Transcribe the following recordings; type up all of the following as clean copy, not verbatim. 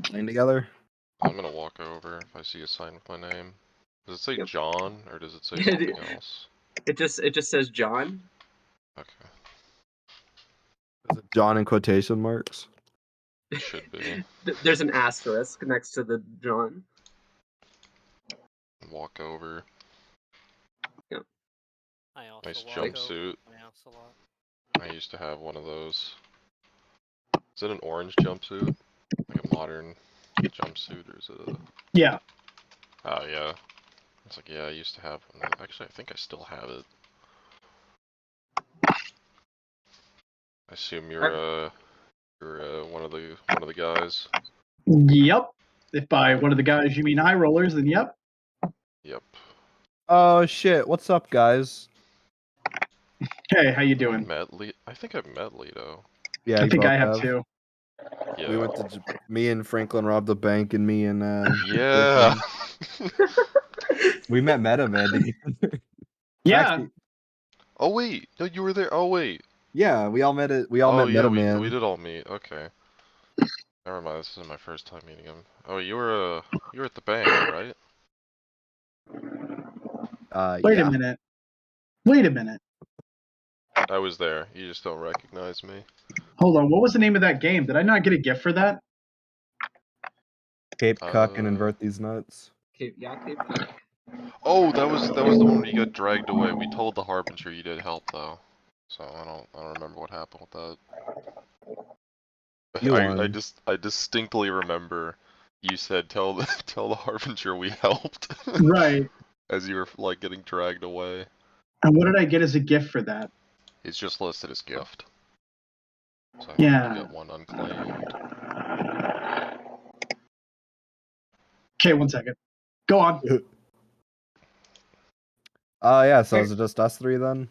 Playing together? I'm gonna walk over if I see a sign with my name. Does it say Yep. John, or does it say something else? It just says John. Okay. Is it John in quotation marks? Should be. There's an asterisk next to the John. Walk over. Yep. I also Nice walk jumpsuit. over my house a lot. I used to have one of those. Is it an orange jumpsuit? Like a modern jumpsuit, or is it a... Yeah. Oh, yeah. It's like, yeah, I used to have one. Actually, I think I still have it. I assume you're one of the guys. Yep. If by one of the guys you mean high rollers, then yep. Yep. Oh shit! What's up, guys? Hey, how you doing? I think I've met Lito. Yeah, I you think both I have too. Yeah. We went to me and Franklin robbed the bank, and me and Yeah. we met Meta Man together. Yeah. Actually, Oh wait, no, you were there. Oh wait. yeah, we all met it. We all Oh met yeah, Meta Man. we did all meet. Okay. Never mind. This is my first time meeting him. Oh, you were at the bank, right? Wait Yeah. a minute. Wait a minute. I was there. You just don't recognize me. Hold on. What was the name of that game? Did I not get a gift for that? Cape Cuck and invert these nuts. Cape Cuck. Oh, that was the one where you got dragged away. We told the Harbinger you did help though, so I don't remember what happened with that. You won. I distinctly remember you said tell the Harbinger we helped. Right. As you were like getting dragged away. And what did I get as a gift for that? It's just listed as gift. So Yeah. you got one unclaimed. Okay, 1 second. Go on. Yeah, so is it just us three then?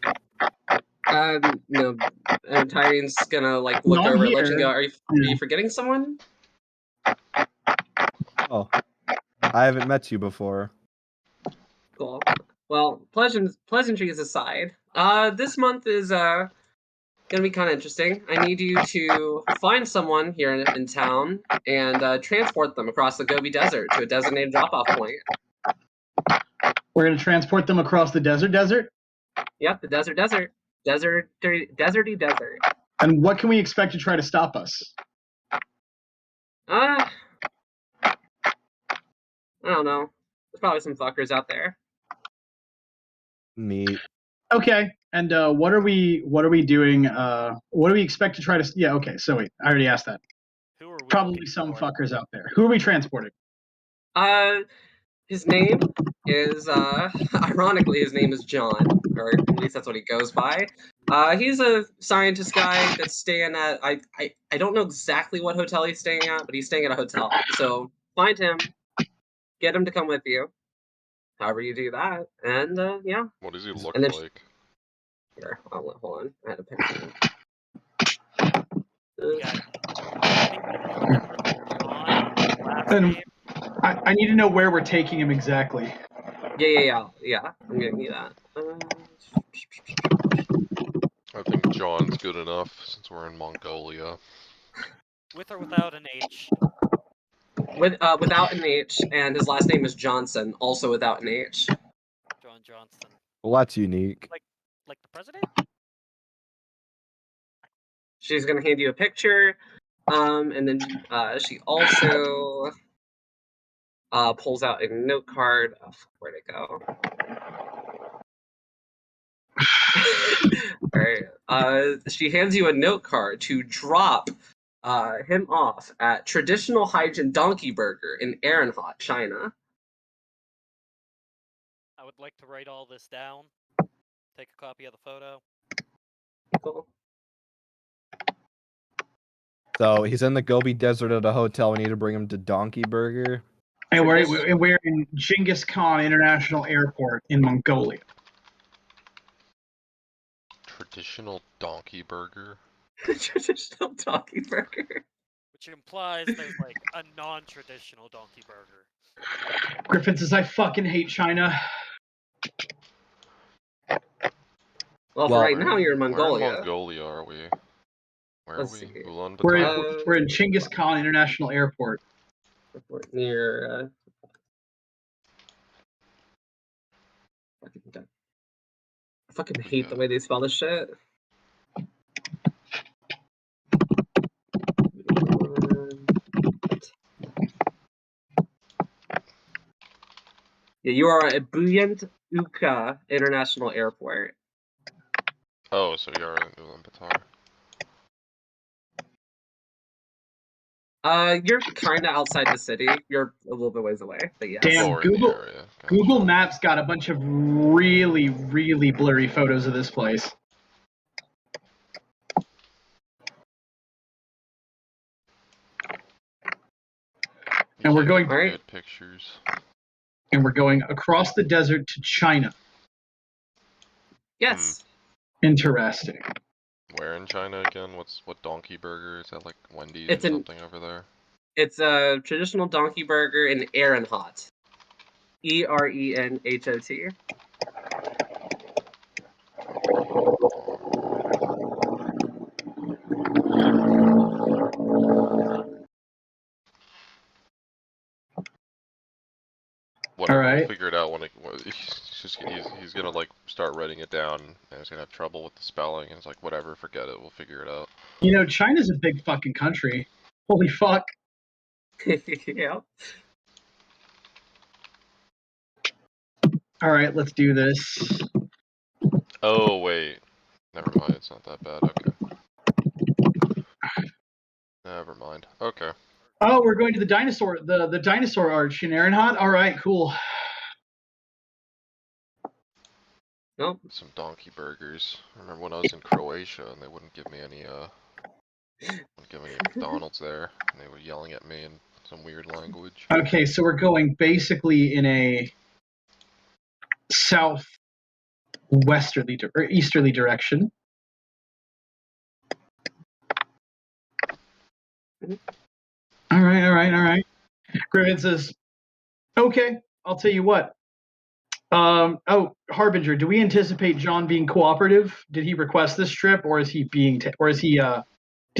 No, and Tyrine's gonna like look Not over and let you here. go. Are you forgetting someone? Oh, I haven't met you before. Cool. Well, pleasantries aside, this month is gonna be kind of interesting. I need you to find someone here in town and transport them across the Gobi Desert to a designated drop-off point. We're gonna transport them across the desert. Yep, the deserty desert. And what can we expect to try to stop us? I don't know. There's probably some fuckers out there. Neat. Okay. And what are we doing? What do we expect to try to? Yeah. Okay. So wait, I already asked that. Who are we? Probably some fuckers out there. Who are we transporting? His name is ironically his name is John, or at least that's what he goes by. He's a scientist guy that's staying at I don't know exactly what hotel he's staying at, but he's staying at a hotel. So find him, get him to come with you. However you do that, and yeah. What does he look And then like? here, hold on. I had a picture. And I need to know where we're taking him exactly. Yeah. I'm gonna need that. I think John's good enough since we're in Mongolia. With or without an H? Without an H, and his last name is Johnson, also without an H. John Johnson. Well, that's unique. Like the president? She's gonna hand you a picture, and then she also pulls out a note card. Oh, where'd it go? Alright. She hands you a note card to drop him off at Traditional Hygiene Donkey Burger in Ehrenhot, China. I would like to write all this down. Take a copy of the photo. Cool. So he's in the Gobi Desert at a hotel. We need to bring him to Donkey Burger. And we're in Genghis Khan International Airport in Mongolia. Traditional donkey burger. Traditional donkey burger. Which implies there's like a non-traditional donkey burger. Griffin says, I fucking hate China. Well, for right now, you're in Mongolia. Where in Mongolia are we? Where Let's are we? see. Ulaanbaatar? We're in Chinggis Khan International Airport. Near. I fucking hate the way they spell this shit. Yeah, you are at Buyent Uka International Airport. Oh, so you are in Ulaanbaatar. You're kind of outside the city. You're a little bit ways away, but yes. Damn, Oh, we're in the Google area. Gotcha. Google Maps got a bunch of really, really blurry photos of this place. And we're going Alright. Good pictures. and we're going across the desert to China. Yes. Interesting. Where in China again? What donkey burger? Is that like Wendy's It's or an- something over there? It's a traditional donkey burger in Ehrenhot. Erenhot. Whatever, Alright. we'll figure it out when he's gonna like start writing it down and he's gonna have trouble with the spelling and it's like whatever, forget it, we'll figure it out. You know, China's a big fucking country. Holy fuck. Yeah. Alright, let's do this. Oh wait. Never mind, it's not that bad, okay. Never mind. Okay. Oh, we're going to the dinosaur arch in Ehrenhot? Alright, cool. Nope. Some donkey burgers. I remember when I was in Croatia and they wouldn't give me any McDonald's there. And they were yelling at me in some weird language. Okay, so we're going basically in a southwesterly or easterly direction. All right. Griffin says, "Okay, I'll tell you what. Oh, Harbinger, do we anticipate John being cooperative? Did he request this trip, or is he does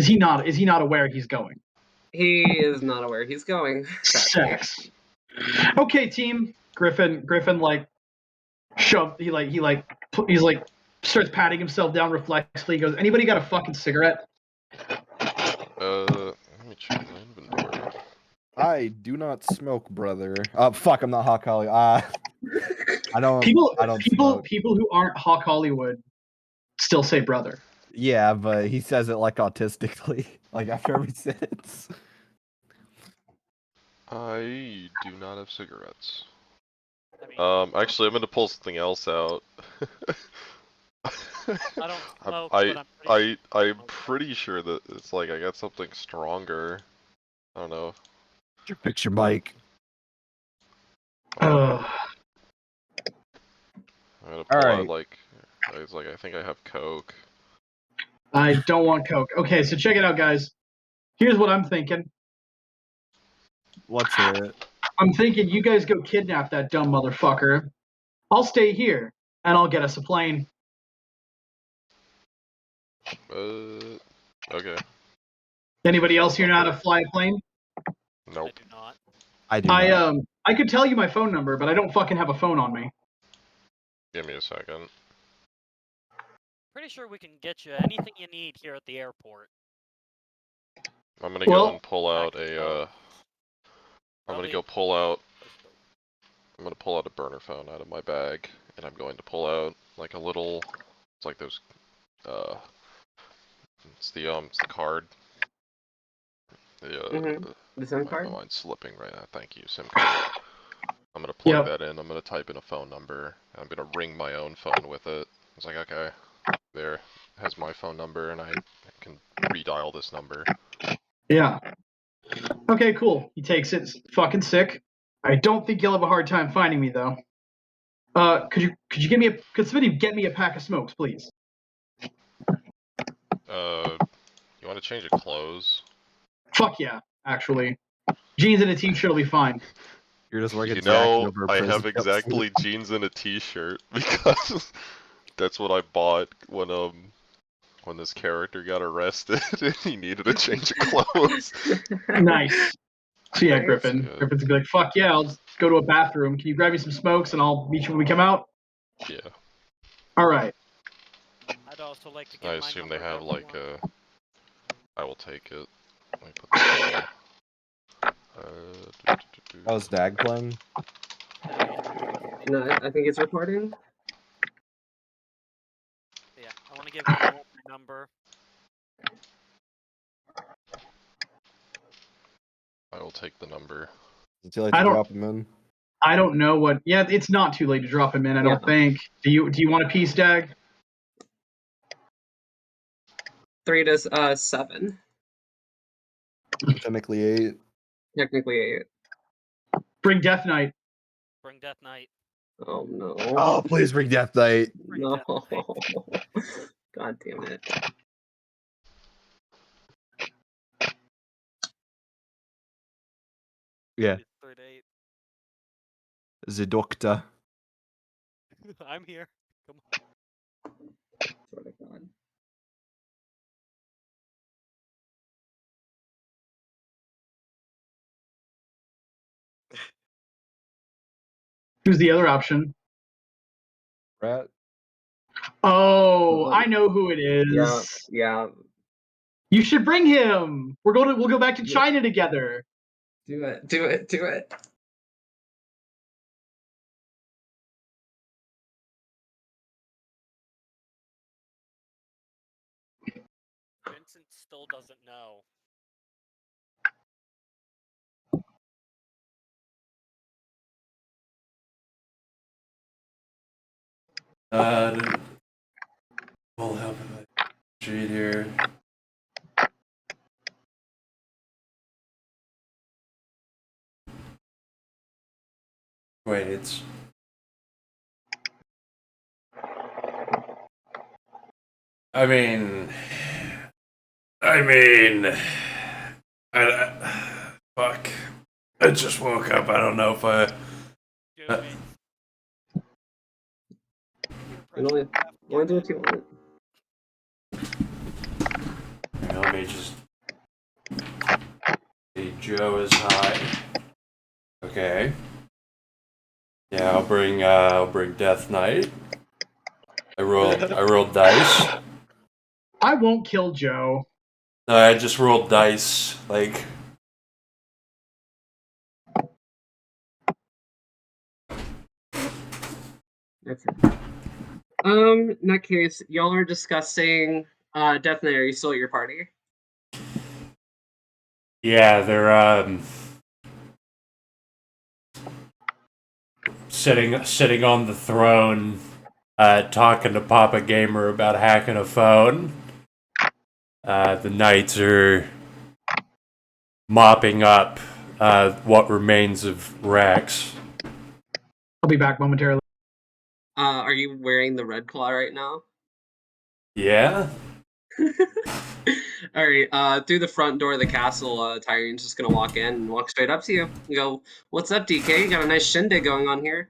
he not? Is he not aware he's going? He is not aware he's going. Sadly. Sex. Okay, team. Griffin like shoved. He's like starts patting himself down reflexively. He goes, anybody got a fucking cigarette? Let me check my inventory. I do not smoke, brother. Fuck, I'm not Hawk Holly. I don't smoke. People who aren't Hawk Hollywood still say brother. Yeah, but he says it like autistically, like after every sentence. I do not have cigarettes. I mean, Actually, I'm gonna pull something else out. I don't smoke, but I'm pretty sure that it's like I got something stronger. I don't know. Fix your mic. I'm gonna pull Alright. out like it's like I think I have Coke. I don't want Coke. Okay, so check it out, guys. Here's what I'm thinking. Let's hear it. I'm thinking you guys go kidnap that dumb motherfucker. I'll stay here, and I'll get us a plane. Okay. Anybody else here know how to fly a plane? Nope. I do not. I do not. I could tell you my phone number, but I don't fucking have a phone on me. Give me a second. Pretty sure we can get you anything you need here at the airport. I'm gonna go and pull out a. I'm Probably- gonna pull out a burner phone out of my bag, and I'm going to pull out like a little. It's like those. It's the card. The SIM card? My mind's slipping right now. Thank you, SIM card. I'm gonna plug that in. I'm gonna type in a phone number. I'm gonna ring my own phone with it. It's like, okay, there has my phone number, and I can redial this number. Yeah. Okay, cool. He takes it. It's fucking sick. I don't think you'll have a hard time finding me though. Could somebody get me a pack of smokes, please? You want to change of clothes? Fuck yeah, actually. Jeans and a t-shirt will be fine. You're just working. You know, I have exactly jeans and a t-shirt because that's what I bought when when this character got arrested and he needed a change of clothes. Nice. So yeah, Nice. Griffin. Yeah. Griffin's gonna be like, fuck yeah, I'll just go to a bathroom. Can you grab me some smokes and I'll meet you when we come out? Yeah. Alright. I'd also like to get I my assume number they have if like everyone- I will take it. Let me put that in. Oh, is Dag playing? No, I think it's recording. Yeah, I want to give everyone my number. I will take the number. Is it too late to drop him in? I don't know what. Yeah, it's not too late to drop him in. I don't think. Do you want a piece, Dag? 3 to 7. Technically 8. Technically 8. Bring Death Knight. Bring Death Knight. Oh no. Oh, please bring Death Knight. No. Death Knight. God damn it. Yeah. 3 to 8. The Doctor. I'm here. Come on. Swear to God. Who's the other option? Rat. Oh, I know who it is. Yeah. You should bring him. We'll go back to China together. Do it. Vincent still doesn't know. We'll help him with street here. Wait, it's. I mean, fuck. I just woke up. I don't know if I. Only do what you want. Let me just. See, Joe is high. Okay. Yeah, I'll bring Death Knight. I rolled dice. I won't kill Joe. No, I just rolled dice. Like. That's it. In that case, y'all are discussing Death Knight. Are you still at your party? Yeah, they're sitting on the throne, talking to Papa Gamer about hacking a phone. The knights are mopping up what remains of Rex. I'll be back momentarily. Are you wearing the red claw right now? Yeah? Alright, through the front door of the castle, Tyrine's just gonna walk in and walk straight up to you. You go, "What's up, DK? You got a nice shindig going on here."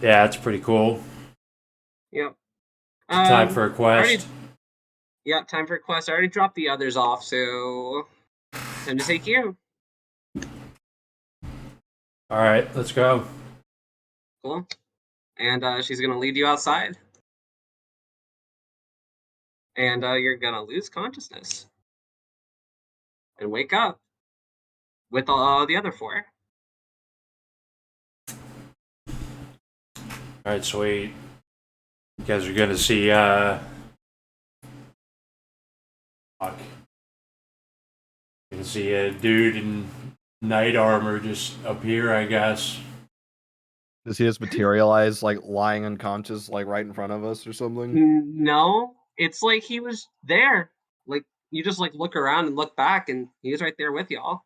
Yeah, it's pretty cool. Yep. Time for a quest. Time for a quest. I already dropped the others off, so time to take you. Alright, let's go. Cool. And she's gonna lead you outside. And you're gonna lose consciousness. And wake up. With the other 4. Alright, sweet. You guys are gonna see, fuck. You can see a dude in knight armor just appear, I guess. Does he just materialize, like, lying unconscious, like, right in front of us or something? No. It's like he was there. Like, you just, like, look around and look back, and he was right there with y'all.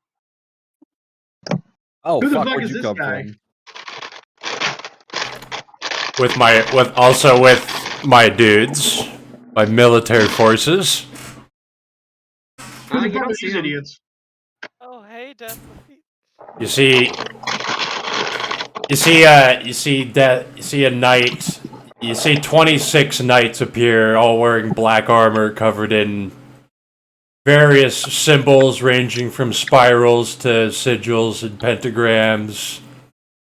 Oh, Who the fuck, fuck where'd is you this come guy? from? With my dudes, my military forces. Who the You fuck don't are see these him. idiots? Oh, hey, Death Knight. You see a knight You see 26 knights appear, all wearing black armor covered in various symbols ranging from spirals to sigils and pentagrams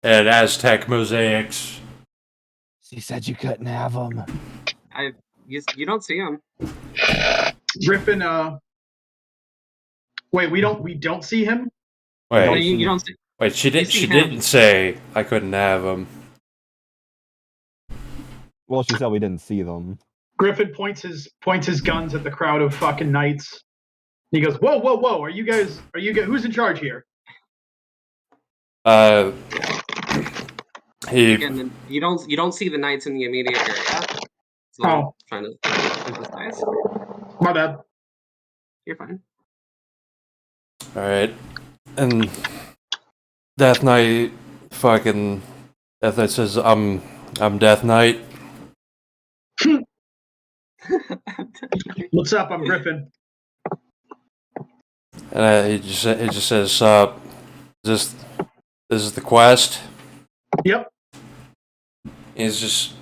and Aztec mosaics. She said you couldn't have them. You don't see him. Griffin, wait, we don't see him? No, Wait, you don't see. wait, she see him. didn't say I couldn't have them. Well, she said we didn't see them. Griffin points his guns at the crowd of fucking knights. He goes, "Whoa, whoa, whoa! Are you guys? Who's in charge here?" Again, you don't see the knights in the immediate area. So I'm trying to emphasize. My bad. You're fine. All right, and Death Knight says I'm Death Knight. What's up? I'm Griffin. And he just says, this is the quest. Yep. He's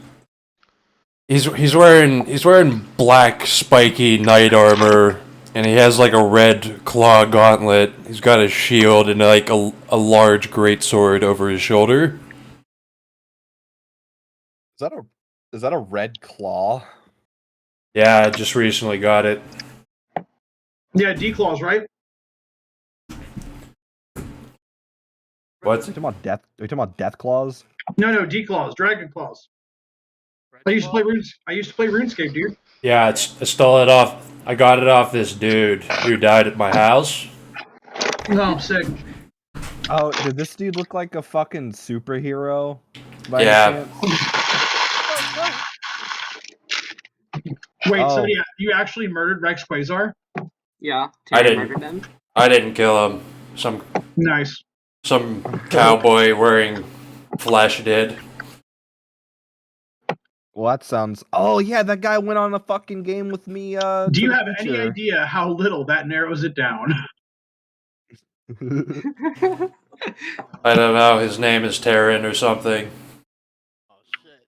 wearing black spiky knight armor, and he has like a red claw gauntlet. He's got a shield and like a large greatsword over his shoulder. Is that a red claw? Yeah, I just recently got it. Yeah, D-claws, right? What? Are you talking about death claws? No, D-claws, dragon claws. I used to play RuneScape, dude. Yeah, I stole it off. I got it off this dude who died at my house. No, I'm sick. Oh, did this dude look like a fucking superhero? By Yeah. any chance? Wait, you actually murdered Rex Quasar? Yeah, I Terry didn't. murdered him. I didn't kill him. Nice. Some cowboy wearing flesh did. Well, that sounds. Oh yeah, that guy went on a fucking game with me. Do you have any idea how little that narrows it down? I don't know. His name is Terran or something. Oh shit.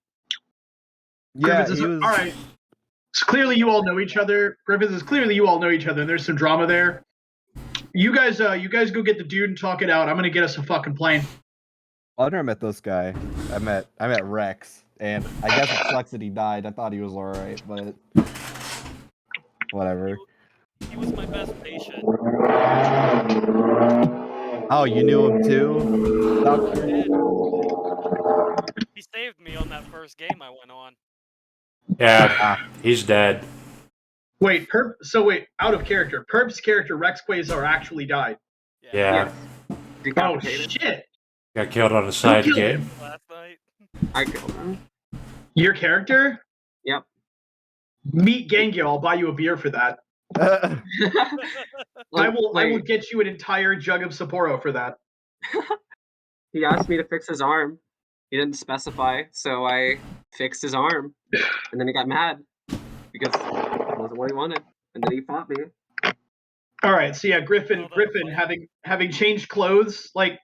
Yeah, Griffiths he is, was. all right. So clearly, you all know each other. Griffiths is clearly you all know each other, and there's some drama there. You guys go get the dude and talk it out. I'm gonna get us a fucking plane. I never met this guy. I met Rex, and I guess it sucks that he died. I thought he was alright, but whatever. He was my best patient. Oh, you knew him too, Doctor? He saved me on that first game I went on. Yeah, he's dead. Wait, out of character. Perp's character Rex Quasar actually died. Yeah. Oh Decapitated. shit! Got killed on a side killed game. Last night. I killed him. Your character? Yep. Meet Gangyo. I'll buy you a beer for that. I will get you an entire jug of Sapporo for that. He asked me to fix his arm. He didn't specify, so I fixed his arm, and then he got mad because it wasn't what he wanted, and then he fought me. All right, so yeah, Griffin having changed clothes, like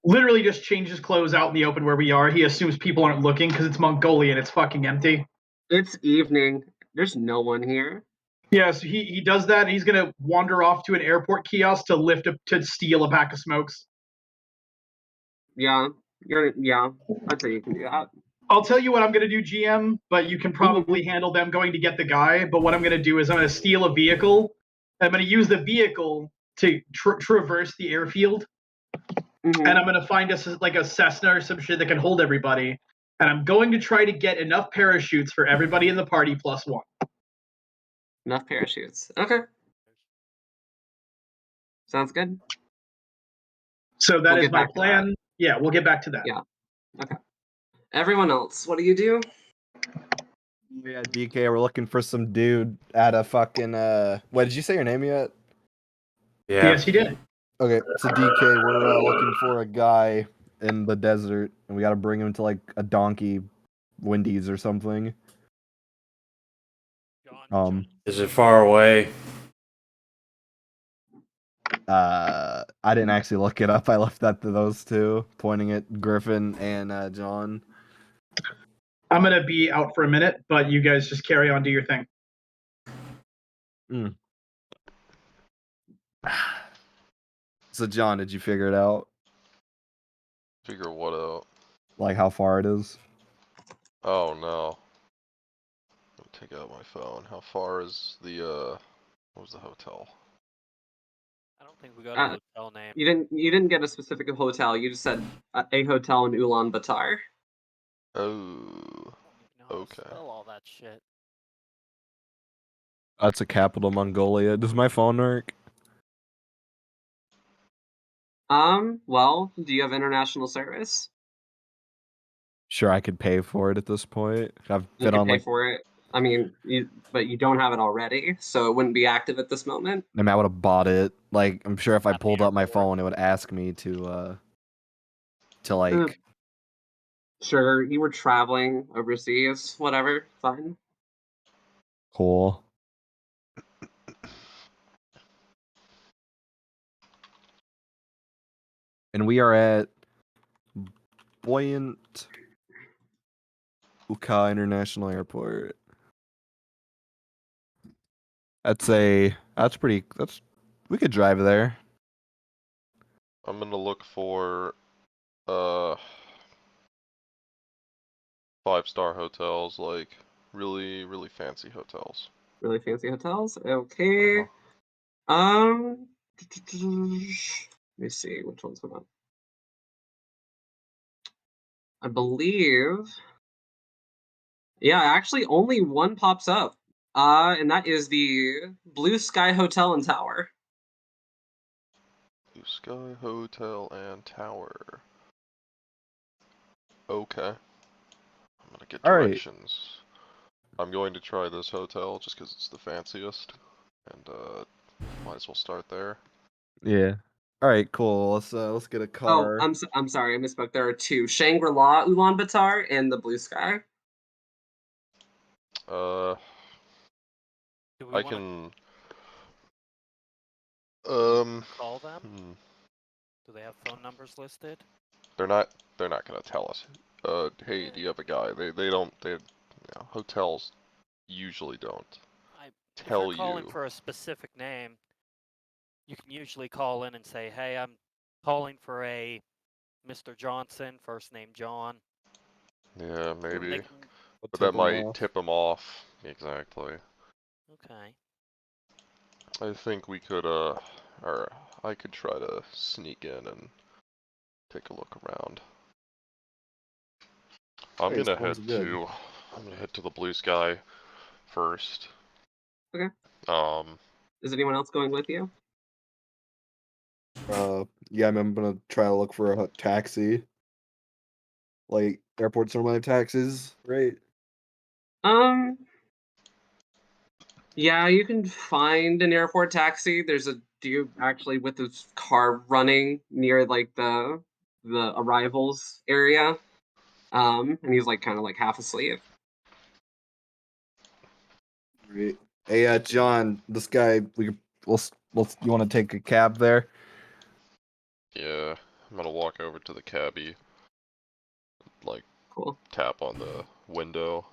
literally just changes clothes out in the open where we are. He assumes people aren't looking because it's Mongolia and it's fucking empty. It's evening. There's no one here. Yeah, so he does that. And he's gonna wander off to an airport kiosk to steal a pack of smokes. Yeah, I'd say you can do that. I'll tell you what I'm gonna do, GM, but you can probably handle them going to get the guy. But what I'm gonna do is I'm gonna steal a vehicle. I'm gonna use the vehicle to traverse the airfield, and I'm gonna find us like a Cessna or some shit that can hold everybody. And I'm going to try to get enough parachutes for everybody in the party plus one. Enough parachutes. Okay. Sounds good. So that is my plan. Yeah, we'll get back to that. Yeah. Okay. Everyone else, what do you do? Yeah, DK, we're looking for some dude at a fucking what did you say your name yet? Yeah. Yes, he did. Okay, so DK, we're looking for a guy in the desert, and we gotta bring him to like a donkey Wendy's or something. John. Is it far away? I didn't actually look it up. I left that to those two, pointing at Griffin and John. I'm gonna be out for a minute, but you guys just carry on, do your thing. So, John, did you figure it out? Figure what out? Like how far it is? Oh no. Let me take out my phone. How far is the what was the hotel? I don't think we got a Uh, hotel name. You didn't get a specific hotel. You just said a hotel in Ulaanbaatar. Oh, I don't even know how to okay. spell all that shit. That's a capital, Mongolia. Does my phone work? Well, do you have international service? Sure, I could pay for it at this point. I've You been could on pay like, for it. I mean, but you don't have it already, so it wouldn't be active at this moment. I mean, I would have bought it. Like, I'm sure if I At the pulled up my airport. phone, it would ask me to like, Sure, you were traveling overseas, whatever, fine. cool. And we are at Buoyant Uka International Airport. We could drive there. I'm gonna look for uh 5-star hotels, like really fancy hotels. Really fancy hotels. Okay. Uh-huh. Let me see which ones come up. I believe. Yeah, actually, only one pops up. And that is the Blue Sky Hotel and Tower. Blue Sky Hotel and Tower. Okay. I'm gonna get All right. directions. I'm going to try this hotel just because it's the fanciest, and might as well start there. Yeah. All right, cool. Let's get a Oh, car. I'm sorry, I misspoke. There are two: Shangri-La Ulaanbaatar and the Blue Sky. Uh, Do we I want can. to call them? Hmm. Do they have phone numbers listed? They're not gonna tell us. Hey, do you have a guy? They don't. Hotels usually don't If you're tell calling you. for a specific name, you can usually call in and say, "Hey, I'm calling for a Mr. Johnson, first name John." Yeah, They maybe. can. But Tip that 'em might off. tip them off. Exactly. Okay. I think we could, or I could try to sneak in and take a look around. I'm Hey, gonna sounds head good. to, I'm gonna head to the Blue Sky first. Okay. Um, Is anyone else going with you? Yeah, I'm gonna try to look for a taxi. Like airports normally have taxis, right? Um, yeah, you can find an airport taxi. There's a dude actually with his car running near like the arrivals area. And he's like kind of like half asleep. Right. Hey, John, this guy, you want to take a cab there? yeah, I'm gonna walk over to the cabbie, like, Cool. tap on the window.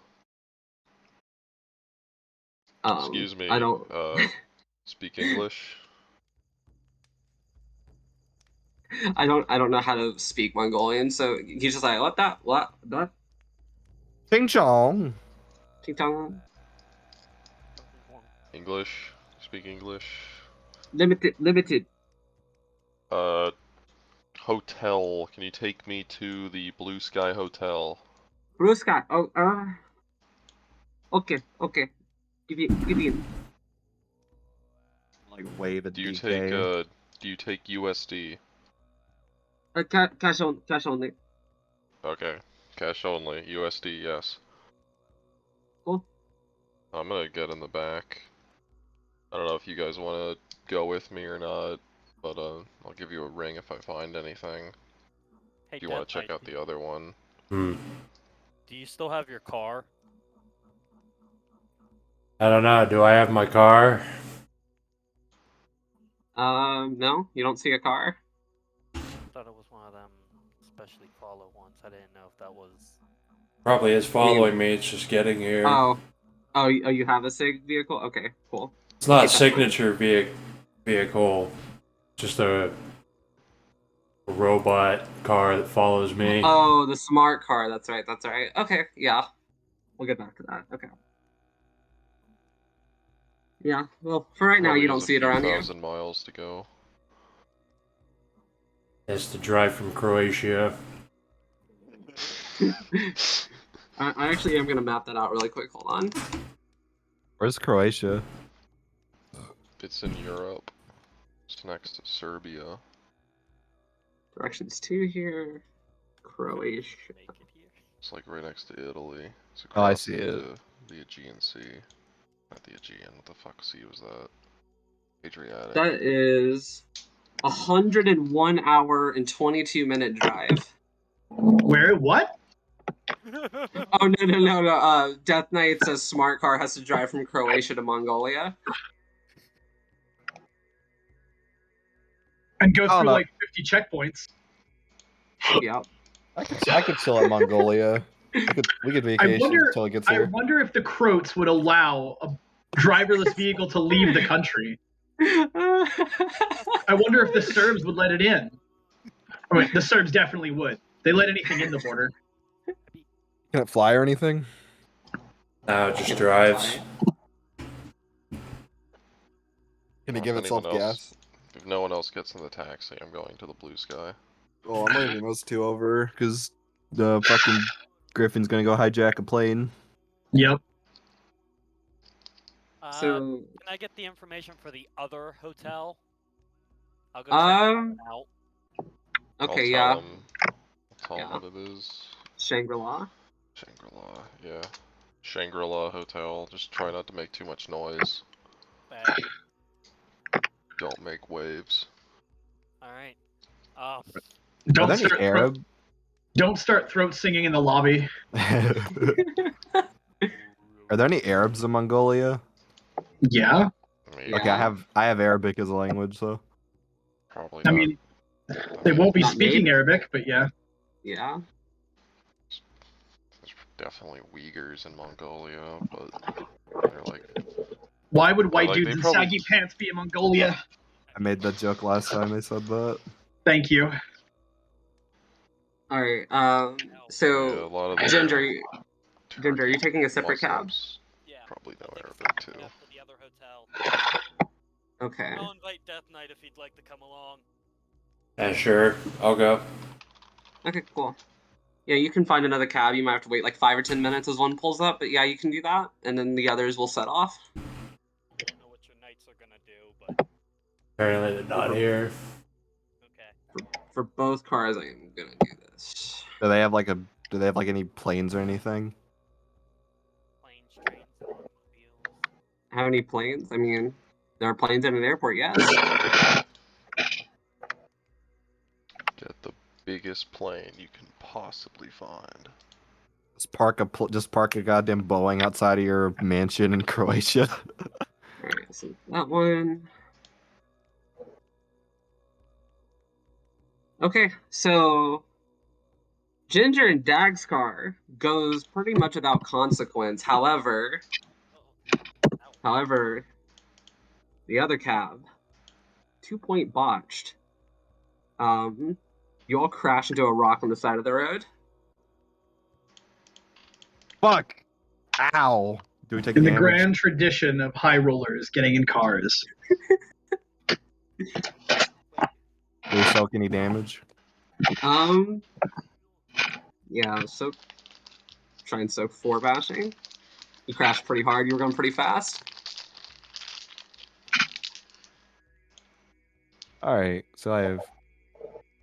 Excuse I me, don't speak English? I don't know how to speak Mongolian, so he's just like what Ching chong. Ting tong English? Speak English? limited. Uh, hotel. Can you take me to the Blue Sky Hotel? Blue sky. Oh okay. Give in. Like wave at Do you DK. take USD? Cash only. Okay. Cash only. USD, yes. Cool. I'm gonna get in the back. I don't know if you guys wanna go with me or not, but I'll give you a ring if I find anything. Hey, If you wanna Deadlight, check out the other one. Hmm. do you still have your car? I don't know. Do I have my car? No, you don't see a car. I thought it was one of them specially follow ones. I didn't know if that was Probably is following me. It's just getting here. Oh, you have a SIG vehicle? Okay, cool. It's not Keep that in mind. signature vehicle. Just a robot car that follows me. Oh, the smart car. That's right. That's right. Okay, yeah. We'll get back to that. Okay. Yeah. Well, for right now, Probably you has don't a see it few around here. thousand miles to go. Has to drive from Croatia. I actually am gonna map that out really quick. Hold on. Where's Croatia? It's in Europe. It's next to Serbia. Directions to here. Croatia. Make it here. It's like right next to Italy. It's Oh, I across see it. the Aegean Sea. Not the Aegean. What the fuck sea was that? Adriatic. That is 101 hour and 22-minute drive. Where? What? Oh no. Death Knight says smart car has to drive from Croatia to Mongolia. And go Oh, through no. like 50 checkpoints. Yep. I could chill at Mongolia. We could vacation until it gets I here. wonder if the Croats would allow a driverless vehicle to leave the country. I wonder if the Serbs would let it in. Oh, wait, the Serbs definitely would. They let anything in the border. Can it fly or anything? No, it just drives. Can it If give anyone itself else- gas? If no one else gets in the taxi, I'm going to the blue sky. Oh, I'm leaving those two over because the fucking Griffin's gonna go hijack a plane. Yep. So, Can I get the information for the other hotel? I'll go check it out. okay, I'll yeah. tell Yeah. them what it is. Shangri-La. Shangri-La, yeah. Shangri-La Hotel. Just try not to make too much noise. Bad. Don't make waves. Alright. Are Don't there any start, Arab? don't start throat singing in the lobby. Are there any Arabs in Mongolia? Yeah. I mean, Okay, Yeah. I have Arabic as a language, so probably I not. mean, they won't be Not speaking native. Arabic, but yeah. Yeah. There's definitely Uyghurs in Mongolia, but they're like, Why would white like, dudes they in probably- saggy pants be in Mongolia? I made that joke last time they said that. Thank you. All right. yeah, a So lot of the Ginger, are you Turkic taking a separate cab? Muslims Yeah. probably know I'll take a Arabic separate too. cab to the other hotel. Okay. I'll invite Death Knight if he'd like to come along. Yeah, sure. I'll go. Okay. Cool. Yeah, you can find another cab. You might have to wait like 5 or 10 minutes as one pulls up, but yeah, you can do that, and then the others will set off. I don't know what your knights are gonna do, but Apparently they're not here. okay. For both cars, I am gonna do this. Do they have like any planes or anything? Planes, trains, automobiles. How many planes? I mean, there are planes at an airport. Yes. Get the biggest plane you can possibly find. Just park a goddamn Boeing outside of your mansion in Croatia. All right. So that one. Okay, so Ginger and Dag's car goes pretty much without consequence. However, the other cab, 2-point botched. You all crash into a rock on the side of the road. Fuck! Ow! Do we take In the damage? grand tradition of high rollers getting in cars. Do we soak any damage? Yeah, so try and soak 4 bashing. You crashed pretty hard. You were going pretty fast. All right, so I have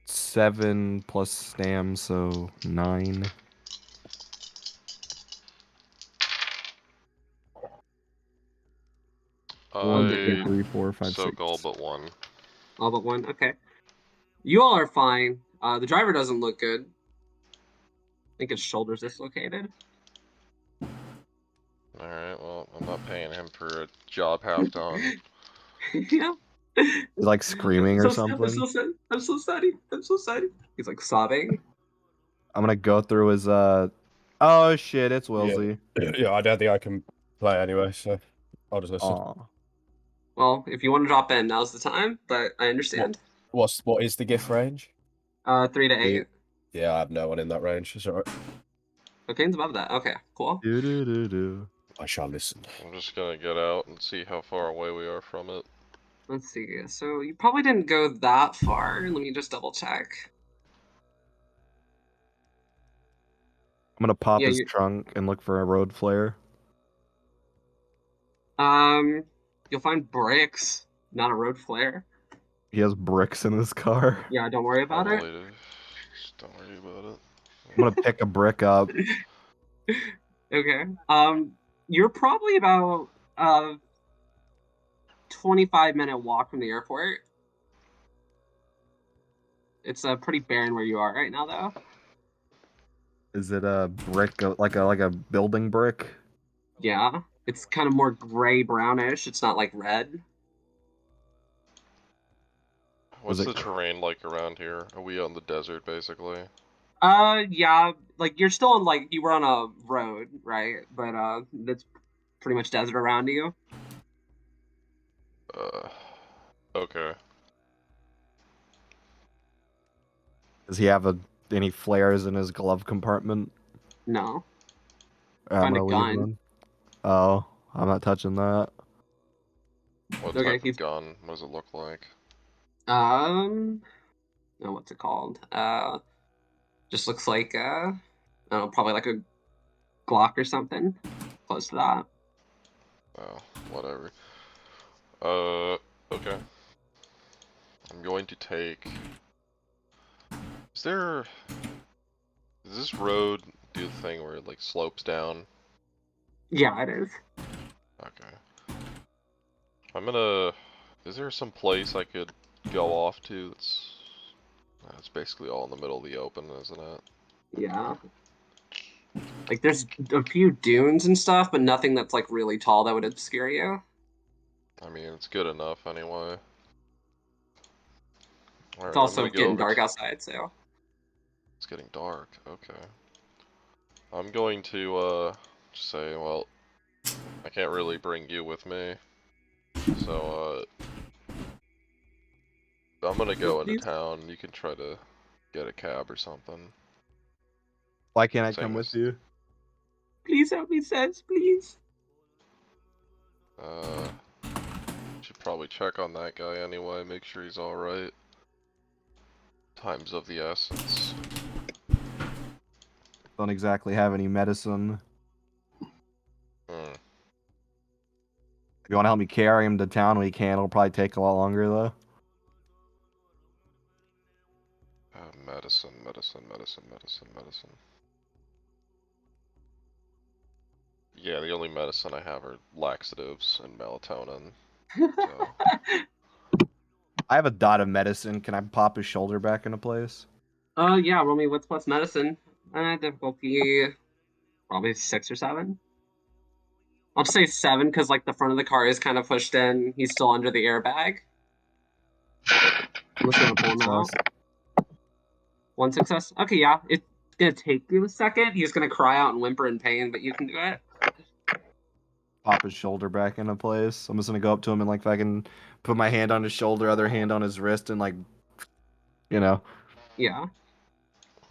7 plus stam, so 9. One, two, I 3, 4, 5, soak 6. all but one. All but one. Okay. You all are fine. The driver doesn't look good. I think his shoulder's dislocated. Alright, well, I'm not paying him for a job half done. Yeah. He's like screaming or I'm something. so sad. I'm so sad. I'm so sad. He's like sobbing. I'm gonna go through his Oh shit, it's Wilsey. Yeah, I don't think I can play anyway, so I'll just listen. Aw. Well, if you want to drop in, now's the time. But I understand. What is the gift range? 3 to 8. Yeah, I have no one in that range. It's alright. Cocaine's above that. Okay, cool. Do do do do. I shall listen. I'm just gonna get out and see how far away we are from it. Let's see. So you probably didn't go that far. Let me just double check. I'm gonna pop Yeah, his trunk and look for a road flare. You'll find bricks, not a road flare. He has bricks in his car. Yeah, don't worry about it. Just don't worry about it. I'm gonna pick a brick up. Okay. You're probably about 25-minute walk from the airport. It's pretty barren where you are right now, though. Is it a brick, like a building brick? Yeah, it's kind of more gray brownish. It's not like red. What's it the terrain like around here? Are we on the desert, basically? Yeah, like you're still on you were on a road, right? But that's pretty much desert around you. Okay. Does he have any flares in his glove compartment? No. I'm Find a gonna leave gun. them. Oh, I'm not touching that. What Okay, type of gun? What does it look like? Oh, what's it called? Just looks like I don't know, probably like a Glock or something, close to that. Oh, whatever. Okay. I'm going to take... Does this road do the thing where it like slopes down? Yeah, it is. Okay. I'm gonna... Is there some place I could go off to that's basically all in the middle of the open, isn't it? Yeah. Like there's a few dunes and stuff, but nothing that's like really tall that would obscure you. I mean, it's good enough anyway. Alright, It's also I'm gonna go getting over dark outside, so. It's getting dark, okay. I'm going to, just say, well, I can't really bring you with me. So, I'm gonna go into town. You can try to get a cab or something. Why can't I Same come as- with you? Please help me, Sens, please. Should probably check on that guy anyway, make sure he's alright. Time's of the essence. Don't exactly have any medicine. Hmm. If you want to help me carry him to town, we can. It'll probably take a lot longer though. Medicine. Yeah, the only medicine I have are laxatives and melatonin. So. I have a dot of medicine. Can I pop his shoulder back into place? Yeah, roll me what's plus medicine. Difficulty probably 6 or 7. I'll just say 7 because like the front of the car is kind of pushed in. He's still under the airbag. I'm just gonna pull him out. 1 success. Okay, yeah. It's gonna take you a second. He's gonna cry out and whimper in pain, but you can do it. Pop his shoulder back into place. I'm just gonna go up to him and like if I can put my hand on his shoulder, other hand on his wrist, and like, you know. Yeah.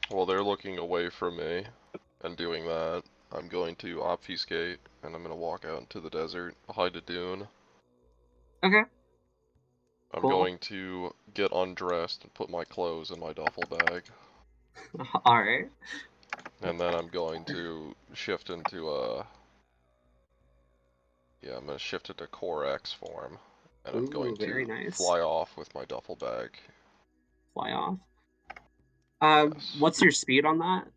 While they're looking away from me and doing that, I'm going to obfuscate and I'm going to walk out into the desert behind a dune. Okay. I'm Cool. going to get undressed and put my clothes in my duffel bag. Alright. And then I'm going to shift into I'm going to shift into Core X form. And I'm going very to nice. fly off with my duffel bag. Fly off. Yes. What's your speed on that?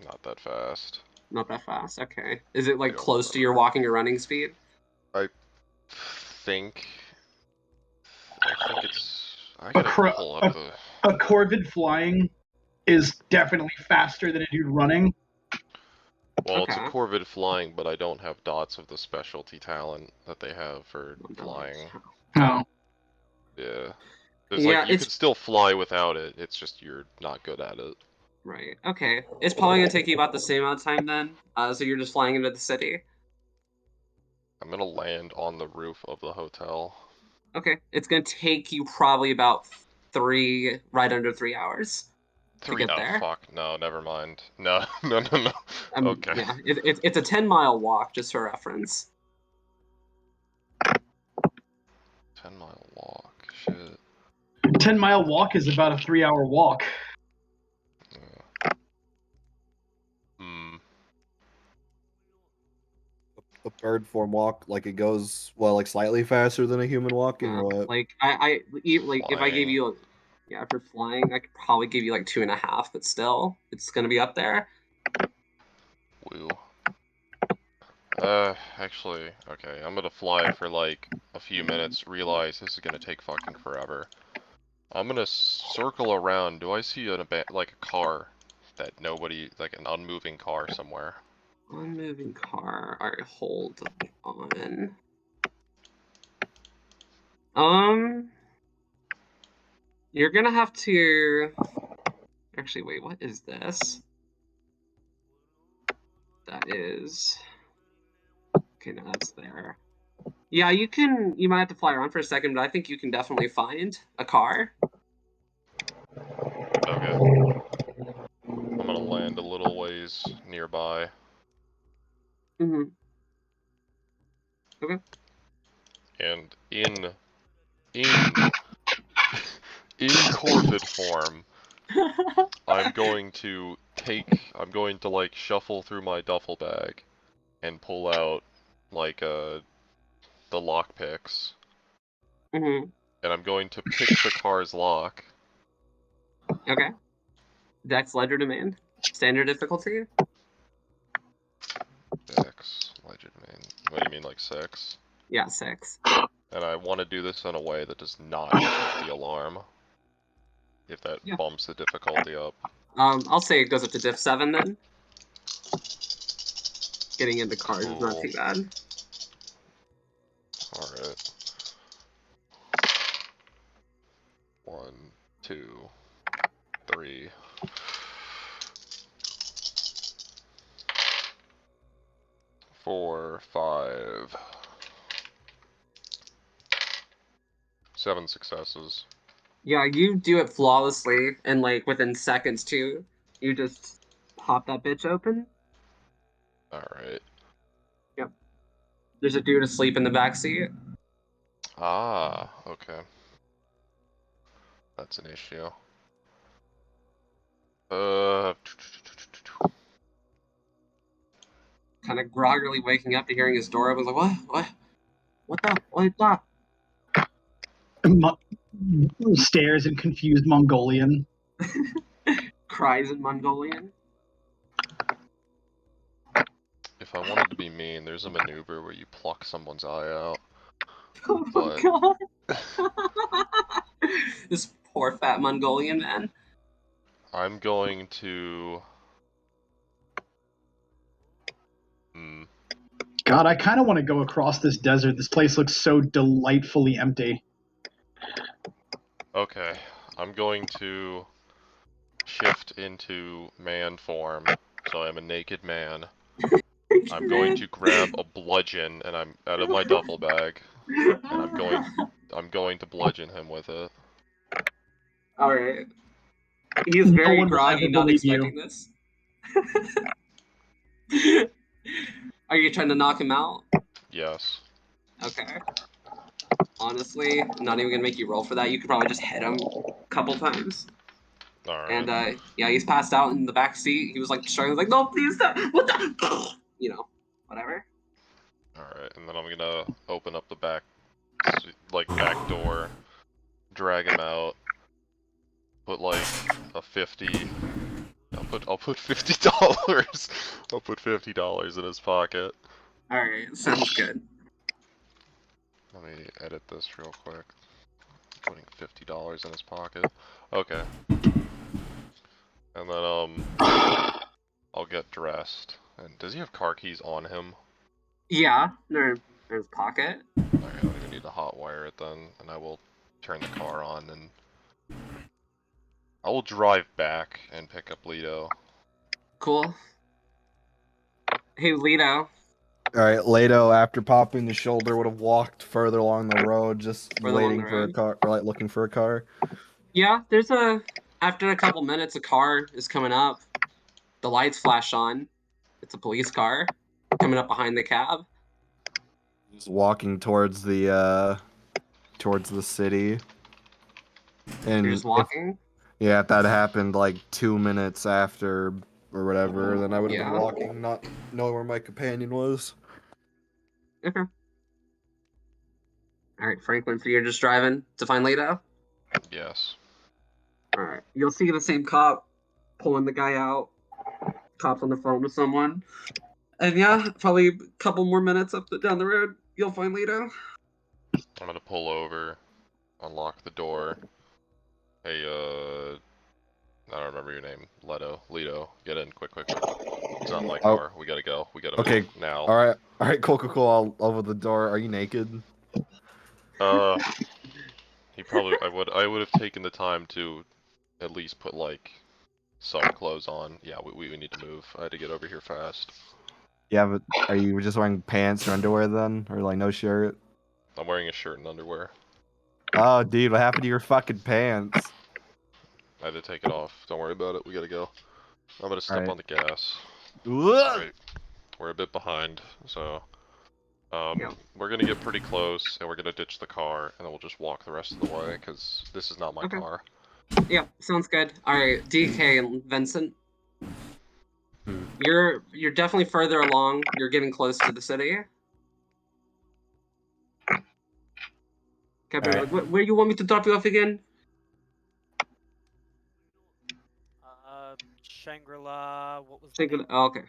Not that fast. Not that fast. Okay. Is it like don't close to remember. your walking or running speed? I think it's... I gotta pull up the... A Corvid flying is definitely faster than a dude running. Well, it's a Okay. Corvid flying, but I don't have dots of the specialty talent that they have for flying. Oh. Yeah. There's Yeah, like, you it's- could still fly without it, it's just you're not good at it. Right. Okay. It's probably gonna take you about the same amount of time then. So you're just flying into the city. I'm gonna land on the roof of the hotel. Okay. It's gonna take you probably about right under 3 hours to get Oh there. fuck! No, never mind. No, no. Okay. Yeah. It's a 10-mile walk, just for reference. 10-mile walk. Shit. 10-mile walk is about a 3-hour walk. Hmm. A bird form walk, like it goes like slightly faster than a human walking, or what? Like if I gave Flying. you, yeah, if you're flying, I could probably give you like 2.5, but still, it's gonna be up there. Woo. Actually, okay. I'm gonna fly for like a few minutes. Realize this is gonna take fucking forever. I'm gonna circle around. Do I see like a car that nobody, like an unmoving car somewhere? Unmoving car. All right, hold on. You're gonna have to. Actually, wait. What is this? That is. Okay, no, that's there. Yeah, you can. You might have to fly around for a second, but I think you can definitely find a car. Okay. I'm gonna land a little ways nearby. Mm-hmm. Okay. And in Corvid form, I'm going to like shuffle through my duffel bag and pull out like the lockpicks. Mm-hmm. And I'm going to pick the car's lock. Okay. Dex Ledger Demand. Standard difficulty. Dex, Legend Man. What do you mean, like 6? Yeah, 6. And I want to do this in a way that does not hit the alarm. If that Yeah. bumps the difficulty up. I'll say it goes up to diff 7 then. Getting into cars is not Cool. too bad. Alright. 1, 2, 3. 4, 5. 7 successes. Yeah, you do it flawlessly, and like within seconds too. You just pop that bitch open. Alright. Yep. There's a dude asleep in the back seat. Ah, okay. That's an issue. Kind of groggily waking up to hearing his door open. Like, what the? Stares in confused Mongolian. Cries in Mongolian. If I wanted to be mean, there's a maneuver where you pluck someone's eye out. Oh my god. This poor fat Mongolian man. I'm going to... God, I kind of want to go across this desert. This place looks so delightfully empty. Okay, I'm going to shift into man form, so I'm a naked man. I'm going to grab a bludgeon, and I'm out of my duffel bag, and I'm going to bludgeon him with it. Alright. He's very one will groggy, ever not believe you. expecting this. Are you trying to knock him out? Yes. Okay. Honestly, I'm not even gonna make you roll for that. You could probably just hit him a couple times. Alright. And yeah, he's passed out in the back seat. He was like struggling, like, no, please stop. What the? You know, whatever. Alright, and then I'm gonna open up the back door, drag him out, put like a 50. I'll put $50. I'll put $50 in his pocket. All right, sounds good. Let me edit this real quick. Putting $50 in his pocket. Okay. And then I'll get dressed. And does he have car keys on him? Yeah, they're in his pocket. Okay, I don't even need to hotwire it then, and I will turn the car on and I will drive back and pick up Lido. Cool. Hey, Lito. All right, Leto, after popping the shoulder, would have walked further along the road, just Further along waiting the for a road. car, or like looking for a car. Yeah, after a couple minutes, a car is coming up. The lights flash on. It's a police car coming up behind the cab. Just walking towards the city. You're And just walking. if that happened like 2 minutes after or whatever, then I would have been Yeah. walking, not knowing where my companion was. Okay. All right, Franklin, so you're just driving to find Lito? Yes. All right. You'll see the same cop pulling the guy out. Cop's on the phone with someone. And yeah, probably a couple more minutes down the road, you'll find Lito. I'm gonna pull over, unlock the door. Hey, I don't remember your name. Lido, get in, quick. It's not my car. We gotta go. We gotta Okay. move now. All right, cool. I'll over the door. Are you naked? He probably. I would have taken the time to, at least put like, some clothes on. Yeah, we need to move. I had to get over here fast. Yeah, but are you just wearing pants or underwear then, or like no shirt? I'm wearing a shirt and underwear. Oh, dude, what happened to your fucking pants? I had to take it off. Don't worry about it. We gotta go. I'm gonna step Alright. on the gas. Ugh! Alright. We're a bit behind, so Yeah. we're gonna get pretty close, and we're gonna ditch the car, and then we'll just walk the rest of the way, because this is not my Okay. car. Yeah, sounds good. All right, DK and Vincent. You're definitely further along. You're getting close to the city. Okay, Alright. where do you want me to drop you off again? Shangri-La. What was the Take it. name? Oh, okay.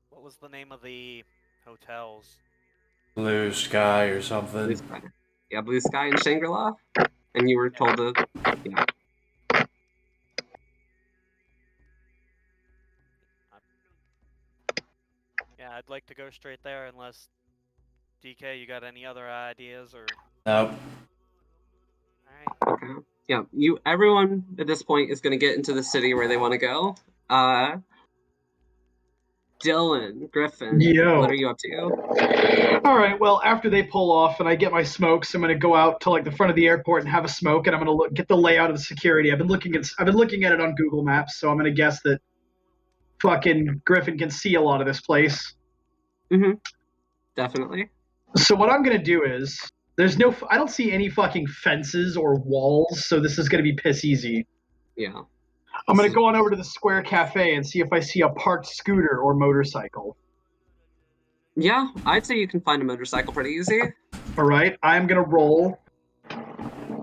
What was the name of the hotels? Blue Sky or Blue something. Sky. Yeah, Blue Sky and Shangri-La. And you were told to. Yeah. Yeah, I'd like to go straight there unless DK, you got any other ideas or? Nope. Alright. Okay. Yeah. Everyone at this point is going to get into the city where they want to go. Dylan, Griffin, Yo. what are you up to? All right. Well, after they pull off and I get my smokes, I'm gonna go out to like the front of the airport and have a smoke, and I'm gonna get the layout of the security. I've been looking at it on Google Maps, so I'm gonna guess that fucking Griffin can see a lot of this place. Mm-hmm. Definitely. So what I'm gonna do is I don't see any fucking fences or walls, so this is gonna be piss easy. Yeah. I'm gonna go on over to the Square Cafe and see if I see a parked scooter or motorcycle. Yeah, I'd say you can find a motorcycle pretty easy. All right, I'm gonna roll.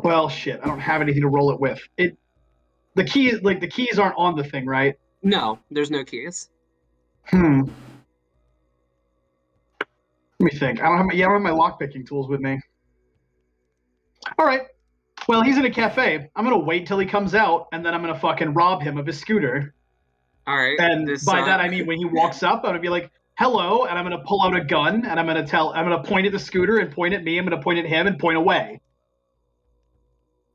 Well, shit, I don't have anything to roll it with. The keys aren't on the thing, right? No, there's no keys. Let me think. I don't have my lockpicking tools with me. All right. Well, he's in a cafe. I'm gonna wait till he comes out, and then I'm gonna fucking rob him of his scooter. All right. And by that I mean when he walks up, I'm gonna be like, "Hello," and I'm gonna pull out a gun, and I'm gonna point at the scooter and point at me. I'm gonna point at him and point away.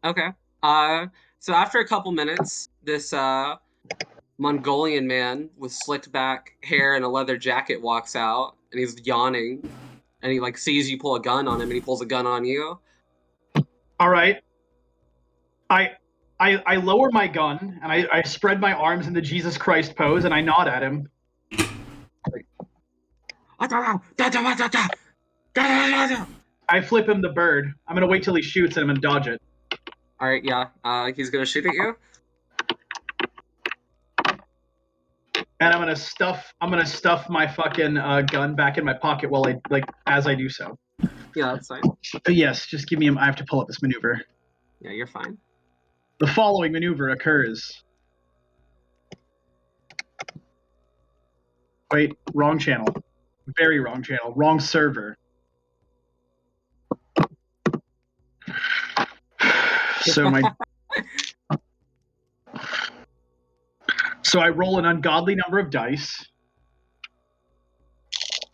Okay. So after a couple minutes, this Mongolian man with slicked back hair and a leather jacket walks out, and he's yawning, and he like sees you pull a gun on him, and he pulls a gun on you. All right. I lower my gun and I spread my arms in the Jesus Christ pose and I nod at him. I flip him the bird. I'm gonna wait till he shoots and I'm gonna dodge it. All right, yeah. He's gonna shoot at you. And I'm gonna stuff my fucking gun back in my pocket while as I do so. Yeah, that's fine. Yes, just give me I have to pull up this maneuver. Yeah, you're fine. The following maneuver occurs. Wait, wrong channel. Very wrong channel. Wrong server. So I roll an ungodly number of dice.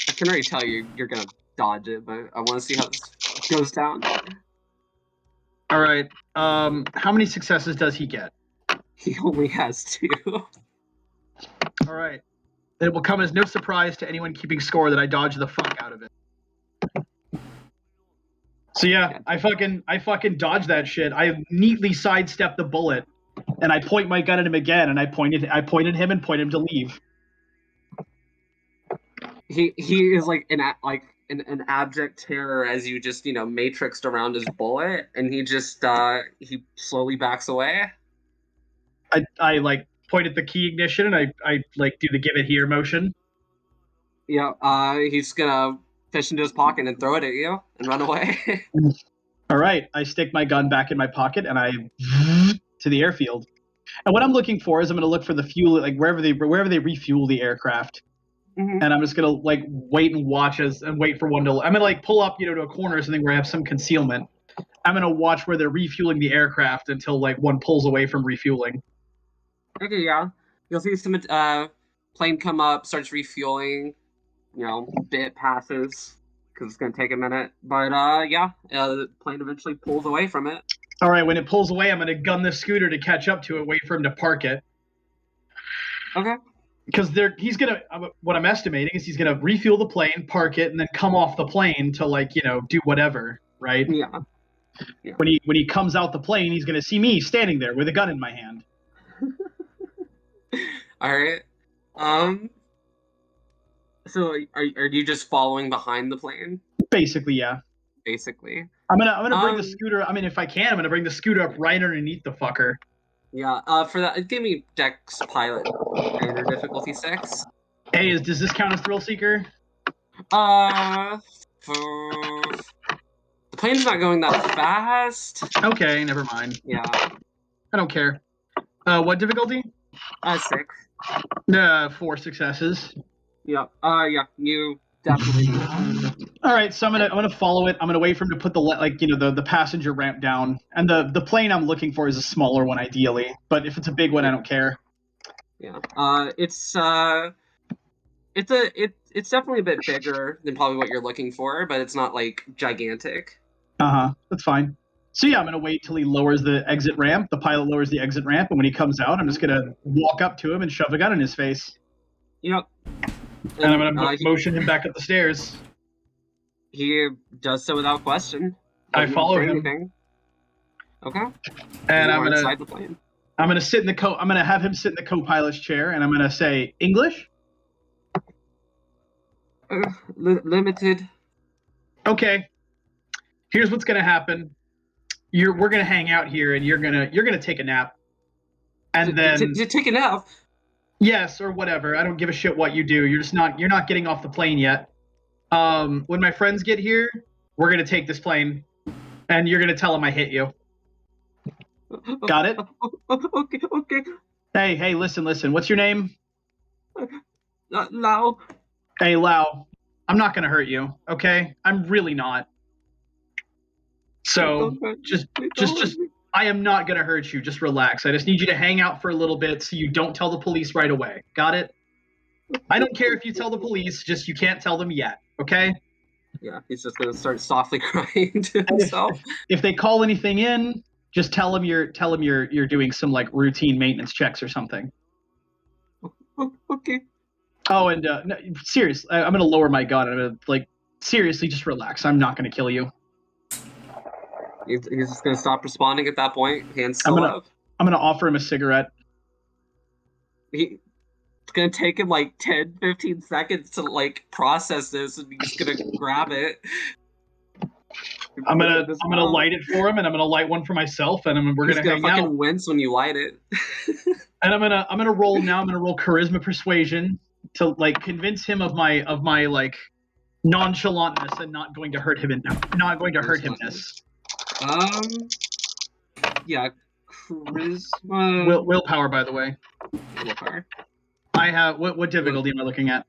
I can already tell you're gonna dodge it, but I want to see how this goes down. All right. How many successes does he get? He only has 2. All right. It will come as no surprise to anyone keeping score that I dodged the fuck out of it. So yeah, I fucking dodged that shit. I neatly sidestepped the bullet, and I point my gun at him again, and I pointed him and pointed him to leave. He is like an abject terror as you just matrixed around his bullet, and he just he slowly backs away. I like point at the key ignition, and I like do the give it here motion. Yeah, he's gonna fish into his pocket and throw it at you and run away. All right, I stick my gun back in my pocket, and I to the airfield. And what I'm looking for is I'm going to look for the fuel, like wherever they refuel the aircraft. Mhm. And I'm just gonna like wait and watch and wait for one to. I'm gonna like pull up, to a corner or something where I have some concealment. I'm gonna watch where they're refueling the aircraft until like one pulls away from refueling. Okay, yeah, you'll see some plane come up, starts refueling. Bit passes because it's gonna take a minute, but the plane eventually pulls away from it. All right, when it pulls away, I'm gonna gun the scooter to catch up to it, wait for him to park it. Okay. Because what I'm estimating is he's gonna refuel the plane, park it, and then come off the plane to do whatever, right? Yeah. When he comes out the plane, he's gonna see me standing there with a gun in my hand. All right. So are you just following behind the plane? Basically, yeah. Basically. I'm gonna bring the scooter. I mean, if I can, I'm gonna bring the scooter up right underneath the fucker. Yeah. For that, give me Dex Pilot Commander difficulty 6. Hey, does this count as Thrill Seeker? The plane's not going that fast. Okay, never mind. Yeah. I don't care. What difficulty? 6. 4 successes. Yeah. Yeah. You definitely do it. All right, so I'm gonna follow it. I'm gonna wait for him to put the passenger ramp down, and the plane I'm looking for is a smaller one ideally. But if it's a big one, I don't care. Yeah. It's definitely a bit bigger than probably what you're looking for, but it's not like gigantic. That's fine. So yeah, I'm gonna wait till he lowers the exit ramp. The pilot lowers the exit ramp, and when he comes out, I'm just gonna walk up to him and shove a gun in his face. Yep. And I'm gonna motion him back up the stairs. He does so without question. I follow him. Anything. Okay. And I'm inside the plane. I'm gonna I'm gonna have him sit in the co-pilot's chair, and I'm gonna say English. Limited. Okay. Here's what's gonna happen. We're gonna hang out here, and you're gonna take a nap, and then take a nap. Yes, or whatever. I don't give a shit what you do. You're not getting off the plane yet. When my friends get here, we're gonna take this plane, and you're gonna tell them I hit you. Got it? Okay. Hey, listen. What's your name? Lao. Hey, Lao. I'm not gonna hurt you, okay? I'm really not. So just I am not gonna hurt you. Just relax. I just need you to hang out for a little bit so you don't tell the police right away. Got it? I don't care if you tell the police, just you can't tell them yet, okay? Yeah, he's just gonna start softly crying to himself. If they call anything in, just tell them you're doing some like routine maintenance checks or something. Okay. Oh, and no, seriously, I'm gonna lower my gun. I'm gonna seriously, just relax. I'm not gonna kill you. He's just gonna stop responding at that point. Hands still up. I'm gonna offer him a cigarette. It's gonna take him like 10-15 seconds to process this, and he's gonna grab it. I'm gonna light it for him, and I'm gonna light one for myself, and we're gonna hang out. Fucking wince when you light it. And I'm gonna roll now. I'm gonna roll charisma persuasion to convince him of my nonchalantness and not going to hurt him himness. Yeah, charisma. Willpower, by the way. Willpower. I have what difficulty am I looking at?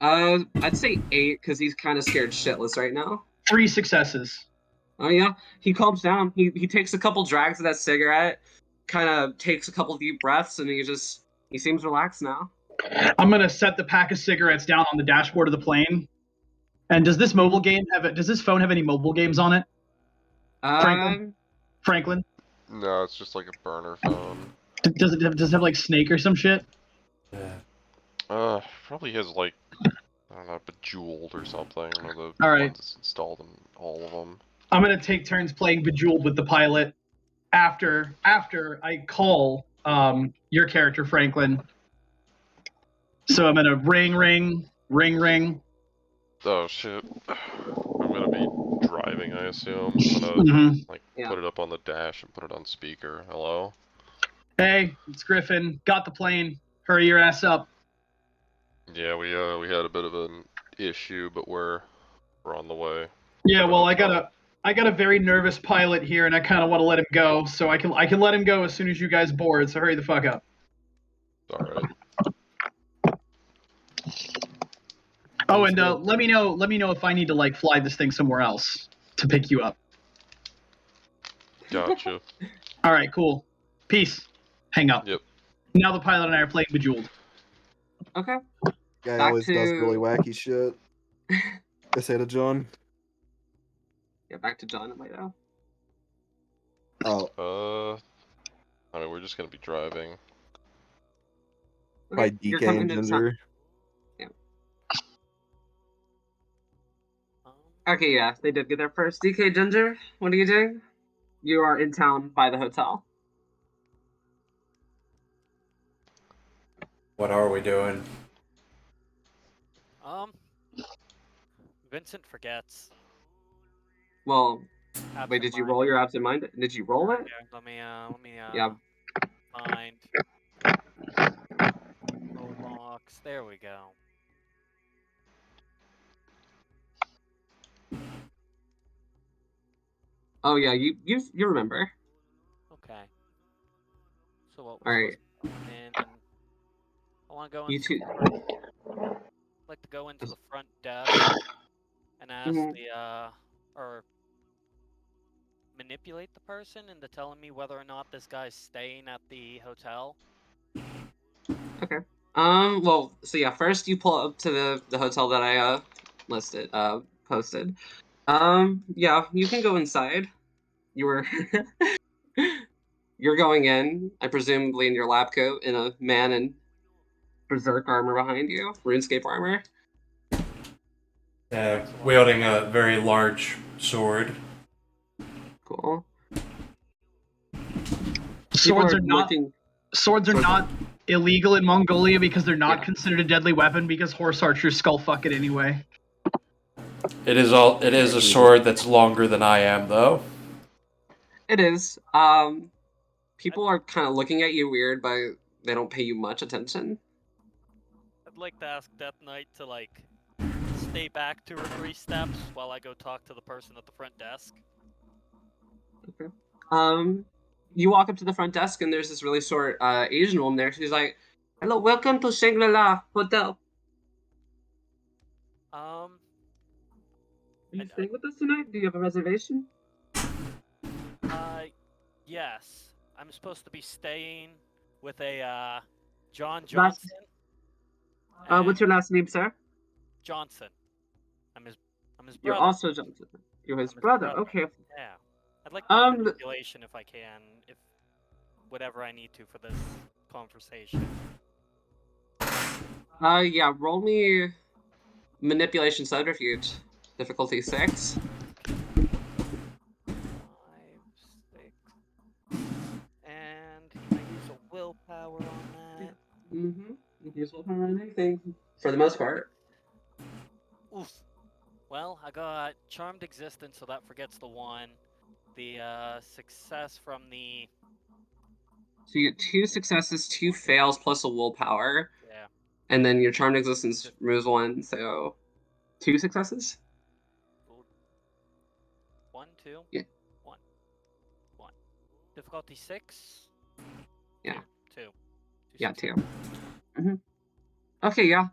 I'd say 8 because he's kind of scared shitless right now. 3 successes. Oh yeah, he calms down. He takes a couple drags of that cigarette, kind of takes a couple deep breaths, and he seems relaxed now. I'm gonna set the pack of cigarettes down on the dashboard of the plane. And does this phone have any mobile games on it? Franklin? No, it's just like a burner phone. Does it have like snake or some shit? Probably has like, I don't know, Bejeweled or something. One of the All right. ones that's installed in all of them. I'm gonna take turns playing Bejeweled with the pilot after I call your character Franklin. So I'm gonna ring. Oh shit. I'm gonna be driving, I assume. I'm gonna Mm-hmm. Yeah. put it up on the dash and put it on speaker. Hello? Hey, it's Griffin. Got the plane. Hurry your ass up. Yeah, we had a bit of an issue, but we're on the way. Yeah, to the well, hotel. I got a very nervous pilot here, and I kind of want to let him go. So I can let him go as soon as you guys board. So hurry the fuck up. Alright. Oh, Sounds and good. let me know if I need to like fly this thing somewhere else to pick you up. Gotcha. All right, cool. Peace. Hang up. Yep. Now the pilot and I are playing Bejeweled. Okay. Guy Back always does really to- wacky shit. I say to John. Yeah, back to John and Lito. Oh, I mean, we're just gonna be driving. by you're DK and coming to town. Ginger. Okay, yeah, they did get there first. DK Ginger, what are you doing? You are in town by the hotel. What are we doing? Vincent forgets. Well, Absent wait, did you mind. roll your absent mind? Did you roll it? Yeah, let me Yeah. find roll box. There we go. Oh yeah, you remember. Okay. So what All was right. supposed to come in and I want to go You into two. I'd like to go into the front desk and ask Mhm. or manipulate the person into telling me whether or not this guy's staying at the hotel. Okay. Well, so yeah, first you pull up to the hotel that I posted. Yeah, you can go inside. You were you're going in, I presumably in your lab coat, in a man in berserk armor behind you, RuneScape armor. Wielding a very large sword. Cool. Swords are not looking. swords are Swords not illegal in Mongolia because they're not Yeah. considered a deadly weapon because horse archers skull fuck it anyway. It is a sword that's longer than I am, though. It is. People are kind of looking at you weird, but they don't pay you much attention. I'd like to ask Death Knight to like stay back 2 or 3 steps while I go talk to the person at the front desk. Okay. You walk up to the front desk and there's this really short Asian woman there. She's like, "Hello, welcome to Shangri-La Hotel. Are you staying with us tonight? Do you have a reservation?" Yes. I'm supposed to be staying with a John Last- Johnson. What's your last name, sir? Johnson. I'm his You're brother. also Johnson. You're his I'm his brother. brother. Okay. Yeah. I'd like more manipulation if I can, if whatever I need to for this conversation. Yeah, roll me manipulation subterfuge. Difficulty 6. 5, 6. And can I use a willpower on that? Mm-hmm. You can use willpower on anything, for the most part. Oof. Well, I got Charmed Existence, so that forgets the 1. The success from the... So you get 2 successes, 2 fails, plus a willpower. Yeah. And then your charmed existence removes 1, so 2 successes? 1, 2? Yeah. 1. Difficulty 6? Yeah. 2. Yeah, 2. Mm-hmm. Okay, yeah.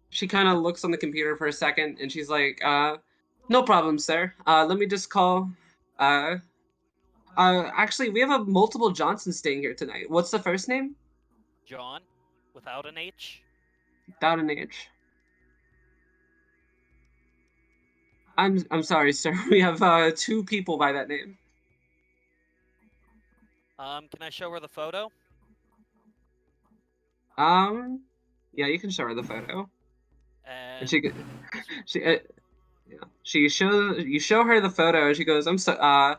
She kind of looks on the computer for a second, and she's like, no problem, sir. Let me just call. Actually, we have a multiple Johnsons staying here tonight. What's the first name? John, without an H. Without an H. I'm sorry, sir. We have 2 people by that name. Can I show her the photo? Yeah, you can show her the photo. And And she you show her the photo and she goes, I'm so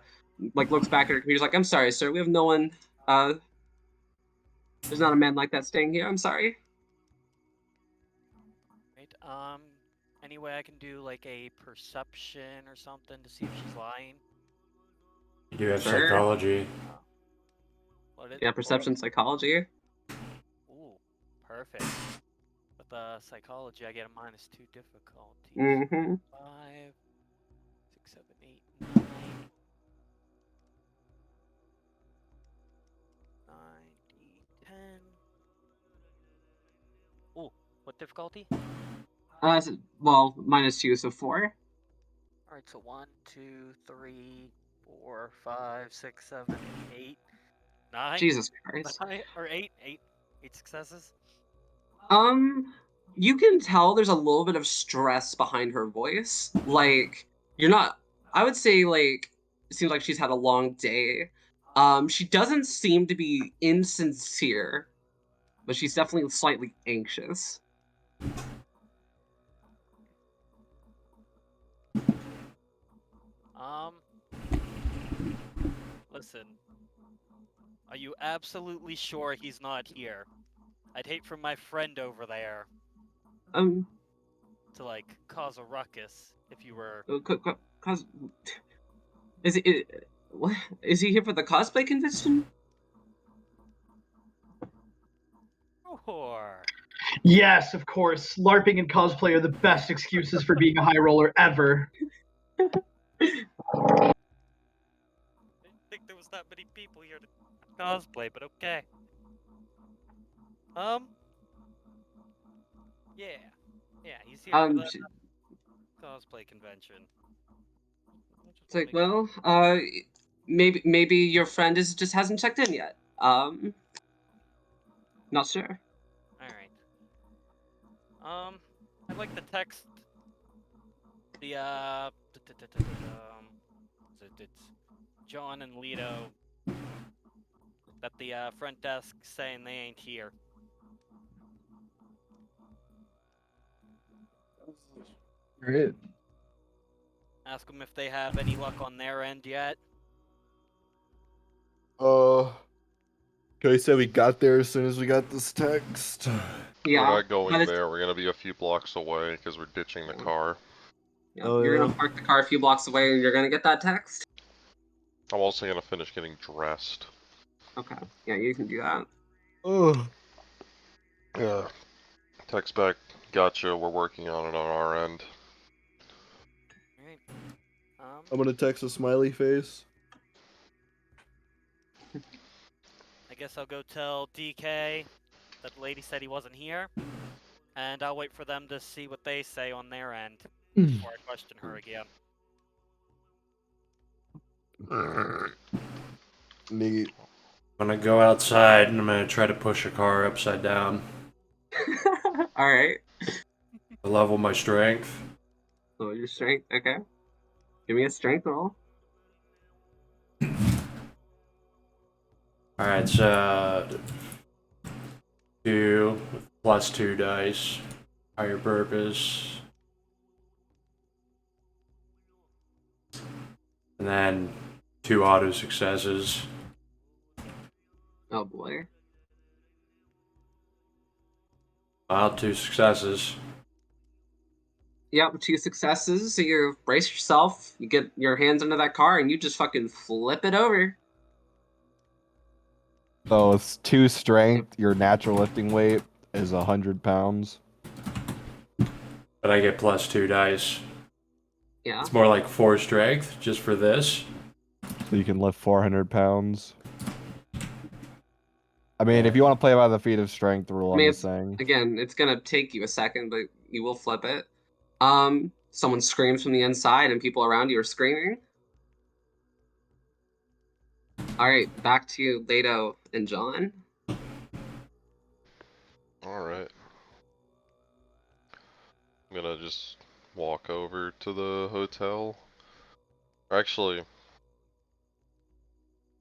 like looks back at her computer, like, I'm sorry, sir, we have no one there's not a man like that staying here, I'm sorry. right, any way I can do like a perception or something to see if she's lying? You do have Sure. psychology. Yeah, perception, psychology. Ooh, perfect. With psychology, I get a -2 difficulty. Mm-hmm. 5, 6, 7, 8, 9. 9, 10. Ooh, what difficulty? Well, -2, so 4. Alright, so 1, 2, 3, 4, 5, 6, 7, 8, 9. Jesus Christ. 9 or 8. 8 successes. You can tell there's a little bit of stress behind her voice. Like, you're not, I would say, like, it seems like she's had a long day. She doesn't seem to be insincere, but she's definitely slightly anxious. Listen. Are you absolutely sure he's not here? I'd hate for my friend over there to, like, cause a ruckus if you were... Cause, what? Is he here for the cosplay convention? Sure. Yes, of course. LARPing and cosplay are the best excuses for being a high roller ever. I didn't think there was that many people here to cosplay, but okay. Yeah. Yeah, he's here for the cosplay convention. It's like, well, maybe your friend just hasn't checked in yet. Not sure. Alright. I'd like to text the, it's John and Lito at the front desk saying they ain't here. Great. Ask them if they have any luck on their end yet. Cody said we got there as soon as we got this text. Yeah. We're not going but there. We're gonna be a few blocks away because we're ditching the car. Yeah, Oh, you're yeah. gonna park the car a few blocks away and you're gonna get that text? I'm also gonna finish getting dressed. Okay. Yeah, you can do that. Oh. Yeah. Text back. Gotcha. We're working on it on our end. Alright. I'm gonna text a smiley face. I guess I'll go tell DK that the lady said he wasn't here. And I'll wait for them to see what they say on their end before I question her again. Neat. I'm gonna go outside and I'm gonna try to push a car upside down Alright. to level my strength. So your strength, okay. Give me a strength roll. Alright, so 2 plus 2 dice. Higher purpose. And then 2 auto successes. Oh boy. Wow, 2 successes. Yep, 2 successes. So you brace yourself, you get your hands under that car, and you just fucking flip it over. So it's 2 strength. Your natural lifting weight is 100 pounds. But I get plus 2 dice. Yeah. It's more like 4 strength just for this. So you can lift 400 pounds. I mean, if you want to play by the feet of strength rule, I mean, I'm it's, just saying. again, it's gonna take you a second, but you will flip it. Someone screams from the inside, and people around you are screaming. All right, back to you, Leto and John. Alright. I'm gonna just walk over to the hotel. Actually,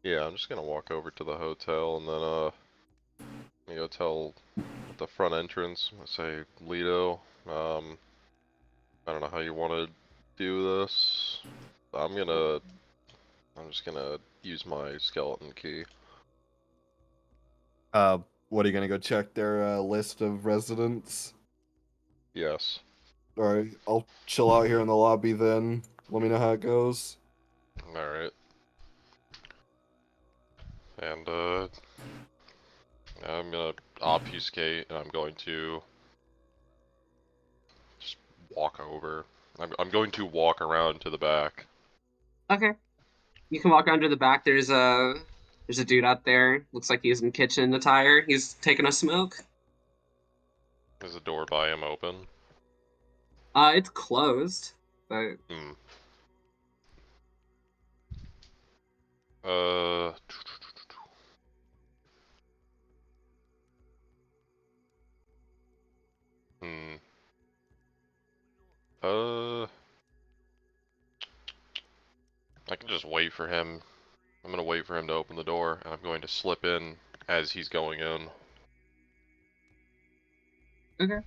Yeah, I'm just gonna walk over to the hotel and then I'm gonna go tell at the front entrance. I say, Lido, I don't know how you want to do this. I'm just gonna use my skeleton key. What are you gonna go check their list of residents? Yes. Alright, I'll chill out here in the lobby then. Let me know how it goes. Alright. And, I'm gonna obfuscate, and I'm going to just walk over. I'm going to walk around to the back. Okay. You can walk around to the back. There's a dude out there. Looks like he's in kitchen attire. He's taking a smoke. Is the door by him open? It's closed, but Hmm. Uh... Hmm. I can just wait for him. I'm gonna wait for him to open the door, and I'm going to slip in as he's going in. okay.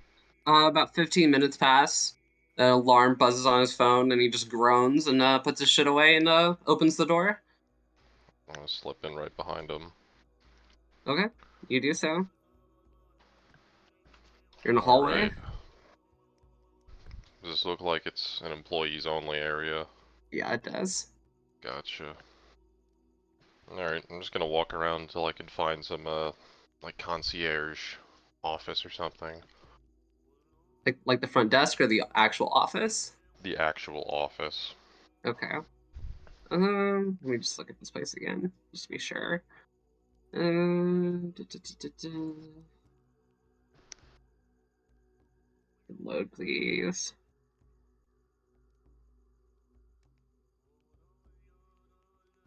About 15 minutes pass. The alarm buzzes on his phone, and he just groans and puts his shit away and opens the door. I'm gonna slip in right behind him. Okay, you do so. You're in the hallway. Alright. Does this look like it's an employees only area? Yeah, it does. Gotcha. Alright, I'm just gonna walk around until I can find some, like concierge office or something. Like the front desk or the actual office. The actual office. Okay. Let me just look at this place again, just to be sure. Load, please.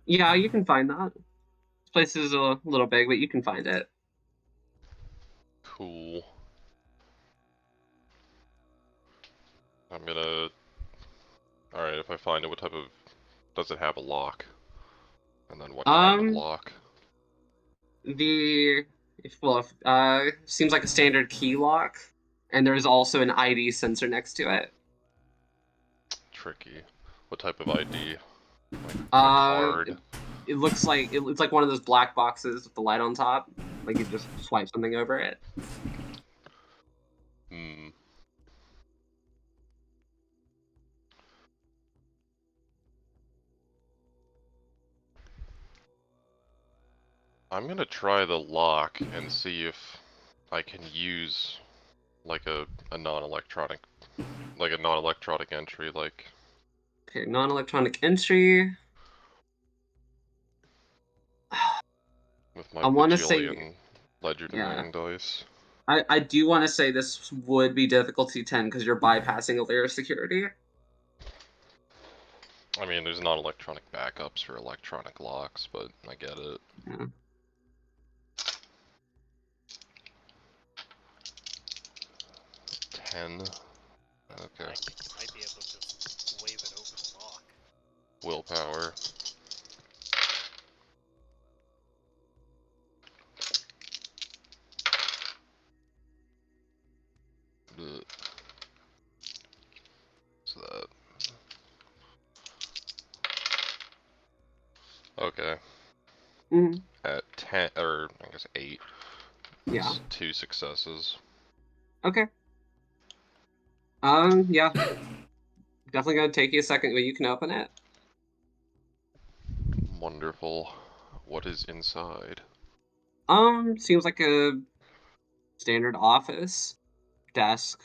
Yeah, you can find that. This place is a little big, but you can find it. Cool. I'm gonna... Alright, if I find it, what type of... Does it have a lock? And then what kind of Um, lock? seems like a standard key lock, and there's also an ID sensor next to it. Tricky. What type of ID? Like a Uh, card? it looks like it's like one of those black boxes with the light on top. Like you just swipe something over it. Hmm. I'm gonna try the lock and see if I can use like a non-electronic entry, like Okay, non-electronic entry. with my I want to say, bajillion yeah. legerdemain dice. I do want to say this would be difficulty 10 because you're bypassing a layer of security. I mean, there's non-electronic backups for electronic locks, but I get it. Yeah. 10. Okay. Might be able to just wave it open the lock. Willpower. Bleh. What's that? Okay. Mhm. At 10, or I guess 8. Yeah. It's 2 successes. Okay. Yeah. Definitely gonna take you a second, but you can open it. Wonderful. What is inside? Seems like a standard office, desk,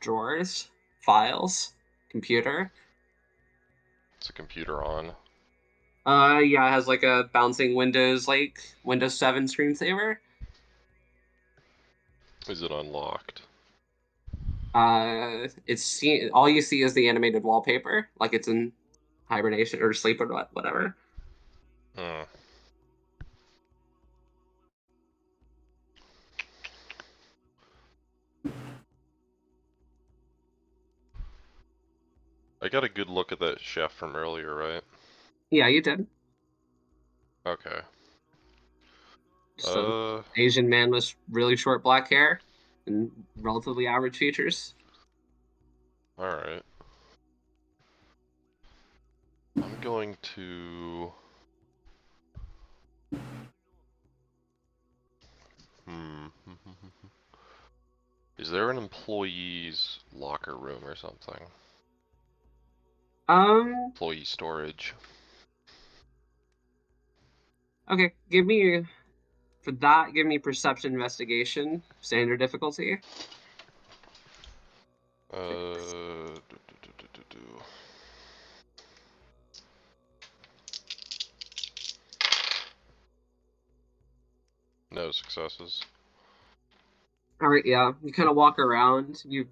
drawers, files, computer. It's a computer on. Yeah, it has like a bouncing Windows 7 screensaver. Is it unlocked? All you see is the animated wallpaper, like it's in hibernation or sleep or whatever. Hmm. I got a good look at that chef from earlier, right? Yeah, you did. Okay. Just an Asian man with really short black hair and relatively average features. Alright. I'm going to... Is there an employee's locker room or something? Employee storage. Okay, give me perception investigation, standard difficulty. Do. No successes. All right, yeah. You kind of walk around. You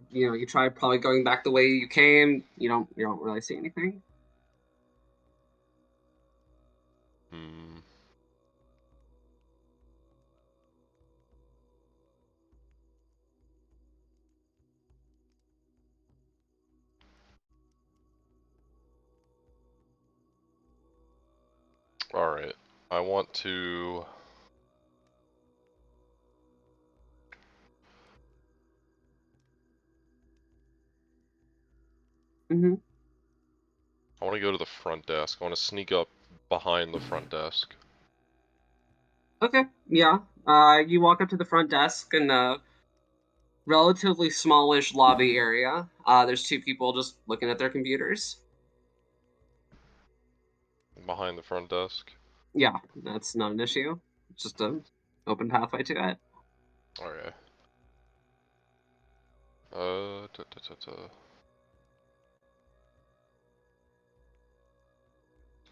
try probably going back the way you came. You don't really see anything. Alright. I want to... Mm-hmm. I want to go to the front desk. I want to sneak up behind the front desk. Okay, yeah. You walk up to the front desk in a relatively smallish lobby area. There's two people just looking at their computers. Behind the front desk? Yeah, that's not an issue. It's just an open pathway to it. Okay.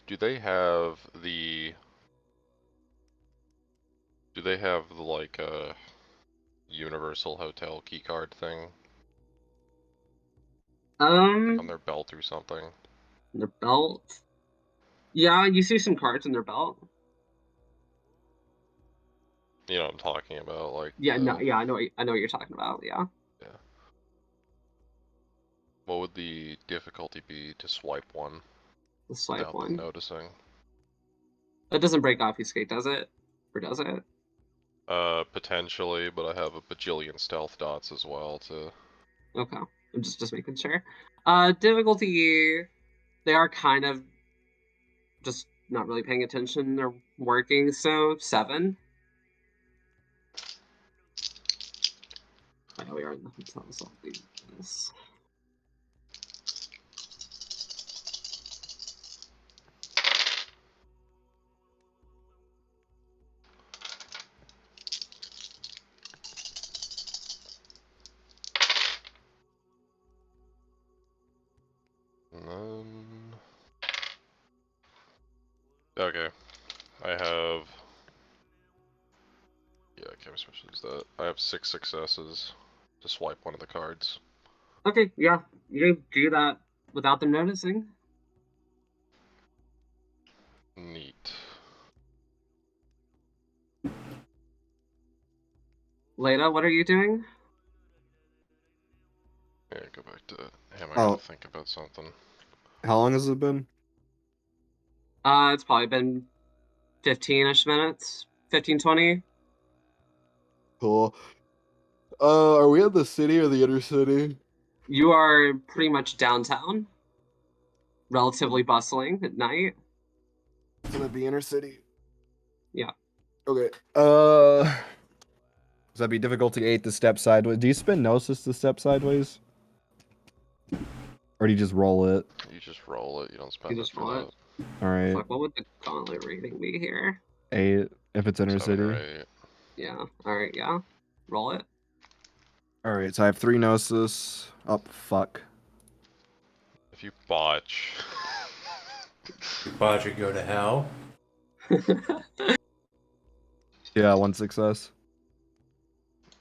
Do they have the... like, universal hotel keycard thing? On their belt or something? Their belt? Yeah, you see some cards in their belt. You know what I'm talking about, like... Yeah, no, yeah, I know what you're talking about, yeah. Yeah. What would the difficulty be to swipe one? The swipe without one. them noticing? That doesn't break obfuscate, does it? Or does it? Potentially, but I have a bajillion stealth dots as well to... Okay, I'm just making sure. Difficulty, they are kind of just not really paying attention. They're working, so 7. I know we are in the hotel, so I'll do this. And then... Okay. I have... Yeah, I can't especially use that. I have 6 successes to swipe one of the cards. Okay, yeah, you do that without them noticing. Neat. Leda, what are you doing? Yeah, go back to... Damn, I gotta Oh, think about something. how long has it been? It's probably been 15-ish minutes. 15, 20. Cool. Are we in the city or the inner city? You are pretty much downtown. Relatively bustling at night. It's gonna be inner city. Yeah. Okay. Does that be difficulty 8 to step sideways? Do you spin Gnosis to step sideways? Or do you just roll it? You just roll it, you don't spend You it just for roll that. it. Alright. Fuck, what would the gauntlet rating be here? 8 if it's inner 7 or city. 8. Yeah. Alright, yeah. Roll it. Alright, so I have 3 Gnosis. Oh, fuck. If you botch... Botch, you go to hell. Yeah, 1 success.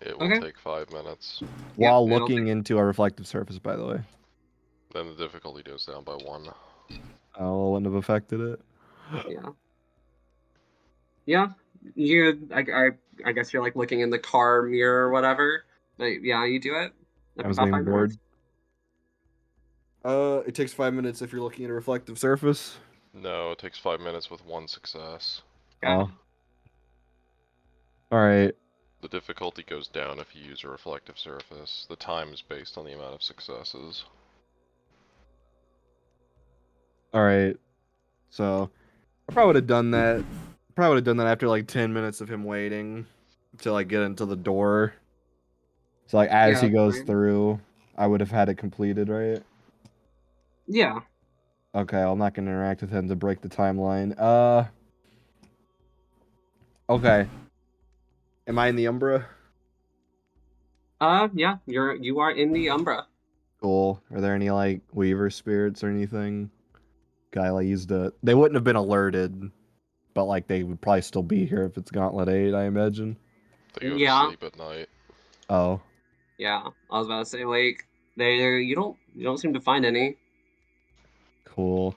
It will Okay. take 5 minutes. While it'll looking into a reflective surface, by the way. Then the difficulty goes down by 1. Oh, I wouldn't have affected it. Yeah. Yeah. I guess you're like looking in the car mirror or whatever. But yeah, you do it. I After was about getting 5 bored. minutes. It takes 5 minutes if you're looking at a reflective surface. No, it takes 5 minutes with 1 success. Oh. Alright. The difficulty goes down if you use a reflective surface. The time is based on the amount of successes. Alright. So, I probably would have done that. Probably would have done that after like 10 minutes of him waiting to like get into the door. So like as Yeah, he goes fine. through, I would have had it completed, right? Yeah. Okay, I'm not gonna interact with him to break the timeline. Okay. Am I in the Umbra? Yeah. You are in the Umbra. Cool. Are there any like Weaver spirits or anything? Guy like used to. They wouldn't have been alerted, but like they would probably still be here if it's Gauntlet 8, I imagine. They go to Yeah. sleep at night. Oh, Yeah. I was about to say like you don't seem to find any. cool.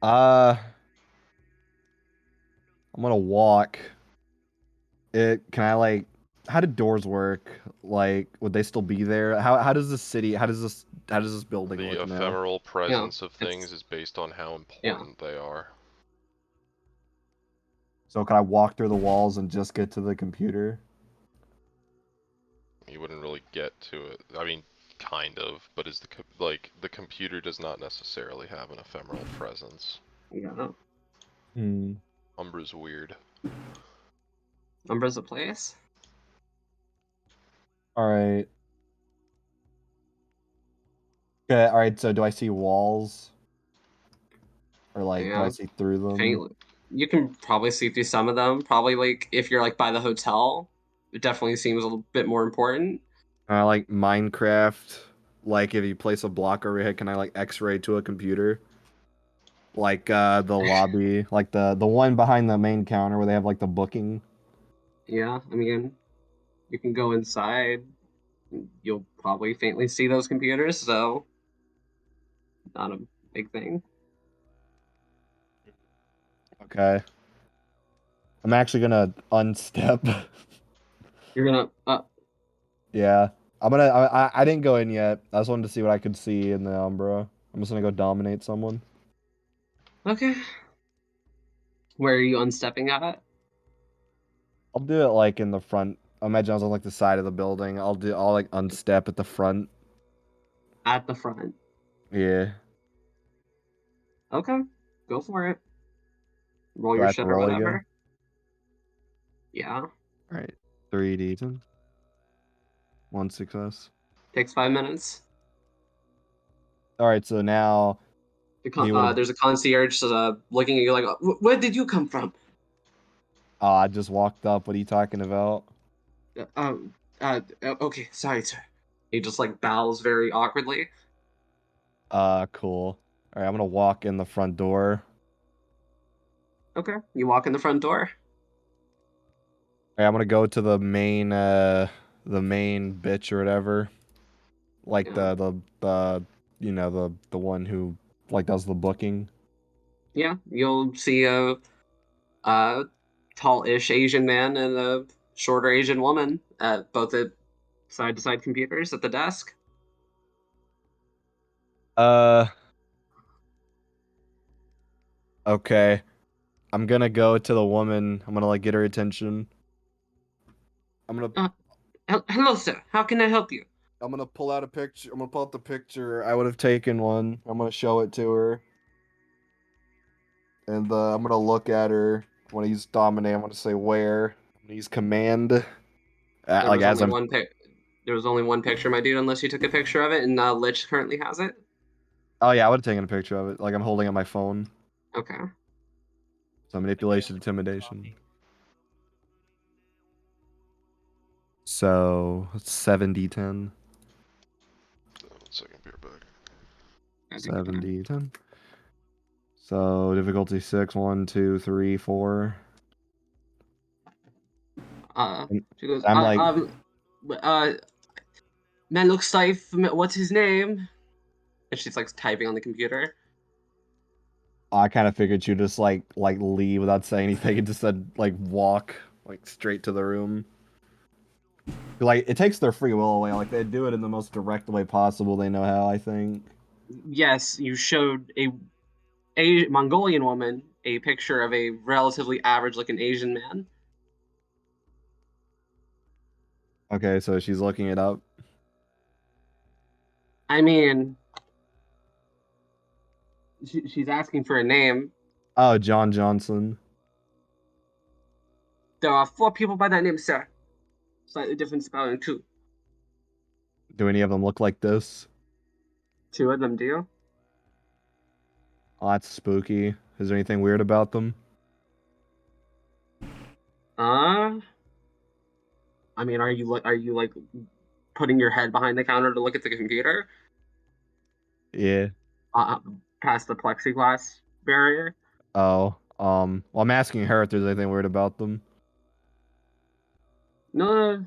Uh, I'm gonna walk. Can I like? How did doors work? Like, would they still be there? How does this city? How does this building The look now? ephemeral presence of it's- things is based on how Yeah. important they are. So can I walk through the walls and just get to the computer? You wouldn't really get to it. I mean, kind of, but is the computer does not necessarily have an ephemeral presence. Yeah. Hmm. Umbra's weird. Umbra's a place. All right. Okay. All right. So do I see walls, or like do I Yeah. see through them? Faintly. You can probably see through some of them. Probably like if you're like by the hotel, it definitely seems a little bit more important. Like Minecraft. Like if you place a block over your head, can I like X-ray to a computer? Like the lobby, like the one behind the main counter where they have like the booking. Yeah, I mean, you can go inside. You'll probably faintly see those computers, so not a big thing. Okay. I'm actually gonna unstep. You're gonna Yeah. I didn't go in yet. I just wanted to see what I could see in the Umbra. I'm just gonna go dominate someone. okay. Where are you unstepping at? I'll do it like in the front. Imagine I was on like the side of the building. I'll like unstep at the front. At the front. Yeah. Okay, go for it. Roll Do I your have to shit or roll again? whatever. Yeah, Alright. 3D10. One success. takes 5 minutes. Alright, so now he would have There's a concierge looking at you like, Where did you come from?" I just walked up. What are you talking about? Okay, sorry, sir. He just like bows very awkwardly. Cool. Alright, I'm gonna walk in the front door. Okay, you walk in the front door. Alright, I'm gonna go to the main bitch or whatever. Like Yeah, the you know the one who like does the booking. yeah. You'll see a tall-ish Asian man and a shorter Asian woman at both at side-to-side computers at the desk. Uh okay. I'm gonna go to the woman. I'm gonna like get her attention. I'm gonna Hello, sir. How can I help you? I'm gonna pull out a picture. I'm gonna pull out the picture. I would have taken one. I'm gonna show it to her, and I'm gonna look at her. When I use dominate, I'm gonna say where. I'm gonna use command. There Like was as only I'm. one pic. There was only one picture, my dude. Unless you took a picture of it, and Lich currently has it. Oh yeah, I would have taken a picture of it. Like I'm holding on my phone. Okay. So manipulation, intimidation. So 7d10. 1 second, beer bag. 7d10. So difficulty 6. 1, 2, 3, 4. And She goes. I'm like, Uh, man looks safe. What's his name? And she's like typing on the computer. I kind of figured you just like leave without saying anything and just said like walk like straight to the room. Like it takes their free will away. Like they do it in the most direct way possible. They know how. I think. Yes, you showed Mongolian woman a picture of a relatively average-looking Asian man. Okay, so she's looking it up. I mean, she's asking for a name. Oh, John Johnson. There are 4 people by that name, sir. Slightly different spelling, too. Do any of them look like this? 2 of them do. Oh, that's spooky. Is there anything weird about them? I mean, are you like putting your head behind the counter to look at the computer? Yeah. Past the plexiglass barrier? Oh, well, I'm asking her if there's anything weird about them. No,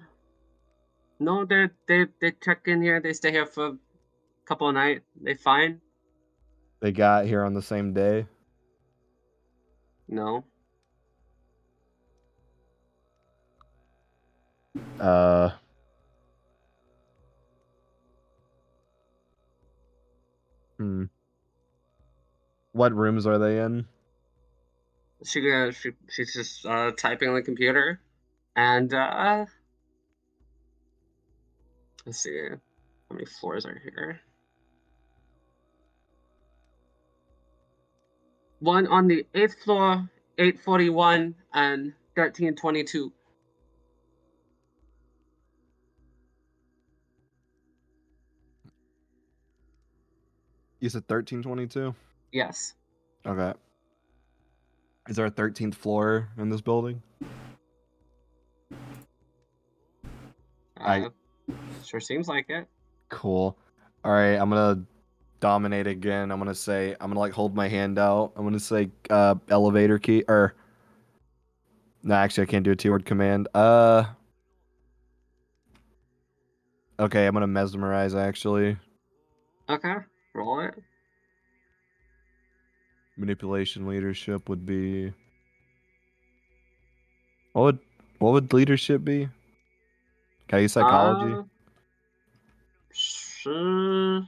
no, they check in here. They stay here for a couple of nights. They fine. They got here on the same day. No. Uh, hmm. What rooms are they in? She's just typing on the computer, and let's see how many floors are here. One on the 8th floor, 841 and 1322. You said 1322? Yes. Okay. Is there a 13th floor in this building? Sure seems like it. Cool. All right, I'm gonna dominate again. I'm gonna like hold my hand out. I'm gonna say elevator key or no, actually I can't do a two-word command. Okay, I'm gonna mesmerize actually. Okay, roll it. Manipulation leadership would be what would leadership be? Can I use psychology? Sure.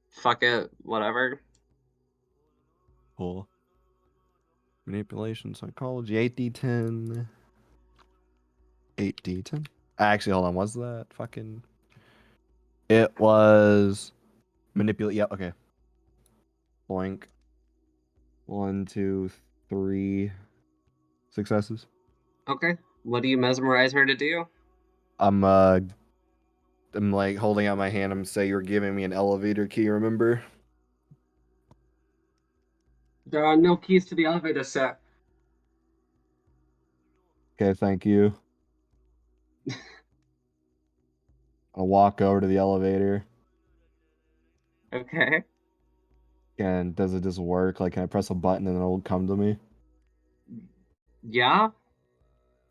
Fuck it, whatever. Cool. Manipulation psychology 8d10. 8d10. Actually, hold on. What's that? Fucking. It was manipulate. Yep. Okay. Blank. 1, 2, 3 successes. Okay. What do you mesmerize her to do? I'm like holding out my hand. I'm saying you're giving me an elevator key. Remember? There are no keys to the elevator, sir. Okay. Thank you. I'll walk over to the elevator. Okay. And does it just work? Like, can I press a button and it'll come to me? Yeah.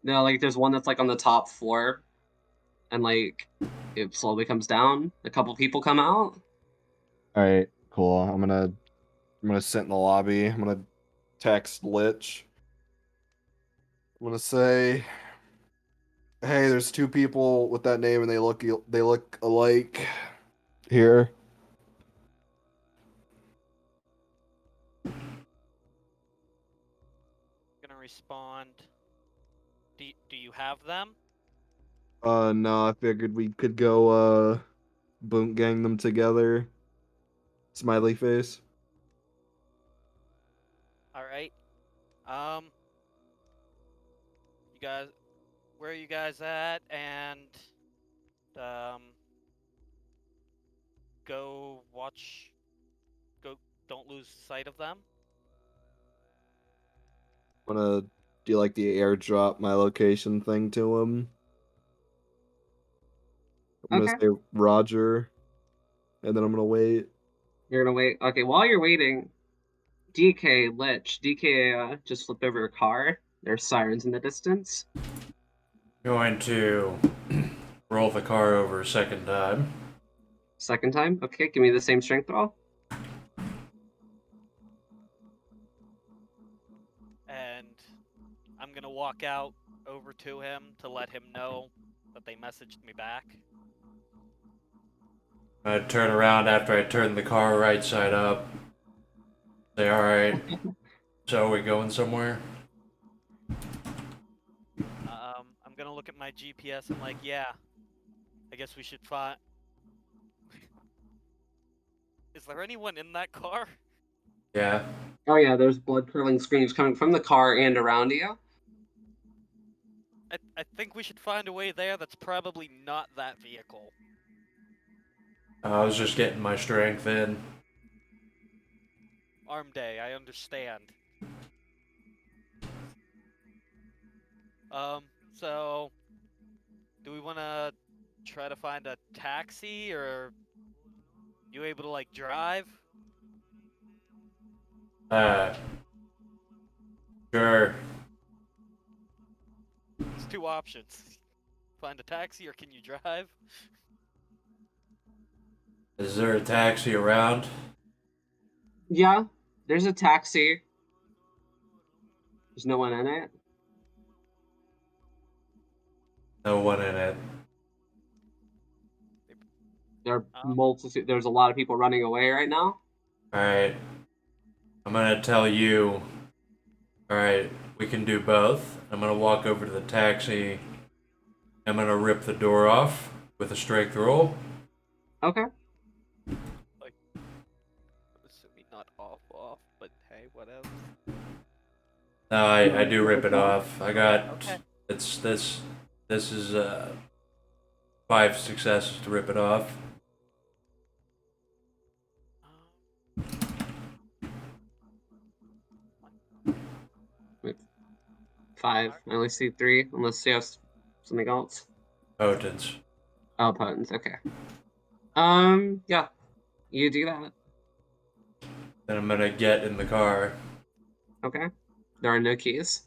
No, like there's one that's like on the top floor, and like it slowly comes down. A couple people come out. All right. Cool. I'm gonna sit in the lobby. I'm gonna text Lich. I'm gonna say, "Hey, there's 2 people with that name, and they look alike here." Gonna respond. Do you have them? No, I figured we could go boot gang them together. Smiley face. All right. You guys, where are you guys at? And um, go watch. Go. Don't lose sight of them. I'm gonna do like the airdrop my location thing to him. I'm gonna Okay. say Roger, and then I'm gonna wait. You're gonna wait. Okay. While you're waiting, DK Lich, DK, just flipped over a car. There's sirens in the distance. Going to roll the car over a second time. Second time. Okay. Give me the same strength roll. And I'm gonna walk out over to him to let him know that they messaged me back. I turn around after I turn the car right side up. Say, alright. So are we going somewhere? I'm gonna look at my GPS. I'm like, yeah. I guess we should find. Is there anyone in that car? Yeah. Oh yeah, there's blood-curdling screams coming from the car and around you. I think we should find a way there that's probably not that vehicle. I was just getting my strength in. Arm day, I understand. So do we want to try to find a taxi, or you able to like drive? Uh, sure. It's two options. Find a taxi, or can you drive? Is there a taxi around? Yeah, there's a taxi. There's no one in it. No one in it. There are Um, multitude. There's a lot of people running away right now. Alright. I'm gonna tell you. Alright, we can do both. I'm gonna walk over to the taxi. I'm gonna rip the door off with a strength roll. Okay. assuming not off, but hey, whatever. No, I do rip it off. I got Okay. this is 5 successes to rip it off. Wait. 5. I only see 3, unless you have something else. Potence. Oh, potence. Okay. Yeah. You do that. Then I'm gonna get in the car. Okay. There are no keys.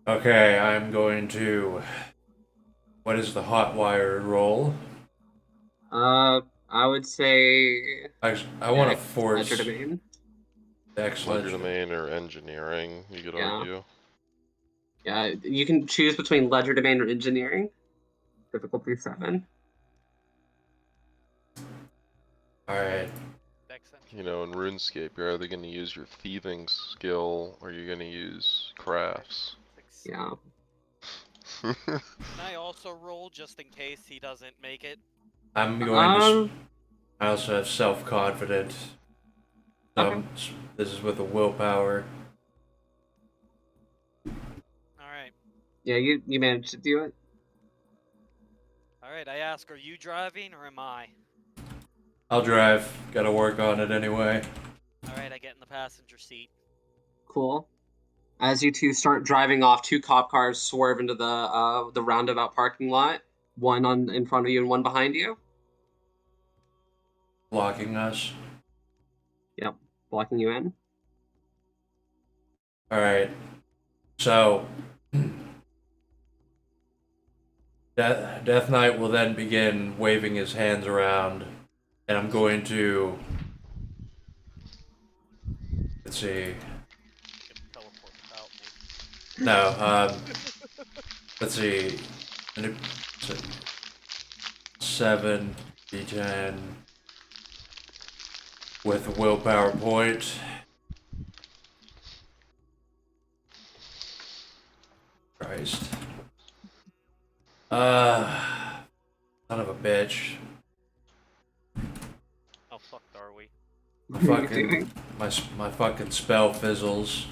Okay, I'm going to. What is the hot wire roll? I would say. I want to force Legerdemain. excellent. Legerdemain or engineering, you could Yeah. argue. Yeah, you can choose between legerdemain or engineering. Difficulty 7. Alright. You know, in RuneScape, you're either going to use your thieving skill or you're going to use crafts. Yeah. Can I also roll just in case he doesn't make it? I'm going to. I also have self confidence. Okay. This is with a willpower. Alright. Yeah, you managed to do it. Alright, I ask, are you driving or am I? I'll drive. Gotta work on it anyway. Alright, I get in the passenger seat. Cool. As you two start driving off, 2 cop cars swerve into the roundabout parking lot. One in front of you and one behind you. Blocking us. Yep, blocking you in. Alright. So. Death Knight will then begin waving his hands around, and I'm going to. Let's see. Teleport without me. No, let's see. 7 d10 with a willpower point. Christ. Son of a bitch. How fucked are we? My What are you fucking doing? my fucking spell fizzles.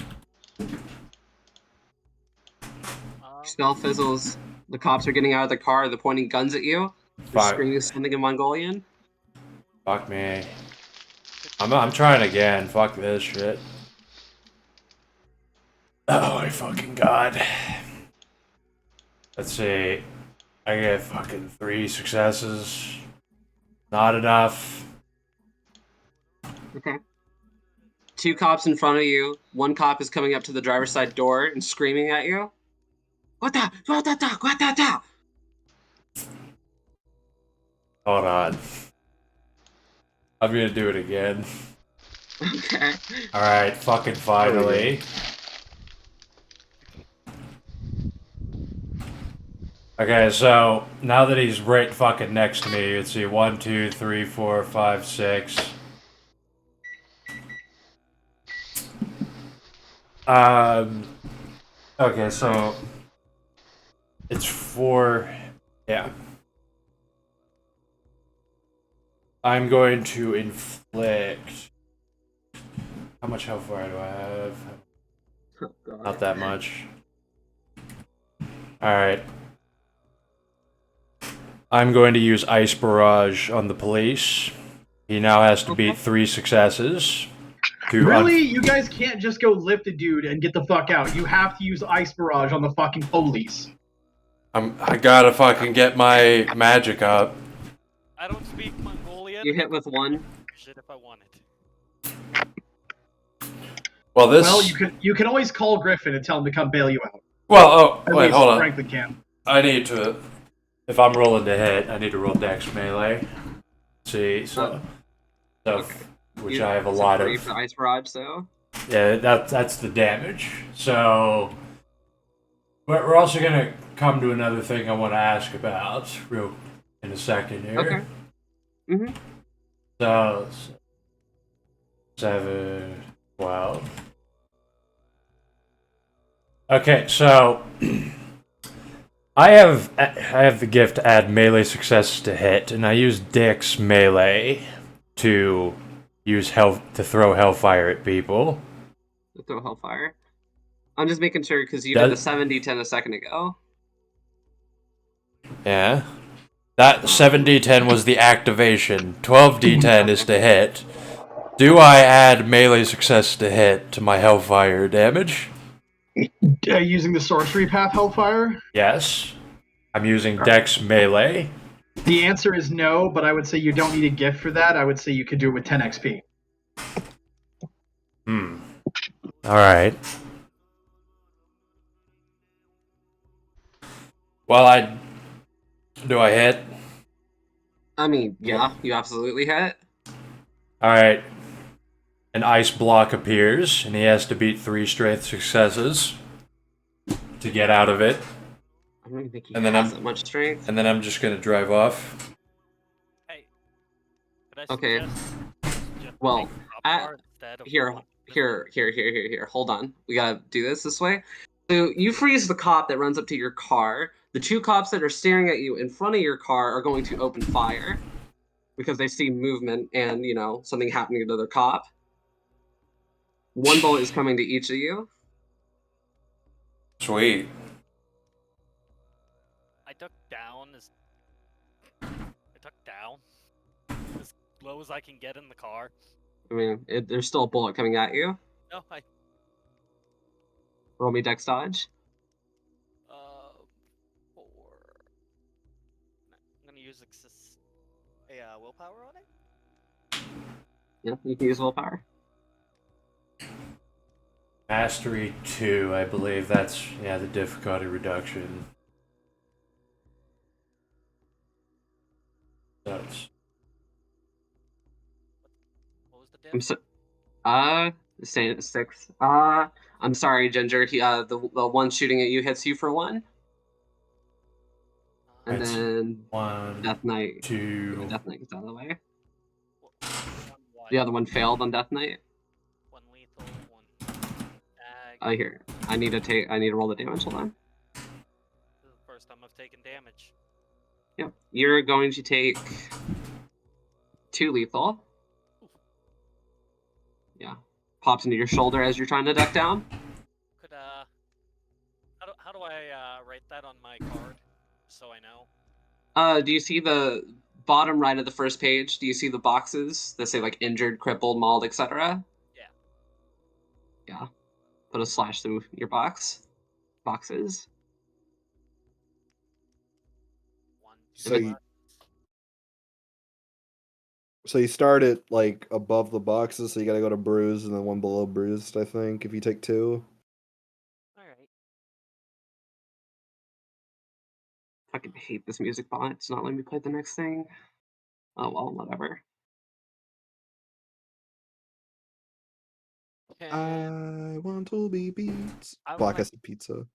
Spell fizzles. The cops are getting out of the car. They're pointing guns at you. They're Fuck. screaming something in Mongolian. Fuck me. I'm trying again. Fuck this shit. Oh my fucking god. Let's see. I get fucking 3 successes. Not enough. Okay. 2 cops in front of you. 1 cop is coming up to the driver's side door and screaming at you. What the? Hold on. I'm gonna do it again. Okay. Alright, fucking finally. Okay, so now that he's right fucking next to me, let's see, 1, 2, 3, 4, 5, 6. Okay, so it's 4. Yeah. I'm going to inflict. How much health fire do I have? Oh, God. Not that much. Alright. I'm going to use Ice Barrage on the police. He now has to beat 3 successes. Really? You guys can't just go lift a dude and get the fuck out. You have to use Ice Barrage on the fucking police. I gotta fucking get my magic up. I don't speak Mongolian. You hit with 1. Shit, if I wanted. Well, this. Well, you can always call Griffin and tell him to come bail you out. Well, oh, At wait, least hold on. Franklin can. I need to. If I'm rolling to hit, I need to roll Dex melee. See, so. Okay. Which I have a lot of. For Ice Barrage, so. Yeah, that's the damage. So. We're also gonna come to another thing I want to ask about real in a second here. Okay. Mm-hmm. So. 7, 12. Okay, so I have the gift to add melee successes to hit, and I use Dick's melee to use throw hellfire at people. Throw Hellfire. I'm just making sure because you did a 7d10 a second ago. Yeah. That 7d10 was the activation. 12d10 is to hit. Do I add melee success to hit to my hellfire damage? Using the sorcery path Hellfire? Yes. I'm using Dex melee. The answer is no, but I would say you don't need a gift for that. I would say you could do it with 10 XP. Alright. Well, do I hit? I mean, yeah, you absolutely hit. Alright. An ice block appears, and he has to beat 3 strength successes to get out of it. I don't even think he And then has that much strength. And then I'm just gonna drive off. Hey, could I Okay. suggest Well, taking a car instead of Here. Hold on. We gotta do this way. So you freeze the cop that runs up to your car. The 2 cops that are staring at you in front of your car are going to open fire because they see movement and, you know, something happening to their cop. 1 bullet is coming to each of you. Sweet. I duck down as low as I can get in the car. I mean, there's still a bullet coming at you. No, I Roll me dex dodge. 4. I'm gonna use a willpower on it. Yeah, you can use willpower. Mastery 2, I believe that's the difficulty reduction. That's What was the damage? Staying at 6. I'm sorry, Ginger. The one shooting at you hits you for 1. And Right. then 1, Death Knight. 2. Death Knight gets out of the way. One wide, The other one failed on Death Knight. 1 lethal, 1 tag. Here. I need to roll the damage. Hold on. This is the first time I've taken damage. Yep. You're going to take 2 lethal. Yeah. Pops into your shoulder as you're trying to duck down. Could how do I write that on my card so I know? Do you see the bottom right of the first page? Do you see the boxes that say like injured, crippled, mauled, etc.? Yeah. Yeah. Put a slash through your boxes. 1, 2, So you start it like above the boxes, so you gotta go to bruised and then 1 below bruised, I think, if you take 2. Alright. Fucking hate this music bot. It's not letting me play the next thing. Oh well, whatever. I want to be beats. I Block wanna acid pizza.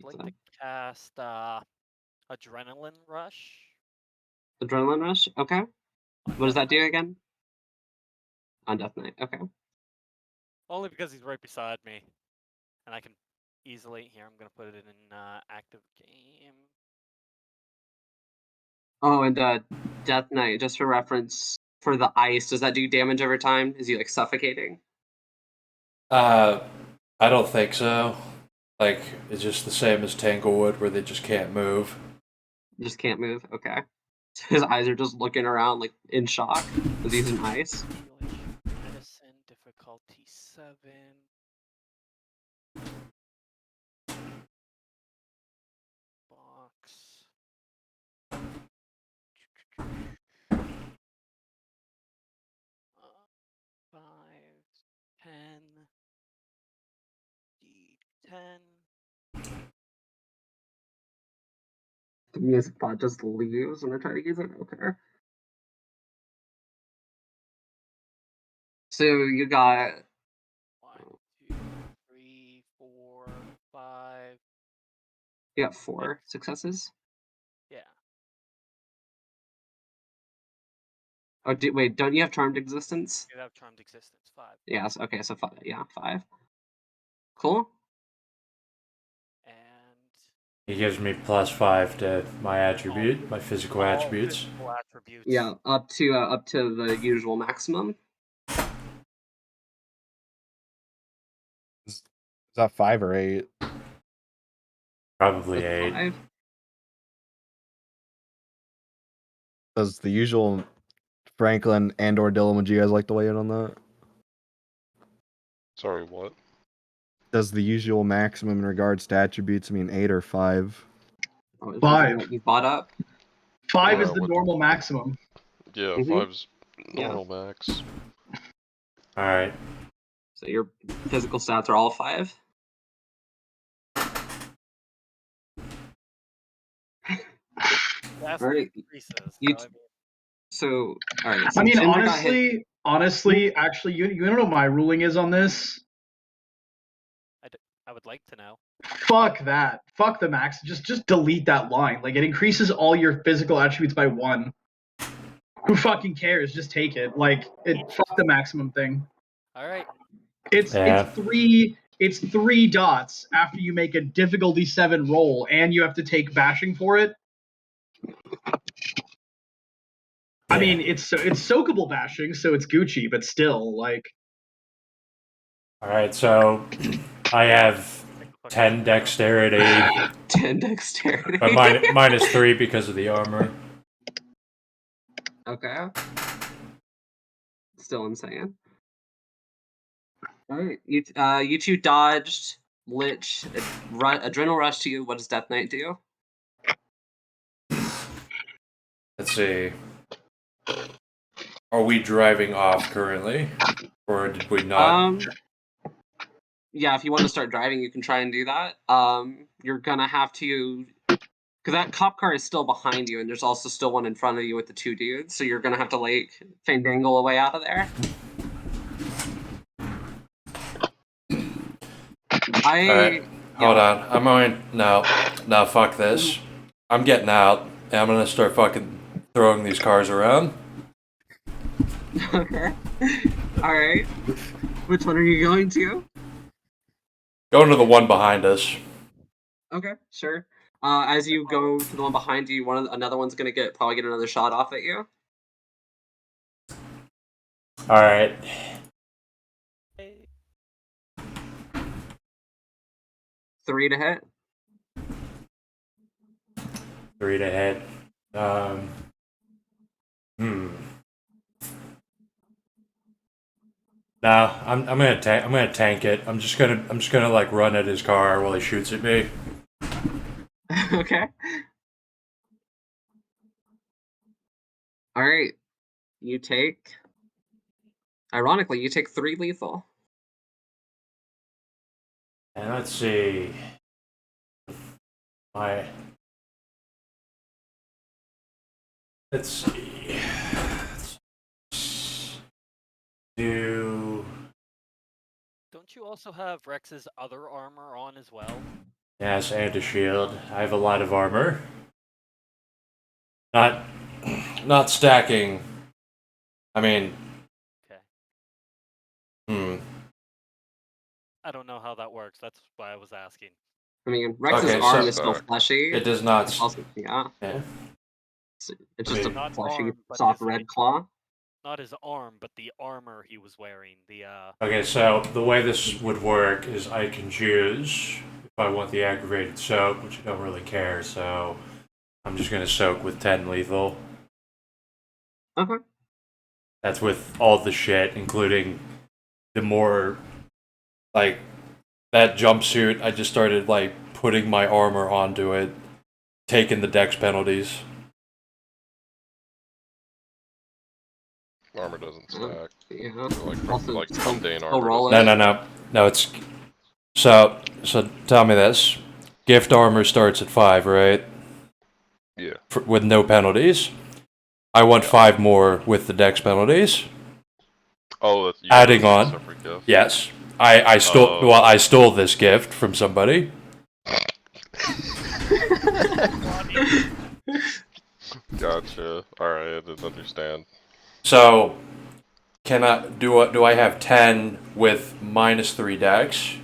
like to cast Adrenaline Rush. Adrenaline rush. Okay. on What does Death that do Knight. again? On Death Knight. Okay. Only because he's right beside me. and I can easily here. I'm gonna put it in active game. Oh, and Death Knight, just for reference, for the ice, does that do damage over time? Is he like suffocating? I don't think so. Like, it's just the same as Tanglewood, where they just can't move. Just can't move. Okay. So his eyes are just looking around like in shock because he's in ice. Medicine difficulty 7. Box. 5, 10, D10. The music bot just leaves when I try to use it. Okay. So you got 1, 2, 3, 4, 5. you got 4 successes. Yeah. Oh, wait, don't you have Charmed Existence? You have Charmed Existence 5. Yes. Okay, so 5. Yeah, 5. Cool. And He gives me +5 to my attribute, my physical all attributes. physical attributes. Yeah, up to the usual maximum. Is that 5 or 8? Probably That's 8. 5. Does the usual Franklin and or Dylan, would you guys like to weigh in on that? Sorry, what? Does the usual maximum in regards to attributes mean 8 or 5? Oh, is that 5. something that you bought up? 5 Yeah, is the what- normal maximum. Yeah, Mhm. 5's Yeah. normal max. Alright. So your physical stats are all 5. That's Alright. increases. You So, I mean, So, all right. I So mean, Tinder got hit. honestly, actually, you don't know what my ruling is on this? I would like to know. Fuck that. Fuck the max. Just delete that line. Like, it increases all your physical attributes by 1. Who fucking cares? Just take it. Like, fuck the maximum thing. All right. It's Yeah. it's 3 dots after you make a difficulty 7 roll, and you have to take bashing for it. I mean, it's soakable bashing, so it's Gucci, but still, like. Alright, so I have 10 dexterity, 10 dexterity. but -3 because of the armor. Okay. Still insane. All right. You two dodged. Lich. Adrenal rush to you. What does Death Knight do? Let's see. Are we driving off currently? Or did we not? Yeah, if you want to start driving, you can try and do that. You're gonna have to, because that cop car is still behind you, and there's also still one in front of you with the 2 dudes. So you're gonna have to like fandangle a way out of there. Alright, hold on. I'm going. No, fuck this. I'm getting out, and I'm gonna start fucking throwing these cars around. Okay. All right. Which one are you going to? Going to the one behind us. Okay, sure. As you go to the one behind you, another one's gonna probably get another shot off at you. Alright. 3 to hit. 3 to hit. No, I'm gonna tank it. I'm just gonna like run at his car while he shoots at me. Okay. All right. Ironically, you take 3 lethal. And let's see. Let's see. Don't you also have Rex's other armor on as well? Yes, and a shield. I have a lot of armor. Not stacking. I mean. Okay. I don't know how that works. That's why I was asking. I mean, Rex's Okay, arm so- is still fleshy. It does not. It's also, yeah. Yeah. It's just a Not fleshy, arm, but soft his, red like, claw. not his arm, but the armor he was wearing. The Okay, so the way this would work is I can choose if I want the aggravated soak, which I don't really care, so I'm just gonna soak with 10 lethal. Okay. That's with all the shit, including the more, like, that jumpsuit. I just started, like, putting my armor onto it, taking the dex penalties. Armor doesn't stack. Yeah. Like, Also, like still- mundane still armor roll doesn't it. No, it's... So tell me this. Gift armor starts at 5, right? Yeah. With no penalties. I want 5 more with the dex penalties. Oh, that's Adding on. separate gift. Yes. I stole Oh. well, I stole this gift from somebody. Gotcha. Alright, I didn't understand. So do I have 10 with -3 dex?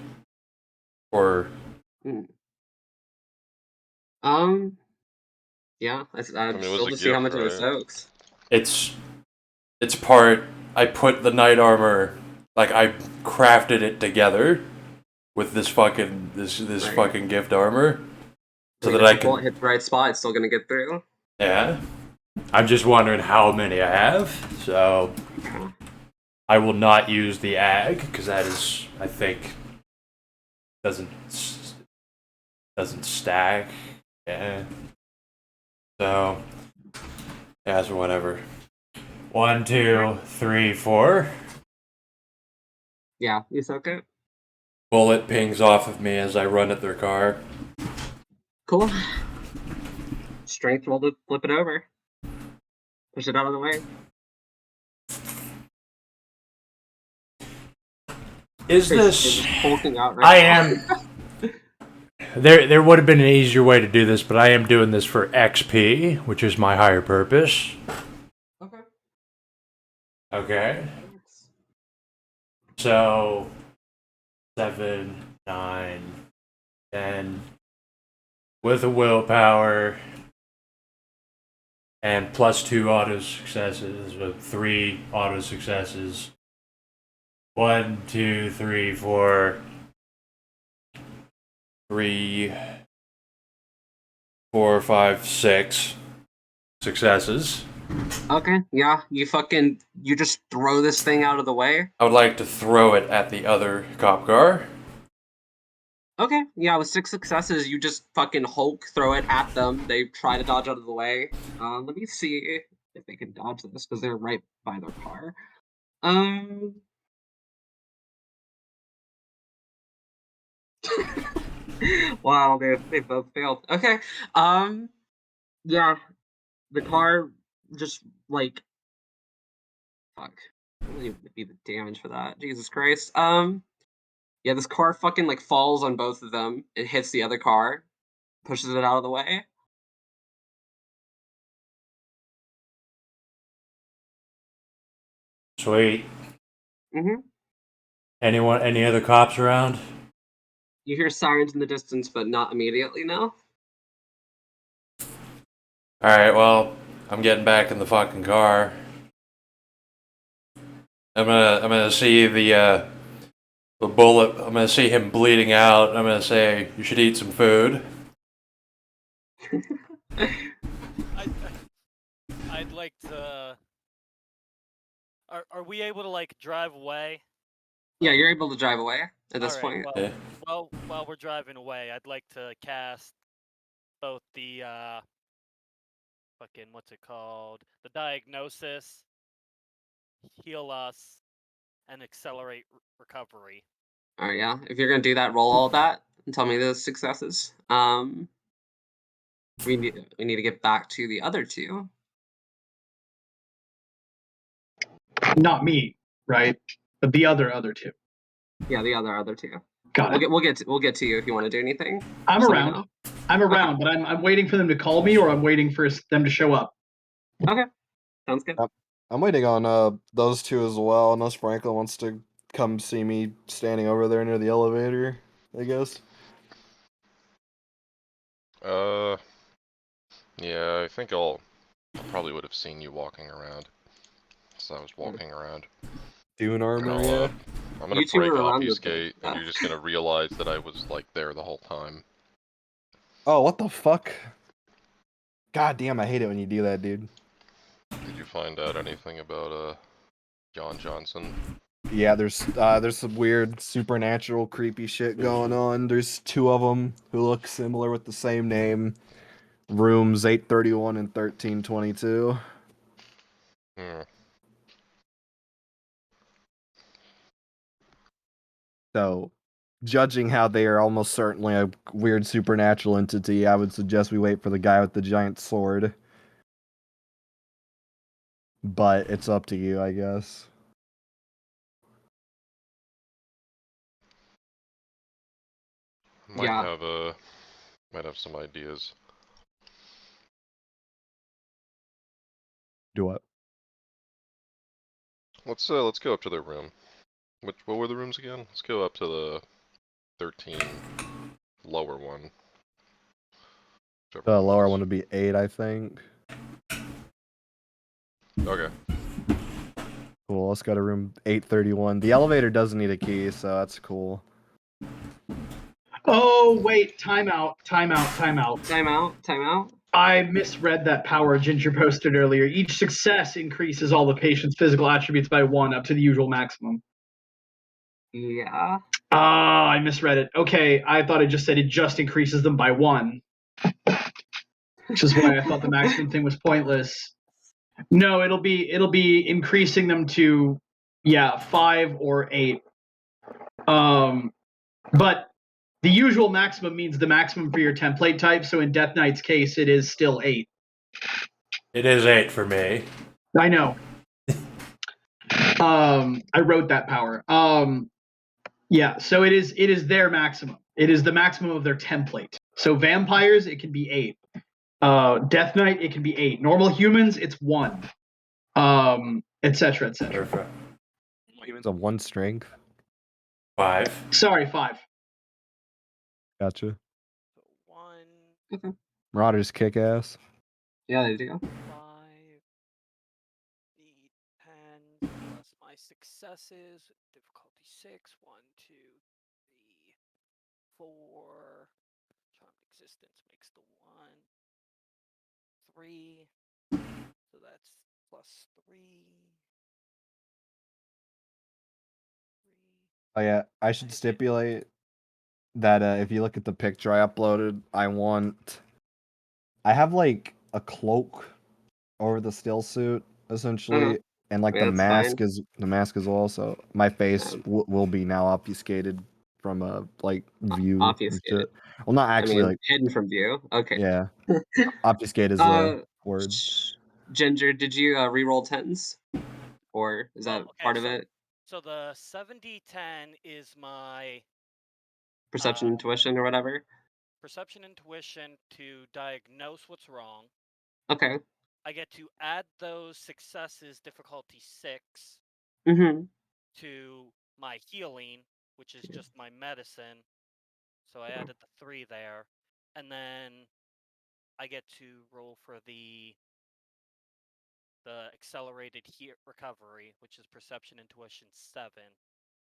Or Yeah. mean, it was Still a to see how gift, much of it right? soaks. it's part I put the knight armor, like I crafted it together with this fucking Right. fucking gift armor so mean, that I if the bullet can. hit the right spot, it's still gonna get through. Yeah. I'm just wondering how many I have. So I will not use the ag because that is, I think, doesn't stack. Yeah. So yeah, so whatever. 1, 2, 3, 4. Yeah, you soak it. Bullet pings off of me as I run at their car. Cool. Strength roll to flip it over. Push it out of the way. Is It's this? hulking out I right now. am. There would have been an easier way to do this, but I am doing this for XP, which is my higher purpose. Okay. Okay. So 7, 9, 10 with a willpower and +2 auto successes with 3 auto successes. 1, 2, 3, 4. 3, 4, 5, 6 successes. Okay, yeah, you just throw this thing out of the way. I would like to throw it at the other cop car. Okay, yeah, with 6 successes, you just fucking Hulk throw it at them. They try to dodge out of the way. Let me see if they can dodge this because they're right by their car. Wow, they both failed. Okay, yeah, the car just like fuck. What would be the damage for that? Jesus Christ. Yeah, this car fucking like falls on both of them. It hits the other car, pushes it out of the way. Sweet. Mm-hmm. Any other cops around? You hear sirens in the distance, but not immediately now. Alright, well, I'm getting back in the fucking car. I'm gonna see the bullet. I'm gonna see him bleeding out. I'm gonna say, you should eat some food. I'd like to. Are we able to like drive away? Yeah, you're able to drive away at this Alright, point. Yeah. well, while we're driving away, I'd like to cast both the fucking what's it called? The diagnosis, heal us, and accelerate recovery. All right, yeah. If you're gonna do that, roll all of that and tell me the successes. We need to get back to the other two. Not me, right? But the other two. Yeah, the other two. Got it. We'll get to you if you want to do anything. I'm Just let me around. know. I'm around, but I'm waiting for them to call me, or I'm waiting for them to show up. Okay, sounds good. I'm waiting on those two as well, unless Franklin wants to come see me standing over there near the elevator, I guess. Yeah, I think I probably would have seen you walking around. So I was walking around. Dune And armor, yeah. I'm gonna You two break were around the obfuscate, and you're just gonna realize that I was like there the whole time. Oh, what the fuck? God damn, I hate it when you do that, dude. Did you find out anything about John Johnson? Yeah, there's some weird supernatural creepy shit going on. There's two of them who look similar with the same name. Rooms 831 and 1322. Hmm. So, judging how they are almost certainly a weird supernatural entity, I would suggest we wait for the guy with the giant sword. But it's up to you, I guess. Might Yeah. have some ideas. Do what? Let's go up to their room. What were the rooms again? Let's go up to the 13 lower one. Whichever The one lower is. one would be 8, I think. Okay. Cool, let's go to room 831. The elevator doesn't need a key, so that's cool. Oh, wait, timeout. Time out. I misread that power Ginger posted earlier. Each success increases all the patient's physical attributes by 1 up to the usual maximum. Yeah. Ah, I misread it. Okay, I thought it just said it just increases them by 1. Which is why I thought the maximum thing was pointless. No, it'll be increasing them to 5 or 8. But the usual maximum means the maximum for your template type, so in Death Knight's case it is still 8. It is 8 for me. I know. I wrote that power. Yeah, so it is their maximum. It is the maximum of their template. So vampires, it can be 8. Death Knight, it can be 8. Normal humans, it's 1. Etc. Perfect. Humans have 1 strength. 5. Sorry, 5. Gotcha. So 1, Okay. Marauders kick ass. Yeah, they do. 5, need 10 plus my successes. Difficulty 6. 1, 2, 3, 4. Charmed existence makes the 1. 3. So that's plus 3. 3. Oh yeah, I should stipulate that if you look at the picture I uploaded, I have like a cloak over the still suit essentially, and like Yeah, the that's fine. mask as well. So my face Um, will be now obfuscated from a like view and Obfuscated. shit. Well, not I actually, mean, like hidden from view. Okay. yeah, obfuscate is the word. Ginger, did you re-roll 10s? Or is that Okay, part of it? So the 7d10 is my Perception, intuition, or whatever? perception intuition to diagnose what's wrong. Okay. I get to add those successes, difficulty 6, Mm-hmm. to my healing, which is just my medicine. So I added the 3 there. And then I get to roll for the accelerated recovery, which is perception intuition 7.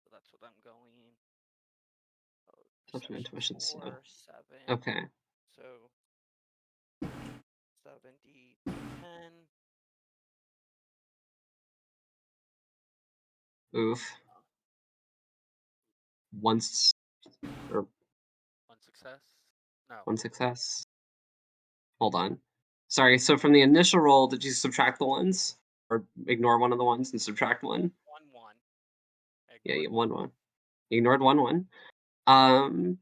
So that's what I'm going. Perception, intuition, 4, 7. Okay. So 70, 10. Oof. Once or 1 success? No. 1 success. Hold on. Sorry, so from the initial roll, did you subtract the ones? Or ignore one of the ones and subtract 1? 1, 1. Yeah, you Ignored 1. You ignored 1. 2,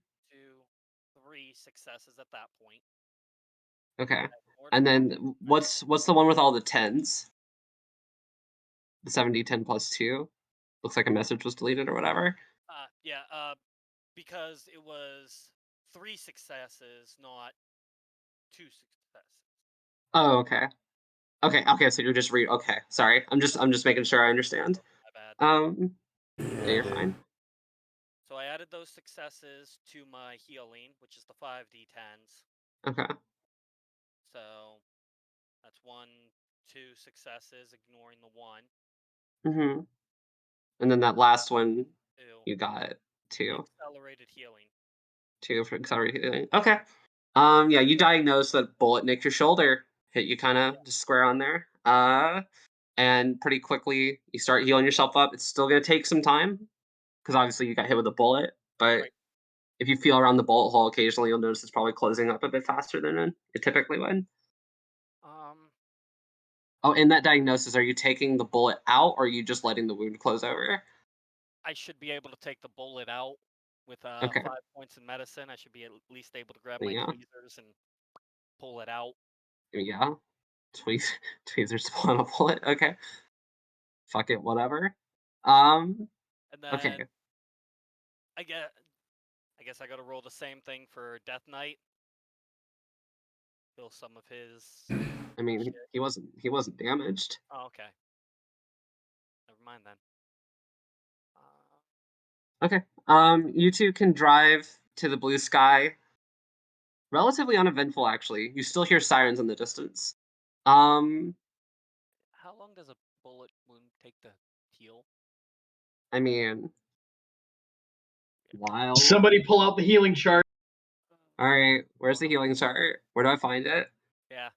3 successes at that point. Okay. I ignored And 1. then what's the one with all the 10s? The 70, 10 plus 2? Looks like a message was deleted or whatever. Yeah, because it was 3 successes, not 2 successes. Oh, okay. Okay, so you're just okay. Sorry. I'm just making sure I understand. My bad. Yeah, you're fine. So I added those successes to my healing, which is the 5d10s. Okay. So that's 1, 2 successes, ignoring the 1. Mm-hmm. And then that last one, 2. you got The 2. accelerated healing. 2 for accelerated healing. Okay. Yeah, you diagnosed that bullet nicked your shoulder, hit you kind of just square on there. And pretty quickly you start healing yourself up. It's still gonna take some time because obviously you got hit with a bullet, but Right. if you feel around the bullet hole occasionally, you'll notice it's probably closing up a bit faster than it typically would. Oh, in that diagnosis, are you taking the bullet out, or are you just letting the wound close over? I should be able to take the bullet out with Okay. 5 points in medicine. I should be at least able to grab There my you go. tweezers and pull it out. Yeah. Tweezers spawn a bullet. Okay. Fuck it, whatever. And Okay. then I guess I got to roll the same thing for Death Knight. Kill some of his. I mean, shit. he wasn't damaged. Oh, okay. Never mind then. Okay. You two can drive to the blue sky. Relatively uneventful, actually. You still hear sirens in the distance. How long does a bullet wound take to heal? I mean, while. Somebody pull out the healing chart. All right. Where's the healing chart? Where do I find it? Yeah.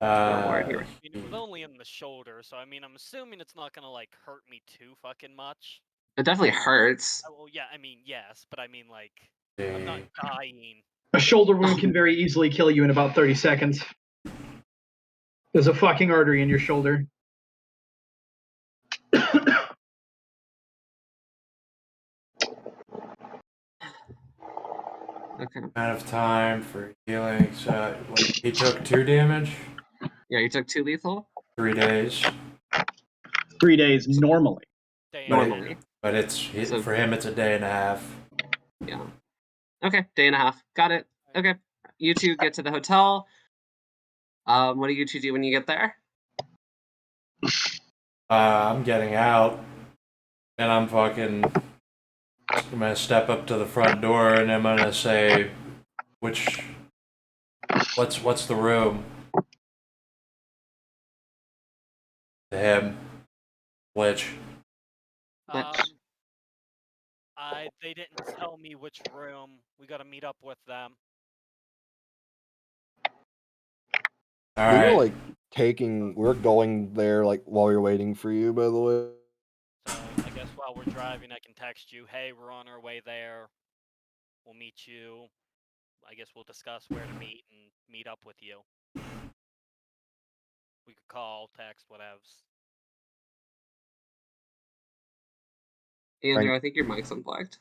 Oh, right here. I mean, it was only in the shoulder, so I mean, I'm assuming it's not gonna like hurt me too fucking much. It definitely hurts. Well, yeah, I mean, yes, but I mean, like, I'm not dying. A shoulder wound can very easily kill you in about 30 seconds. There's a fucking artery in your shoulder. Okay. Amount of time for healing. So he took 2 damage. Yeah, you took 2 lethal? 3 days. 3 days normally. Normally. But So- for him, it's a day and a half. Yeah. Okay, day and a half. Got it. Okay. You two get to the hotel. What do you two do when you get there? I'm getting out, and I'm gonna step up to the front door, and I'm gonna say, what's the room? To him, which? They didn't tell me which room. We gotta meet up with them. All We right. were like we're going there like while we were waiting for you, by the way. So I guess while we're driving, I can text you, hey, we're on our way there. We'll meet you. I guess we'll discuss where to meet and meet up with you. We could call, text, whatevs. Andrew, I think your mic's unplugged.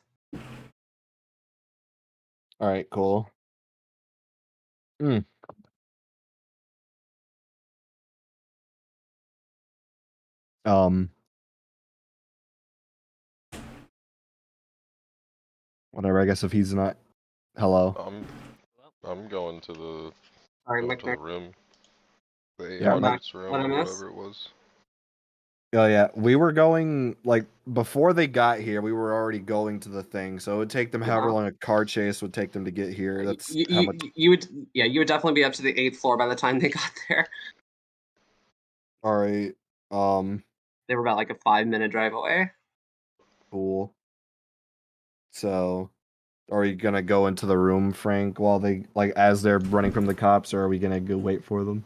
All right, cool. Whatever. I guess if he's not, hello. I'm going to the Sorry, going Mike. to the room. The Yeah, agent's room what I or miss? whatever it was. Oh yeah, we were going like before they got here. We were already going to the thing, so it would take them however long a car chase would take them to get here. That's how much. You would definitely be up to the 8th floor by the time they got there. All right. They were about like a 5-minute drive away. Cool. So, are you gonna go into the room, Frank, while they as they're running from the cops, or are we gonna go wait for them?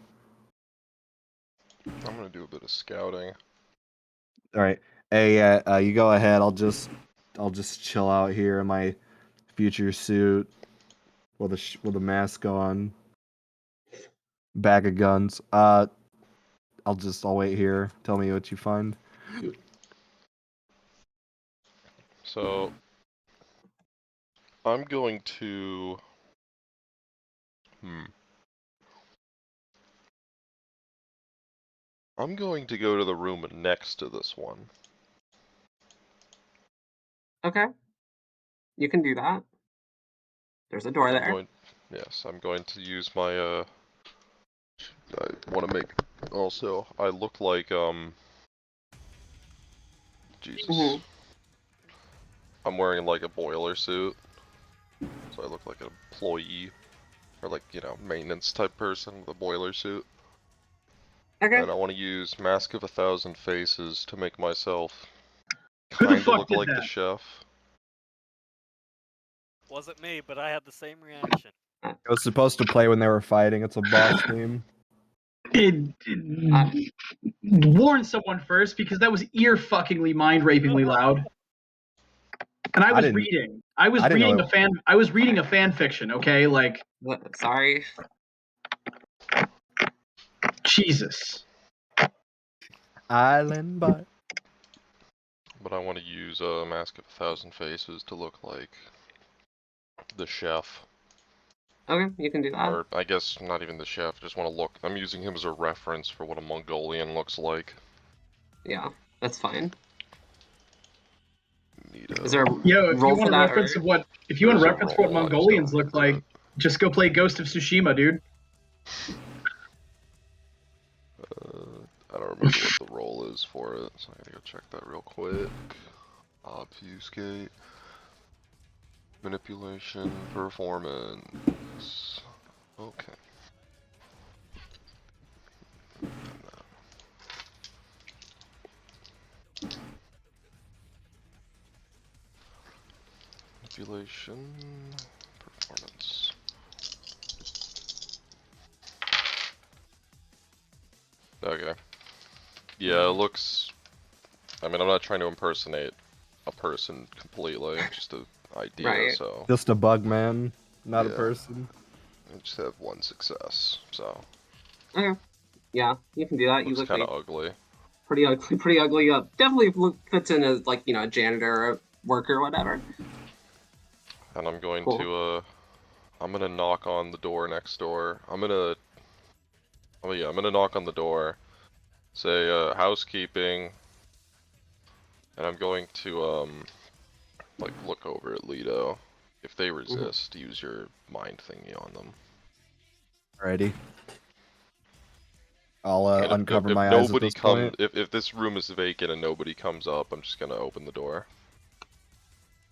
I'm gonna do a bit of scouting. All right. Hey, you go ahead. I'll just chill out here in my future suit with a mask on, bag of guns. I'll wait here. Tell me what you find. So I'm going to I'm going to go to the room next to this one. Okay. You can do that. There's a door there. I'm going to use my I want to make also I look like Jesus. Mhm. I'm wearing like a boiler suit, so I look like an employee, or like, you know, maintenance type person with a boiler suit. Okay. And I want to use Mask of 1,000 Faces to make myself Who the kind of fuck look did like the that? chef. Wasn't me, but I had the same reaction. It was supposed to play when they were fighting. It's a boss theme. Warn someone first because that was ear-fuckingly, mind-rapingly loud. And I was didn't- reading. I was I didn't reading know a fan. I was reading a fan fiction. Okay, like Sorry. Jesus. Island Bar. But I want to use a Mask of 1,000 Faces to look like the chef. Okay, you can do that. Or, I guess, not even the chef, just want to look. I'm using him as a reference for what a Mongolian looks like. Yeah, that's fine. Neato. Is there a Yo, if you roll want for a that? reference Or... of what, if you want a There's a reference for what roll, I just Mongolians don't look remember like, it. just go play Ghost of Tsushima, dude. I don't remember what the role is for it, so I gotta go check that real quick. Obfuscate. Manipulation. Performance. Okay. Manipulation. Performance. Okay. Yeah, it looks... I mean, I'm not trying to impersonate a person completely, just an idea, Right. so... Just a bug man, not a Yeah. person. I just have one success, so... Okay. Yeah, you can do that. You Looks look kind like of ugly. pretty ugly. Pretty ugly. Definitely fits in as like a janitor or a worker or whatever. And I'm going Cool. to, I'm gonna knock on the door next door. I'm gonna knock on the door, say, housekeeping, and I'm going to, like, look over at Lido. If they resist, use your mind thingy on them. Alrighty. I'll And uncover if my eyes at nobody this point. if this room is vacant and nobody comes up, I'm just gonna open the door.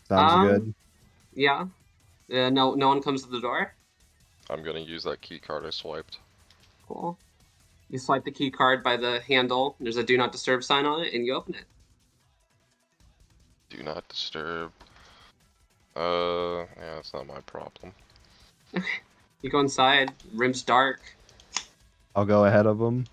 Sounds good. Yeah. No one comes to the door. I'm gonna use that key card I swiped. Cool. You swipe the key card by the handle. There's a do not disturb sign on it, and you open it. Do not disturb. Yeah, that's not my problem. You go inside. Room's dark. I'll go ahead of them.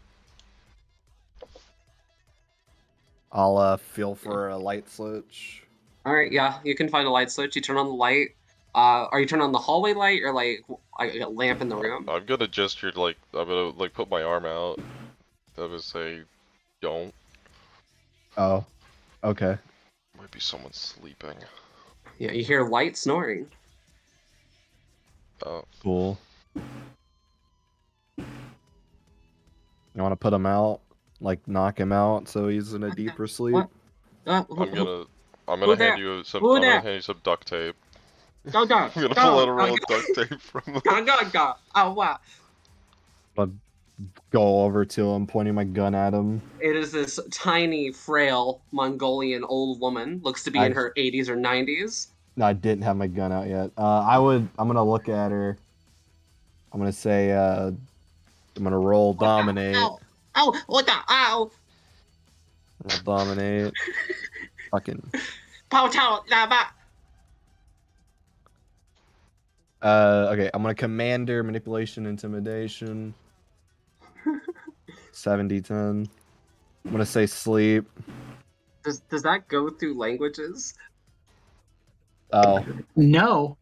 I'll feel for a light switch. All right. Yeah, you can find a light switch. You turn on the light. Are you turning on the hallway light or like a lamp in the room? I'm gonna gesture like I'm gonna like put my arm out. I would say, don't. Oh, okay. Might be someone sleeping. Yeah, you hear light snoring. Oh, Cool. You want to put him out? Like knock him out so he's in a deeper sleep? What? I'm gonna there? hand you some. Who I'm gonna there? hand you some duct tape. Go. I'm gonna pull out a roll of duct tape from. Go. Oh wow. I'll go over to him, pointing my gun at him. It is this tiny, frail Mongolian old woman. Looks to be in her 80s or 90s. No, I didn't have my gun out yet. I'm gonna look at her. I'm gonna say, I'm gonna roll dominate. Ow! What the? Ow! Roll dominate. Fucking. Pow chow! Okay, I'm gonna commander, manipulation, intimidation. 70-10. I'm gonna say sleep. Does that go through languages? Oh, No.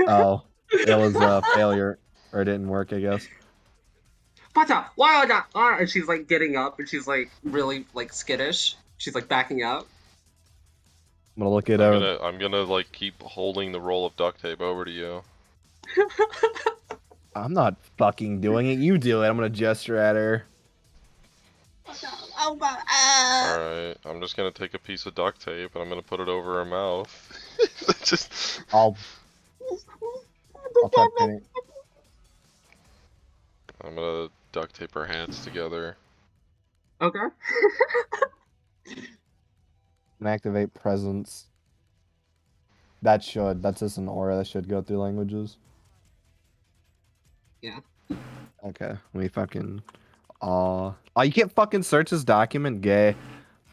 oh. It was a failure. Or it didn't work, I guess. And she's like getting up and she's like really like skittish. She's like backing up. I'm gonna look it over. I'm gonna like keep holding the roll of duct tape over to you. I'm not fucking doing it. You do it. I'm gonna gesture at her. Alright, I'm just gonna take a piece of duct tape and I'm gonna put it over her mouth. Just. I'll try pinning. I'm gonna duct tape her hands together. Okay. And activate presence. That's just an aura that should go through languages. Yeah. Okay, let me fucking. Oh, you can't fucking search this document, gay.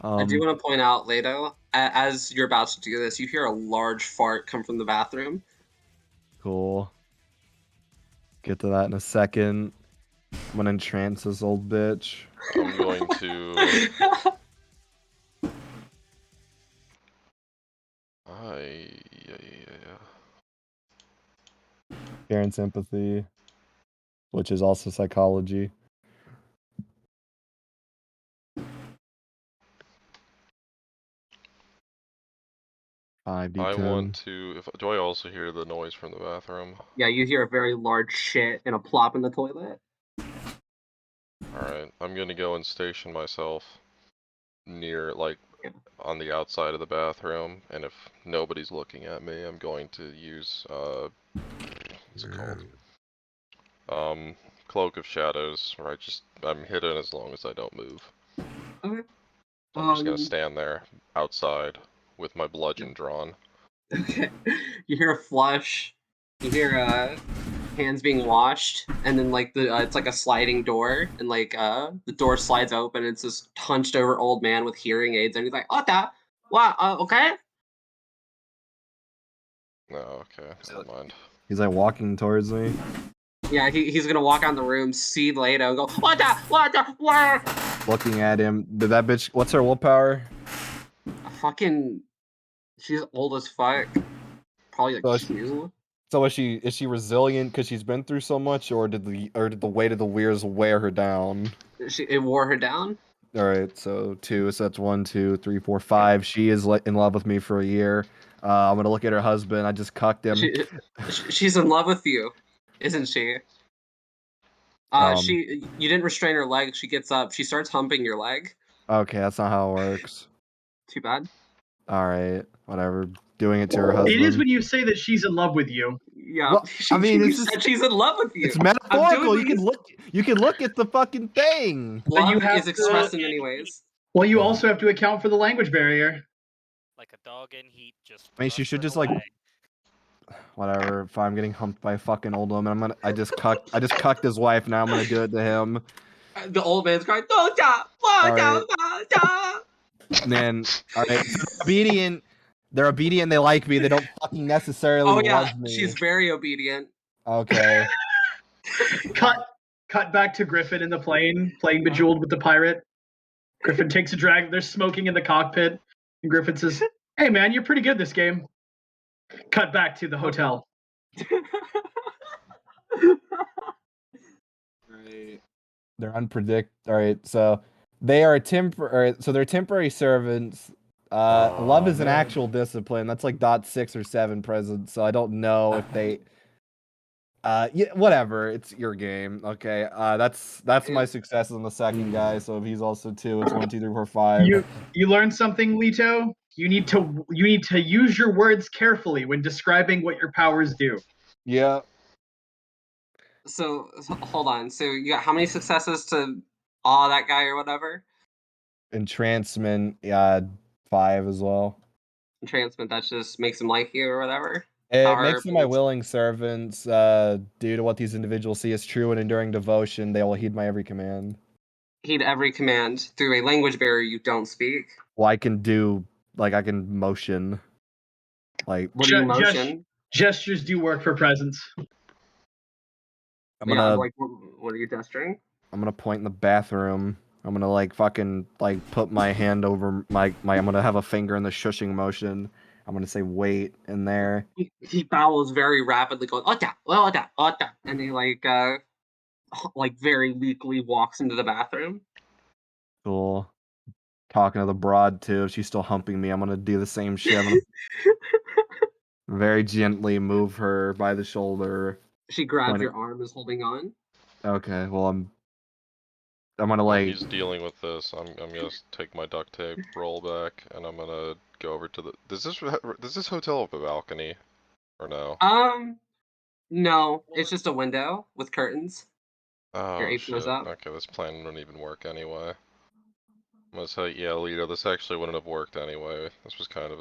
I do want to point out, Leto, as you're about to do this, you hear a large fart come from the bathroom. Cool. Get to that in a second. I'm gonna entrance this old bitch. I'm going to. Yeah. Parents' empathy, which is also psychology. I 5d10. want to. Do I also hear the noise from the bathroom? Yeah, you hear a very large shit and a plop in the toilet. Alright, I'm gonna go and station myself near, like, Yeah. on the outside of the bathroom, and if nobody's looking at me, I'm going to use, what's it called? Cloak of Shadows, where I'm hidden as long as I don't move. Okay. I'm just gonna stand there, outside, with my bludgeon drawn. Okay. You hear a flush. You hear hands being washed, and then like it's like a sliding door, and like the door slides open. And it's this hunched over old man with hearing aids, and he's like, "What the? What? Okay." No, okay, never mind. He's like walking towards me. Yeah, he's gonna walk out the room, see Leto, and go, "What the? What the? What?" Looking at him. Did that bitch? What's her willpower? Fucking, she's old as fuck. Probably like two. So is she resilient because she's been through so much, or did the weight of the weirs wear her down? It wore her down. All right, so 2. So that's 1, 2, 3, 4, 5. She is in love with me for a year. I'm gonna look at her husband. I just cucked him. She's in love with you, isn't she? You didn't restrain her leg. She gets up. She starts humping your leg. Okay, that's not how it works. Too bad. All right, whatever. Doing it to her husband. It is when you say that she's in love with you. Yeah, well, I mean, you said she's in love with you. It's metaphorical. You can look at the fucking thing. Love is expressed in many ways. Well, you also have to account for the language barrier. Like a dog in heat, just. I mean, she should just like. Whatever. If I'm getting humped by a fucking old woman, I just cucked his wife. Now I'm gonna do it to him. The old man's crying. And then, all right, so they're obedient. They're obedient. They like me. They don't fucking necessarily love me. She's very obedient. Okay. Cut back to Griffin in the plane, playing Bejeweled with the pirate. Griffin takes a drag. They're smoking in the cockpit, and Griffin says, "Hey, man, you're pretty good this game." Cut back to the hotel. Right. They're unpredictable. All right, so they are So they're temporary servants. Love is an actual discipline. That's like .6 or 7 present. So I don't know if they. Yeah, whatever. It's your game. Okay. That's my successes on the second guy. So if he's also 2, it's 1, 2, 3, 4, 5. You learned something, Leto. You need to use your words carefully when describing what your powers do. Yeah. So hold on. So you got how many successes to awe that guy or whatever? Entrancement, 5 as well. Entrancement, that just makes him like you or whatever. It makes them my willing servants. Due to what these individuals see as true and enduring devotion, they will heed my every command. Heed every command through a language barrier you don't speak. Well, I can motion. Like, what do you motion? Gestures do work for presence. What are you gesturing? I'm gonna point in the bathroom. I'm gonna like fucking like put my hand over my I'm gonna have a finger in the shushing motion. I'm gonna say wait in there. He bowels very rapidly, going ota, ota, ota, and he like very weakly walks into the bathroom. Cool. Talking to the broad too. If she's still humping me, I'm gonna do the same shit. I'm gonna very gently move her by the shoulder. She grabs your arm, is holding on. Okay, well I'm gonna While he's dealing with this, I'm gonna take my duct tape, roll back, and I'm gonna go over to the. Does this hotel have a balcony, or no? No, it's just a window with curtains. Oh Your ape shit. goes up. Okay, this plan wouldn't even work anyway. I'm gonna say, yeah, Lito, this actually wouldn't have worked anyway. This was kind of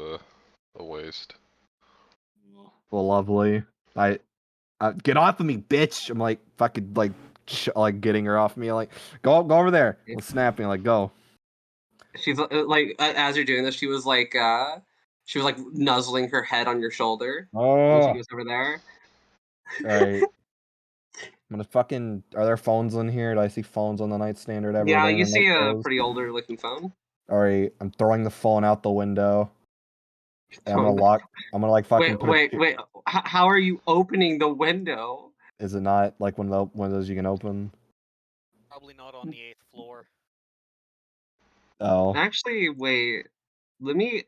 a waste. Well, lovely. Get off of me, bitch! I'm like fucking like getting her off me. Like go over there. Let's snapping. Like go. She's like, as you're doing this, she was like nuzzling her head on your shoulder when she Oh. goes over there. All right. I'm gonna fucking. Are there phones in here? Do I see phones on the nightstand or whatever? Yeah, Are they in you the night see a clothes? pretty older looking phone. All right. I'm throwing the phone out the window. And I'm gonna lock. I'm gonna like fucking put a. Wait. How are you opening the window? Is it not like one of the windows you can open? Probably not on the 8th floor. Oh. Actually, wait. Let me.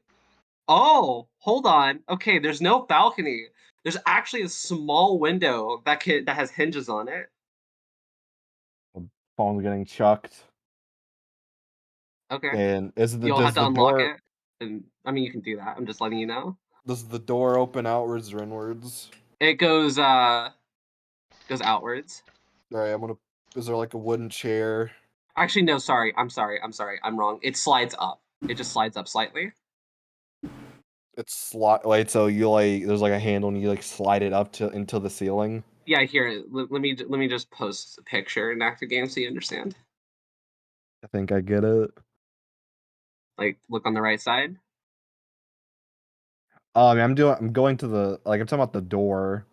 Oh, hold on. Okay, there's no balcony. There's actually a small window that has hinges on it. Phone's getting chucked. Okay, And you'll have does to the unlock door it. And I mean, you can do that. I'm just letting you know. does the door open outwards or inwards? It goes outwards. All right. I'm gonna. Is there like a wooden chair? Actually, no. Sorry. I'm sorry. I'm wrong. It slides up. It just slides up slightly. It's slot. Wait. So you like there's like a handle and you like slide it up to into the ceiling. Yeah, here. Let me just post a picture in active game so you understand. I think I get it. Like, look on the right side. I mean, I'm going to the like I'm talking about the door,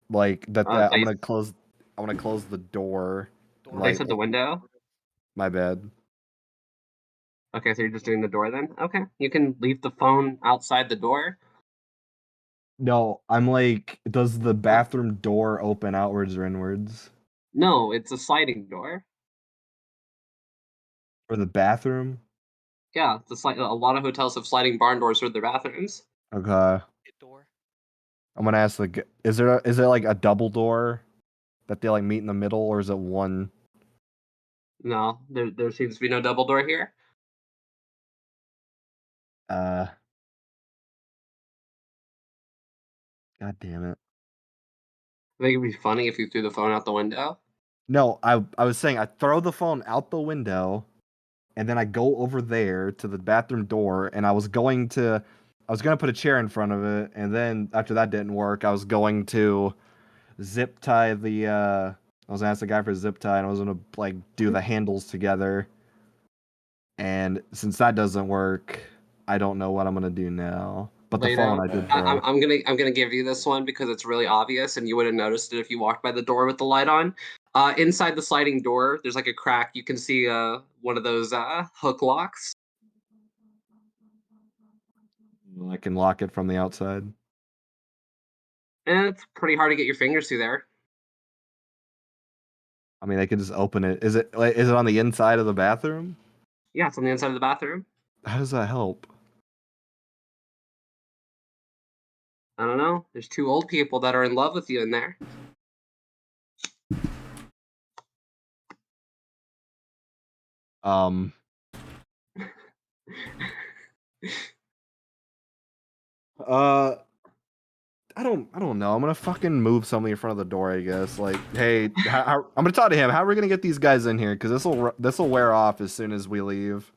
like that I'm They gonna close. I want to close the door. Door they Like said the window. my bad. Okay, so you're just doing the door then? Okay. You can leave the phone outside the door. No, I'm like, does the bathroom door open outwards or inwards? No, it's a sliding door. For the bathroom? Yeah, a lot of hotels have sliding barn doors for their bathrooms. Okay. door. I'm gonna ask is there like a double door that they like meet in the middle, or is it one? No, there seems to be no double door here. Uh, God damn it. I think it'd be funny if you threw the phone out the window. No, I was saying I throw the phone out the window, and then I go over there to the bathroom door, and I was gonna put a chair in front of it, and then after that didn't work, I was going to zip tie I was gonna ask the guy for a zip tie, and I was gonna like do the handles together. And since that doesn't work, I don't know what I'm gonna do now. But the phone Later, I did throw. I'm gonna give you this one because it's really obvious, and you would have noticed it if you walked by the door with the light on. Inside the sliding door, there's like a crack. You can see one of those hook locks. I can lock it from the outside. And it's pretty hard to get your fingers through there. I mean, they could just open it. Is it on the inside of the bathroom? Yeah, it's on the inside of the bathroom. How does that help? I don't know. There's two old people that are in love with you in there. Um. I don't know. I'm gonna fucking move something in front of the door. I guess. Like, hey, I'm gonna talk to him. How are we gonna get these guys in here? Because this will wear off as soon as we leave.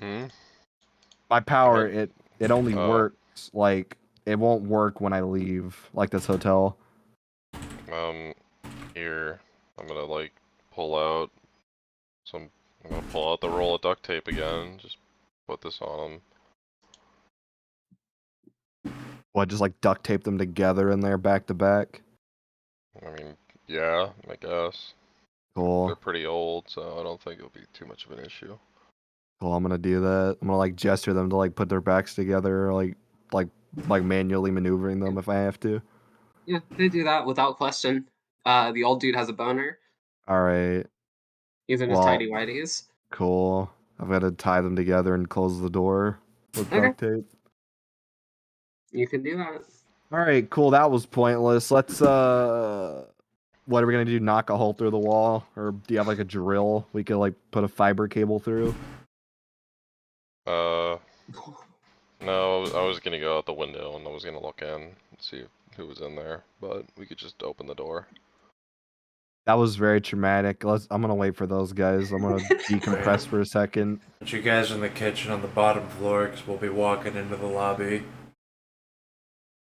Hmm? My power, it only Oh. works like it won't work when I leave, like this hotel. Here. I'm gonna, like, pull out I'm gonna pull out the roll of duct tape again. Just put this on them. What, just like duct tape them together in there back to back? I mean, yeah, I guess. They're Cool. pretty old, so I don't think it'll be too much of an issue. Cool. I'm gonna do that. I'm gonna like gesture them to like put their backs together, like manually maneuvering them if I have to. Yeah, they do that without question. The old dude has a boner. All right. He's in his Well, tidy whities. cool. I've got to tie them together and close the door with Okay, duct tape. you can do that. All right, cool. That was pointless. Let's what are we gonna do? Knock a hole through the wall, or do you have like a drill we could like put a fiber cable through? No, I was gonna go out the window and I was gonna look in and see who was in there, but we could just open the door. That was very traumatic. I'm gonna wait for those guys. I'm gonna decompress for a second. Put you guys in the kitchen on the bottom floor because we'll be walking into the lobby.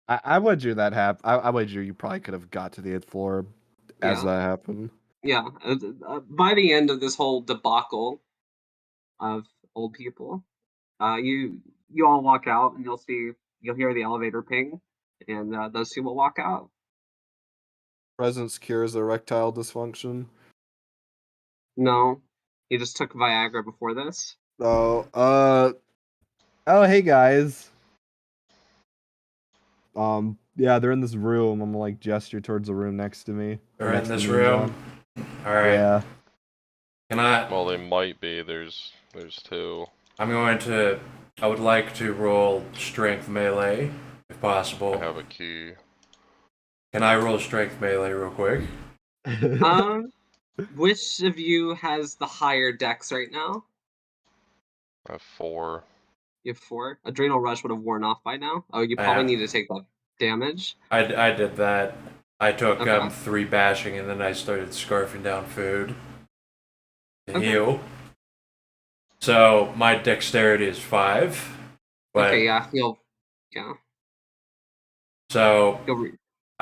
I wager that happened. I wager you probably could have got to the 8th floor as Yeah. that happened. Yeah. By the end of this whole debacle of old people, you all walk out and you'll hear the elevator ping, and those two will walk out. Presence cures erectile dysfunction. No, he just took Viagra before this. So, oh, hey guys. Yeah, they're in this room. I'm gonna like gesture towards the room next to me. They're next in to this me and room. All right. Yeah. Can I? Well, they might be. There's two. I would like to roll strength melee, if I possible. have a key. Can I roll strength melee real quick? Which of you has the higher dex right now? I have 4. You have 4. Adrenal rush would have worn off by now. Oh, you probably Yeah. need to take that damage. I did that. I took Okay. 3 bashing and then I started scarfing down food to Okay. heal. So my dexterity is 5. But Okay, yeah, so you'll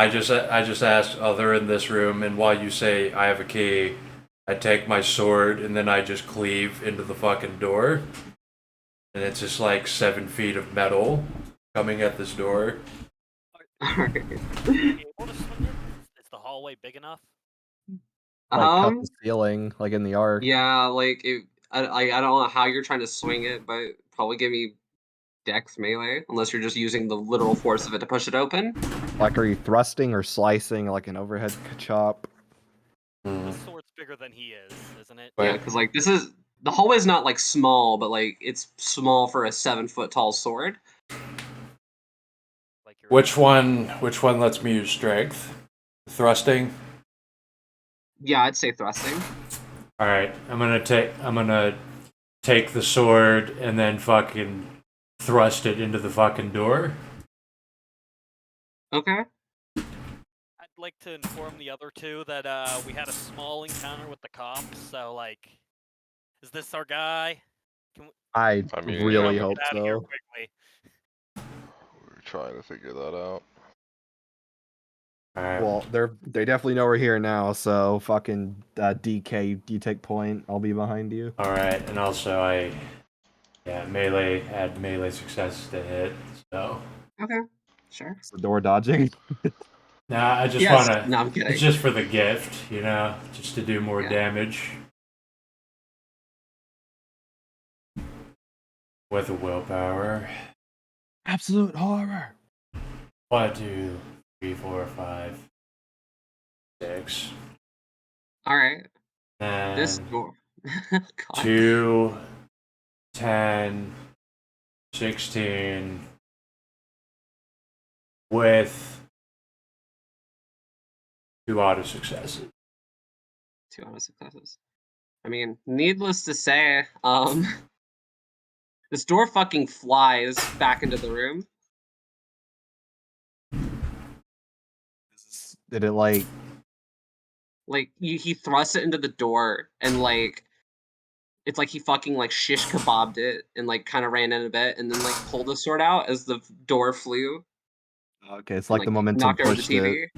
I just asked, oh, they're in this room, and while you say I have a key, I take my sword and then I just cleave into the fucking door, and it's just like 7 feet of metal coming at this door. Alright. Are you able to swing it? Is the hallway big enough? Like cut the ceiling, like in the arc. Yeah, like I don't know how you're trying to swing it, but probably give me dex melee, unless you're just using the literal force of it to push it open. Like, are you thrusting or slicing like an overhead chop? This sword's bigger than he is, isn't it? Yeah, because like the hallway's not like small, but like it's small for a 7-foot tall sword. Like Which one lets me use strength? Thrusting? Yeah, I'd say thrusting. Alright, I'm gonna take the sword and then fucking thrust it into the fucking door. Okay. I'd like to inform the other two that we had a small encounter with the cops, so like, is this our guy? I mean, really Get hope out of here so. quickly. We're trying to figure that out. Alright. Well, they definitely know we're here now, so fucking DK, you take point. I'll be behind you. Alright, and also add melee success to hit, so. Okay. Sure. It's the door dodging. Nah, I just Yes. wanna. No, I'm kidding. It's just for the gift, you know, just to do more Yeah. damage. With a willpower. Absolute horror. 1, 2, 3, 4, 5, 6. Alright. And This door. God. 2, 10, 16. With 2 auto successes. 2 auto successes. I mean, needless to say, this door fucking flies back into the room. Did it like? Like he thrusts it into the door, and like it's like he fucking like shish kebabbed it and like kind of ran in a bit, and then like pulled the sword out as the door flew. Okay, it's And, like the momentum knocked over the pushed TV. it.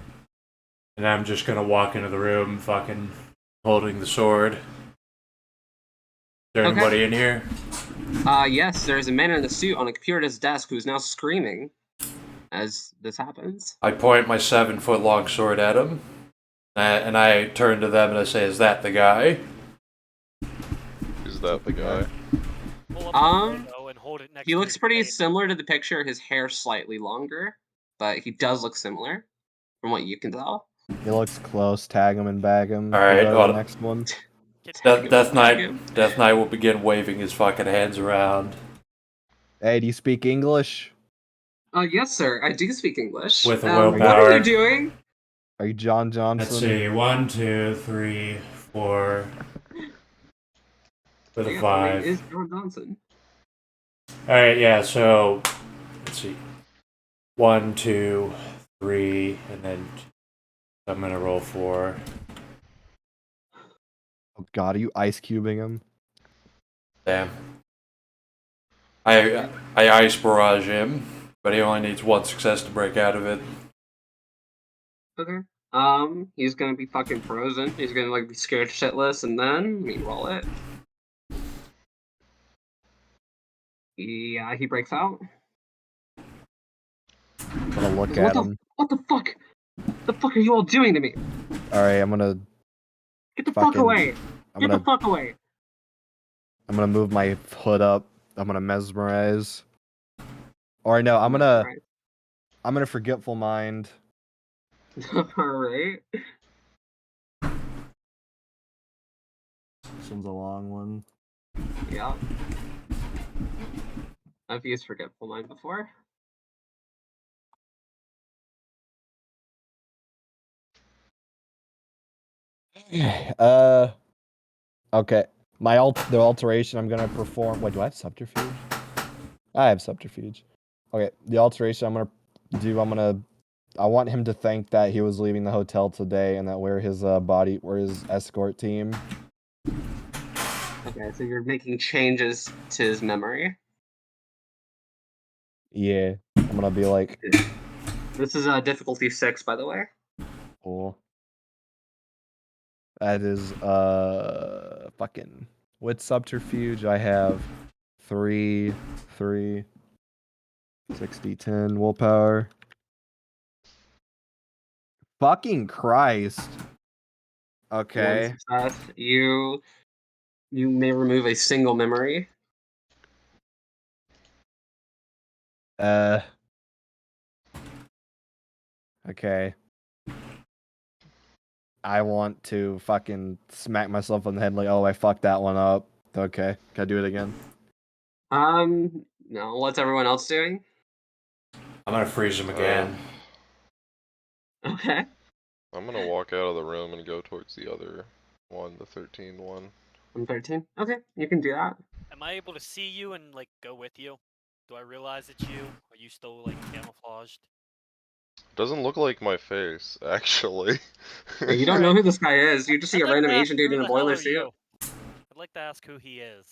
And I'm just gonna walk into the room fucking holding the sword. Is there Okay. anybody in here? Yes, there's a man in a suit on a computer at his desk who's now screaming as this happens. I point my 7-foot long sword at him. And I turn to them and I say, is that the guy? Is that the guy? Pull up the photo and hold it next He to looks his pretty face. similar to the picture. His hair's slightly longer, but he does look similar from what you can tell. He looks close. Tag him and bag him. All right, Go to hold the on. next one. Death Knight will begin waving his fucking hands around. Hey, do you speak English? Yes, sir. I do speak English. With a What are willpower. you doing? Are you John Johnson? Let's see, 1, 2, 3, 4. With a Yeah, 5. is John Johnson. Alright, yeah, so let's see. 1, 2, 3, and then I'm gonna roll 4. God, are you ice cubing him? Damn. I ice barrage him, but he only needs one success to break out of it. Okay. He's gonna be fucking frozen. He's gonna like be scared shitless, and then let me roll it. Yeah, he breaks out. I'm gonna look What at the him. what the fuck? The fuck are you all doing to me? All right, I'm gonna Get the fuck fucking. away! I'm Get the gonna. fuck away! I'm gonna move my hood up. I'm gonna mesmerize. Or no, I'm gonna. Alright. I'm gonna forgetful mind. Alright. This one's a long one. Yeah. I've used forgetful mind before. Okay. The alteration I'm gonna perform. Wait, do I have subterfuge? I have subterfuge. Okay, the alteration I'm gonna do. I want him to think that he was leaving the hotel today, and that we're his escort team. Okay, so you're making changes to his memory. Yeah, I'm gonna be like, This is difficulty 6, by the way. cool. That is fucking with subterfuge. I have 3, 60, 10 willpower. Fucking Christ. One Okay. success. You may remove a single memory. Okay. I want to fucking smack myself on the head like, oh, I fucked that one up. Okay. Can I do it again? No. What's everyone else doing? I'm gonna freeze him again. Okay. I'm gonna walk out of the room and go towards the other one, the 13 one. I'm 13. Okay, you can do that. Am I able to see you and like go with you? Do I realize it's you? Are you still like camouflaged? Doesn't look like my face, actually. Yeah, you don't know who this guy is. You just see I'd a like random to ask, Asian dude who in a the hell boiler are suit. you? I'd like to ask who he is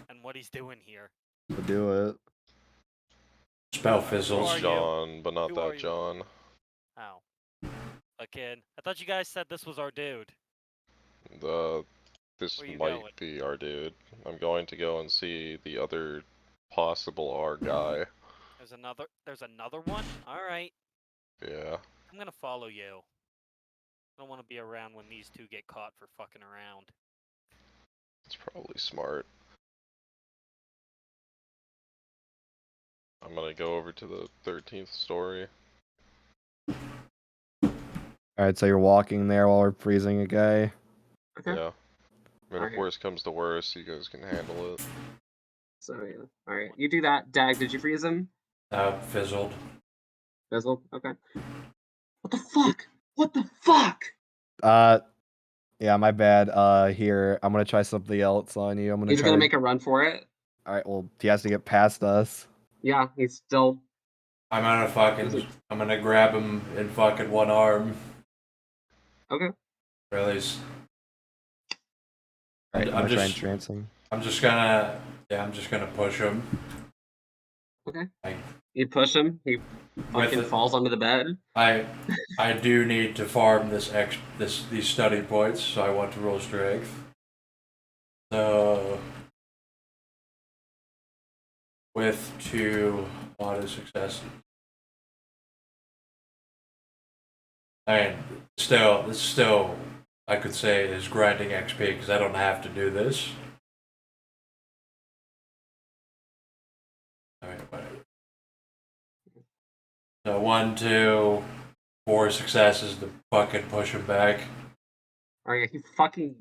and what he's doing here. I'll do it. Spell Who fizzles. are you? John, but not Who are that you? John. How? Kid. I thought you guys said this was our dude. This Where you might going? be our dude. I'm going to go and see the other possible our guy. There's another one? Alright. Yeah. I'm gonna follow you. I don't want to be around when these two get caught for fucking around. It's probably smart. I'm gonna go over to the 13th story. Alright, so you're walking there while we're freezing a guy. Okay. Yeah. I mean, if Alright. worst comes to worst, you guys can handle it. So yeah. Alright. You do that. Dag, did you freeze him? Fizzled. Fizzled? Okay. What the fuck? What the fuck? Yeah, my bad. Here, I'm gonna try something else on you. I'm gonna He's try gonna to. make a run for it. Alright, well, he has to get past us. Yeah, he's still. I'm gonna grab him in fucking one arm. Okay. Release. Alright, I'm I'm gonna try just entrancing. I'm just gonna push him. Okay. I, You push him. He fucking it. falls onto the bed. I do need to farm these study points, so I want to roll strength. So with 2 auto successes. And this still I could say is grinding XP because I don't have to do this. Alright, whatever. So 1, 2, 4 successes to fucking push him back. Alright, he fucking.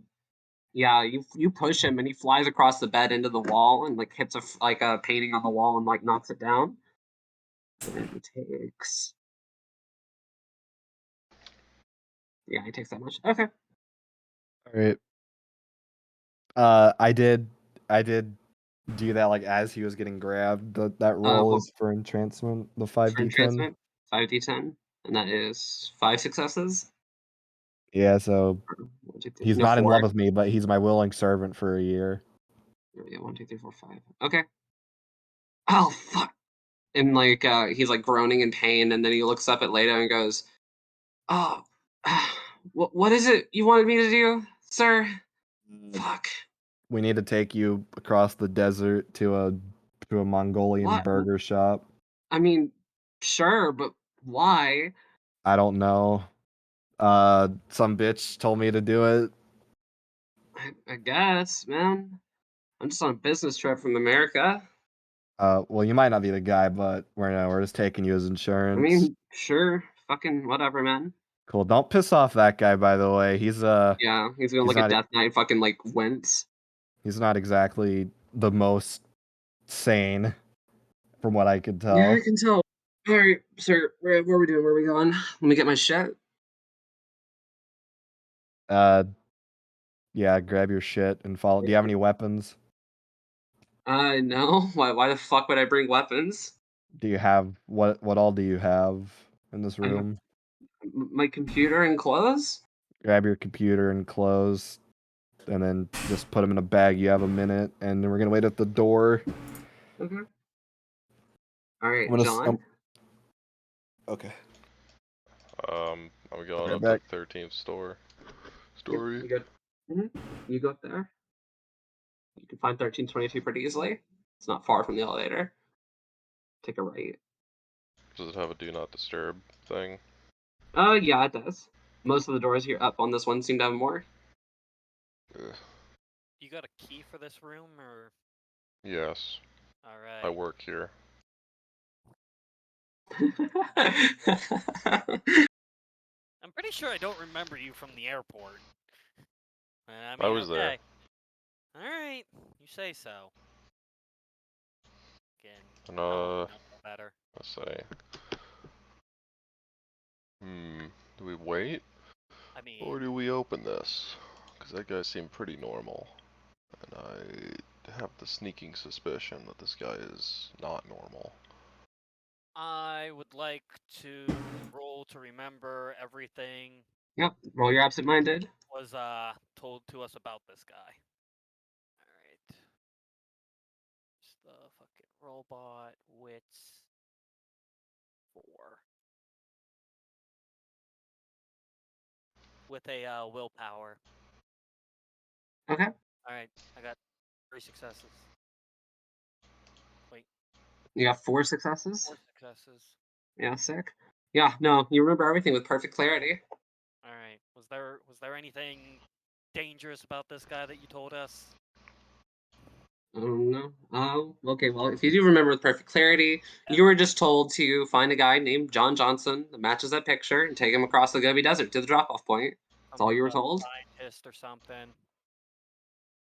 Yeah, you push him and he flies across the bed into the wall and like hits a painting on the wall and like knocks it down. And he takes. Yeah, he takes that much. Okay. Alright. I did do that like as he was getting grabbed. That roll What is for entrancement, the for 5d10. entrancement? 5d10, and that is 5 successes. Yeah, so 1, 2, 3. he's No, not in 4. love with me, but he's my willing servant for a year. Yeah, 1, 2, 3, 4, 5. Okay. Oh fuck! And like he's like groaning in pain, and then he looks up at Leda and goes, "Oh, what is it you wanted me to do, sir? Fuck. We need to take you across the desert to a Mongolian What? burger shop. I mean, sure, but why? I don't know. Some bitch told me to do it. I guess, man. I'm just on a business trip from America. Well, you might not be the guy, but we're just taking you as I insurance. mean, sure, fucking whatever, man. Cool. Don't piss off that guy, by the way. Yeah, he's gonna He's look at not- Death Knight, fucking like wince. he's not exactly the most sane, from what I could Yeah, tell. I can tell. All right, sir, what are we doing? Where are we going? Let me get my shit. Yeah, grab your shit and follow. Do you have any weapons? No. Why the fuck would I bring weapons? Do you have what all do you have in this I have room? my computer and clothes. Grab your computer and clothes, and then just put them in a bag. You have a minute, and then we're gonna wait at the door. Okay. All right, I'm gonna John. okay. I'm going Right up back. to 13th story. Yep, you good. You go up there. You can find 1322 pretty easily. It's not far from the elevator. Take a right. Does it have a do not disturb thing? Yeah, it does. Most of the doors here up on this one seem to have more. Ugh. You got a key for this room, or? Yes, I Alright. work here. I'm pretty sure I don't remember you from the airport. I I mean, was there. okay. Alright, you say so. Again, And, I will know better. let's say. Do we wait? I mean, Or do we open this? Because that guy seemed pretty normal. And I have the sneaking suspicion that this guy is not normal. I would like to roll to remember everything Yep, roll your absent-minded. was told to us about this guy. Alright. Just the fucking robot wits 4. With a willpower. Okay. Alright, I got 3 successes. Wait, You got 4 successes. 4 successes. Yeah, sick. Yeah, no, you remember everything with perfect clarity. Alright, was there anything dangerous about this guy that you told us? No. Oh, okay. Well, if you do remember with perfect clarity, you were just told to find a guy named John Johnson that matches that picture and take him across the Gobi Desert to the drop-off point. That's all you were told. Scientist or something.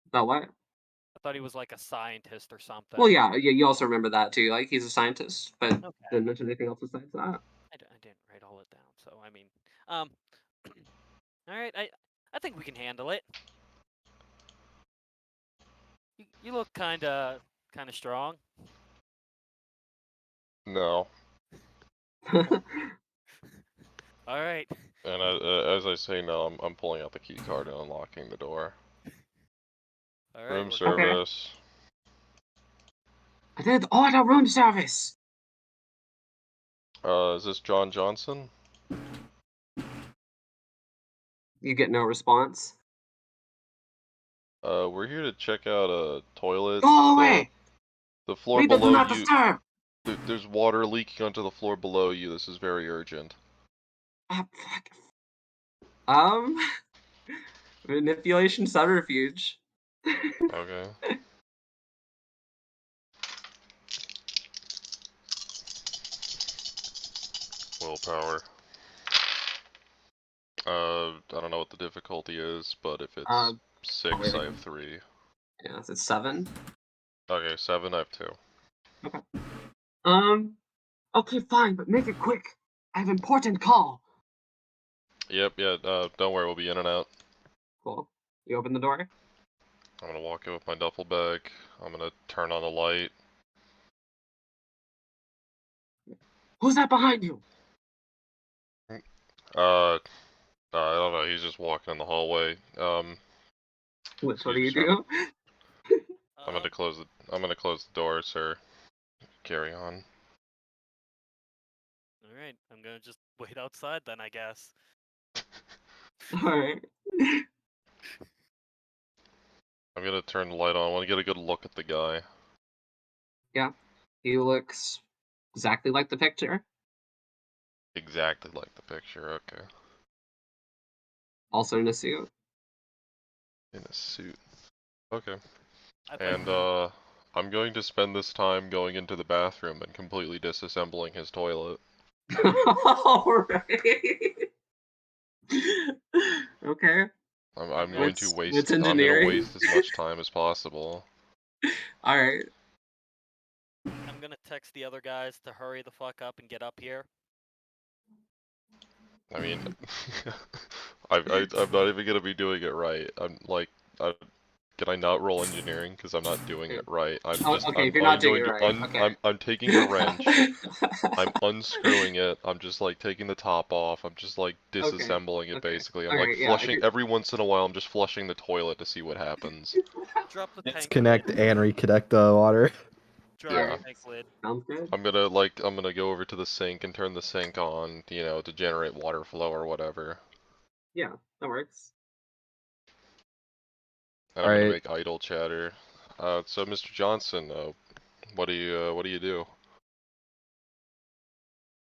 About what? I thought he was like a scientist or something. Well, yeah. You also remember that too. Like he's a scientist, but Okay. didn't mention anything else besides that. I didn't write all it down, so I mean, all right. I think we can handle it. You look kind of strong. No. All right. And as I say no, I'm pulling out the key card and unlocking the door. All right. Room service. I did order room service. Is this John Johnson? You get no response. We're here to check out a toilet. Go away. The floor Read the do below not you. disturb. There's water leaking onto the floor below you. This is very urgent. Fuck. Manipulation subterfuge. Okay. Willpower. I don't know what the difficulty is, but if it's 6, I have 3. Yeah, it's 7. Okay, 7, I have 2. Okay. Okay, fine, but make it quick. I have important call. Yep, yeah, don't worry, we'll be in and out. Cool. You open the door? I'm gonna walk in with my duffel bag. I'm gonna turn on the light. Who's that behind you? I don't know. He's just walking in the hallway. What Excuse do me, you sir. do? I'm gonna close the door, sir. Carry on. Alright, I'm gonna just wait outside then, I guess. Alright. I'm gonna turn the light on. I want to get a good look at the guy. He looks exactly like the picture. Exactly like the picture. Okay. Also in a suit. In a suit. Okay. I'd like And to... I'm going to spend this time going into the bathroom and completely disassembling his toilet. Alright. Okay. I'm going to What's waste. I'm gonna engineering? waste as much time as possible. Alright. I'm gonna text the other guys to hurry the fuck up and get up here. I mean, I'm not even gonna be doing it right. Can I not roll engineering because I'm not doing it right? Okay, if you're not doing it right, okay. I'm taking a wrench. I'm unscrewing it. I'm just like taking the top off. I'm just like disassembling it okay. basically. I'm like Alright, yeah, flushing every once in a while. I'm just flushing the toilet to see what happens. Drop the Let's tank connect lid. and reconnect the water. Drop Yeah. the tank lid. Sounds good. I'm gonna go over to the sink and turn the sink on, you know, to generate water flow or whatever. Yeah, that works. And I'm gonna Alright. make idle chatter. So Mr. Johnson, what do you do?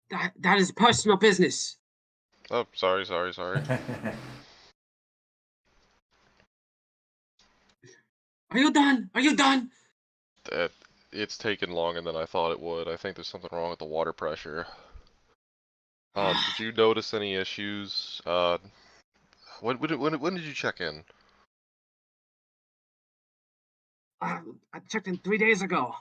That is personal business. Oh, sorry. Are you done? Are you done? It's taken longer than I thought it would. I think there's something wrong with the water pressure. Did you notice any issues? When did you check in? I checked in 3 days ago.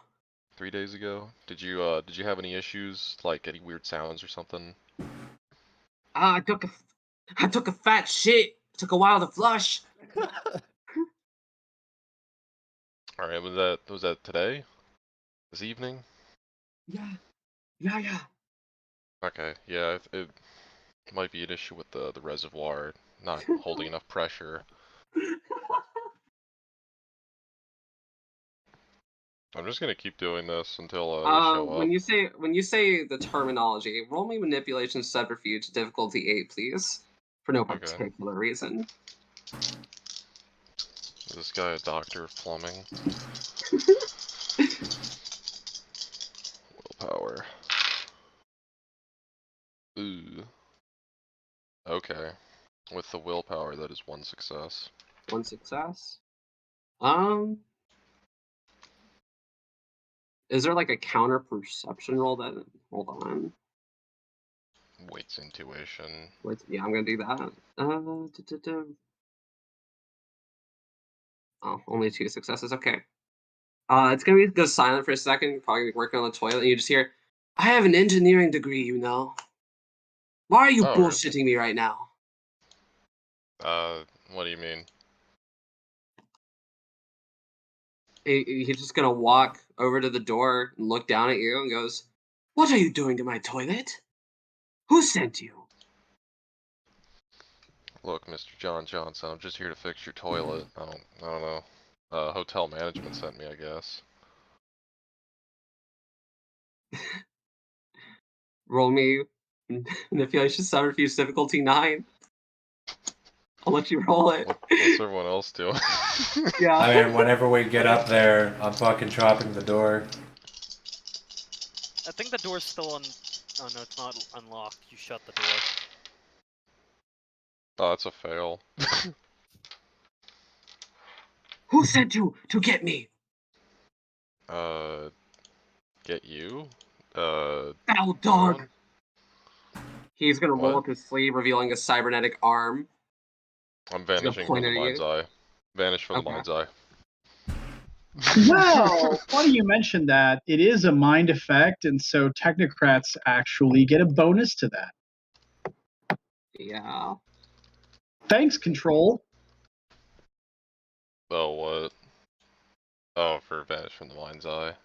3 days ago? Did you have any issues, like any weird sounds or something? I took a fat shit. Took a while to flush. Alright, was that today? This evening? Yeah. Okay, yeah, it might be an issue with the reservoir not holding enough pressure. I'm just gonna keep doing this until they show up. When you say the terminology, roll me manipulation subterfuge difficulty 8, please, for no Okay. particular reason. Is this guy a doctor of plumbing? Willpower. Ooh. Okay. With the willpower, that is 1 success. 1 success. Is there like a counter perception roll that? Hold on. Waits intuition. Yeah, I'm gonna do that. Oh, only 2 successes. Okay. It's gonna go silent for a second. You're probably working on the toilet, and you just hear, "I have an engineering degree, you know. Why are you Oh, really? bullshitting me right now?" What do you mean? He's just gonna walk over to the door and look down at you and goes, "What are you doing to my toilet? Who sent you?" Look, Mr. John Johnson, I'm just here to fix your toilet. I don't know. Hotel management sent me, I guess. Roll me manipulation subterfuge difficulty 9. I'll let you roll it. What's everyone else doing? Yeah. I mean, whenever we get up there, I'm fucking chopping the door. I think the door's still on... Oh no, it's not unlocked. You shut the door. Oh, that's a fail. Who sent you to get me? Get you? Foul No dog. one? He's gonna roll What? up his sleeve, revealing a cybernetic arm. I'm gonna vanishing point from the at mind's you. eye. Vanish from the Okay. mind's eye. Well, funny you mentioned that. It is a mind effect, and so technocrats actually get a bonus to that. Yeah. Thanks, Control. Oh, what? Oh, for vanish from the mind's eye.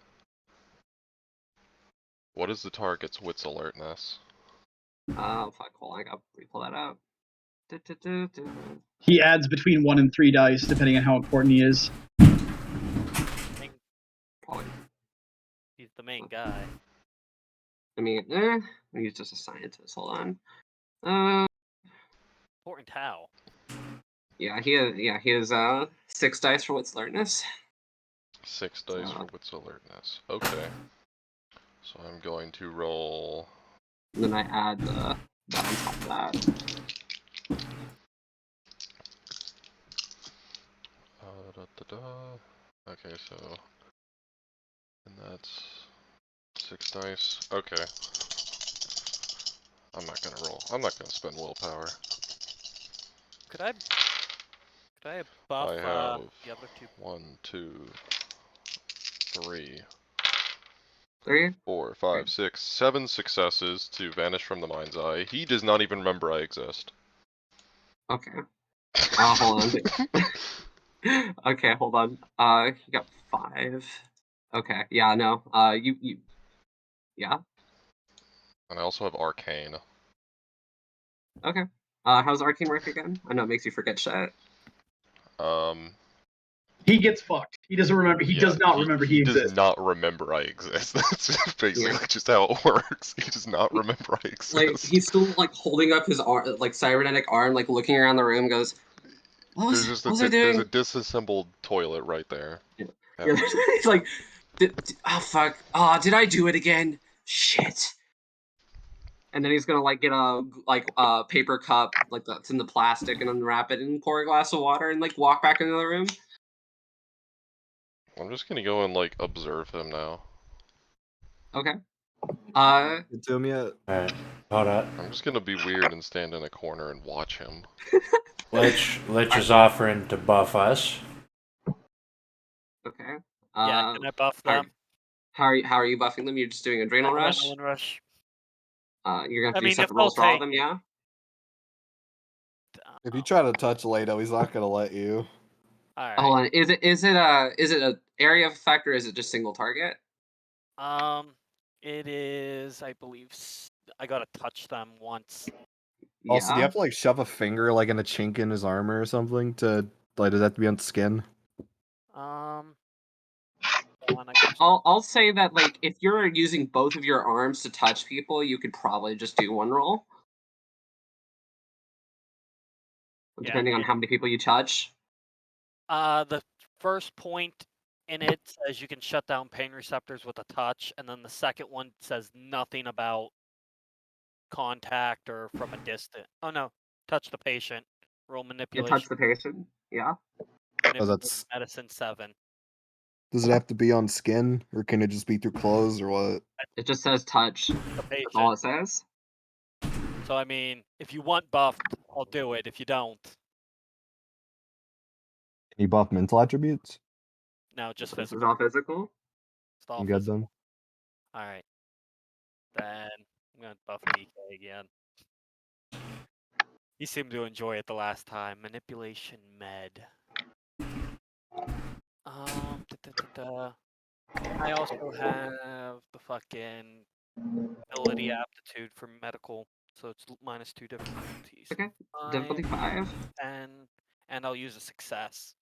What is the target's wits alertness? Fuck, hold on, I gotta pull that out. He adds between 1 and 3 dice, depending on how important he is. Probably. He's the main guy. I mean, he's just a scientist. Hold on. Important how? Yeah, he has 6 dice for what's alertness. 6 dice for what's alertness. Okay. So I'm going to roll. And then I add that on top of that. Okay, so. And that's 6 dice. Okay. I'm not gonna roll. I'm not gonna spend willpower. Could I buff I have the other 2? 1, 2, 3, 3? 4, 5, 6, 7 successes to vanish from the mind's eye. He does not even remember I exist. Okay. Hold on. Okay, hold on. He got 5. Okay, yeah, no. You. Yeah. And I also have arcane. Okay. How's arcane work again? I know it makes you forget shit. He gets fucked. He doesn't remember. He does not remember he does exists. not remember I exist. That's basically just how it works. He does not remember I exist. Like he's still like holding up his arm, like cybernetic arm, like looking around the room. Goes, what was I doing? There's a disassembled toilet right there. Yeah. He's like, oh fuck, oh did I do it again? Shit. And then he's gonna like get a paper cup like that's in the plastic and unwrap it and pour a glass of water and like walk back into the room. I'm just gonna go and like observe him now. Okay. Get to him yet? Alright, hold up. I'm just gonna be weird and stand in a corner and watch him. Lich is offering to buff us. Okay. Yeah, can I buff them? How are you buffing them? You're just doing adrenal rush? Adrenaline rush. You're gonna have to do mean, if separate rolls they'll for all of take- them, yeah? If you try to touch Lado, he's not gonna let you. Alright. Hold on. Is it a area of effect or is it just single target? It is, I believe, I gotta touch them once. Also, do you Yeah. have to like shove a finger like in a chink in his armor or something to like? Does that have to be on skin? I'll say that like if you're using both of your arms to touch people, you could probably just do one roll. Depending on how many people you touch. The first point in it says you can shut down pain receptors with a touch, and then the second one says nothing about contact or from a distance. Oh no, touch the patient. Roll You manipulation. touch the patient, yeah. that's medicine 7. Does it have to be on skin, or can it just be through clothes, or what? It just says touch. The patient. That's all it says. So I mean, if you want buffed, I'll do it. If you don't, Can you buff mental attributes? no, just This physical. is all physical. It's all You got physical. them. All right. Then I'm gonna buff DK again. He seemed to enjoy it the last time. Manipulation med. I also have the fucking ability aptitude for medical, so it's -2 difficulties. Okay. Difficulty 5. And I'll use a success.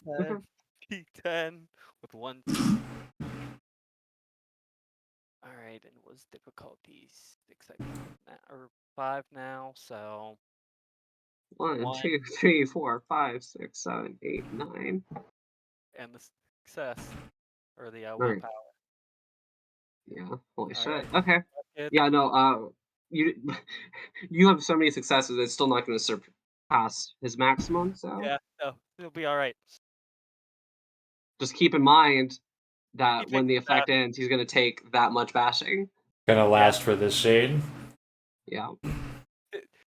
Okay. D10 with 1. All right, and it was difficulty 6 or 5 now, so 1, 2, 3, 4, 5, 6, 7, 8, 9. And the success or the Right. willpower. Yeah. Holy shit. Right. Okay. Yeah. No. You you have so many successes. It's still not going to surpass his maximum. So Yeah. No, it'll be all right. just keep in mind that He when takes the effect bashing. ends, he's going to take that much bashing. Gonna last for this scene. Yeah.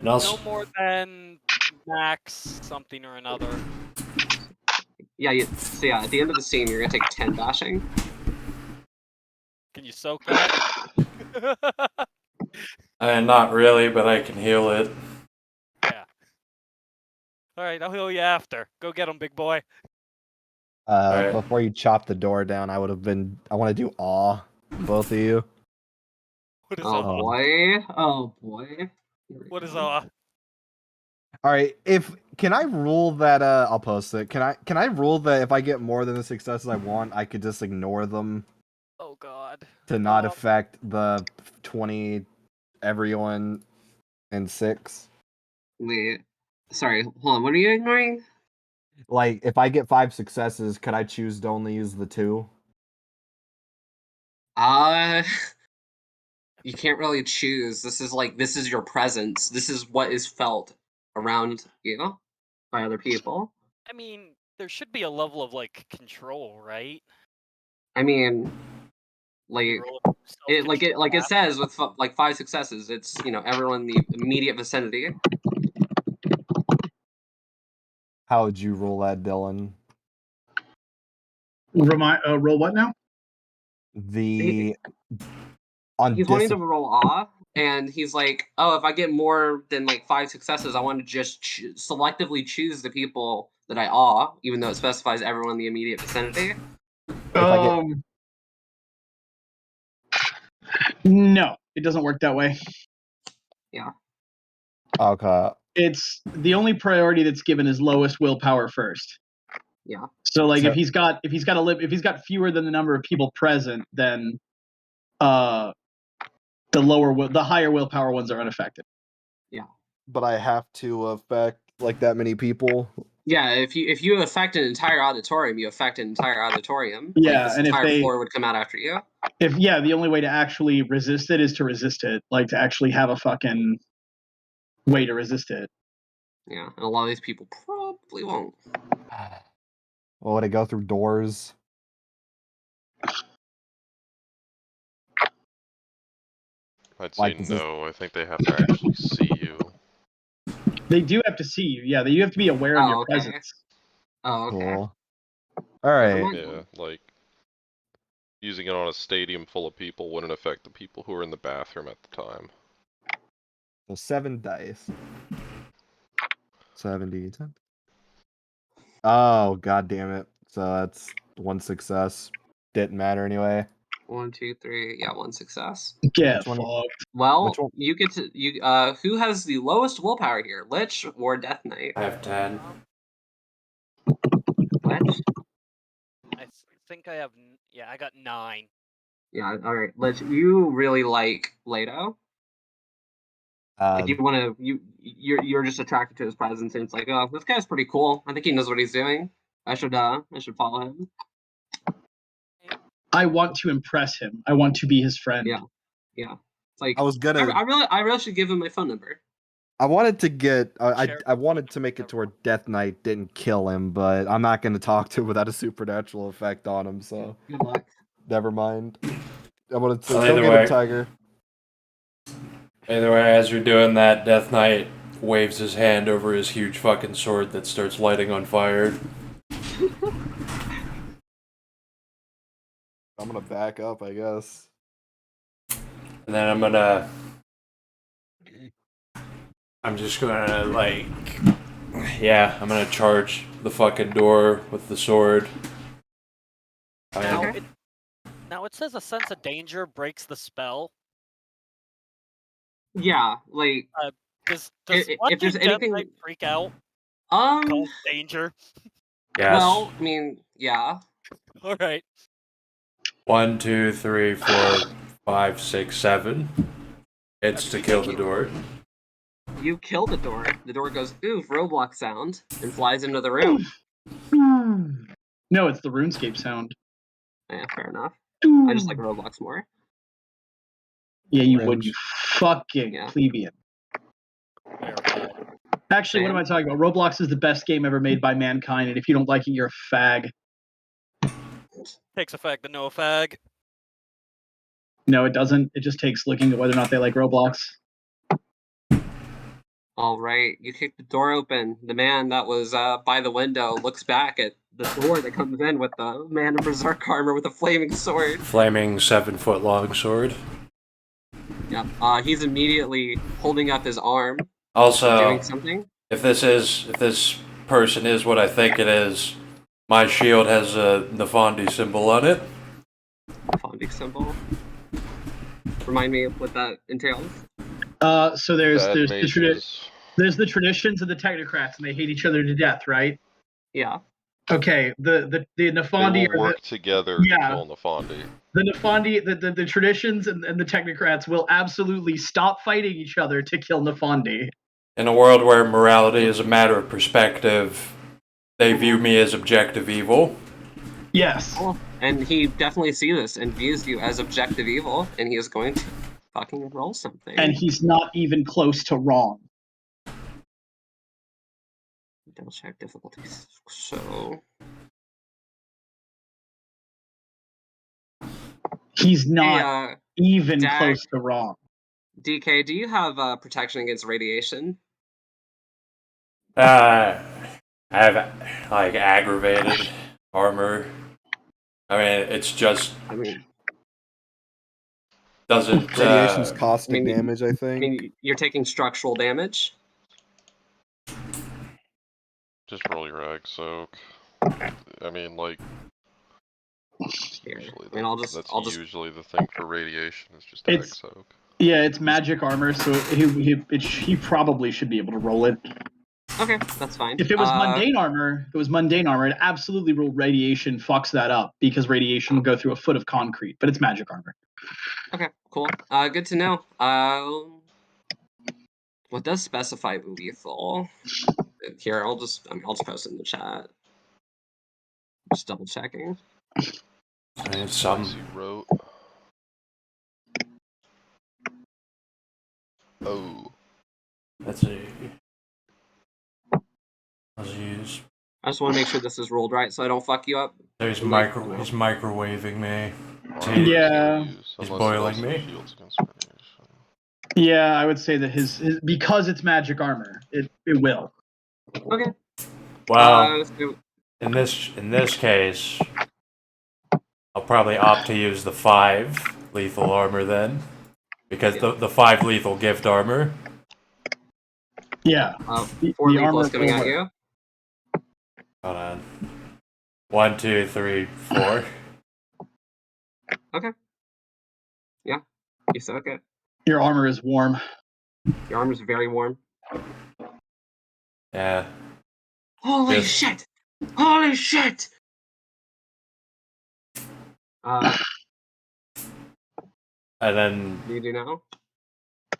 No more than max something or another. Yeah. So yeah, at the end of the scene, you're going to take 10 bashing. Can you soak that? Not really, but I can heal it. Yeah. All right, I'll heal you after. Go get him, big boy. Right. Before you chop the door down, I want to do awe, both of you. What is Oh boy. Oh boy. What is All right, can I rule that I'll post it. Can I rule that if I get more than the successes I want, I could just ignore them Oh God. to not affect the 20 everyone and 6? Wait, sorry, hold on. What are you ignoring? Like if I get 5 successes, could I choose to only use the 2? You can't really choose. This is your presence. This is what is felt around you by other people. I mean, there should be a level of like control, right? I mean, When you like roll it says with like 5 successes, it's everyone in the immediate vicinity. How would you rule that, Dylan? Roll what now? The on He's wanting to roll off, and he's like, "Oh, if I get more than like 5 successes, I want to just selectively choose the people that I awe, even though it specifies everyone in the immediate vicinity." No, it doesn't work that way. Yeah. Okay. It's the only priority that's given is lowest willpower first. Yeah. So like if he's got fewer than the number of people present, then the higher willpower ones are unaffected. Yeah. But I have to affect like that many people. Yeah, if you affect an entire auditorium, you affect an entire auditorium. Yeah, like this and entire floor would come out after you. The only way to actually resist it is to resist it, like to actually have a fucking way to resist it. Yeah, and a lot of these people probably won't. Well, would it go through doors? I'd say no. I think they have to actually see you. They do have to see you. Yeah, you have to be aware of your presence. Oh, okay. Cool. All right. Yeah, like using it on a stadium full of people wouldn't affect the people who are in the bathroom at the time. So 7 dice. 70. Oh, god damn it. So that's 1 success. Didn't matter anyway. 1, 2, 3. Yeah, 1 success. Get fucked. Well, you get to who has the lowest willpower here, Lich or Death Knight? I have 10. Lich? I think I have. Yeah, I got 9. Yeah. All right, Lich. You really like Leto. Like you want to you're just attracted to his presence, and it's like, oh, this guy's pretty cool. I think he knows what he's doing. I should follow him. I want to impress him. I want to be his friend. Yeah. It's like I was gonna. I really should give him my phone number. I wanted to get. I wanted to make it to where Death Knight didn't kill him, but I'm not going to talk to him without a supernatural effect on him. So good luck. Never mind. I wanted to Well, go get him, Tiger. Either way, as you're doing that, Death Knight waves his hand over his huge fucking sword that starts lighting on fire. I'm gonna back up, I guess. And then I'm just gonna, like... Yeah, I'm gonna charge the fucking door with the sword. Now it says a sense of danger breaks the spell. Yeah, like does if there's anything freak out? Danger. Yes. Well, I mean, yeah. All right. 1, 2, 3, 4, 5, 6, 7. It's to kill the door. You kill the door. The door goes, oof, Roblox sound, and flies into the room. No, it's the RuneScape sound. Yeah, fair enough. I just like Roblox more. Yeah, you would, you fucking plebeian. Actually, what am I talking about? Roblox is the best game ever made by mankind, and if you don't like it, you're a fag. Takes a fag to know a fag. No, it doesn't. It just takes looking at whether or not they like Roblox. All right, you kick the door open. The man that was by the window looks back at the door that comes in with the man in berserk armor with a flaming sword. Flaming 7-foot-long sword. Yeah, he's immediately holding up his arm. Also, doing something. If this person is what I think it is, my shield has a Nefandi symbol on it. Nefandi symbol. Remind me of what that entails. So there's Bad there's mages. there's the traditions of the technocrats, and they hate each other to death, right? Yeah. Okay. The They Nefandi will are work together to yeah. kill Nefandi. The Nefandi, the traditions and the technocrats will absolutely stop fighting each other to kill Nefandi. In a world where morality is a matter of perspective, they view me as objective evil. Yes. Cool. And he definitely sees this and views you as objective evil, and he is going to fucking roll something. And he's not even close to wrong. Double check difficulties. So He's hey, not even Dag, close to wrong. DK, do you have protection against radiation? I have like aggravated armor. I mean, it's just I mean, doesn't. Radiation's caustic I mean, damage, I think. you're taking structural damage. Just roll your ag soak. I mean, like, Here. usually I mean, that's I'll just usually the thing for radiation is just It's- ag soak. Yeah, it's magic armor, so he probably should be able to roll it. okay, that's fine. If it was mundane armor, it absolutely will radiation fucks that up because radiation will go through a foot of concrete, but it's magic armor. Okay, cool. Good to know. What does specify lethal? Here, I'll just post it in the chat. Just double checking. I mean, Spicy wrote. Oh. Let's see. Let's use. I just want to make sure this is rolled right so I don't fuck you up. He's microwaving me. Armor is Yeah. no use, He's unless it boiling also me. shields against radiation. Yeah, I would say that his because it's magic armor, it will. Okay. Well, So, in this case, I'll probably opt to use the 5 lethal armor then, because the 5 lethal gift armor. Yeah. 4 the lethal armor is coming will at work. you. Hold on. 1, 2, 3, 4. Okay. Yeah. You soak it. Your armor is warm. Your armor's very warm. Yeah. Holy Yes. shit! Holy shit! And then What do you do now?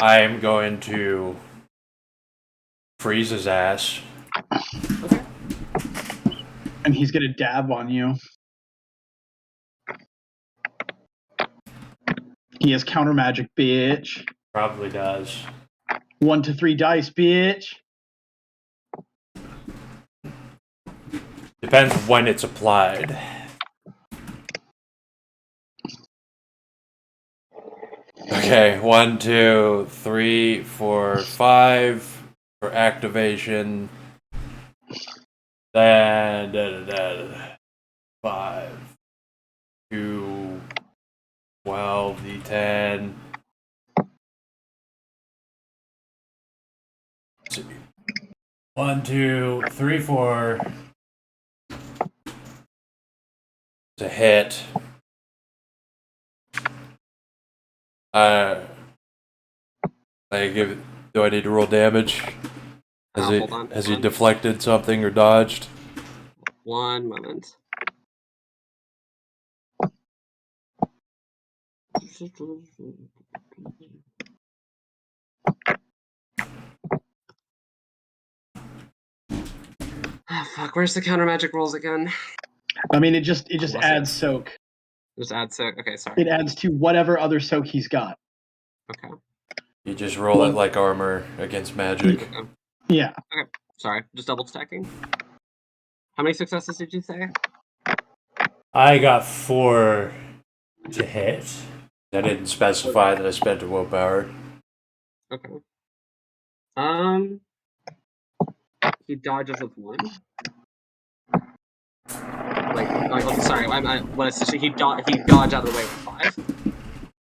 I'm going to freeze his ass. Okay. And he's gonna dab on you. He has counter magic, bitch. Probably does. 1 to 3 dice, bitch. Depends when it's applied. Okay, 1, 2, 3, 4, 5 for activation. Then 5, 2, 12, D10. 1, 2, 3, 4. It's a hit. Do I need to roll damage? Hold on. Has he deflected something or dodged? One moment. Ah, fuck. Where's the counter magic rolls again? I mean, it just What's adds it? soak. Just add soak. Okay, sorry. It adds to whatever other soak he's got. Okay. You just roll it like armor against magic. Okay. Yeah. Okay. Sorry. Just double checking. How many successes did you say? I got 4 to hit. I didn't specify that I spent a willpower. Okay. He dodges with 1. Sorry. What essentially he dodged out of the way with 5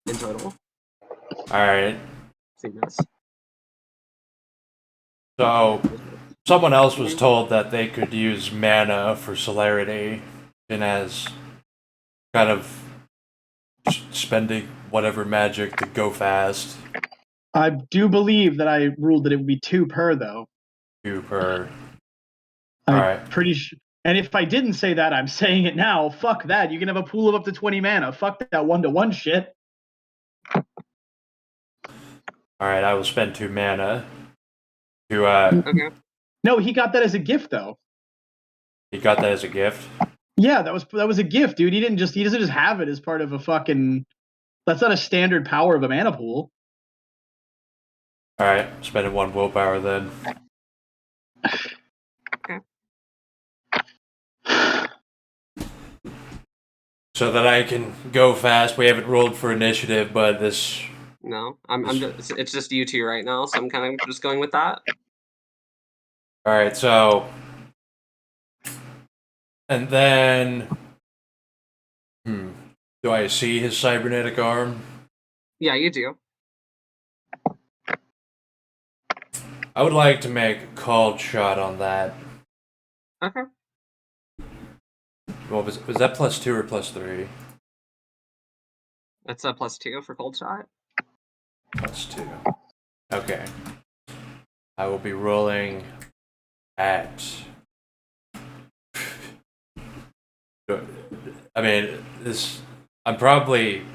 in total. All right. See this. So, someone else was told that they could use mana for celerity, and as kind of spending whatever magic to go fast. I do believe that I ruled that it would be 2 per, though. 2 per. I'm Alright. pretty sure. And if I didn't say that, I'm saying it now. Fuck that. You can have a pool of up to 20 mana. Fuck that 1/1 shit. Alright, I will spend 2 mana to Okay. No, he got that as a gift, though. he got that as a gift. Yeah, that was a gift, dude. He doesn't just have it as part of a fucking. That's not a standard power of a mana pool. Alright, spending 1 willpower then. Okay. So that I can go fast. We haven't rolled for initiative, but this. No, I'm just, it's just you two right now, so I'm kind of just going with that. Alright, so. And then. Do I see his cybernetic arm? Yeah, you do. I would like to make a called shot on that. Okay. Well, was that +2 or +3? That's a +2 for cold shot. +2. Okay. I will be rolling at. I mean, this. I'm probably.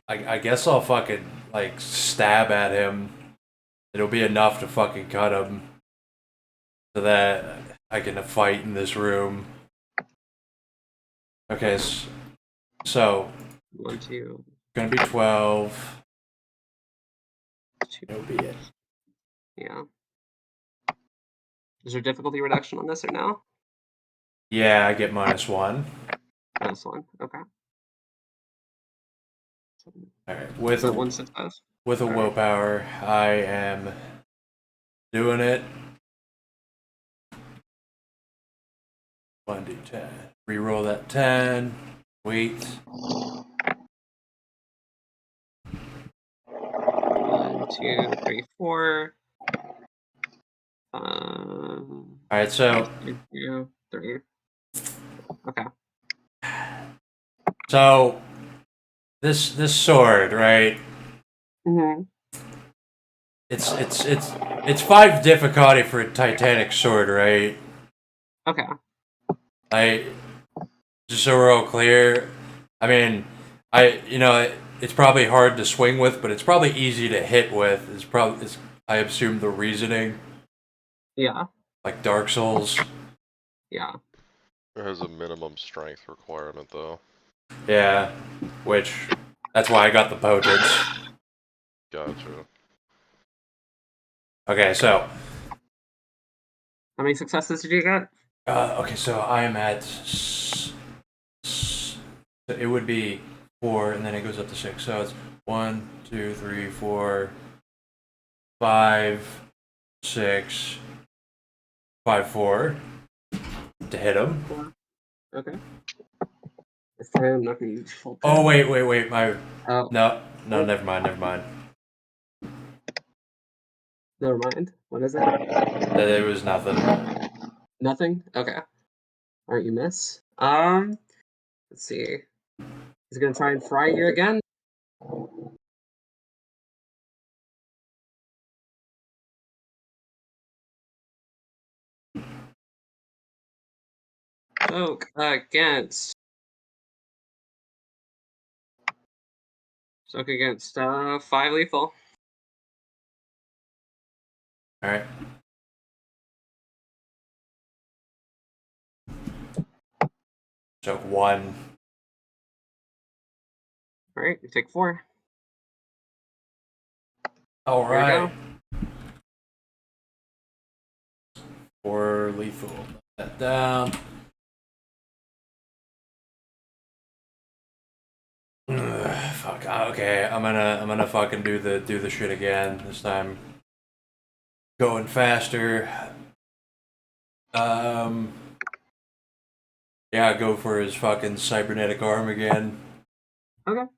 I guess I'll fucking like stab at him. It'll be enough to fucking cut him, so that I can fight in this room. Okay, so 1, 2. gonna be 12. 2. It'll be it. Yeah. Is there difficulty reduction on this or no? Yeah, I get -1. -1. Okay. All right, with So 1 success. with a willpower, I am doing it. 1d10. Reroll that 10. Wait. 1, 2, 3, 4. All right, so 2, 3. Okay. so this sword, right? Mm-hmm. It's 5 difficulty for a Titanic sword, right? Okay. Just so we're all clear. I mean, it's probably hard to swing with, but it's probably easy to hit with. I assume the reasoning, Yeah. like Dark Souls. Yeah. It has a minimum strength requirement, though. Yeah, that's why I got the potence. Gotcha. Okay, so How many successes did you get? okay, so I am at. It would be 4, and then it goes up to 6. So it's 1, 2, 3, 4, 5, 6, 5, 4 to hit him. 4. Okay. This time I'm not gonna use full. Oh wait, my Oh. no, never mind. Never mind. What is it? There was nothing. Nothing? Okay. Alright, you miss. Let's see. He's gonna try and fry you again. Soak against. Soak against 5 lethal. All right. So 1. Alright, you take 4. All There you right. go. 4 lethal. Put that down. Fuck. Okay, I'm gonna fucking do the shit again this time. Going faster. Yeah, go for his fucking cybernetic arm again. Okay.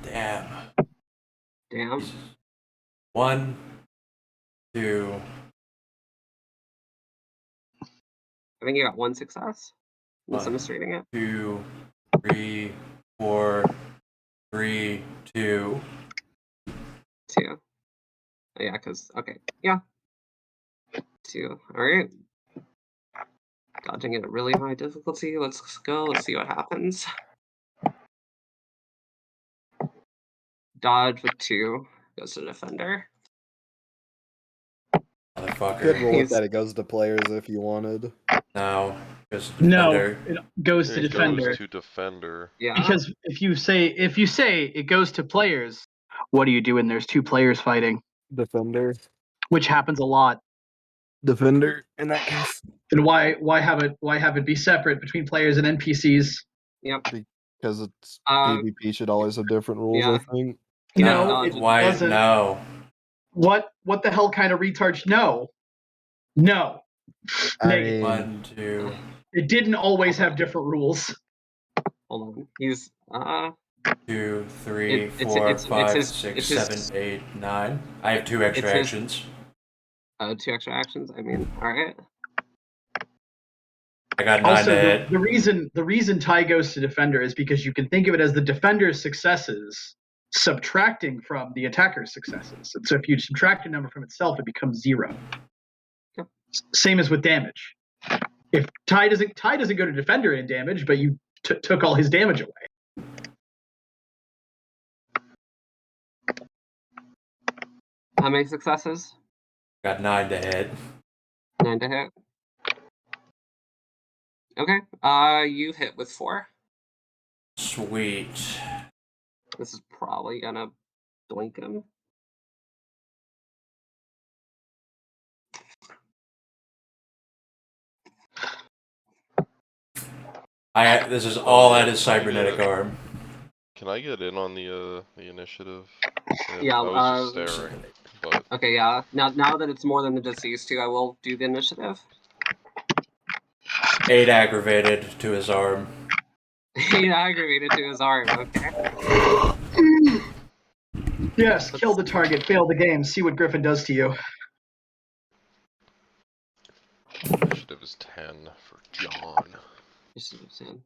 Damn. Damn. 1, 2. I think you got 1 success. I'm just 1, demonstrating it. 2, 3, 4, 3, 2. 2. Yeah, because okay, yeah. 2. All right. Dodging at a really high difficulty. Let's go. Let's see what happens. Dodge with 2 goes to defender. You could Motherfucker. roll with that. It goes to players if you wanted. No. Just No, defender. it goes to It defender. goes to defender. Yeah. Because if you say it goes to players, what do you do when there's 2 players fighting? Defender. Which happens a lot. Defender in that case. Then why have it be separate between players and NPCs? Yep. Because it's Um, PvP should always have different rules, yeah. I think. Yeah, No, it Why? doesn't. No. What the hell kind of retards? No. No. I Negative. mean, 1, 2, It didn't always have different rules. Hold on. He's 2, 3, It- 4, it's 5, his- 6, it's his- 7, 8, 9. I have 2 extra it's his- actions. 2 extra actions. I mean, all right. I got 9 Also, to hit. the reason Ty goes to defender is because you can think of it as the defender's successes subtracting from the attacker's successes. And so if you subtract a number from itself, it becomes 0. Yep. Same as with damage. If Ty doesn't go to defender in damage, but you took all his damage away. How many successes? Got 9 to hit. 9 to hit. Okay. You hit with 4. Sweet. This is probably gonna blink him. This is all at his cybernetic arm. Can I get in on the initiative? Yeah, I was just staring, but Okay, yeah. Now that it's more than just these 2, I will do the initiative. 8 aggravated to his arm. 8 aggravated to his arm. Okay. Yes, kill the target, fail the game, see what Griffin does to you. initiative is 10 for John.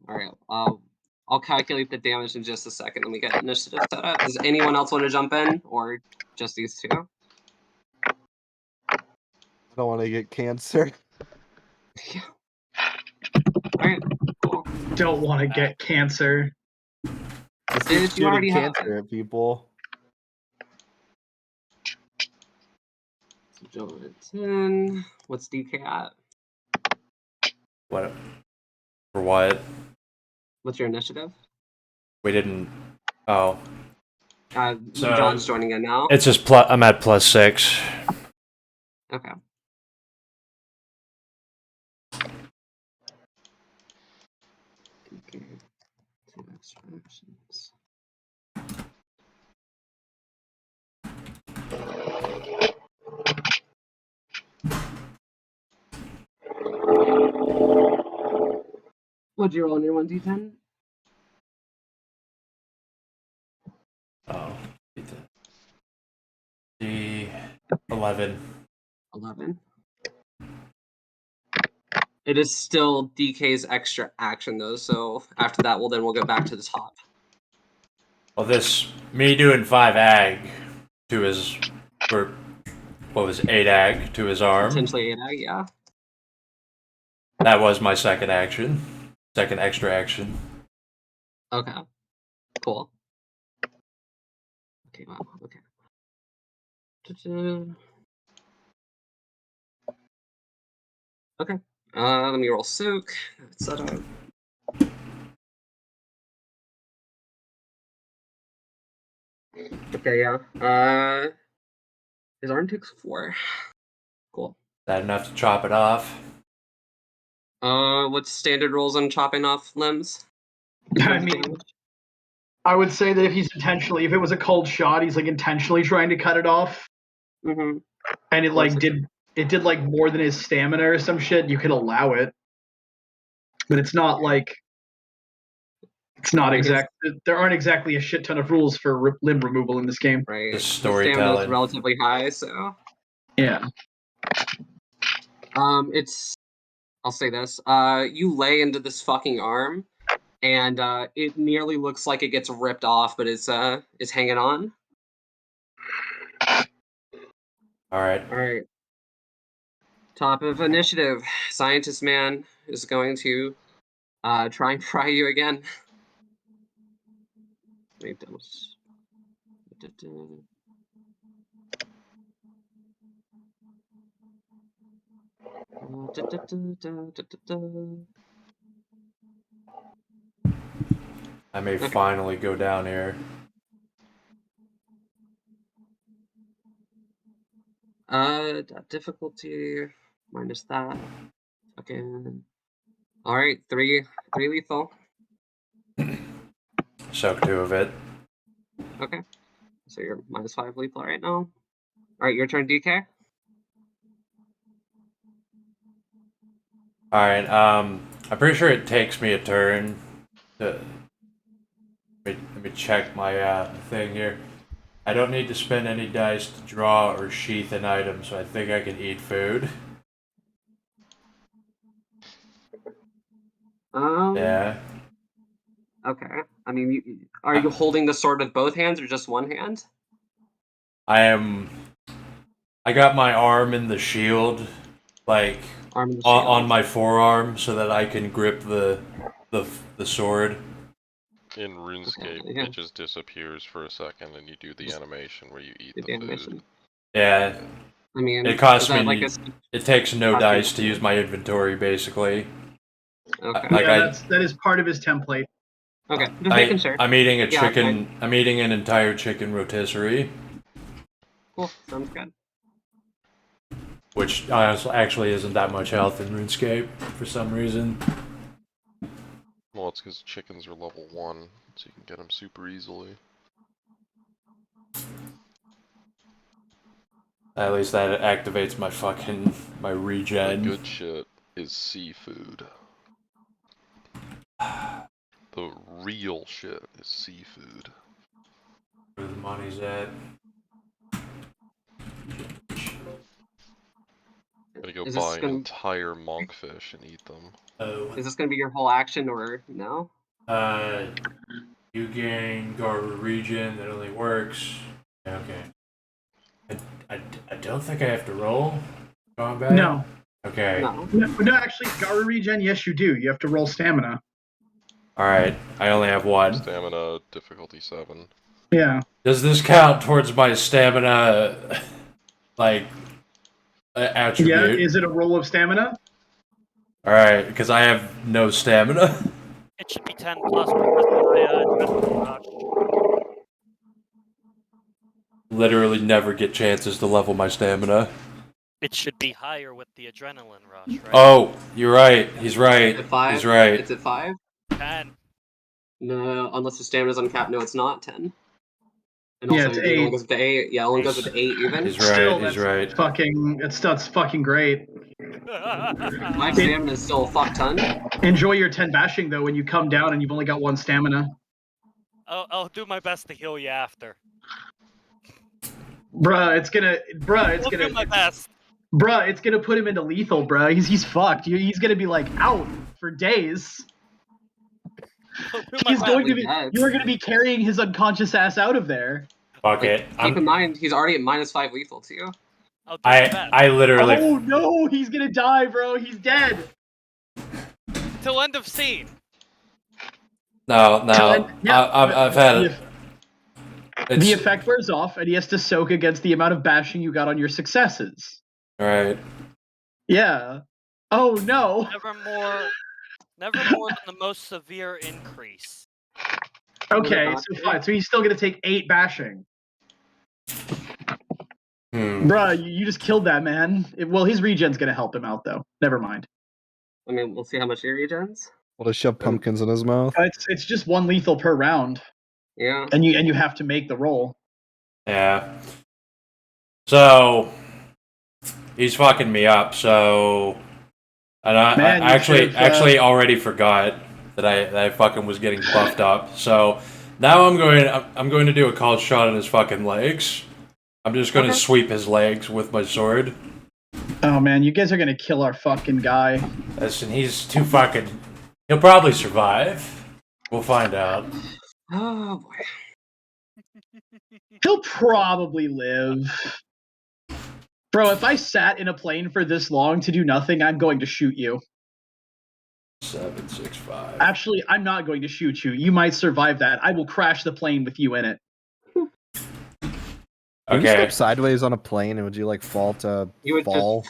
All right. I'll calculate the damage in just a second, and we get initiative set up. Does anyone else want to jump in, or just these 2? I don't want to get cancer. Yeah. All right. Cool. Don't want to get cancer. Just Dude, keep you already shooting have cancer at people. So John at 10. What's DK at? What? For what? What's your initiative? We didn't. Oh. So- John's joining in now. It's just I'm at +6. Okay. Okay. 2 extra actions. What'd you roll on your 1d10? Oh. D 11. 11. It is still DK's extra action though, so after that, we'll go back to the top. Well, me doing 5 ag to his, or what was 8 ag to his arm. Potentially 8 ag, yeah. That was my second action. Second extra action. Okay. Cool. Okay, wow, okay. Okay. Let me roll soak. Set up. Okay, yeah. His arm takes 4. Cool. Is that enough to chop it off? What's standard rules on chopping off limbs? I mean, I would say that if it was a cold shot, he's like intentionally trying to cut it off, Mm-hmm. and it did like more than his stamina or some shit, you could allow it. But it's not like there aren't exactly a shit ton of rules for limb removal in this game. Right. Just His stamina is storytelling. relatively high, so Yeah. I'll say this. You lay into this fucking arm, and it nearly looks like it gets ripped off, but it's hanging on. Alright. All right. Top of initiative, Scientist Man is going to try and fry you again. Wait, that was... I may finally go down here. Difficulty minus that. Fucking. All right, three lethal. Soak 2 of it. Okay, so you're minus 5 lethal right now. All right, your turn, DK. Alright, I'm pretty sure it takes me a turn to... Let me check my thing here. I don't need to spend any dice to draw or sheath an item, so I think I can eat food. Yeah. Okay. I mean, are you holding the sword with both hands or just one hand? I got my arm in the shield, like Arm in the on shield. my forearm, so that I can grip the sword. In RuneScape, yeah. it just disappears for a second, and you do the animation where you eat the animation. food. Yeah. I mean, It costs is that me. like It takes no cost you dice to use my inventory, basically. Okay. Like Yeah, that is part of his template. Okay, just making sure. I'm eating a Yeah, chicken. I'm eating an entire chicken rotisserie, Cool, sounds good. which actually isn't that much health in RuneScape for some reason. Well, it's because chickens are level 1, so you can get them super easily. At least that activates my regen. The good shit is seafood. The real shit is seafood. Where the money's at. Gotta go Is buy this gonna- entire monkfish and eat them. Oh. Is this gonna be your whole action or no? You gain Garber regen. That only works. Okay. I don't think I have to roll combat. No. Okay. No, actually, Garu regen, yes, you do. You have to roll stamina. Alright, I only have one. Stamina, difficulty 7. Yeah. Does this count towards my stamina, like, attribute? Yeah, is it a roll of stamina? Alright, because I have no stamina. It should be 10 plus because of my adrenaline rush. Literally never get chances to level my stamina. It should be higher with the adrenaline rush, right? Oh, you're right. He's right. At 5? He's right. It's at 5? 10. No, unless the stamina's uncapped. No, it's not 10. And Yeah, also, it's it only 8. goes to 8. Yeah, it only goes to 8 even. He's right. Still, He's that's right. fucking. That's fucking great. My stamina is still a fuck ton. Enjoy your 10 bashing though when you come down and you've only got 1 stamina. I'll do my best to heal you after. It's gonna do my best. it's gonna put him into lethal, bruh. He's fucked. He's gonna be like out for days. He's going to be. You are gonna be carrying his unconscious ass out of there. Fuck it. Keep in mind, he's already at minus 5 lethal too. I literally. Oh no, he's gonna die, bro. He's dead. Till end of scene. No. Yeah, I've had it. The effect wears off, and he has to soak against the amount of bashing you got on your successes. Right. Yeah. Oh no. Never more than the most severe increase. Okay, so fine. So he's still gonna take 8 bashing. Bruh, you just killed that man. Well, his regen's gonna help him out though. Never mind. I mean, we'll see how much he regens. Will he shove pumpkins in his mouth? It's just 1 lethal per round. Yeah. And you have to make the roll. Yeah. So he's fucking me up. So, and I actually already forgot that I fucking was getting buffed up. So now I'm going to do a called shot on his fucking legs. I'm just going to sweep his legs with my sword. Oh man, you guys are gonna kill our fucking guy. Listen, he's too fucking. He'll probably survive. We'll find out. Oh boy. He'll probably live. Bro, if I sat in a plane for this long to do nothing, I'm going to shoot you. 765. Actually, I'm not going to shoot you. You might survive that. I will crash the plane with you in it. Would you Okay. step sideways on a plane and would you like fall to You would fall?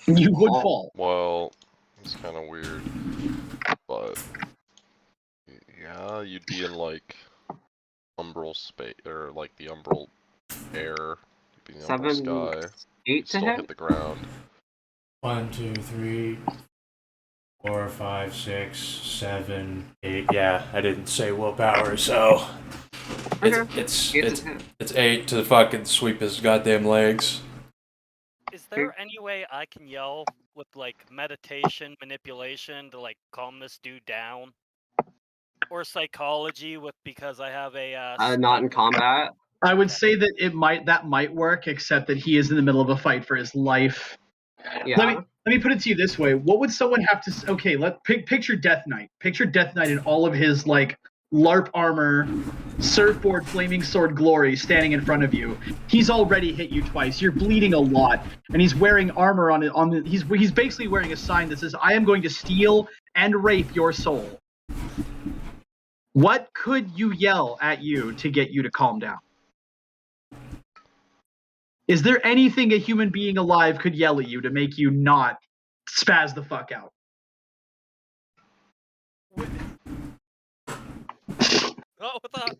You would Fall. fall. Well, it's kind of weird, but yeah, you'd be in like umbral space or like the umbral air, you'd be in the umbral 7, sky. 8 You'd to still hit. hit the ground. 1, 2, 3, 4, 5, 6, 7, 8. Yeah, I didn't say willpower, so Okay. it's 8 to hit. it's 8 to fucking sweep his goddamn legs. Is there any way I can yell with like meditation manipulation to like calm this dude down? Or psychology with because I have a Not in combat. I would say that that might work, except that he is in the middle of a fight for his life. Yeah. Let me put it to you this way: what would someone have to? Okay, picture Death Knight. Picture Death Knight in all of his like LARP armor, surfboard, flaming sword glory, standing in front of you. He's already hit you twice. You're bleeding a lot, and he's wearing armor on it. He's basically wearing a sign that says, "I am going to steal and rape your soul." What could you yell at you to get you to calm down? Is there anything a human being alive could yell at you to make you not spaz the fuck out? Oh, with a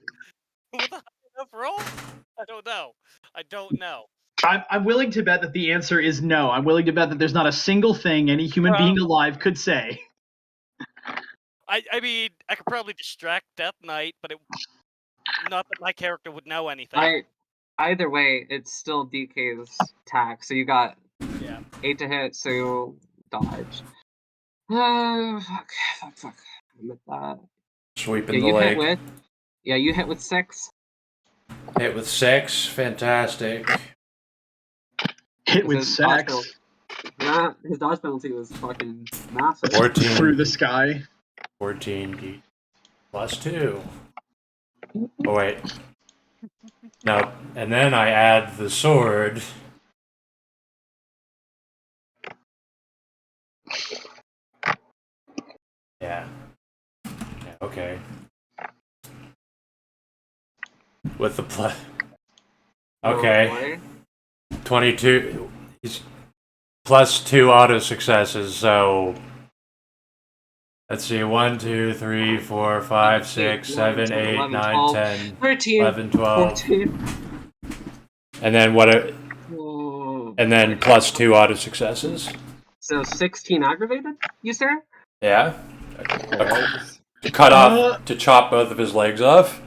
high enough roll? I don't know. I'm willing to bet that the answer is no. I'm willing to bet that there's not a single thing any human being alive could say. I mean, I could probably distract Death Knight, but not that my character would know anything. Either way, it's still DK's attack. So you got 8 to hit, so dodge. Fuck. I missed that. Sweeping the leg. You hit with 6. Hit with 6. Fantastic. Hit with 6. His dodge penalty was fucking massive. 14. Through the sky. 14 plus 2. Oh, wait. No, and then I add the sword. Yeah. Okay. With the plus. Okay. 22. He's plus 2 auto successes, so. Let's see, 1, 2, 3, 4, 5, 6, 7, 8, 9, 10, 13, 11, 12. 14. And then what? And then plus 2 auto successes. So 16 aggravated, you say? Yeah. To cut off, to chop both of his legs off.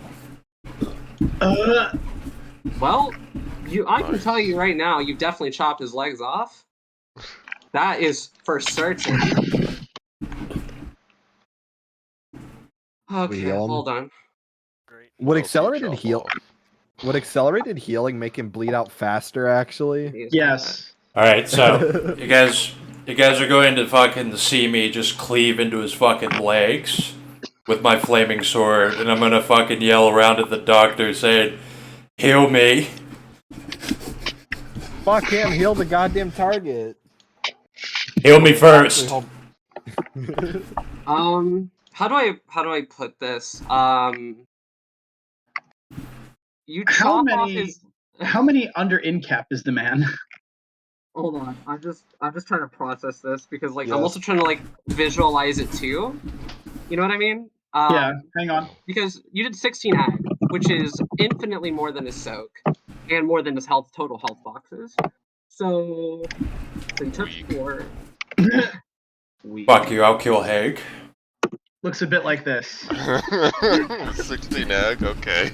Well, I can tell you right now, you've definitely chopped his legs off. That is for certain. Okay, hold on. Great. Would accelerated healing make him bleed out faster? Actually, yes. All right, so you guys are going to fucking see me just cleave into his fucking legs with my flaming sword, and I'm gonna fucking yell around at the doctor saying, "Heal me." Fuck him! Heal the goddamn target. Heal me first. How do I put this? You how chop off his. How many under incap is the man? Hold on, I'm just trying to process this because I'm also trying to like visualize it too. You know what I mean? Yeah. Hang on. Because you did 16 ag, which is infinitely more than his soak, and more than his total health boxes. So he took 4. Fuck you! I'll kill Haig. Looks a bit like this. 16 ag, okay.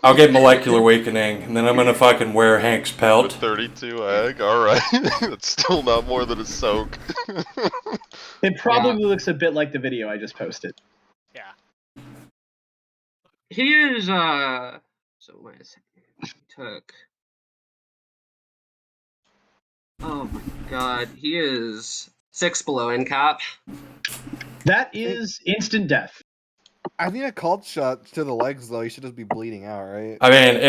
I'll get molecular weakening, and then I'm gonna fucking wear Hank's pelt. With 32 ag, alright. That's still not more than a soak. It probably looks a bit like the video I just posted. Yeah. He is, so wait a second. He took. Oh my god, he is 6 below in cap. That is instant death. I think a cold shot to the legs though, you should just be bleeding out, right? I mean,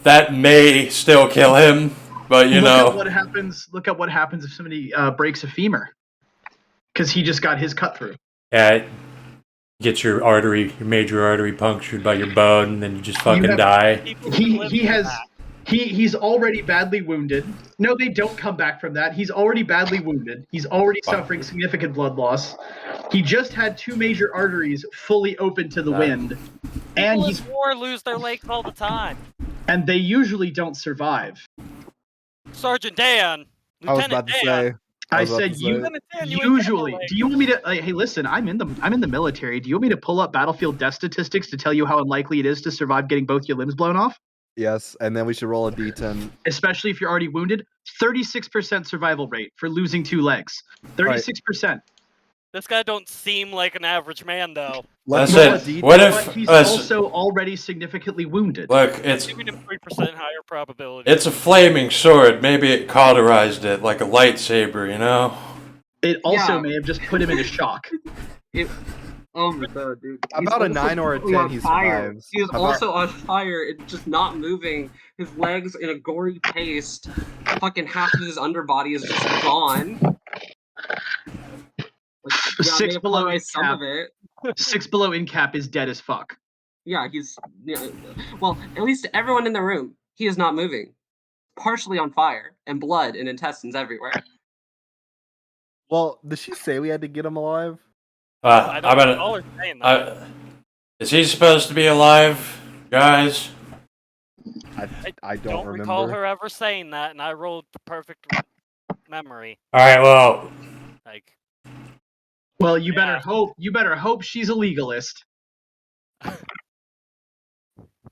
that may still kill him, but you Look know. at what happens. Look at what happens if somebody breaks a femur, because he just got his cut through. Yeah, gets your major artery punctured by your bone, and then you just fucking die. He's already badly wounded. No, they don't come back from that. He's already badly wounded. He's already suffering significant blood loss. He just had 2 major arteries fully open to the wind, and People in war lose their legs all the time. And they usually don't survive. Sergeant Dan, I was about to say. I said usually. Do you want me to? Hey, listen. I'm in the military. Do you want me to pull up battlefield death statistics to tell you how unlikely it is to survive getting both your limbs blown off? Yes, and then we should roll a d10. Especially if you're already wounded. 36% survival rate for losing 2 legs. 36%. This guy don't seem like an average man, though. Let's what if he's also already significantly wounded? Look, it's giving him 3% higher probability. It's a flaming sword. Maybe it cauterized it like a lightsaber, you know? It also may have just put him into shock. Oh my god, dude. About a 9 or a 10, he survives. He is also on fire. It's just not moving. His legs in a gory paste. Fucking half of his underbody is just gone. Like, 6 below in some cap. of it. 6 below in cap is dead as fuck. Yeah, well, at least everyone in the room, he is not moving. Partially on fire, and blood and intestines everywhere. Well, did she say we had to get him alive? I don't recall her saying that. Is he supposed to be alive, guys? I don't remember. Recall her ever saying that, and I rolled the perfect memory. All right, well. Well, you better hope. You better hope she's a legalist. All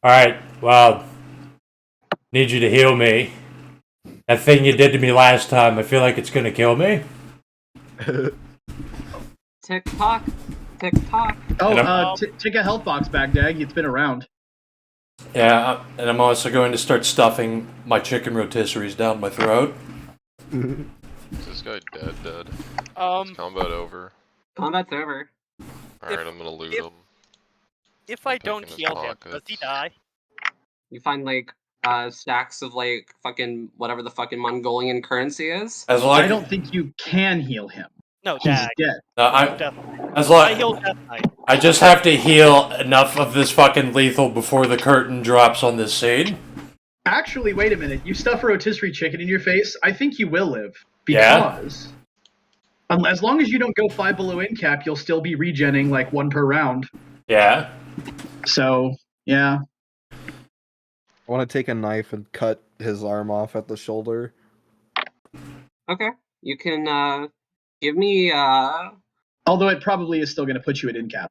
right, well, need you to heal me. That thing you did to me last time, I feel like it's gonna kill me. Tick tock, tick tock. Oh, take a health box back, Dag. It's been around. Yeah, and I'm also going to start stuffing my chicken rotisseries down my throat. Is this guy dead? Is combat over? Combat's over. Alright, I'm gonna loot him. If I don't heal him, does he die? You find like stacks of like fucking whatever the fucking Mongolian currency is. I don't think you can heal him. No, he's Dag. dead. I just have to heal enough of this fucking lethal before the curtain drops on this scene. Actually, wait a minute. You stuff a rotisserie chicken in your face, I think you will live. Because as long as you don't go 5 below in cap, you'll still be regenning like 1 per round. Yeah. So, yeah. I want to take a knife and cut his arm off at the shoulder. Okay. You can give me Although it probably is still going to put you at in cap.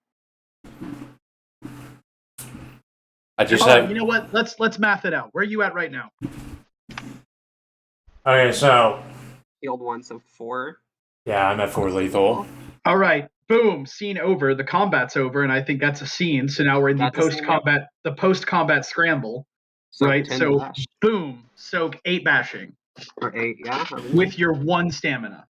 You know what? Let's math it out. Where are you at right now? Okay, so healed 1, so 4. Yeah, I'm at 4 lethal. All right. Boom. Scene over. The combat's over, and I think that's a scene. So now we're in the post-combat scramble. So right. 10 So bash. Boom. Soak 8 bashing. Or 8, yeah. With your 1 stamina.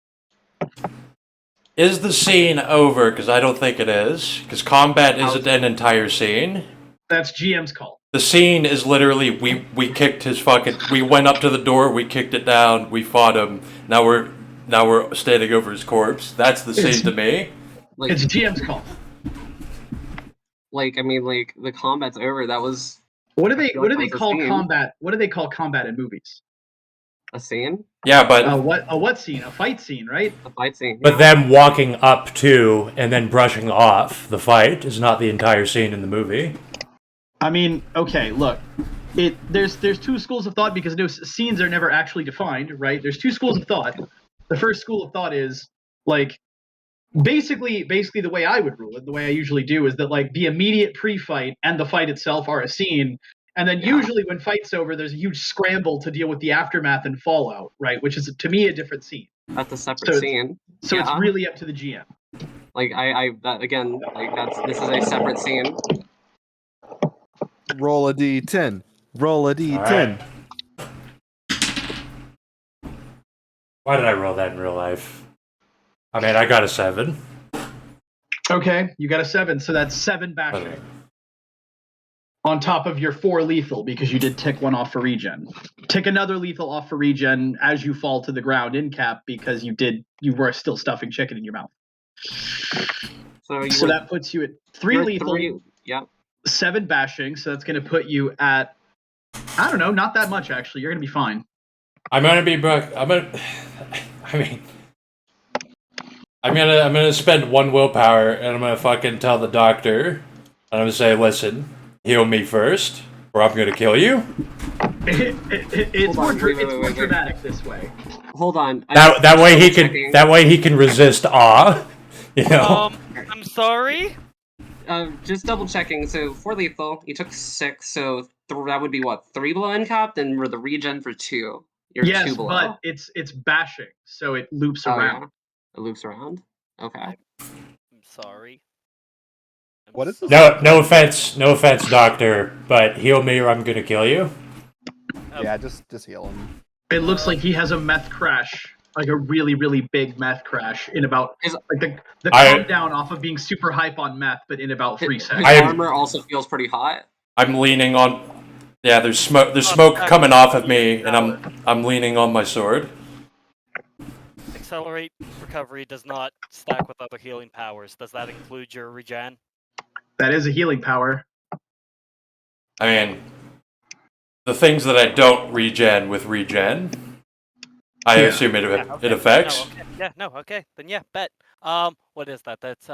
Is the scene over? Because I don't think it is. Because combat isn't an entire scene. That's GM's call. The scene is literally we kicked his fucking. We went up to the door. We kicked it down. We fought him. Now we're standing over his corpse. That's the scene to me. Like, it's GM's call. Like, I mean, like the combat's over. That was. What do they call combat? What do they call combat in movies? A scene? Yeah, but what scene? A fight scene, right? A fight scene. But them walking up to and then brushing off the fight is not the entire scene in the movie. I mean, okay, look. There's 2 schools of thought because scenes are never actually defined, right? There's 2 schools of thought. The first school of thought is like basically the way I would rule it, the way I usually do is that like the immediate pre-fight and the fight itself are a scene. And then usually when fight's over, there's a huge scramble to deal with the aftermath and fallout, right? Which is, to me, a different scene. That's a separate scene. So it's really up to the GM. Like, this is a separate scene. Roll a d10. Roll a d10. Right. Why did I roll that in real life? I mean, I got a 7. Okay, you got a 7, so that's 7 bashing. On top of your 4 lethal, because you did tick one off for regen. Tick another lethal off for regen as you fall to the ground in cap, because you were still stuffing chicken in your mouth. So that puts you at 3 lethal, 7 bashing, so that's going to put you at, I don't know, not that much actually. You're going to be fine. I'm gonna spend 1 willpower, and I'm gonna fucking tell the doctor. I'm gonna say, listen, heal me first, or I'm gonna kill you. It's more dramatic this way. Hold on. That way he can resist awe. You know. I'm sorry. Just double checking. So for lethal, you took 6, so that would be what, 3 below end cap. Then we're the regen for 2. You're 2 below. But it's bashing, so it loops around. Yeah. It loops around. Okay. I'm sorry. What is this? No offense, doctor, but heal me or I'm gonna kill you. Yeah, just heal him. It looks like he has a meth crash, like a really, really big meth crash in about the calm down off of being super hype on meth, but in about 3 seconds. His armor also feels pretty hot. I'm leaning on. Yeah, there's smoke. There's smoke coming off of me, and I'm leaning on my sword. Accelerate recovery does not stack with other healing powers. Does that include your regen? That is a healing power. I mean, the things that I don't regen with regen, I assume it affects. No, okay. Then yeah, bet. What is that? That's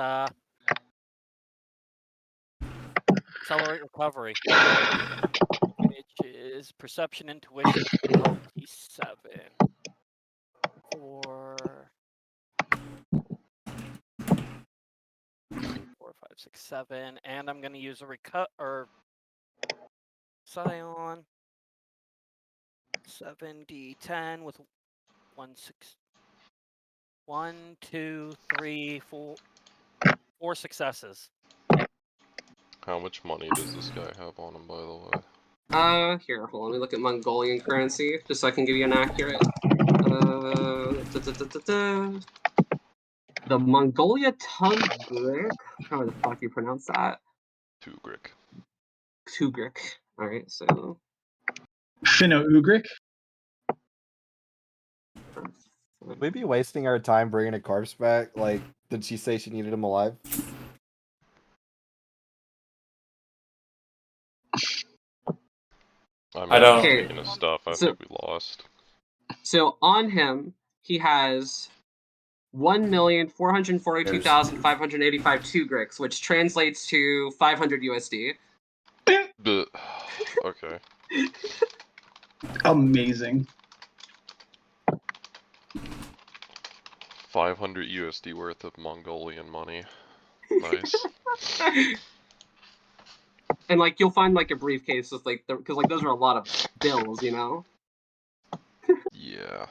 accelerate recovery, which is perception, intuition, difficulty 7. 4, 5, 6, 7, and I'm gonna use a Scion 7d10 with 1, 2, 3, 4 successes. How much money does this guy have on him, by the way? Here, hold on. Let me look at Mongolian currency, just so I can give you an accurate. The Mongolia Tugrik. How the fuck you pronounce that? Tugrik. Alright, so. Finno-Ugric? Would we be wasting our time bringing a corpse back? Like, did she say she needed him alive? I don't. Speaking of stuff, I think we lost. So on him, he has 1,442,585 Tugriks, which translates to 500 USD. Okay. Amazing. 500 USD worth of Mongolian money. Nice. And like you'll find like a briefcase with like because like those are a lot of bills, you know. Yeah.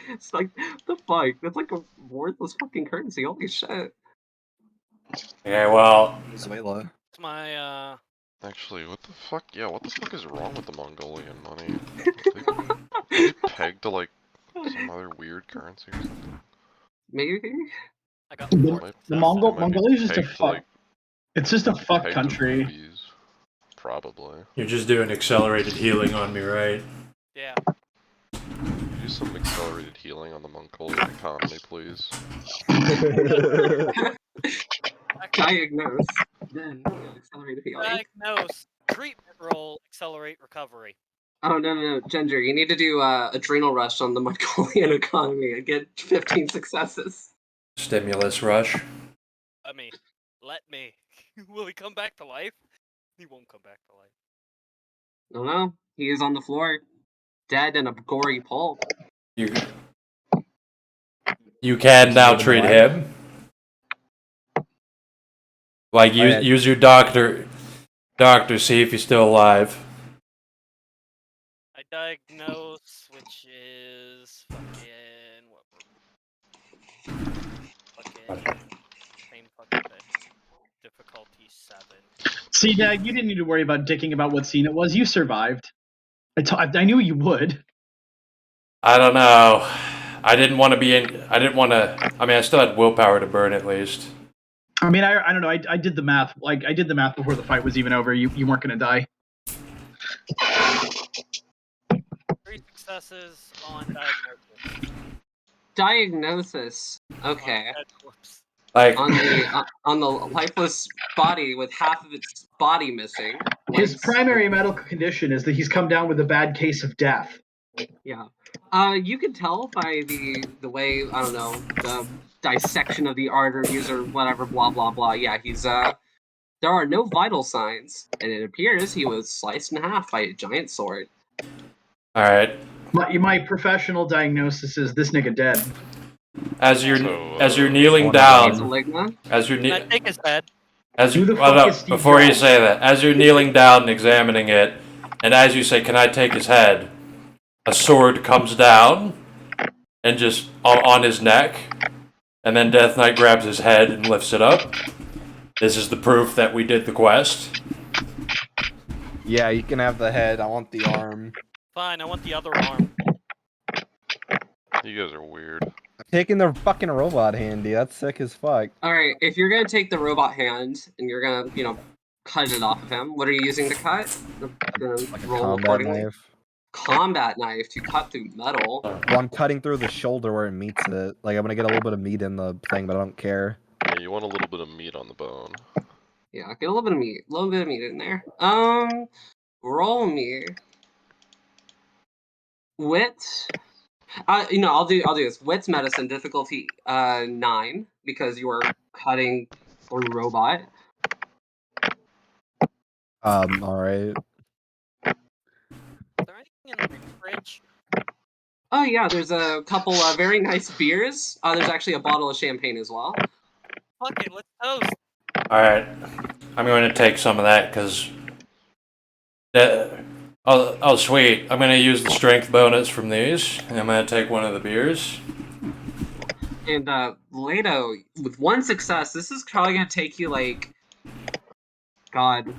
It's like the fuck. That's like a worthless fucking currency. Holy shit. Yeah, well. It's my Actually, what the fuck? Yeah, what the fuck is wrong with the Mongolian money? Are they pegged to like some other weird currency or something? Maybe. I got Mongolia's just a fuck. Like, it's just a fuck country. Movies. Probably. You're just doing accelerated healing on me, right? Yeah. Do some accelerated healing on the Mongolian economy, please. Diagnose. Then accelerated healing. Diagnose. Treatment roll. Accelerate recovery. Oh no, Ginger, you need to do adrenal rush on the Mongolian economy and get 15 successes. Stimulus rush. I mean, let me. Will he come back to life? He won't come back to life. I don't know. He is on the floor, dead in a gory pulp. You can now treat him. Like use your doctor, see if he's still alive. I diagnose, which is fucking same fucking thing. Difficulty 7. See, Dad, you didn't need to worry about dicking about what scene it was. You survived. I knew you would. I don't know. I didn't want to be in. I didn't want to. I mean, I still had willpower to burn at least. I mean, I don't know. I did the math. Like, I did the math before the fight was even over. You weren't gonna die. 3 successes on diagnosis. Diagnosis. Okay. On dead corpse. Like, On the lifeless body with half of its body missing. His legs- primary medical condition is that he's come down with a bad case of death. Yeah. You can tell by the way, I don't know, the dissection of the arteries or whatever, blah blah blah. Yeah, he's there are no vital signs, and it appears he was sliced in half by a giant sword. all right. My professional diagnosis is this nigga dead. As you're kneeling One of It's down, Ligma. as you're Can I take his head? as Who you the well, fuck no, is Steve before you Jobs? say that, as you're kneeling down and examining it, and as you say, "Can I take his head?" A sword comes down and just on his neck, and then Death Knight grabs his head and lifts it up. This is the proof that we did the quest. Yeah, you can have the head. I want the arm. Fine, I want the other arm. You guys are weird. I'm taking the fucking robot handy. That's sick as fuck. All right, if you're gonna take the robot hand and you're gonna, cut it off of him, what are you using to cut? Like a Roll combat accordingly. knife. Combat knife to cut through metal. Well, I'm cutting through the shoulder where it meets it. Like, I'm gonna get a little bit of meat in the thing, but I don't care. Yeah, you want a little bit of meat on the bone. Yeah, get a little bit of meat in there. Roll me. Wit. I'll do this. Wit's medicine difficulty 9 because you are cutting through robot. Alright. Is there anything in the fridge? Oh yeah, there's a couple of very nice beers. There's actually a bottle of champagne as well. Fuck it, let's toast. All right, I'm going to take some of that because. Oh, sweet! I'm going to use the strength bonus from these, and I'm going to take one of the beers. And Leto, with 1 success, this is probably gonna take you God,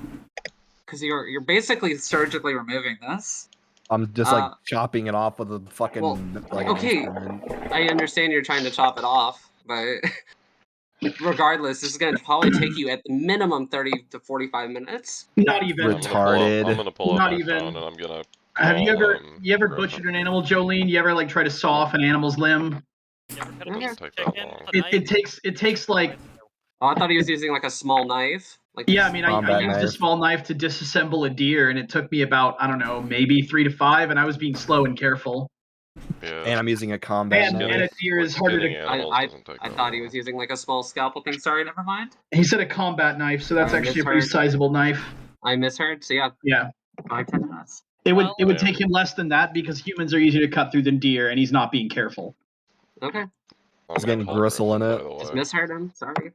because you're basically surgically removing this. I'm just like chopping it off with a fucking an okay. instrument. I understand you're trying to chop it off, but regardless, this is gonna probably take you at the minimum 30 to 45 minutes. Not even. Retarded. I'm gonna pull up Not my even. phone and I'm gonna. Have you ever Griffin. butchered an animal, Jolene? You ever try to saw off an animal's limb? You ever cut a Okay. piece of Take that chicken long. with a knife? It takes like. Oh, I thought he was using a small knife. Yeah, I mean, I Combat used a knife. small knife to disassemble a deer, and it took me about, I don't know, maybe 3 to 5, and I was being slow and careful. Yeah. And I'm using a combat And knife. a deer is harder skinning to. animals I doesn't take I that thought he long. was using a small scalpel thing. Sorry, never mind. He said a combat knife, so that's I actually a pretty misheard. sizable knife. I misheard. So yeah, Yeah, 5-10 minutes. it would Well, take him less than that because humans are easier to cut through than deer, and he's not being careful. Okay, I'm It's gonna getting pull gristle in Griffin, it. by the just way. misheard him. Sorry.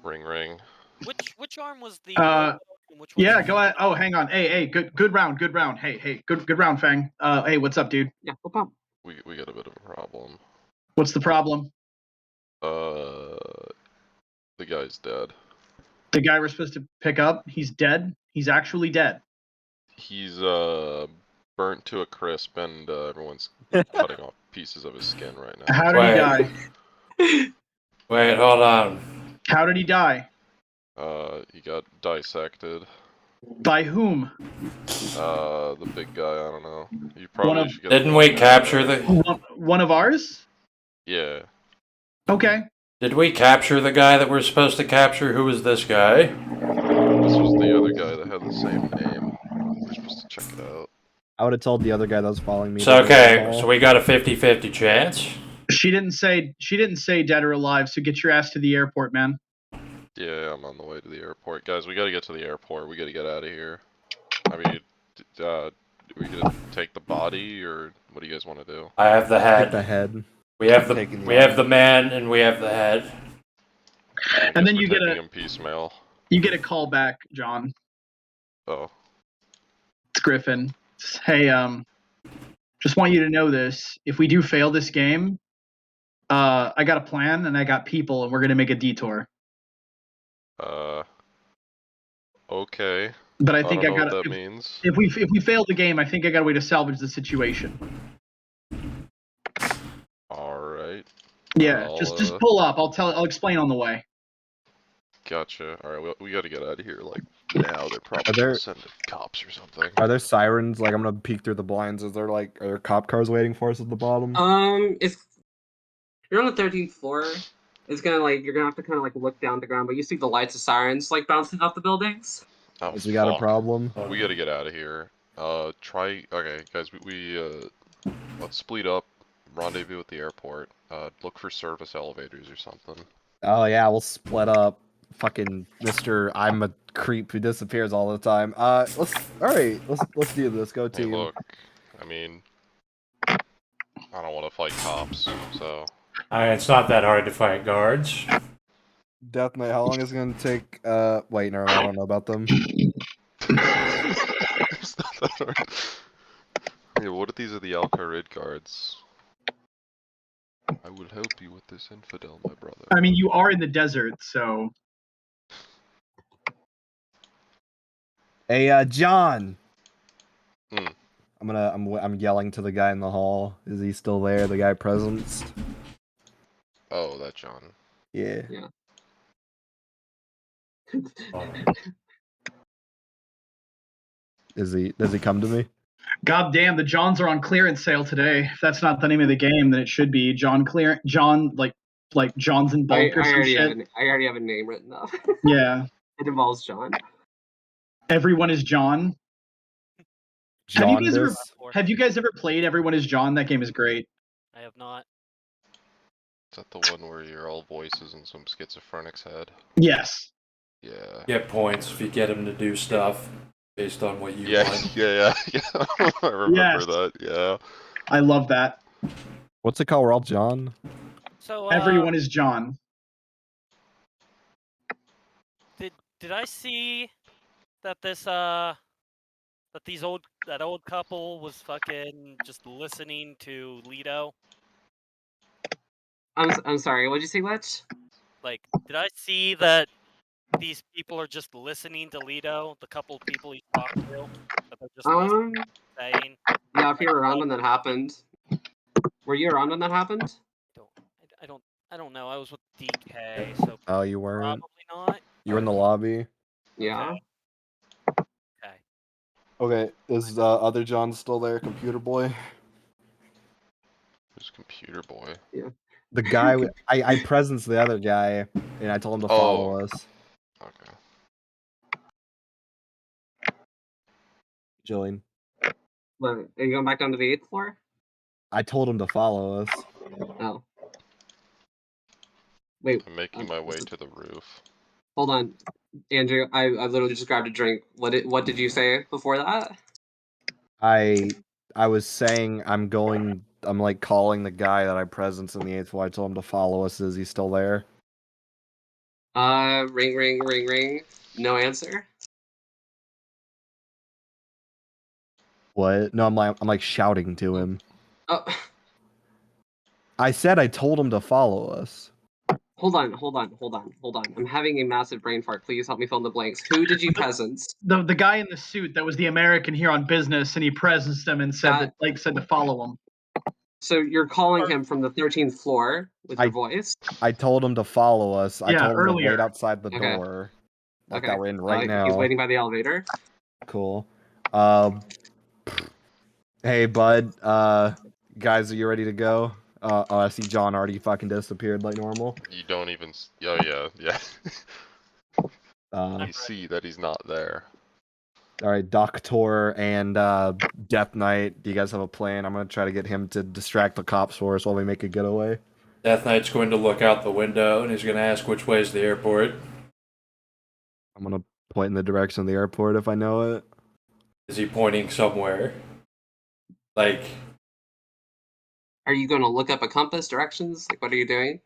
Ring. which arm was the and which Yeah, one's go ahead. Oh, hang on. Hey, good round. Hey, good round, Fang. Hey, what's up, dude? Yeah, no problem. We got a bit of a problem. What's the problem? The guy's dead. The guy we're supposed to pick up, he's dead. He's actually dead. He's burnt to a crisp, and everyone's cutting off pieces of his skin right now. How did he die? Wait, hold on. How did he die? He got dissected. By whom? The big guy, I don't know. You probably should get. Didn't we capture the? One of ours? Yeah. Okay. Did we capture the guy that we're supposed to capture? Who was this guy? This was the other guy that had the same name. We're supposed to check it out. I would have told the other guy that was following me. So to okay, call. so we got a 50-50 chance. She didn't say dead or alive, so get your ass to the airport, man. Yeah, I'm on the way to the airport. Guys, we gotta get to the airport. We gotta get out of here. I mean, are we gonna take the body, or what do you guys want to do? I have the Take head. the head. We have Taking the we have the man and we have the head. And then we're you get taking a him piecemeal. you get a call back, John. Oh. It's Griffin. Hey, just want you to know this. If we do fail this game, I got a plan and I got people, and we're gonna make a detour. Okay. But I think I don't know got what that means. if we fail the game, I think I got a way to salvage the situation. Yeah, I'll, just pull up. I'll explain on the way. Gotcha. Alright, we gotta get out of here, like, now. They're probably there- gonna send the cops or something. Are there sirens? Like, I'm gonna peek through the blinds. Are there cop cars waiting for us at the bottom? If you're on the 13th floor, it's gonna you're gonna have to kind of look down the ground, but you see the lights of sirens bouncing off the buildings. Oh, Guys, we got a fuck. problem. We gotta get out of here. Okay, guys, let's split up, rendezvous at the airport, look for service elevators or something. Oh yeah, we'll split up. Fucking Mr. I'm a creep who disappears all the time. Let's do this. Go Hey, team. look, I mean, I don't want to fight cops, so... It's not that hard to fight guards. Death Knight, how long is it gonna take? Wait, no, I don't know about them. It's not that hard. Yeah, what if these are the Al-Qarid guards? I will help you with this infidel, my brother. I mean, you are in the desert, so. Hey, John. Hmm. I'm yelling to the guy in the hall. Is he still there? The guy presenced? Oh, that John. Yeah. Does he come to me? God damn, the Johns are on clearance sale today. If that's not the name of the game, then it should be John like John's in bulk or some shit. I already have a name written up. Yeah. It involves John. Everyone is John. Have you guys ever played Everyone is John? That game is great. I have not. Is that the one where you're all voices in some schizophrenic's head? Yes. Yeah. Get points if you get him to do stuff based on what you want. Yeah. I remember that, yeah. I love that. What's it called? We're all John? So, Everyone is John. Did I see that that old couple was fucking just listening to Lido? I'm sorry. What'd you say, Letch? Like, did I see that these people are just listening to Lido? The couple of people he talked to, that they're just listening, saying. Yeah, if you were around when that happened. Were you around when that happened? I don't know. I was with DK, so Oh, you weren't? probably not. You were in the lobby? Yeah. Okay. Okay, is other John still there, Computer Boy? Who's Computer Boy? Yeah. The guy, I presenced the other guy, and I told him to follow us. Okay. Jillian. What, are you going back down to the 8th floor? I told him to follow us. Oh. Wait. I'm making my way to the roof. Hold on. Andrew, I literally just grabbed a drink. What did you say before that? I was saying I'm like calling the guy that I presenced in the 8th floor. I told him to follow us. Is he still there? Ring, ring, ring, ring. No answer. What? No, I'm like shouting to him. Oh. I said I told him to follow us. Hold on. I'm having a massive brain fart. Please help me fill in the blanks. Who did you presence? The guy in the suit that was the American here on business, and he presenced him and said said to follow him. So you're calling him from the 13th floor with your voice? I told him to follow us. I told him to wait outside the door. Like that we're in right now. He's waiting by the elevator. Cool. Hey, bud. Guys, are you ready to go? I see John already fucking disappeared like normal. You don't even... Oh, yeah. You see that he's not there. Alright, Doctor and Death Knight, do you guys have a plan? I'm gonna try to get him to distract the cops for us while we make a getaway. Death Knight's going to look out the window and he's going to ask which way is the airport. I'm gonna point in the direction of the airport if I know it. Is he pointing somewhere? Like... Are you going to look up a compass, directions? Like, what are you doing?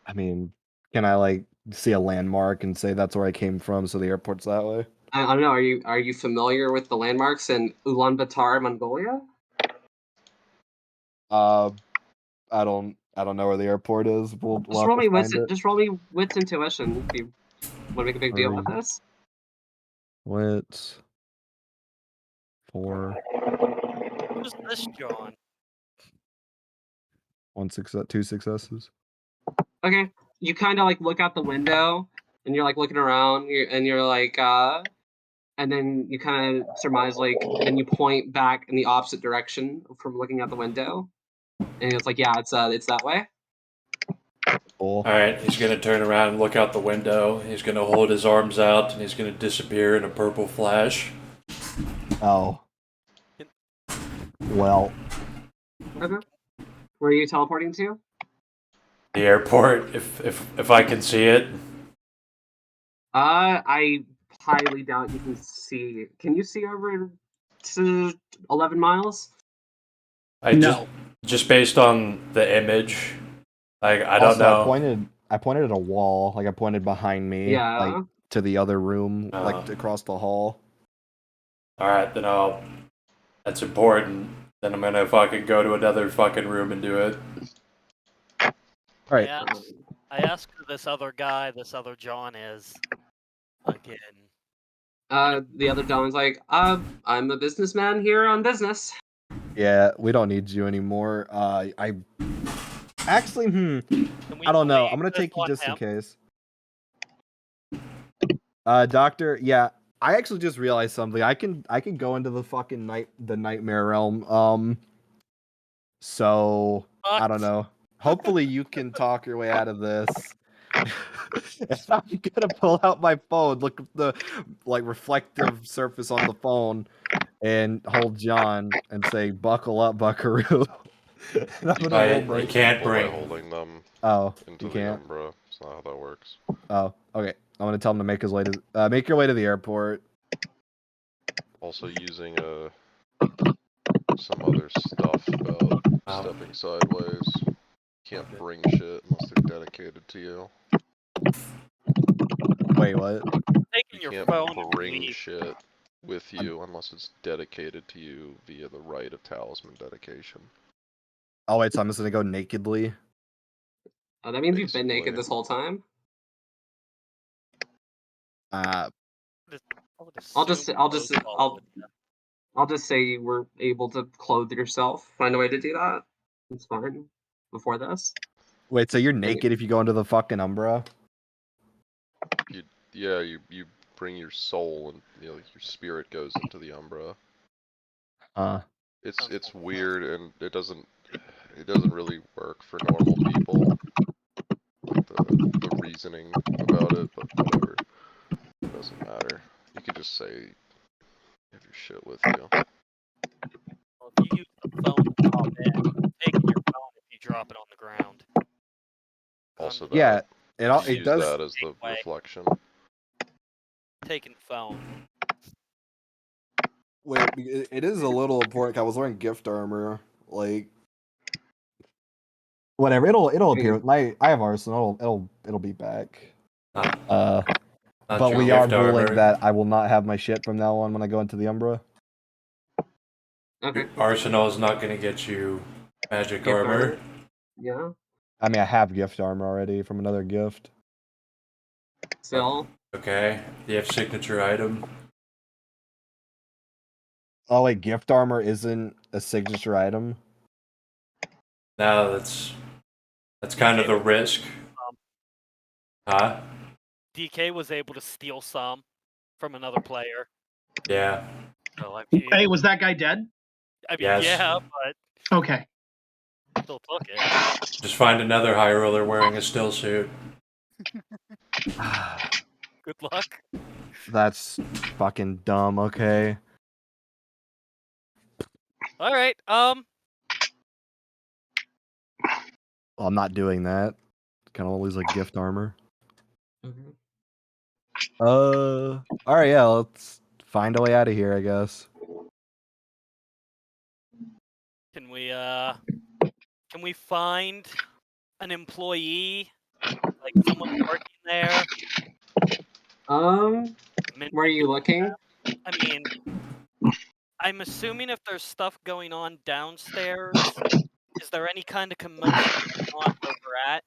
I mean, can I like see a landmark and say that's where I came from, so the airport's that way? I don't know. Are you familiar with the landmarks in Ulaanbaatar, Mongolia? I don't know where the airport is. We'll Just have roll to me find it. Just roll me wits intuition if you want to make a big deal about this. Wits. 4. Who's this John? 2 successes. Okay, you kind of like look out the window, and you're like looking around, and you're like, and then you kind of surmise like, then you point back in the opposite direction from looking out the window, and it's like, yeah, it's that way. Cool. Alright, he's gonna turn around and look out the window. He's gonna hold his arms out and he's gonna disappear in a purple flash. Oh. Well. Okay. Where are you teleporting to? The airport, if I can see it. I highly doubt you can see. Can you see over to 11 miles? No. Just based on the image. Like I don't Also, know. I pointed at a wall, like I pointed behind me, Yeah. like to the other room, like Oh. across the hall. Alright, then that's important. Then I'm gonna fucking go to another fucking room and do it. Alright. I asked who this other guy, this other John is. Again. The other Don's like, I'm a businessman here on business. Yeah, we don't need you anymore. I actually, Can we I don't know. believe I'm gonna this take you on just in him? case. Doctor, yeah, I actually just realized something. I can go into the fucking nightmare realm. So I don't know. Hopefully you can talk your way out of this. If I'm gonna pull out my phone, look at the like reflective surface on the phone, and hold John and say, "Buckle up, Buckaroo." And I'm You gonna roll can't I bring can't people by bring- holding them Oh, into you the can't. Umbra. That's not how that works. Oh, okay. I'm gonna tell him to make your way to the airport. Also using some other stuff about stepping sideways. Can't bring shit unless they're dedicated to you. Wait, what? Taking You your can't phone and bring leave. shit with you unless it's dedicated to you via the right of talisman dedication. Oh wait, so I'm just gonna go nakedly. Oh, that means you've been Basically. naked this whole time. Uh, I'll just say you were able to clothe yourself. Find a way to do that. It's fine. Before this. wait, so you're naked if you go into the fucking Umbra? Yeah, you bring your soul and your spirit goes into the Umbra. It's weird and it doesn't really work for normal people. Like the reasoning about it, but whatever. It doesn't matter. You could just say you have your shit with you. Well, if you use the phone to pop in, taking your phone if you drop it on the ground. Also that. Yeah, You it use does. that as the Gateway. reflection. Taking phone. Wait, it is a little important. I was wearing gift armor, like whatever. It'll appear. I have arsenal. It'll be back. Not But your we are gift ruling armor. that I will not have my shit from now on when I go into the Umbra. Okay. Arsenal is not gonna get you magic Gift armor. armor. Yeah. I mean, I have gift armor already from another gift. Still. Okay. Do you have signature item? Oh wait, gift armor isn't a signature item. No, that's kind of the risk. Huh? DK was able to steal some from another player. Yeah. So I mean, Hey, was that guy dead? Yes. yeah, but Okay. still took it. Just find another high roller wearing a still suit. Good luck. That's fucking dumb. Okay. All right. Well, I'm not doing that. Kind of lose like gift armor. All right, yeah. Let's find a way out of here, I guess. Can we find an employee, like someone working there? Where are you looking? I mean, I'm assuming if there's stuff going on downstairs, is there any kind of commotion going on where we're at?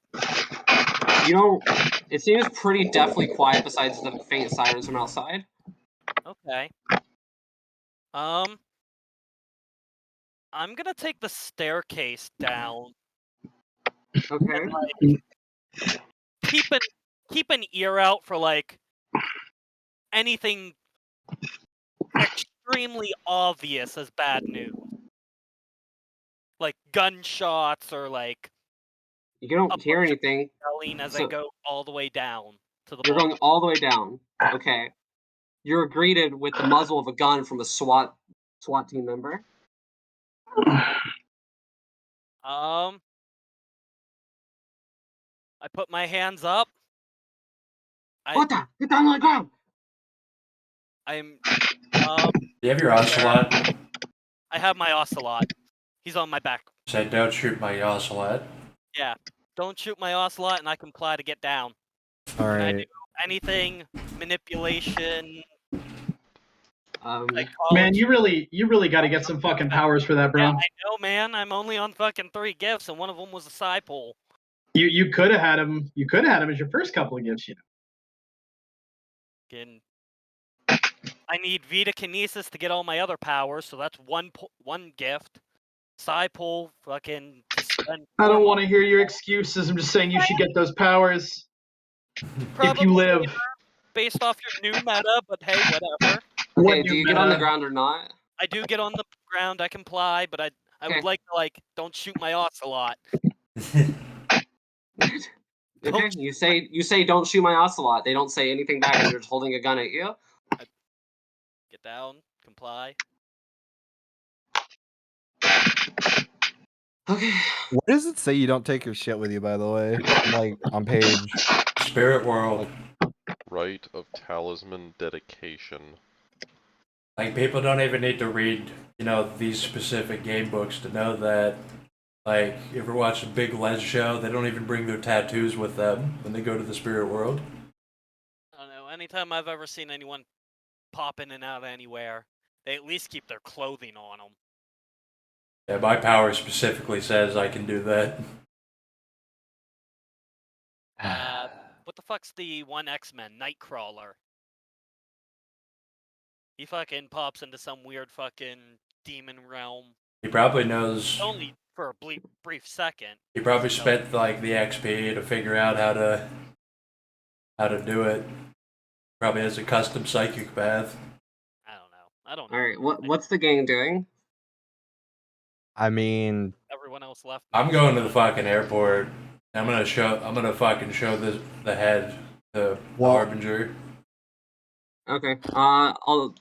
You don't. It seems pretty definitely quiet besides the faint sirens from outside. Okay. I'm gonna take the staircase down. Okay. And, like, keep an ear out for like anything extremely obvious as bad news, like gunshots or like You don't a hear bunch of anything. yelling as I So go all the way down to the you're bottom. going all the way down. Okay. You're greeted with the muzzle of a gun from a SWAT team member. I put my hands up. What the? Get down on the ground! I'm Do you have your ocelot? I have my ocelot. He's on my back. Said don't shoot my ocelot. Yeah. Don't shoot my ocelot and I comply to get down. All Can I do right. anything? Manipulation? Man, Psychology? you really got to get some fucking powers for that, Yeah, bro. I know, man. I'm only on fucking 3 gifts, and one of them was a psi pole. You could have had him. You could have had him as your first couple of gifts. You know. Fucking- I need Vita Kinesis to get all my other powers, so that's one gift. Psi pole, fucking. To spend I don't 4 want to hear your excuses. I'm just saying you should get those powers if you live. later, based off your new meta, but hey, whatever. What Okay, new do you get on the meta? ground or not? I do get on the ground, I comply, but I would Okay. like to, like, don't shoot my ocelot. Okay, you say don't shoot my ocelot. They don't say anything back and they're just holding a gun at you. Get down, comply. Okay. What does it say you don't take your shit with you, by the way? Like, on page... Spirit world. Rite of talisman dedication. Like, people don't even need to read, these specific game books to know that. Like, you ever watch a big Les show, they don't even bring their tattoos with them when they go to the spirit world. I don't know. Anytime I've ever seen anyone pop in and out of anywhere, they at least keep their clothing on them. Yeah, my power specifically says I can do that. What the fuck's the one X-Men, Nightcrawler? He fucking pops into some weird fucking demon realm. He probably knows. Only for a brief second. He probably spent like the XP to figure out how to do it. Probably has a custom psychic path. I don't know. All right. What's the gang doing? I mean, Everyone else left. I'm going to the fucking airport. I'm gonna fucking show the head to the Harbinger. Okay. I'll.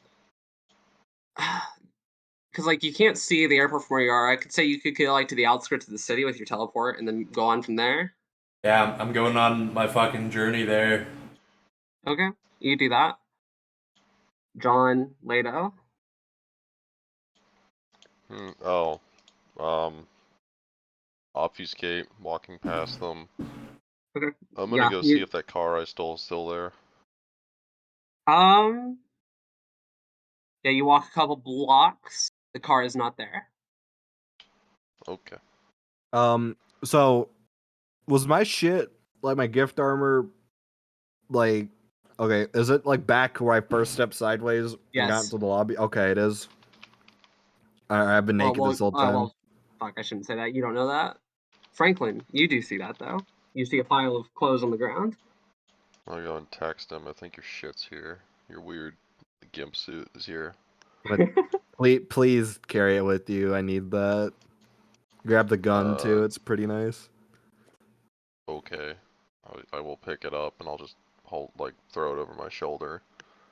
Because like you can't see the airport from where you are. I could say you could go like to the outskirts of the city with your teleport and then go on from there. Yeah, I'm going on my fucking journey there. Okay, you do that. John Lado. Obfuscate, walking past them. Okay. I'm gonna go see if that car I stole is still there. Yeah, you walk a couple blocks. The car is not there. Okay. So, was my shit, like my gift armor, like, okay, is it like back where I first stepped sideways and got Yes. into the lobby? Okay, it is. I've been naked this whole time. Well, fuck, I shouldn't say that. You don't know that. Franklin, you do see that, though. You see a pile of clothes on the ground. I'll go and text him. I think your shit's here. Your weird gimp suit is here. But please carry it with you. I need that. Grab the gun, too. It's pretty nice. Okay. I will pick it up and I'll just throw it over my shoulder.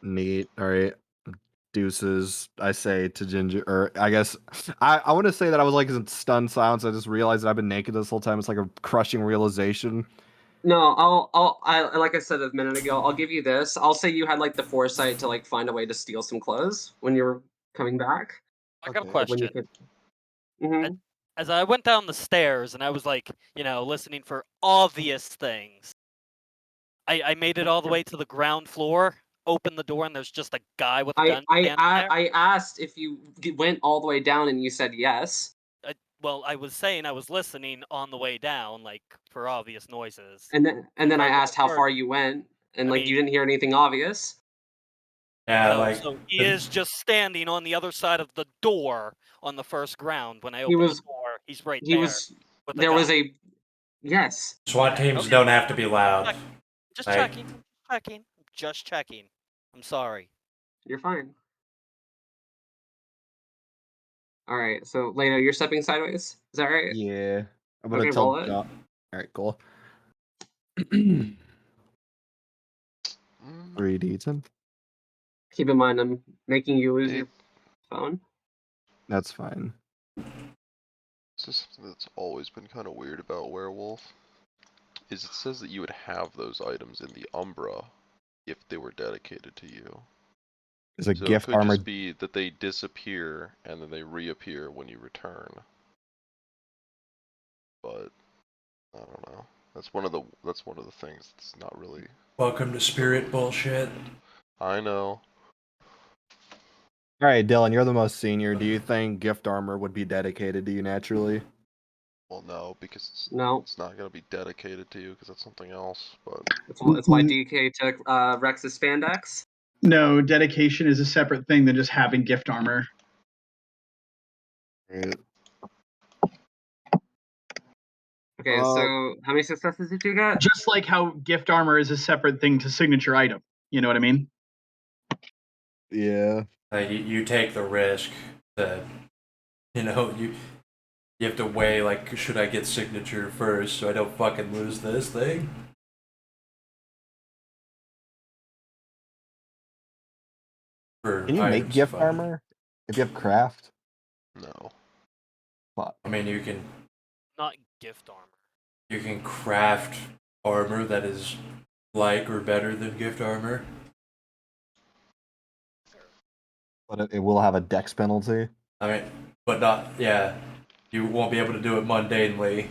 Neat. All right. Deuces, I say to Ginger, or I guess I want to say that I was like in stunned silence. I just realized that I've been naked this whole time. It's like a crushing realization. No, like I said a minute ago, I'll give you this. I'll say you had like the foresight to like find a way to steal some clothes when you were coming back. I got a Okay. question. When you could. Mhm. As I went down the stairs and I was like, listening for obvious things, I made it all the way to the ground floor, opened the door, and there's just a guy with a gun standing there. I asked if you went all the way down, and you said yes. Well, I was saying I was listening on the way down, like for obvious noises. And then I asked how far you went, and like you didn't hear anything obvious. Yeah, so he is just standing on the other side of the door on the first ground. When I opened the door, he's right there. Yes. SWAT teams Okay. don't have to be loud. Just Like- checking. Just checking. I'm sorry. You're fine. All right. So, Leno, you're stepping sideways. Is that right? Yeah. I'm gonna Okay, tell roll it. John. All right, cool. Mm, 3d10. Keep in mind, I'm making you lose your Dave, phone. That's fine. this is something that's always been kind of weird about Werewolf. Is it says that you would have those items in the Umbra if they were dedicated to you. Is a So it gift could armor. just be that they disappear and then they reappear when you return. But I don't know. That's one of the things that's not really. Welcome to spirit bullshit. I know. All right, Dylan, you're the most senior. Do you think gift armor would be dedicated to you naturally? Well, no, because No. it's not gonna be dedicated to you because that's something else. But It's why DK took Rex's spandex. No, dedication is a separate thing than just having gift armor. Right. Okay, so how many successes did you get? Just like how gift armor is a separate thing to signature item. You know what I mean? Yeah. Like you take the risk that you have to weigh like, should I get signature first so I don't fucking lose this thing? For Can you make items gift to find. armor if you have craft? no. Fuck. I mean, you can Not gift armor. craft armor that is like or better than gift armor. But it will have a dex penalty. I mean, but not, yeah. You won't be able to do it mundanely.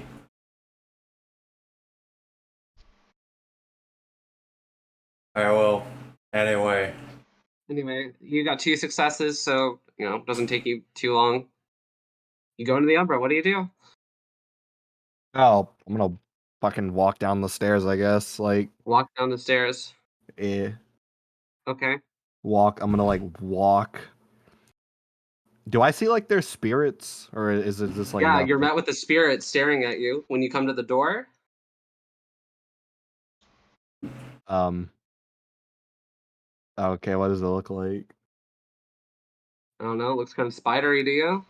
Alright, well, anyway. Anyway, you got 2 successes, so it doesn't take you too long. You go into the Umbra. What do you do? Oh, I'm gonna fucking walk down the stairs, I guess. Like, Walk down the stairs. Okay. walk. I'm gonna like walk. Do I see like their spirits, or is it just like Yeah, nothing? you're met with the spirit staring at you when you come to the door. Okay, what does it look like? I don't know. It looks kind of spidery to you.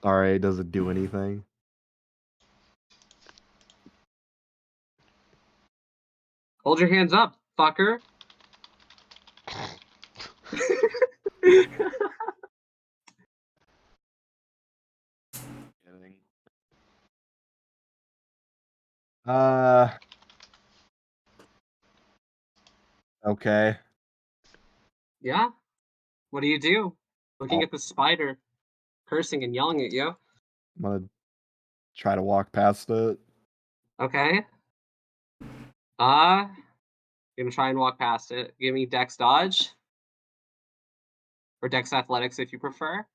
All right, does it do anything? Hold your hands up, fucker. Uh. Okay. Yeah? What do you do? Looking Oh. at the spider, cursing and yelling at you. I'm gonna try to walk past it. Okay. You're gonna try and walk past it. Give me Dex Dodge. Or Dex Athletics if you prefer.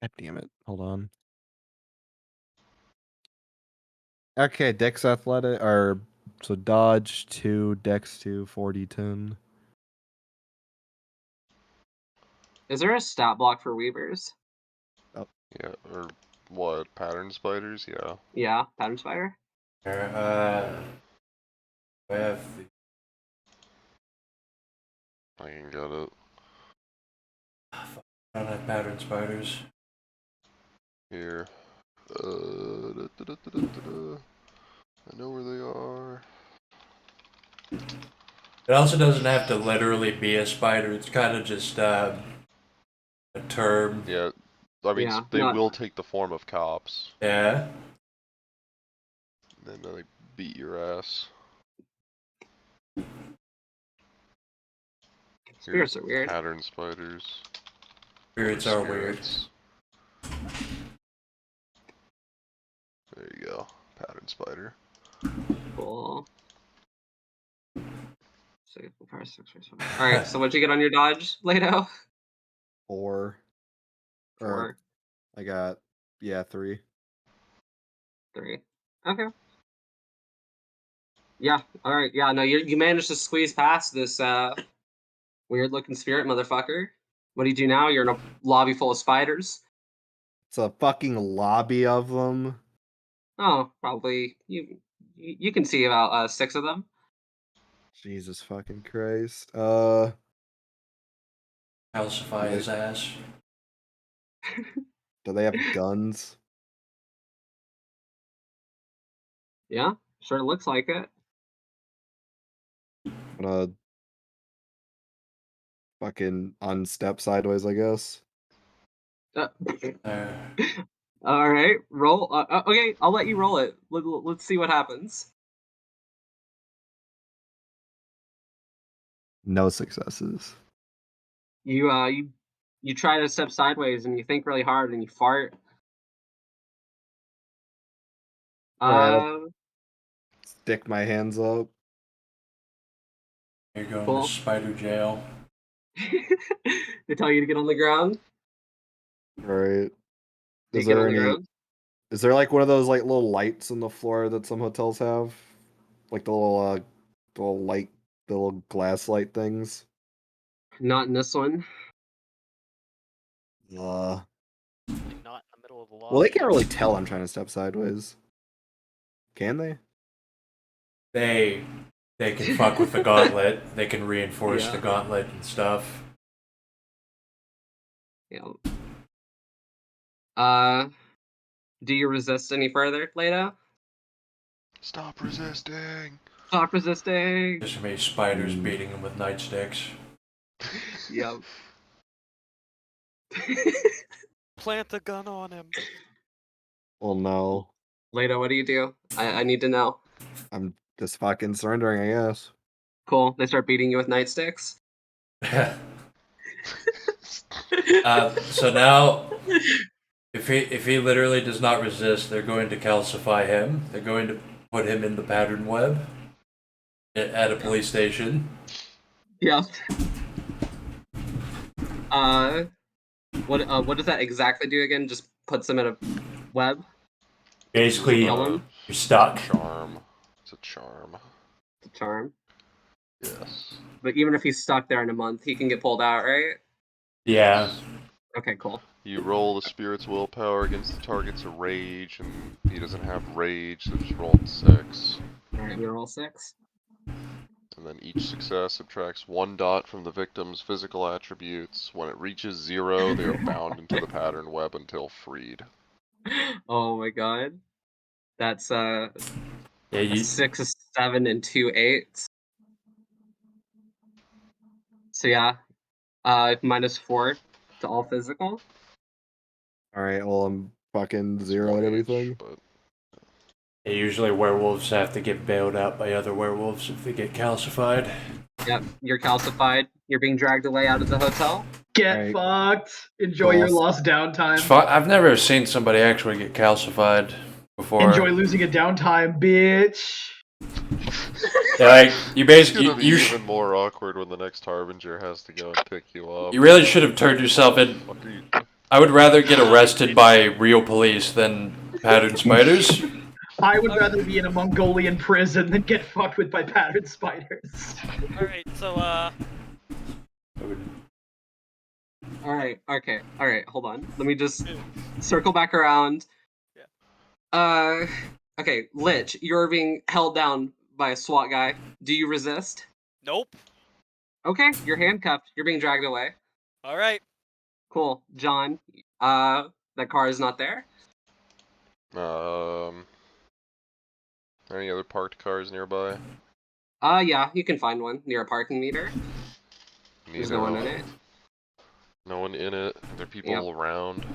God damn it. Hold on. Okay, Dex Athletic, or so Dodge 2, Dex 2, 40-10. Is there a stat block for Weavers? Yeah. Or what? Pattern spiders? Yeah. Yeah, Pattern Spider. I have the I can get it. I don't have pattern spiders. Here. I know where they are. It also doesn't have to literally be a spider. It's kind of just a term. Yeah. I mean, Yeah, they not- will take the form of cops. Yeah. And then they beat your ass. Spirits Here's are weird. pattern spiders. Spirits are weird. Spirits. There you go. Pattern spider. Cool. Alright, so what'd you get on your dodge, Leto? 4. Or 4. I got, yeah, 3. 3. Okay. Yeah. All right. Yeah. No, you managed to squeeze past this weird looking spirit motherfucker. What do you do now? You're in a lobby full of spiders. It's a fucking lobby of them. Oh, probably you can see about 6 of them. Jesus fucking Christ. Calcify his ass. Do they have guns? Yeah, sure looks like it. I'm gonna fucking unstep sideways, I guess. Uh, Uh, all right, roll. Okay, I'll let you roll it. Let's see what happens. No successes. You try to step sideways and you think really hard and you fart. Alright, I'll stick my hands up. you're going Cool. to spider jail. They tell you to get on the ground. Alright. You Is get there on the any ground. is there like one of those like little lights on the floor that some hotels have? Like the little light the little glass light things? Not in this one. Uh Like not in the middle of the lobby. well they can't really tell I'm trying to step sideways. Can they? They can fuck with the gauntlet. They can reinforce Yeah. the gauntlet and stuff. Yeah. Do you resist any further, Leda? Stop resisting. Stop resisting. There's so many spiders beating him with nightsticks. Yep. Plant a gun on him. Well no. Leda, what do you do? I need to know. I'm just fucking surrendering, I guess. Cool. They start beating you with nightsticks. So now, if he literally does not resist, they're going to calcify him. They're going to put him in the pattern web at a police station. Yeah. What does that exactly do again? Just puts them in a web. Basically, Kill him. you're stuck. Charm. It's a charm. It's a charm. Yes. But even if he's stuck there in a month, he can get pulled out, right? Yeah. Okay, cool. You roll the spirit's willpower against the target's rage, and he doesn't have rage, so just roll 6. Alright, we roll 6. And then each success subtracts 1 dot from the victim's physical attributes. When it reaches 0, they are bound into the pattern web until freed. Oh my god. That's Yeah, a 6, a 7, and 2 8s. So yeah, -4 to all physical. Alright, well I'm fucking It's zero at 1H, everything. but usually werewolves have to get bailed out by other werewolves if they get calcified. Yep, you're calcified. You're being dragged away out of the hotel. Get Alright. fucked. Enjoy your Cool. lost downtime. It's fun. I've never seen somebody actually get calcified before. Enjoy losing a downtime, bitch. Yeah, like you it's basically gonna be even more awkward when the next Harbinger has to go and pick you up. you really should have turned yourself in. What are you... I would rather get arrested by real police than pattern spiders. I would rather be in a Mongolian prison than get fucked with by pattern spiders. Alright, so Alright, okay. Alright, hold on. Let me just circle back around. Yeah. Okay, Lich, you're being held down by a SWAT guy. Do you resist? nope. Okay, you're handcuffed. You're being dragged away. Alright. Cool. John, that car is not there. Any other parked cars nearby? Yeah, you can find one near a parking meter. There's no one in it. No one in it. Are there people around?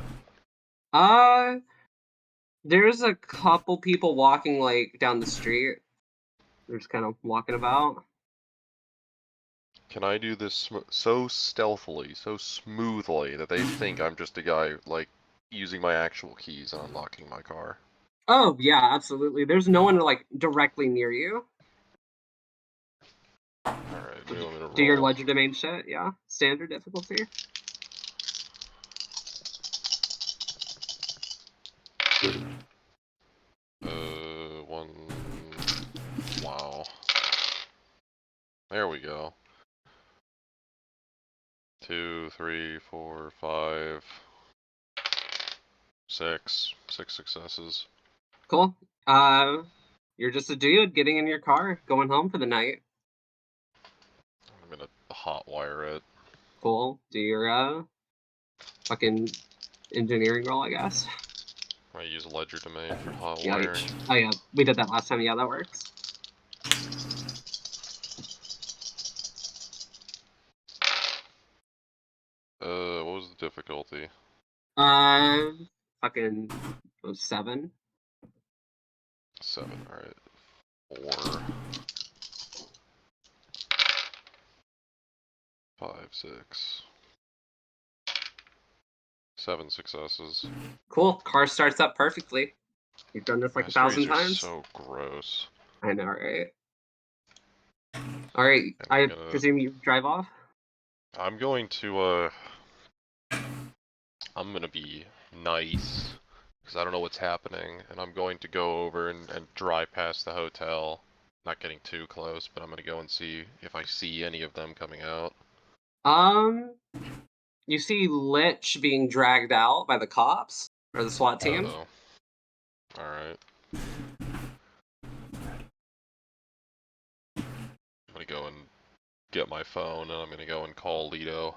There's a couple people walking like down the street. They're just kind of walking about. Can I do this so stealthily, so smoothly that they think I'm just a guy like using my actual keys and unlocking my car? Oh yeah, absolutely. There's no one like directly near you. Alright, do you want me to roll? Do your ledger domain shit, yeah. Standard difficulty. we go. 2, 3, 4, 5, 6. 6 successes. Cool. You're just a dude getting in your car, going home for the night. I'm gonna hotwire it. Cool. Do your fucking engineering roll, I guess. I use ledger domain for hot Yeah. wiring. Oh yeah, we did that last time. Yeah, that works. What was the difficulty? Fucking 7. 7, alright. 4, 5, 6. 7 successes. Cool. Car starts up perfectly. You've done this like My 1,000 streets are times. so gross. I know, right? All right. I presume you drive off. I'm going to I'm gonna be nice because I don't know what's happening, and I'm going to go over and drive past the hotel. Not getting too close, but I'm gonna go and see if I see any of them coming out. You see Lich being dragged out by the cops or the SWAT team. Oh, all right. I'm gonna go and get my phone, and I'm gonna go and call Lido.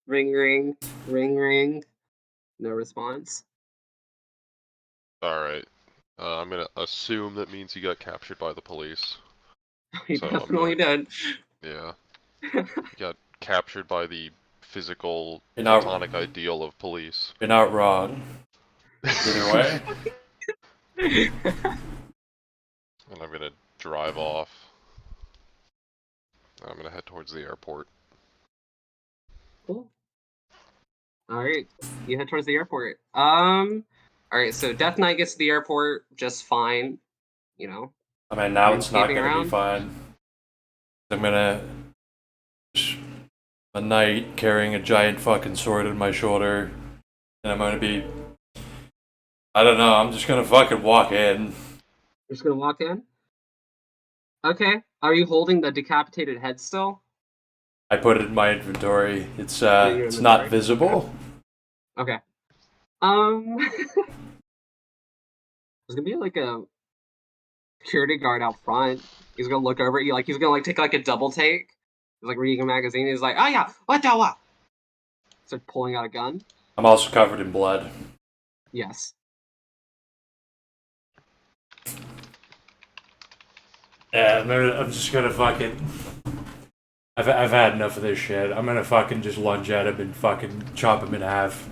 Ring, ring, ring, ring. No response. All right. I'm gonna assume that means he got captured by the police. He So definitely did. Yeah. He got captured by the physical, You're not- platonic ideal of police. You're not wrong. Either way. And I'm gonna drive off. I'm gonna head towards the airport. Cool. Alright, you head towards the airport. Alright, so Death Knight gets to the airport just fine. You know. I mean, now it's not Escaping gonna around? be fine. I'm gonna a knight carrying a giant fucking sword on my shoulder, and I'm gonna be. I don't know. I'm just gonna fucking walk in. You're just gonna walk in? Okay. Are you holding the decapitated head still? I put it in my inventory. It's In your it's not inventory? visible. Okay. There's gonna be like a security guard out front. He's gonna look over at you, like he's gonna like take like a double take. He's like reading a magazine. He's like, "Oh yeah, what the what?" Starts pulling out a gun. I'm also covered in blood. Yes. Yeah, I'm just gonna fucking. I've had enough of this shit. I'm gonna fucking just lunge at him and fucking chop him in half.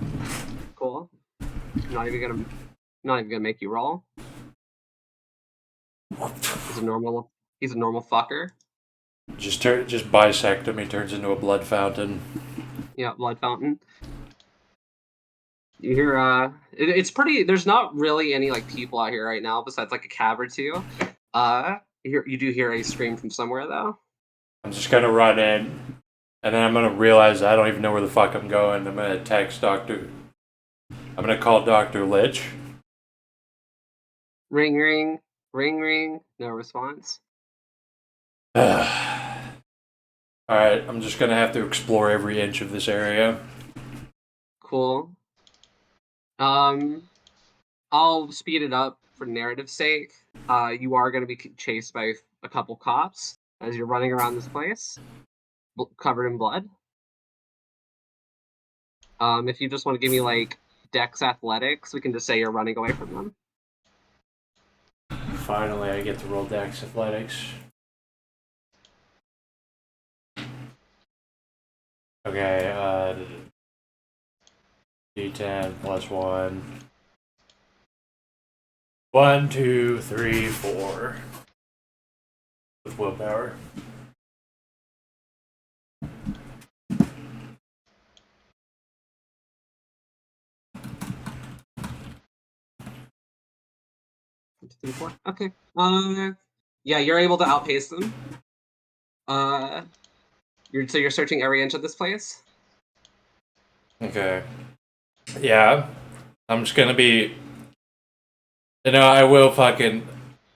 Cool. Not even gonna make you roll. He's a normal fucker. Just bisect him. He turns into a blood fountain. Yeah, blood fountain. You hear it's pretty. There's not really any like people out here right now besides like a cab or two. You do hear a scream from somewhere though. I'm just gonna run in, and then I'm gonna realize I don't even know where the fuck I'm going. I'm gonna text Doctor. I'm gonna call Dr. Lich. Ring, ring, ring, ring. No response. Alright, I'm just gonna have to explore every inch of this area. Cool. I'll speed it up for narrative's sake. You are going to be chased by a couple cops as you're running around this place, covered in blood. If you just want to give me like Dex Athletics, we can just say you're running away from them. Finally, I get to roll Dex Athletics. Okay, D10 plus 1. 1, 2, 3, 4. With willpower. One, two, three, 4. Okay. Yeah, you're able to outpace them. You're searching every inch of this place. Okay. Yeah. I'm just gonna be. I will fucking.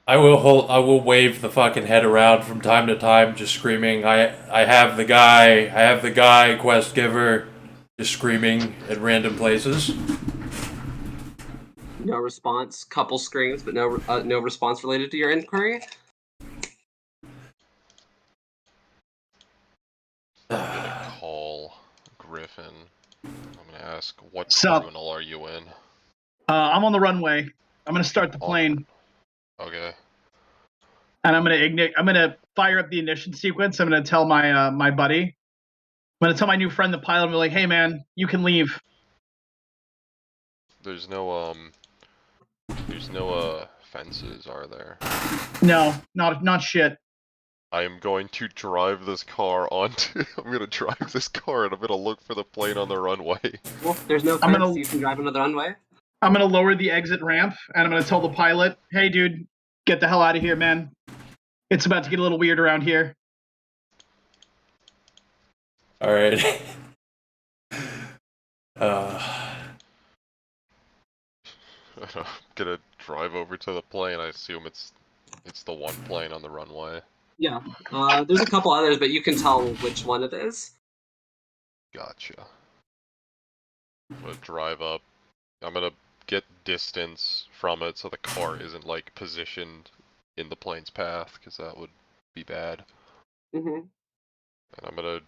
I will wave the fucking head around from time to time, just screaming, I have the guy, quest giver, just screaming at random places. No response. Couple screams, but no response related to your inquiry. I'm gonna call Griffin. I'm gonna ask, what Sup? terminal are you in? I'm on the runway. I'm gonna start the On- plane, Okay. and I'm gonna fire up the ignition sequence. I'm gonna tell my buddy. I'm gonna tell my new friend, the pilot. I'm like, hey man, you can leave. There's no fences, are there? No, not shit. I am going to drive this car onto. I'm gonna drive this car and I'm gonna look for the plane on the runway. Well, there's no I'm fence. gonna- You can drive into the runway. I'm gonna lower the exit ramp, and I'm gonna tell the pilot, hey dude, get the hell out of here, man. It's about to get a little weird around here. All right. I'm gonna drive over to the plane. I assume it's the one plane on the runway. Yeah. There's a couple others, but you can tell which one it is. Gotcha. I'm gonna drive up. I'm gonna get distance from it so the car isn't like positioned in the plane's path, because that would be bad. Mm-hmm. And I'm gonna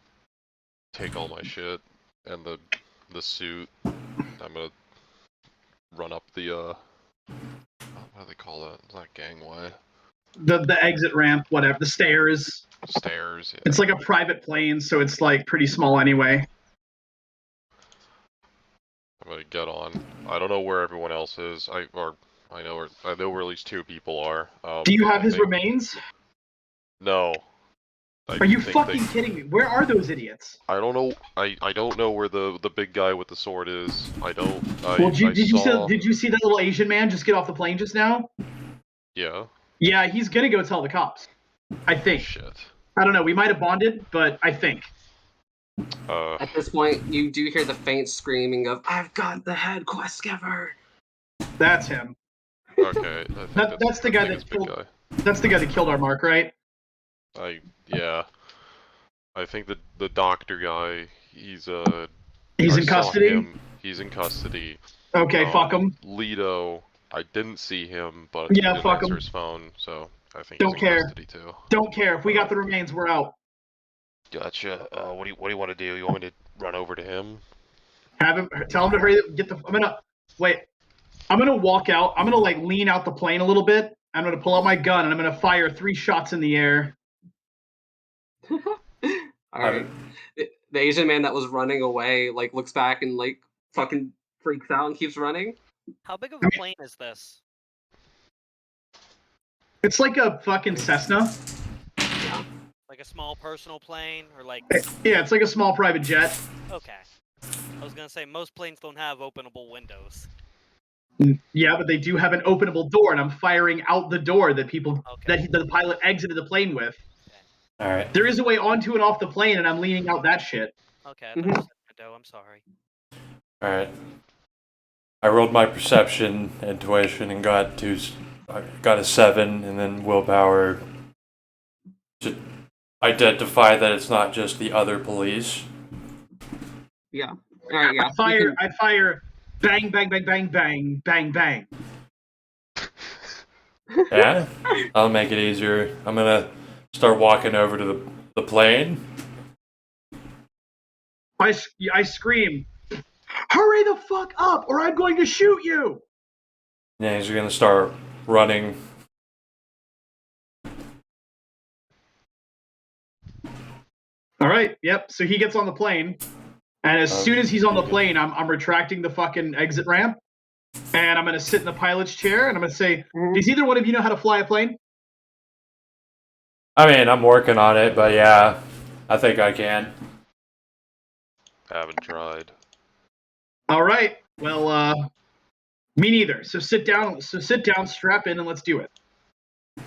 take all my shit and the suit. I'm gonna run up the what do they call that? It's not gangway. The exit ramp, whatever, the stairs. Stairs. Yeah. It's like a private plane, so it's like pretty small anyway. I'm gonna get on. I don't know where everyone else is. I know where at least 2 people are. Do you have I his think- remains? No. Are you fucking kidding me? Where are those idiots? I don't know. I don't know where the big guy with the sword is. I don't. Well, did you see that little Asian man just get off the plane just now? Yeah. Yeah, he's gonna go tell the cops. I think. Shit. I don't know. We might have bonded, but I think. At this point, you do hear the faint screaming of, "I've got the head quest giver." That's him. Okay. I think That's the guy it's that big killed. guy. That's the guy that killed our Mark, right? Yeah. I think the doctor guy. He's He's I in saw custody. him. He's in custody. Okay, fuck him. Lido, I didn't see him, but Yeah, he didn't fuck answer him. his phone, so I think Don't he's in care. custody too. Don't care. If we got the remains, we're out. Gotcha. What do you want to do? You want me to run over to him? Have him. Tell him to hurry. I'm gonna walk out. I'm gonna like lean out the plane a little bit. I'm gonna pull out my gun and I'm gonna fire 3 shots in the air. Alright. The Asian man that was running away, like, looks back and, like, fucking freaks out and keeps running. How big of a plane is this? It's like a fucking Cessna. Like a small personal plane, or like? Yeah, it's like a small private jet. Okay. I was gonna say most planes don't have openable windows. Yeah, but they do have an openable door, and I'm firing out the door that the pilot exited the plane with. All right. There is a way onto and off the plane, and I'm leaning out that shit. Okay, I thought you said window. I'm sorry. All right. I rolled my perception, intuition, and got a 7, and then willpower to identify that it's not just the other police. Yeah. Alright, yeah. I fire, bang, bang, bang, bang, bang, bang, bang. Yeah, I'll make it easier. I'm gonna start walking over to the plane. I scream, hurry the fuck up, or I'm going to shoot you! Yeah, he's gonna start running. All right, yep. So he gets on the plane, and as soon as he's on the plane, I'm retracting the fucking exit ramp, and I'm gonna sit in the pilot's chair, and I'm gonna say, "Does either one of you know how to fly a plane?" I mean, I'm working on it, but yeah, I think I can. Haven't tried. All right. Well, me neither. So sit down, strap in, and let's do it.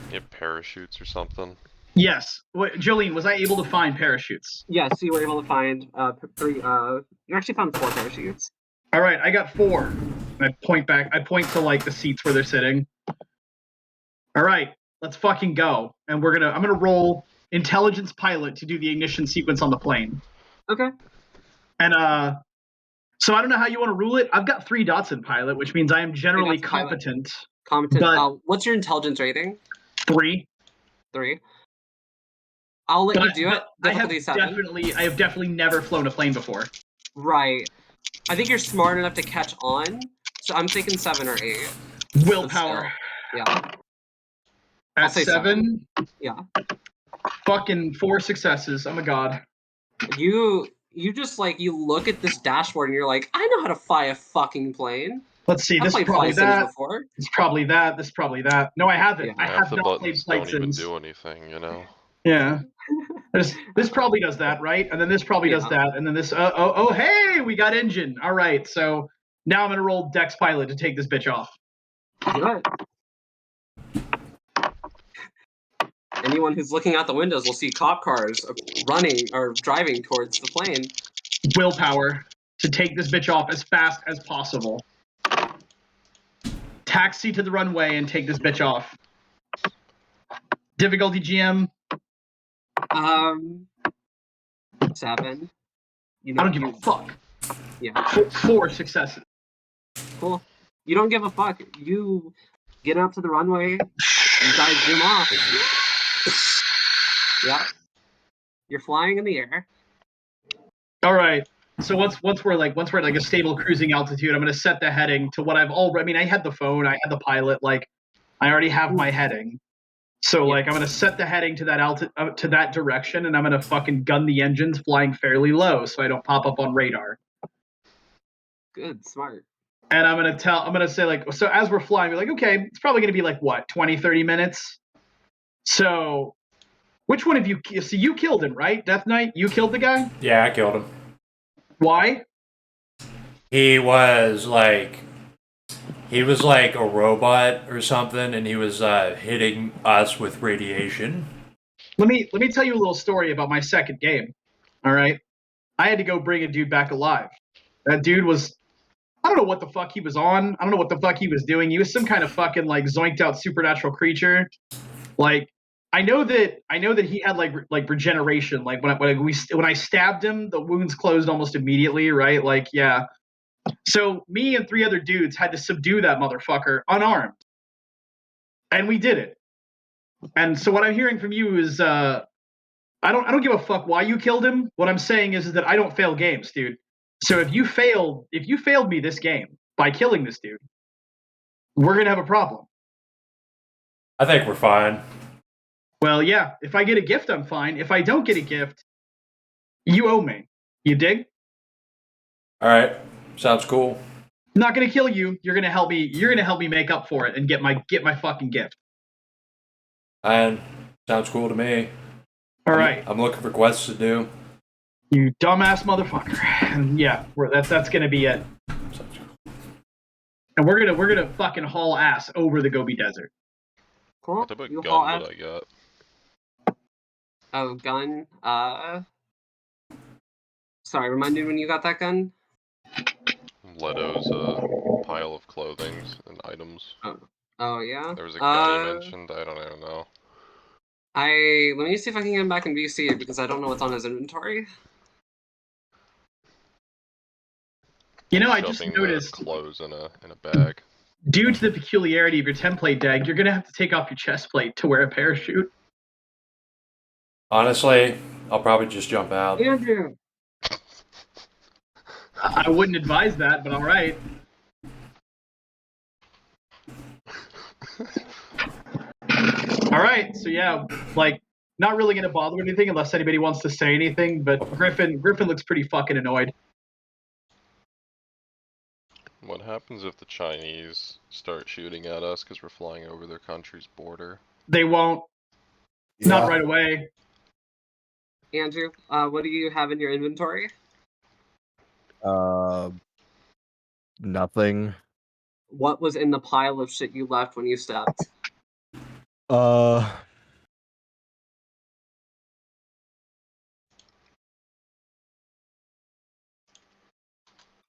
You have parachutes or something? Yes. Wait, Jolene, was I able to find parachutes? Yes, you were able to find 3. You actually found 4 parachutes. All right, I got 4. And I point to like the seats where they're sitting. All right. let's fucking go. And I'm gonna roll intelligence pilot to do the ignition sequence on the plane. Okay. And so I don't know how you want to rule it. I've got 3 dots in pilot, which means I am generally dots in pilot. competent. Competent. But What's your intelligence rating? 3. 3. I'll let you do it. I have Difficulty 7. definitely never flown a plane before. Right. I think you're smart enough to catch on. So I'm thinking 7 or 8. Willpower. Yeah. At I'll say 7. Yeah. Fucking 4 successes. I'm a god. You just you look at this dashboard and you're like, I know how to fly a fucking plane. Let's see. I've This is played probably Flight Sims that. before. It's probably that. This is probably that. No, I haven't. Yeah. I Half have the not played buttons Flight don't even Sims. do anything, you know. Yeah. This probably does that, right? And then this probably does that, and then this. Oh, hey, we got engine. All right, so now I'm gonna roll Dex Pilot to take this bitch off. Do it. Anyone who's looking out the windows will see cop cars running or driving towards the plane. Willpower to take this bitch off as fast as possible. Taxi to the runway and take this bitch off. Difficulty GM. 7. You I don't give a fuck. Yeah. 4 successes. Cool. You don't give a fuck. You get up to the runway. You guys zoom off. Yeah. You're flying in the air. All right. So once we're at a stable cruising altitude, I'm gonna set the heading to what I've already. I mean, I had the phone, I had the pilot. I already have my heading. So I'm gonna set the heading to that to that direction, and I'm gonna fucking gun the engines flying fairly low so I don't pop up on radar. Good, smart. And I'm gonna say so as we're flying, we're like, okay, it's probably gonna be 20, 30 minutes. So which one of you? So you killed him, right? Death Knight, you killed the guy. Yeah, I killed him. Why? He was like a robot or something, and he was hitting us with radiation. Let me tell you a little story about my second game. All right, I had to go bring a dude back alive. That dude was, I don't know what the fuck he was on. I don't know what the fuck he was doing. He was some kind of fucking zoinked out supernatural creature. I know that he had regeneration. When I stabbed him, the wounds closed almost immediately. Right? Yeah. So me and 3 other dudes had to subdue that motherfucker unarmed, and we did it. And so what I'm hearing from you is, I don't give a fuck why you killed him. What I'm saying is that I don't fail games, dude. So if you failed me this game by killing this dude, we're gonna have a problem. I think we're fine. Well, yeah. If I get a gift, I'm fine. If I don't get a gift, you owe me. You dig? All right, sounds cool. I'm not gonna kill you. You're gonna help me. You're gonna help me make up for it and get my fucking gift. And sounds cool to me. All right. I'm looking for quests to do. You dumbass motherfucker. And yeah, that's gonna be it. And we're gonna fucking haul ass over the Gobi Desert. Cool. What type of gun would I got? Oh, gun. Sorry, remind me when you got that gun. Leto's pile of clothing and items. Oh yeah. There was a gun you mentioned. I don't even know. Let me see if I can get him back in VC because I don't know what's on his inventory. I just noticed clothes in a bag. Due to the peculiarity of your template deck, you're gonna have to take off your chest plate to wear a parachute. Honestly, I'll probably just jump out. Andrew. I wouldn't advise that, but all right. All right, so yeah, not really gonna bother with anything unless anybody wants to say anything. But Griffin looks pretty fucking annoyed. What happens if the Chinese start shooting at us because we're flying over their country's border? They won't. Yeah. Not right away. Andrew, what do you have in your inventory? Nothing. What was in the pile of shit you left when you stepped?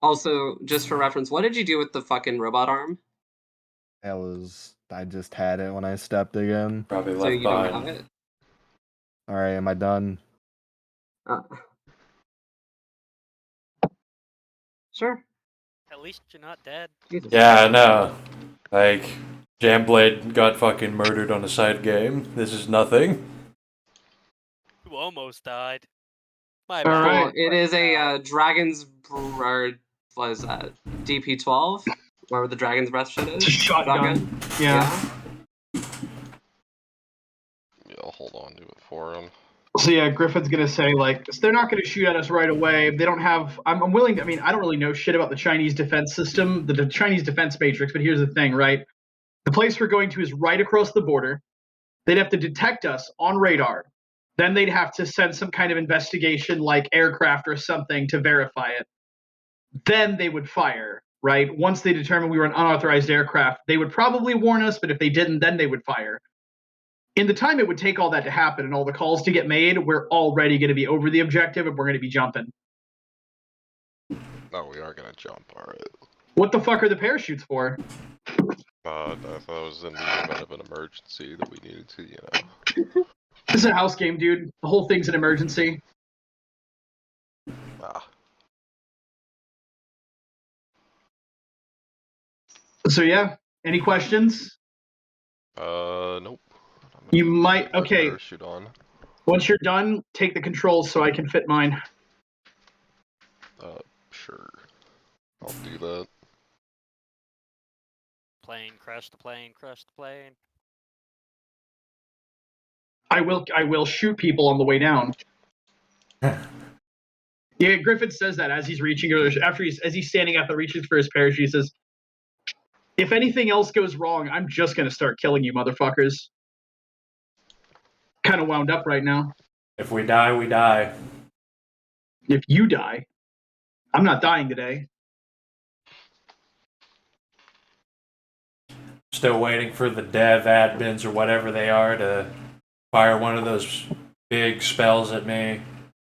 Also, just for reference, what did you do with the fucking robot arm? I just had it when I stepped again. Probably So left you don't behind. have it? All right, am I done? Sure. At least you're not dead. Jesus. Yeah, I know. Like, Jamblade got fucking murdered on a side game. This is nothing. You almost died. My All bad. right. Well, it is a Dragon's or what is that? DP12, where the Dragon's Breath shit is. Shotgun. Yeah. Yeah, I'll hold on to it for him. So yeah, Griffin's gonna say like they're not gonna shoot at us right away. They don't have. I'm willing. I mean, I don't really know shit about the Chinese defense system, the Chinese defense matrix. But here's the thing, right? The place we're going to is right across the border. They'd have to detect us on radar. Then they'd have to send some kind of investigation, like aircraft or something, to verify it. Then they would fire. Right? Once they determined we were an unauthorized aircraft, they would probably warn us. But if they didn't, then they would fire. In the time it would take all that to happen and all the calls to get made, we're already going to be over the objective and we're going to be jumping. No, we are gonna jump, alright. What the fuck are the parachutes for? I thought it was in the event of an emergency that we needed to, you know. This is a house game, dude. The whole thing's an emergency. Ah. So yeah, any questions? Nope. You might. Put my Okay. parachute on. Once you're done, take the controls so I can fit mine. Sure. I'll do that. Plane, crash the plane, crash the plane. I will shoot people on the way down. Yeah, Griffin says that as he's reaching, or as he's standing up and reaches for his parachute, he says, "If anything else goes wrong, I'm just gonna start killing you, motherfuckers." Kind of wound up right now. If we die, we die. If you die, I'm not dying today. Still waiting for the dev admins or whatever they are to fire one of those big spells at me.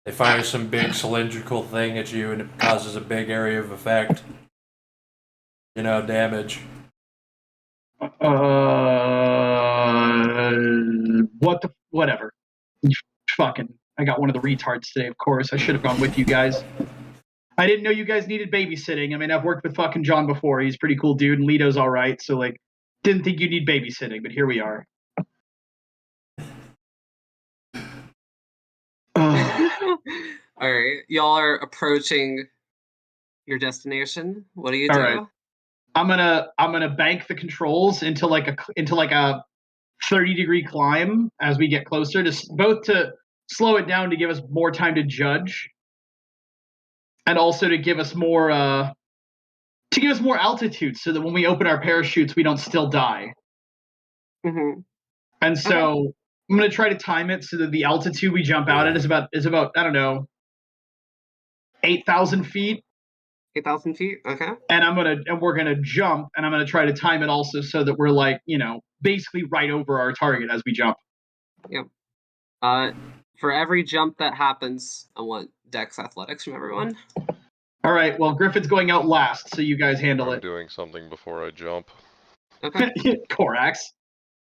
They fire some big cylindrical thing at you and it causes a big area of effect. You know, damage. Whatever. Fucking, I got one of the retards today, of course. I should have gone with you guys. I didn't know you guys needed babysitting. I mean, I've worked with fucking John before. He's a pretty cool dude, and Lito's all right. So, like, didn't think you need babysitting, but here we are. All right, y'all are approaching your destination. What do you do? All right. I'm gonna bank the controls into like a 30-degree climb as we get closer, to both to slow it down to give us more time to judge, and also to give us more altitude, so that when we open our parachutes, we don't still die. Mm-hmm. And so I'm gonna try to time it so that the altitude we jump out at is about I don't know, 8,000 feet. 8,000 feet. Okay. And we're gonna jump, and I'm gonna try to time it also so that we're like, basically right over our target as we jump. Yep. For every jump that happens, I want Dex Athletics from everyone. All right. Well, Griffin's going out last, so you guys handle I'm it. doing something before I jump. Okay. Corax.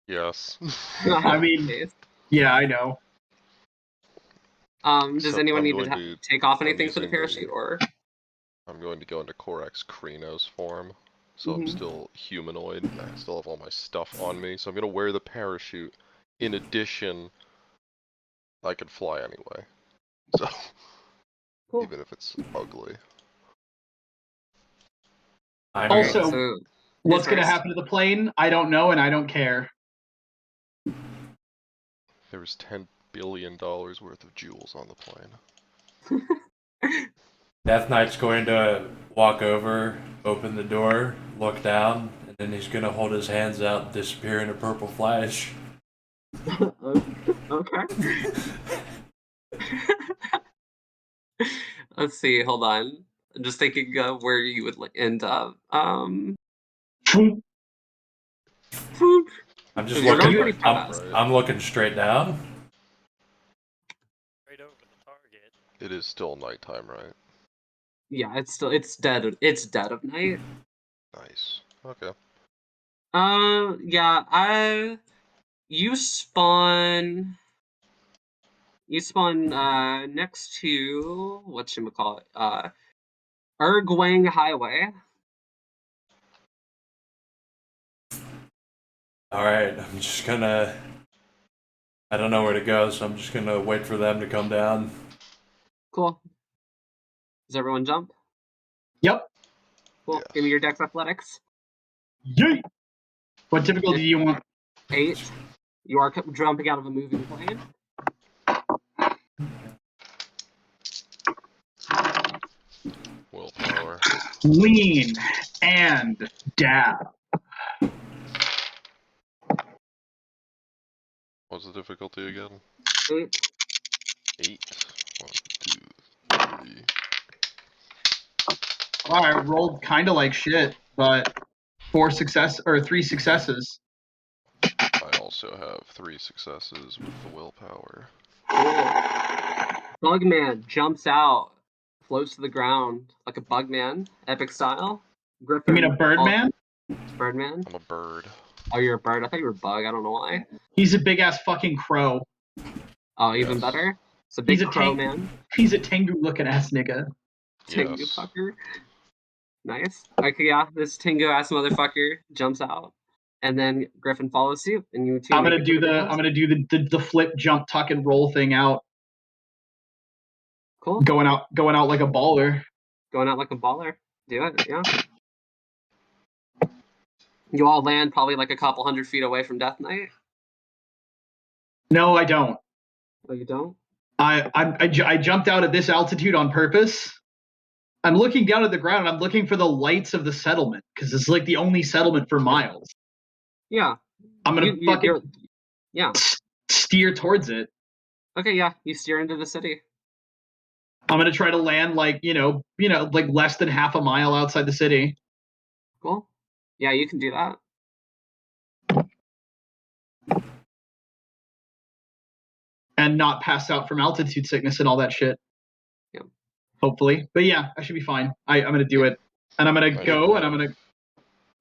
Yes. I mean, yeah, I know. Does So anyone I'm need going to to- take off I'm anything for the using parachute, or? I'm going to go into Korax Krino's form. So I'm still humanoid, and I still have all my stuff on me. So I'm gonna wear the parachute. In addition, I can fly anyway. So, Cool. even if it's ugly. Also, so what's going to first. happen to the plane? I don't know, and I don't care. There was $10 billion worth of jewels on the plane. Death Knight's going to walk over, open the door, look down, and then he's going to hold his hands out and disappear in a purple flash. Okay. Let's see. Hold on. I'm just thinking of where you would end up. Phoom. I'm just You're looking. going pretty fast. I'm looking straight down. Right over the target. It is still nighttime, right? Yeah, it's dead. It's dead of night. Nice. Okay. Yeah. You spawn. You spawn next to whatchamacallit? Ergwang Highway. All right, I'm just gonna. I don't know where to go, so I'm just gonna wait for them to come down. Cool. Does everyone jump? Yep. Cool. Yes. Give me your Dex Athletics. Yeet. What difficulty do you want? 8. You are jumping out of a moving plane. Willpower. Lean and dab. What's the difficulty again? 8. 8. 1, 2, 3. Wow, I rolled kind of like shit, but 3 successes. I also have 3 successes with the willpower. Bugman jumps out, floats to the ground like a Bugman, epic style. Griffin. You mean a Birdman? Birdman? I'm a bird. Oh, you're a bird. I thought you were a bug. I don't know why. He's a big ass fucking crow. Oh, even Yes. better. It's a big He's a crow tank. man. He's a Tengu looking ass nigga. Tengu Yes. fucker. Nice. Okay, yeah, this Tengu ass motherfucker jumps out, and then Griffin follows suit, and you two. I'm make gonna it to do the flip, jump, tuck, and roll thing out. Cool. Going out like a baller. Going out like a baller. Do it, yeah. You all land probably like a couple 100 feet away from Death Knight. No, I don't. Oh, you don't? I jumped out at this altitude on purpose. I'm looking down at the ground. And I'm looking for the lights of the settlement because it's like the only settlement for miles. Yeah. I'm gonna yeah. steer towards it. Okay, yeah. You steer into the city. I'm gonna try to land like like less than half a mile outside the city. Cool. Yeah, you can do that. And not pass out from altitude sickness and all that shit. Yeah. Hopefully. But yeah, I should be fine. I'm gonna do it. And I'm gonna go and I'm gonna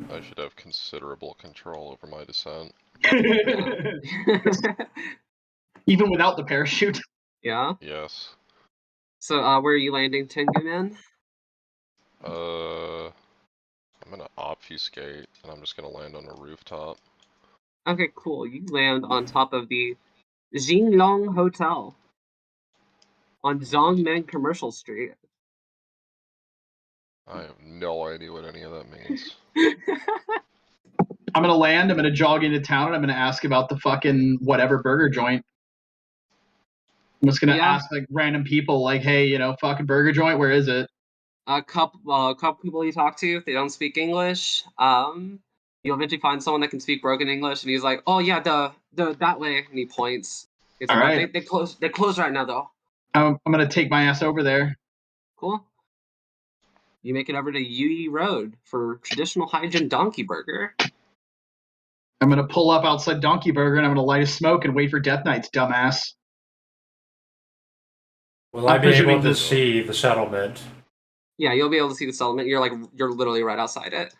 I should have considerable control over my descent. even without the parachute. Yeah. Yes. So where are you landing, Tengu Man? I'm gonna obfuscate, and I'm just gonna land on a rooftop. Okay, cool. You land on top of the Jinglong Hotel on Zhongmen Commercial Street. I have no idea what any of that means. I'm gonna land, I'm gonna jog into town, and I'm gonna ask about the fucking whatever burger joint. I'm just gonna ask like random people, like, hey, fucking burger joint, where is it? A couple people you talk to, if they don't speak English, you'll eventually find someone that can speak broken English, and he's like, "Oh yeah, the that way," and he points. It's All like, right. They close right now though. I'm gonna take my ass over there. Cool. You make it over to Yui Road for traditional Haijin donkey burger. I'm gonna pull up outside Donkey Burger and I'm gonna light a smoke and wait for Death Knight's dumbass. Will I be able to see the settlement? Yeah, you'll be able to see the settlement. You're literally right outside it.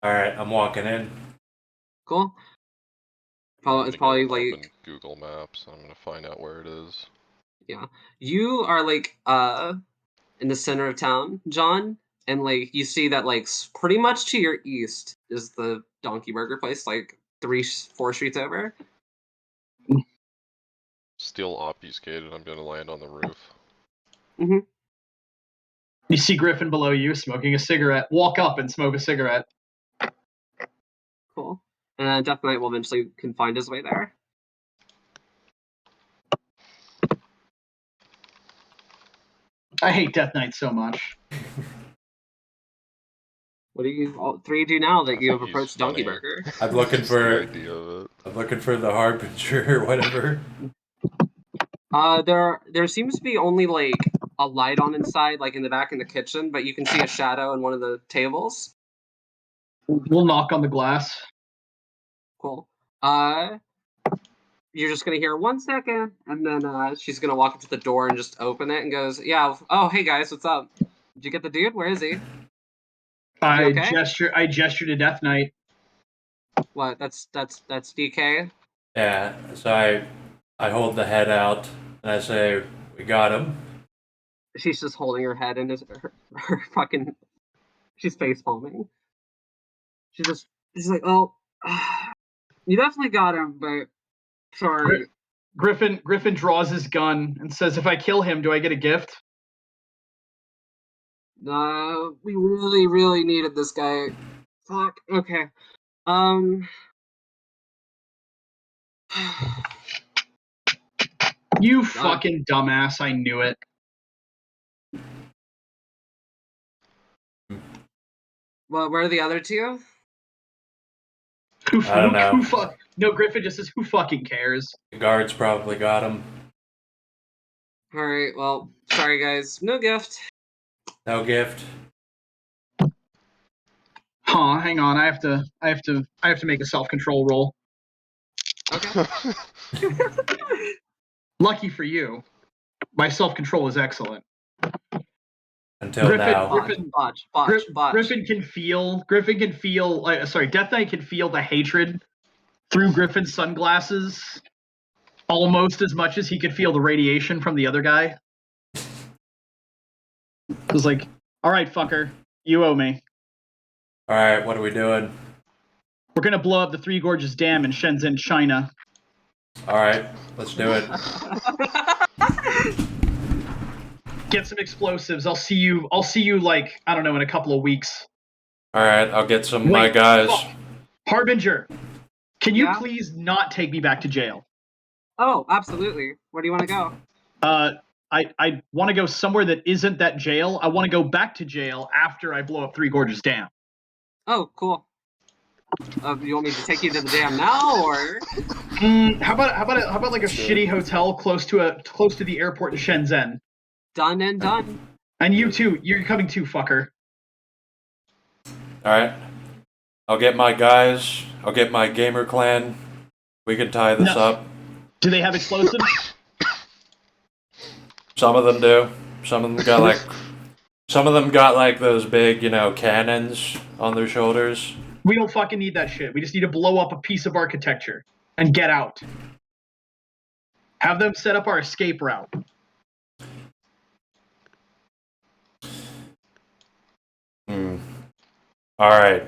All right, I'm walking in. Cool. It's probably like open Google Maps. I'm gonna find out where it is. Yeah, you are like in the center of town, John, and like you see that like pretty much to your east is the Donkey Burger place, like 3-4 streets over. Still obfuscated. I'm gonna land on the roof. Mm-hmm. You see Griffin below you smoking a cigarette. Walk up and smoke a cigarette. Cool. And Death Knight will eventually can find his way there. I hate Death Knight so much. What do you all three do now that you have approached Donkey Burger? I'm looking for the idea of it. I'm looking for the harbinger or whatever. There seems to be only like a light on inside, like in the back in the kitchen, but you can see a shadow in one of the tables. We'll knock on the glass. Cool. You're just gonna hear 1 second, and then she's gonna walk up to the door and just open it and goes, "Yeah, oh hey guys, what's up? Did you get the dude? Where is he? I okay? gesture to Death Knight. What? That's DK. Yeah, so I hold the head out and I say, "We got him." She's just holding her head and her fucking. She's face palming. She's like, oh, you definitely got him, but sorry. Griffin draws his gun and says, "If I kill him, do I get a gift?" We really, really needed this guy. Fuck. Okay. You fucking dumbass! I knew it. Well, where are the other two? I don't know. No, Griffin just says, "Who fucking cares?" The guards probably got him. All right. Well, sorry guys. No gift. No gift. Huh? Hang on. I have to make a self-control roll. Okay. Lucky for you, my self-control is excellent. Until now. Botch. Griffin can feel. Death Knight can feel the hatred through Griffin's sunglasses, almost as much as he could feel the radiation from the other guy. It was like, all right, fucker, you owe me. All right, what are we doing? We're gonna blow up the Three Gorges Dam in Shenzhen, China. All right, let's do it. Get some explosives. I'll see you. Like, I don't know, in a couple of weeks. All right, I'll get some of my guys. Harbinger, can you please not take me back to jail? Oh, absolutely. Where do you want to go? I want to go somewhere that isn't that jail. I want to go back to jail after I blow up Three Gorges Dam. Oh, cool. You want me to take you to the dam now, or? How about like a shitty hotel close to the airport in Shenzhen? Done and done. And you too. You're coming too, fucker. All right, I'll get my guys. I'll get my gamer clan. We can tie this up. Do they have explosives? Some of them do. Some of them got like those big, cannons on their shoulders. We don't fucking need that shit. We just need to blow up a piece of architecture and get out. Have them set up our escape route. All right.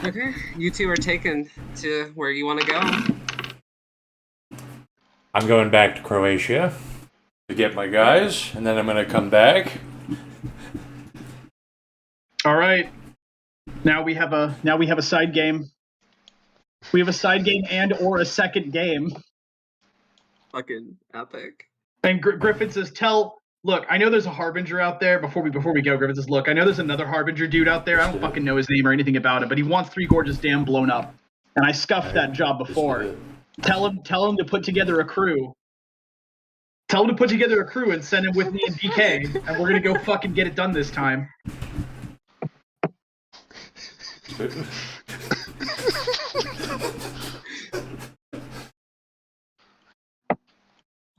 Okay, you two are taken to where you want to go. I'm going back to Croatia to get my guys, and then I'm going to come back. All right. Now we have a side game. We have a side game and or a second game. Fucking epic. And Griffin says, look, I know there's a Harbinger out there. Before we go, Griffin says, look, I know there's another Harbinger dude out there. I don't fucking know his name or anything about it, but he wants Three Gorges Dam blown up. And I scuffed that job before. Tell him to put together a crew. Tell him to put together a crew and send him with me and DK, and we're gonna go fucking get it done this time.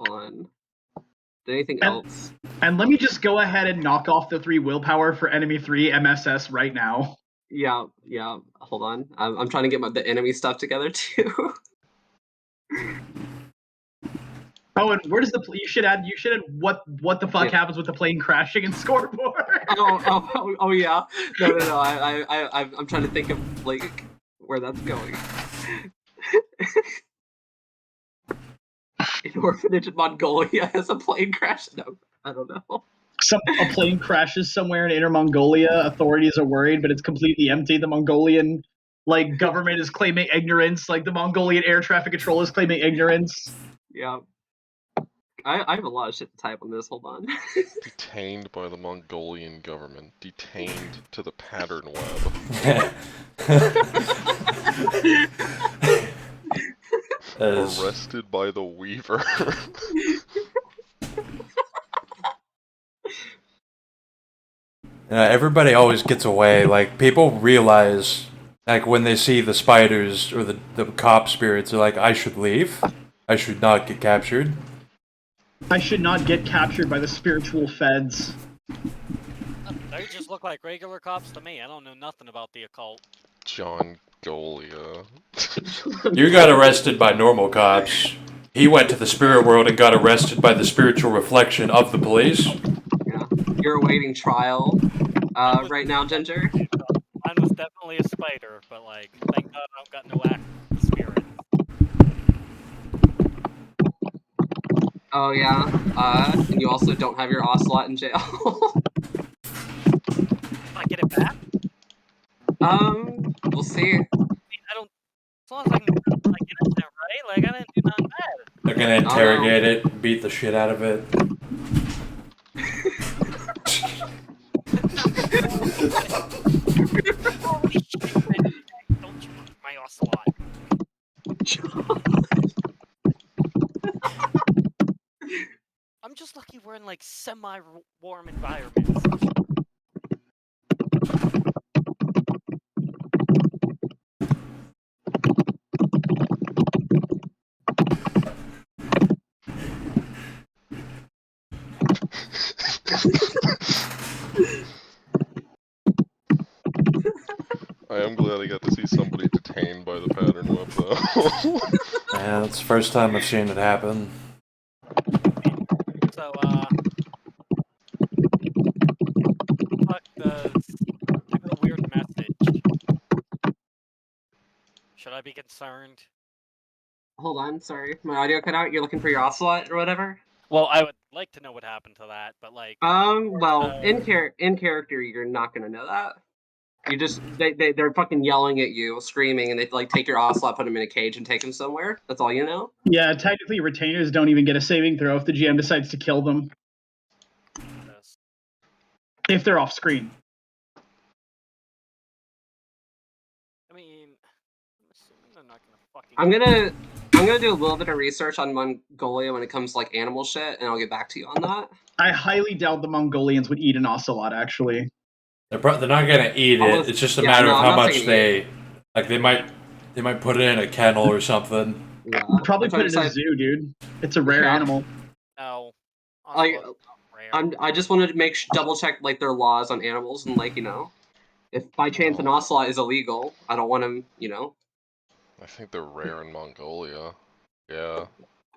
On. Anything else? And let me just go ahead and knock off the 3 willpower for enemy 3 MSS right now. Yeah. Hold on. I'm trying to get the enemy stuff together too. Oh, and where does you should add what the fuck happens with the plane crashing and scoreboard? Oh yeah. No. I'm trying to think of like where that's going. An orphanage in Mongolia has a plane crash. No, I don't know. A plane crashes somewhere in Inner Mongolia. Authorities are worried, but it's completely empty. The Mongolian government is claiming ignorance. Like the Mongolian air traffic control is claiming ignorance. Yeah. I have a lot of shit to type on this. Hold on. Detained by the Mongolian government. Detained to the pattern web. Arrested by the Weaver. Everybody always gets away. Like, people realize, like, when they see the spiders or the cop spirits, they're like, I should leave. I should not get captured. I should not get captured by the spiritual feds. They just look like regular cops to me. I don't know nothing about the occult. Johngolia. You got arrested by normal cops. He went to the spirit world and got arrested by the spiritual reflection of the police. Yeah. You're awaiting trial right now, Ginger. Mine was definitely a spider, but like, thank God I don't got no active spirit. Oh yeah. And you also don't have your ocelot in jail. I get it back? We'll see. I mean, I don't. As long as I can, like, innocent, right? Like, I didn't do nothing bad. They're gonna interrogate it, beat the shit out of it. Holy shit, man. Don't you want my ocelot? I'm just lucky we're in like semi-warm environments. I am glad I got to see somebody detained by the pattern web, though. Yeah, that's the first time I've seen it happen. So, fuck I got a weird message. Should I be concerned? Hold on, sorry. My audio cut out. You're looking for your ocelot or whatever? Well, I would like to know what happened to that, but like... Well, in character, you're not gonna know that. You just, they're fucking yelling at you, screaming, and they like take your ocelot, put him in a cage, and take him somewhere. That's all you know? Yeah, technically retainers don't even get a saving throw if the GM decides to kill them. Yes. If they're off screen. I mean, I'm assuming they're not gonna fucking... I'm gonna do a little bit of research on Mongolia when it comes to like animal shit, and I'll get back to you on that. I highly doubt the Mongolians would eat an ocelot, actually. They're not gonna eat it. It's just a matter of how much they like. They might put it in a kennel or something. Yeah. Probably put it in a zoo, dude. It's a rare animal. No. Like, Ocelot's not rare. I just wanted to double check like their laws on animals, and like, you know, if by chance an ocelot is illegal, I don't want them, you know. I think they're rare in Mongolia. Yeah.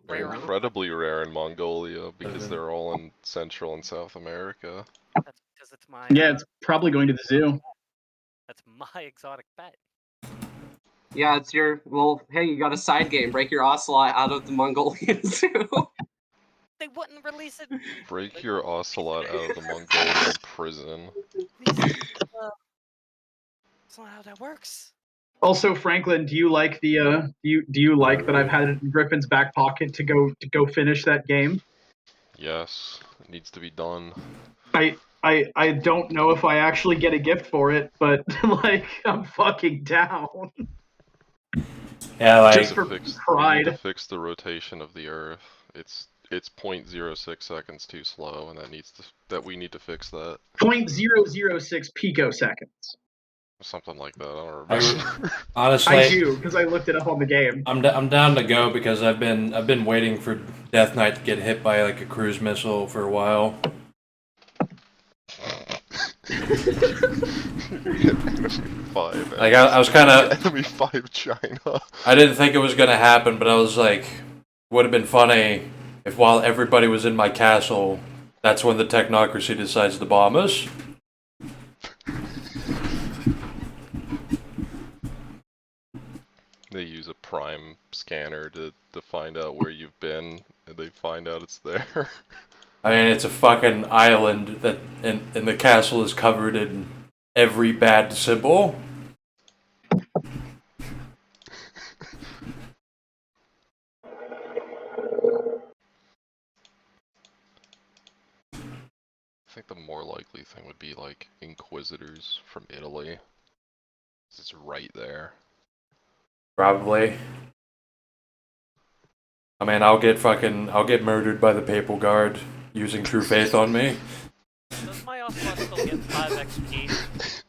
They're Rare. incredibly rare in Mongolia because they're all in Central and South America. That's because it's my... Yeah, it's probably going to the zoo. That's my exotic pet. Yeah, it's your, well, hey, you got a side game. Break your ocelot out of the Mongolian zoo. They wouldn't release it. Break your ocelot out of the Mongolian prison. That's not how that works. Also, Franklin, do you like the do you like that I've had it in Griffin's back pocket to go finish that game? Yes, it needs to be done. I don't know if I actually get a gift for it, but like I'm fucking down. Yeah, like Just for We need to pride. fix the rotation of the Earth. It's 0.06 seconds too slow, and we need to fix that. 0.006 picoseconds. Something like that. I don't remember. honestly, I do because I looked it up on the game. I'm down to go because I've been waiting for Death Knight to get hit by like a cruise missile for a while. Five. Like I was kind of enemy 5 China. I didn't think it was gonna happen, but I was like, would have been funny if while everybody was in my castle, that's when the technocracy decides to bomb us. They use a prime scanner to find out where you've been, and they find out it's there. I mean, it's a fucking island that, and the castle is covered in every bad symbol. I think the more likely thing would be like Inquisitors from Italy. It's right there. Probably. I mean, I'll get murdered by the Papal Guard using True Faith on me. Does my ocelot still get 5 XP?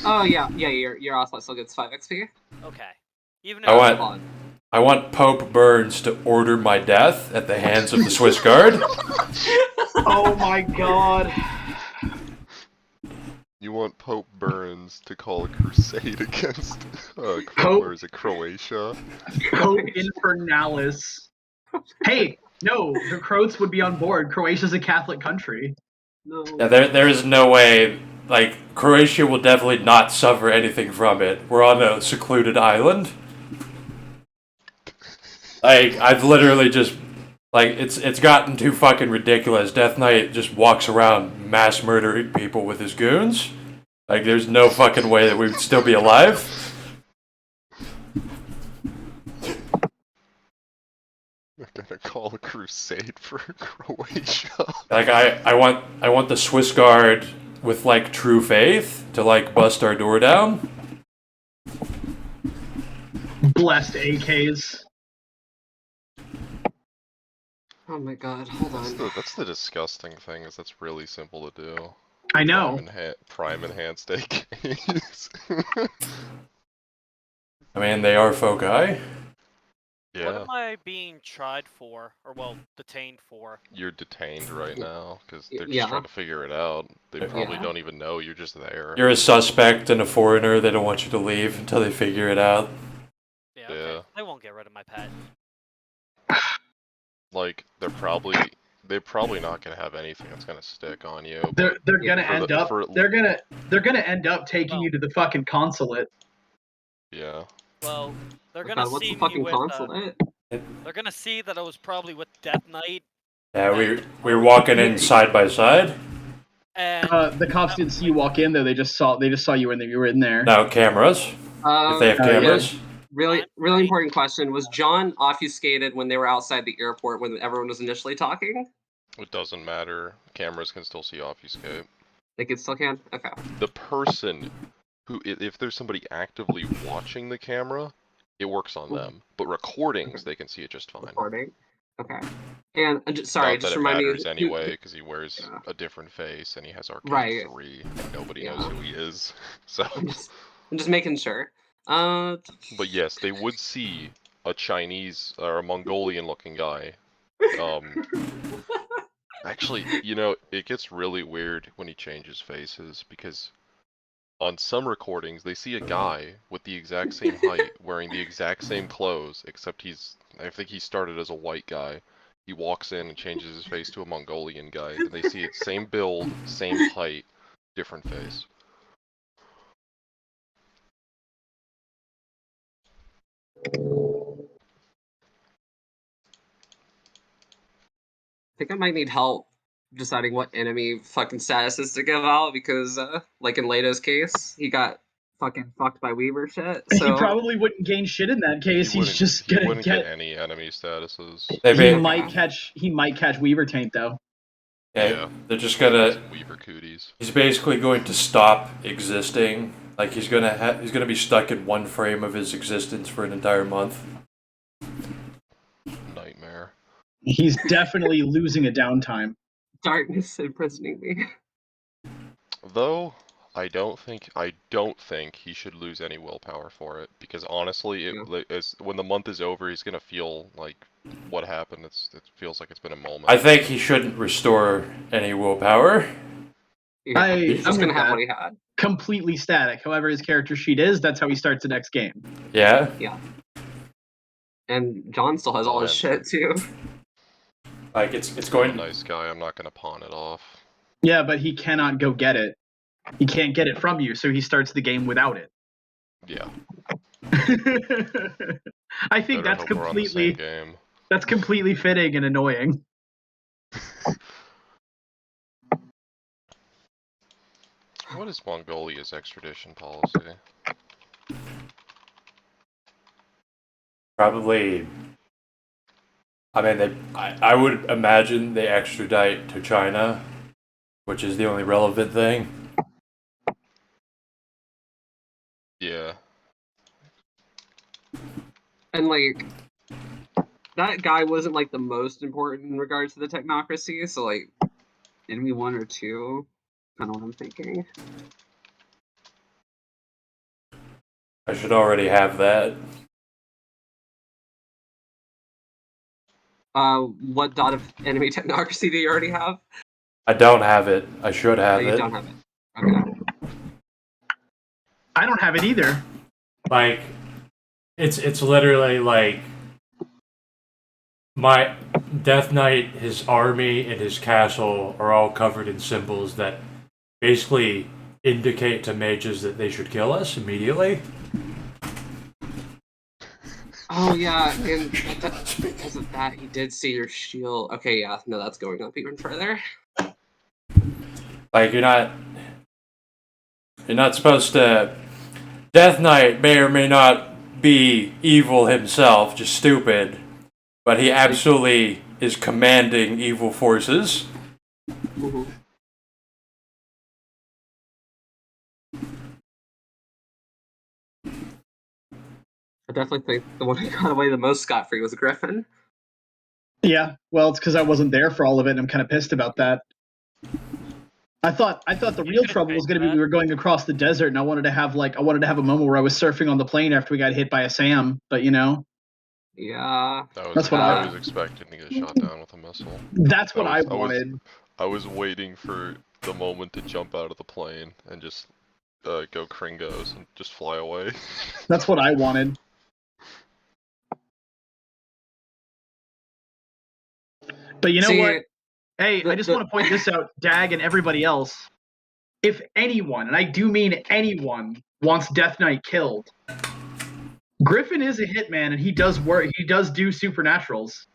Oh yeah, your ocelot still gets 5 XP. Okay. Even if I Hold want on. I want Pope Burns to order my death at the hands of the Swiss Guard. Oh my god. You want Pope Burns to call a crusade against Pope- where is it, Croatia? Pope Infernalis. Hey, no, the Croats would be on board. Croatia's a Catholic country. No. Yeah, there is no way. Like, Croatia will definitely not suffer anything from it. We're on a secluded island. Like, I've literally just, like, it's gotten too fucking ridiculous. Death Knight just walks around mass murdering people with his goons. Like, there's no fucking way that we'd still be alive. They're gonna call a crusade for Croatia. Like, I want the Swiss Guard with, like, true faith to, like, bust our door down. Blessed AKs. Oh my god, hold on. That's the disgusting thing, is that's really simple to do. I know. Prime enhanced AKs. I mean, they are foci. What Yeah, am I being tried for? Or, well, detained for? you're detained right now, because they're just Yeah. trying to figure it out. They probably Yeah. don't even know you're just there. You're a suspect and a foreigner. They don't want you to leave until they figure it out. Yeah, okay. Yeah. I won't get rid of my pet. Like, they're probably not gonna have anything that's gonna stick on you. They're gonna For end the- up for- they're gonna end up taking you to the fucking consulate. Yeah. Well, they're Oh gonna god, what's see the me fucking with. consulate? They're gonna see that I was probably with Death Knight, Yeah, we were walking in side by side. and The cops didn't see you walk in though. They just saw you when you were in there. Now cameras. If they have yeah. cameras. Really important question. Was John obfuscated when they were outside the airport when everyone was initially talking? It doesn't matter. Cameras can still see obfuscate. They can still can? Okay. The person who, if there's somebody actively watching the camera, it works on them. But recordings, they can see it just fine. Recording. Okay. And sorry, Not just that it remind me. matters anyway, because he wears Yeah. a different face and he has Arcane Right. 3, and nobody Yeah. knows who he is. So, I'm just making sure. but yes, they would see a Chinese or a Mongolian-looking guy. Actually, you know, it gets really weird when he changes faces, because on some recordings they see a guy with the exact same height, wearing the exact same clothes, except I think he started as a white guy. He walks in and changes his face to a Mongolian guy, and they see it, same build, same height, different face. I think I might need help deciding what enemy fucking statuses to give out because, like in Leto's case, he got fucking fucked by Weaver shit. He So probably wouldn't gain shit in that case. He He's just gonna wouldn't get. get any enemy statuses. They He ba- might catch Weaver taint though. yeah, they're just Got gonna. some Weaver cooties. He's basically going to stop existing. Like he's gonna be stuck in one frame of his existence for an entire month. Nightmare. He's definitely losing a downtime. darkness imprisoning me. Though I don't think he should lose any willpower for it, because honestly, when the month is over, he's gonna feel like what happened. It feels like it's been a moment. I think he shouldn't restore any willpower. Yeah, He's he's just gonna have what he had. Completely static. However his character sheet is, that's how he starts the next game. Yeah. Yeah. And John still has all his shit too. Like it's I'm a going. nice guy. I'm not gonna pawn it off. Yeah, but he cannot go get it. He can't get it from you, so he starts the game without it. Yeah. I think Better hope we're on the same game. that's completely fitting and annoying. What is Mongolia's extradition policy? Probably. I mean, I would imagine they extradite to China, which is the only relevant thing. Yeah. And like that guy wasn't like the most important in regards to the technocracy, so like enemy 1 or 2, kind of what I'm thinking. I should already have that. What dot of enemy technocracy do you already have? I don't have it. I should have You it. don't have it. Okay. I don't have it either. Like, it's literally like my Death Knight, his army, and his castle are all covered in symbols that basically indicate to mages that they should kill us immediately. Oh yeah, and because of that, he did see your shield. Okay, yeah, no, that's going up even further. Like, you're not supposed to. Death Knight may or may not be evil himself, just stupid, but he absolutely is commanding evil forces. Mm-hmm. I definitely think the one who got away the most scot-free was Griffin. Yeah, well, it's because I wasn't there for all of it, and I'm kind of pissed about that. I thought the real trouble was going to be we were going across the desert, and I wanted to have a moment where I was surfing on the plane after we got hit by a SAM, but Yeah. That's what I was expecting to get shot down with a missile. that's what I wanted. I was waiting for the moment to jump out of the plane and just go Kringos and just fly away. That's what I wanted. But you know what? Hey, I just want to point this out, Dag and everybody else. If anyone, and I do mean anyone, wants Death Knight killed, Griffin is a hitman, and he does work. He does do supernaturals.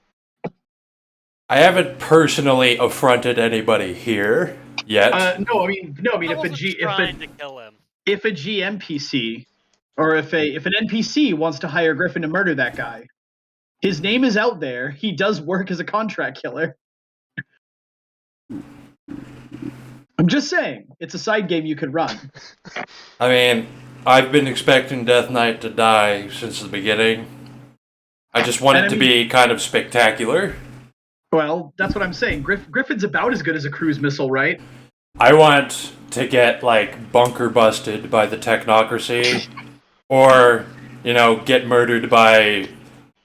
I haven't personally affronted anybody here yet. No, I mean, if a GMPC or if an NPC wants to hire Griffin to murder that guy, his name is out there. He does work as a contract killer. I'm just saying, it's a side game you could run. I mean, I've been expecting Death Knight to die since the beginning. I just want it to be kind of spectacular. Well, that's what I'm saying. Griffin's about as good as a cruise missile, right? I want to get, like, bunker busted by the technocracy, or, get murdered by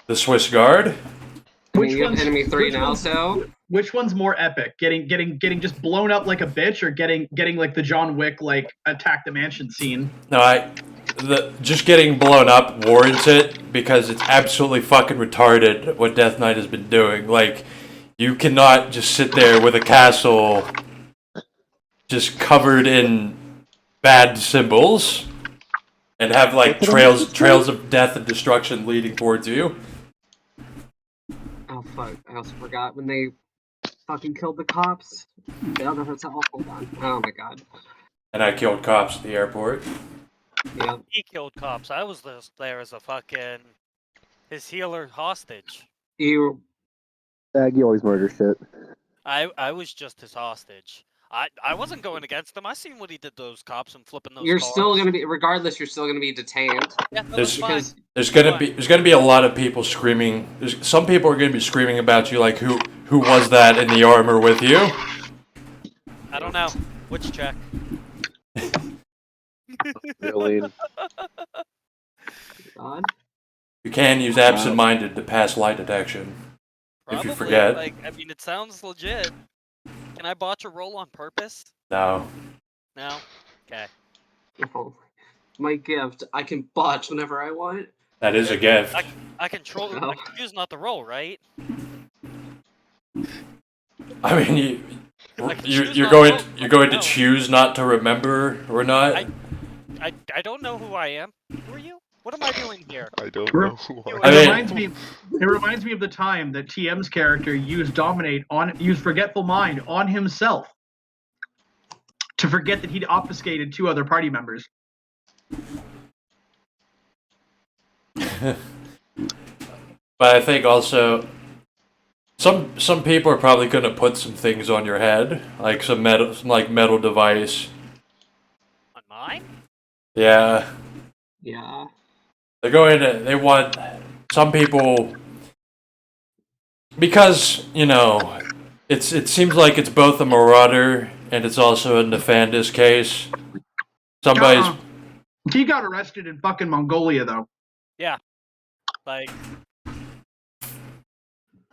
the Swiss Guard. Which one's enemy 3 now, so? Which one's more epic? Getting just blown up like a bitch, or getting like the John Wick attack the mansion scene? No, just getting blown up warrants it, because it's absolutely fucking retarded what Death Knight has been doing. Like, you cannot just sit there with a castle just covered in bad symbols and have like trails of death and destruction leading towards you. Oh fuck! I also forgot when they fucking killed the cops. The other hotel. Hold on. Oh my god. And I killed cops at the airport. Yeah. He killed cops. I was there as a fucking his healer hostage. You always murder shit. I was just his hostage. I wasn't going against him. I seen what he did to those cops and flipping those. You're cars. still gonna be, regardless. You're still gonna be detained. Yeah, no, There's fine. gonna be a lot of people screaming. Some people are gonna be screaming about you, like who was that in the armor with you? I don't know. Which check? Really? God. You can use absent-minded to pass lie detection. Probably, if you forget. I mean, it sounds legit. Can I botch a roll on purpose? No. No? Okay. Oh, my gift. I can botch whenever I want. That is a gift. I can choose not to roll, right? I mean, you're going to choose not to remember or not. I don't know who I am. Who are you? What am I doing here? I don't know who It reminds me of the time that TM's character used Forgetful Mind on himself to forget that he'd obfuscated 2 other party members. But I think also some people are probably going to put some things on your head, like some metal device. On mine? Yeah. Yeah. They want some people, because, it seems like it's both a Marauder and it's also a Nefandus case. He got arrested in fucking Mongolia, though. Yeah. Like,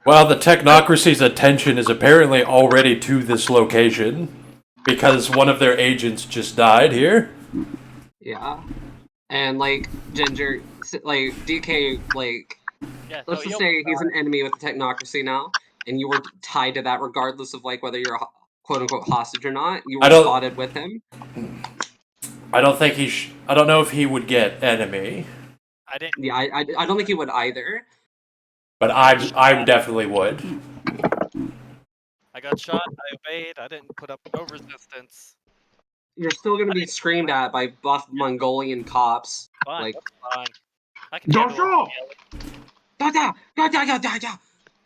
Well, the technocracy's attention is apparently already to this location because one of their agents just died here. Yeah. And like Ginger, like DK, like Yeah, let's he just say almost he's died. an enemy with the technocracy now, and you were tied to that regardless of like whether you're a quote unquote hostage or not. You I were don't- spotted with him. I don't think I don't know if he would get enemy, I didn't. Yeah, I don't think he would either. but I definitely would. I got shot. I obeyed. I didn't put up no resistance. You're still gonna be screamed at by buff Mongolian cops. Fine, Like, that's fine. I can handle it. da da da da da da da.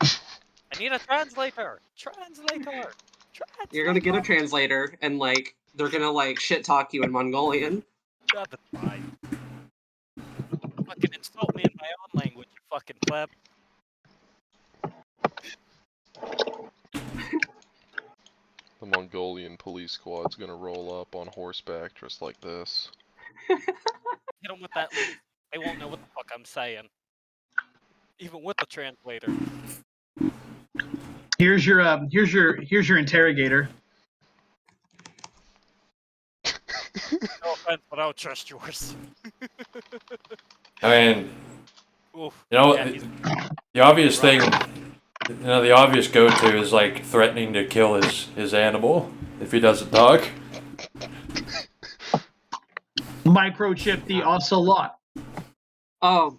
I need a translator. Translator. You're gonna get a translator, and like they're gonna like shit talk you in Mongolian. God, that's fine. Fucking insult me in my own language, you fucking pleb. The Mongolian police squad's gonna roll up on horseback just like this. Hit them with that. They won't know what the fuck I'm saying. Even with the translator. Here's your interrogator. No offense, but I don't trust yours. I mean, Oof. you know, Yeah, he's the obvious thing, the obvious go-to is like threatening to kill his animal if he doesn't talk. Microchip the ocelot. Oh,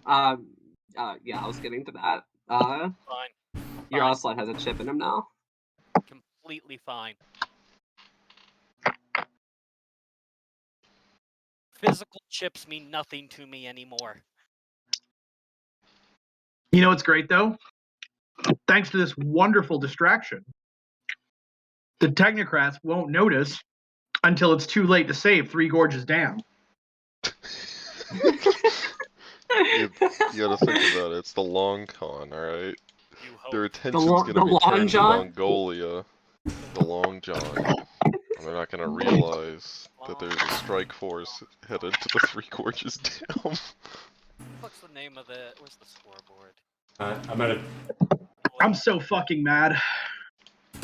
yeah, I was getting to that. fine. Your Fine. ocelot has a chip in him now. Completely fine. Physical chips mean nothing to me anymore. You know what's great though? Thanks to this wonderful distraction, the technocrats won't notice until it's too late to save Three Gorges Dam. You gotta think about it. It's the long con, alright? You hope. Their attention's gonna be Long turned to John? Mongolia. The Long John. And they're not gonna realize that there's a strike force headed to the Three Gorges Dam. What's the name of the? Where's the scoreboard? I'm gonna. I'm so fucking mad. All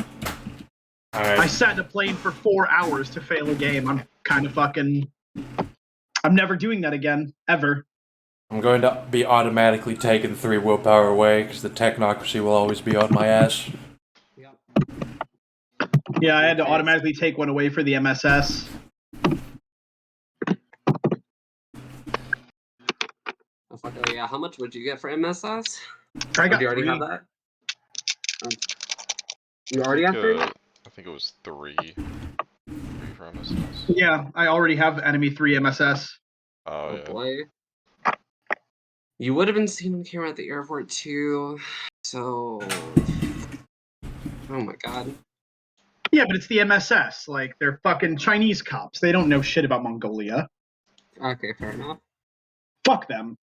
I right. sat in a plane for 4 hours to fail a game. I'm kind of fucking. I'm never doing that again, ever. I'm going to be automatically taking 3 willpower away because the technocracy will always be on my ass. Yep. Yeah, I had to automatically take one away for the MSS. Oh, fuck, oh yeah, how much would you get for MSS? I Or got do you already 3. have that? You already have 3? I think it was 3. 3 for MSS. Yeah, I already have enemy 3 MSS. Oh, Oh yeah. boy. You would have been seen on camera at the airport too, so... Oh my god. Yeah, but it's the MSS. Like, they're fucking Chinese cops. They don't know shit about Mongolia. Okay, fair enough. Fuck them.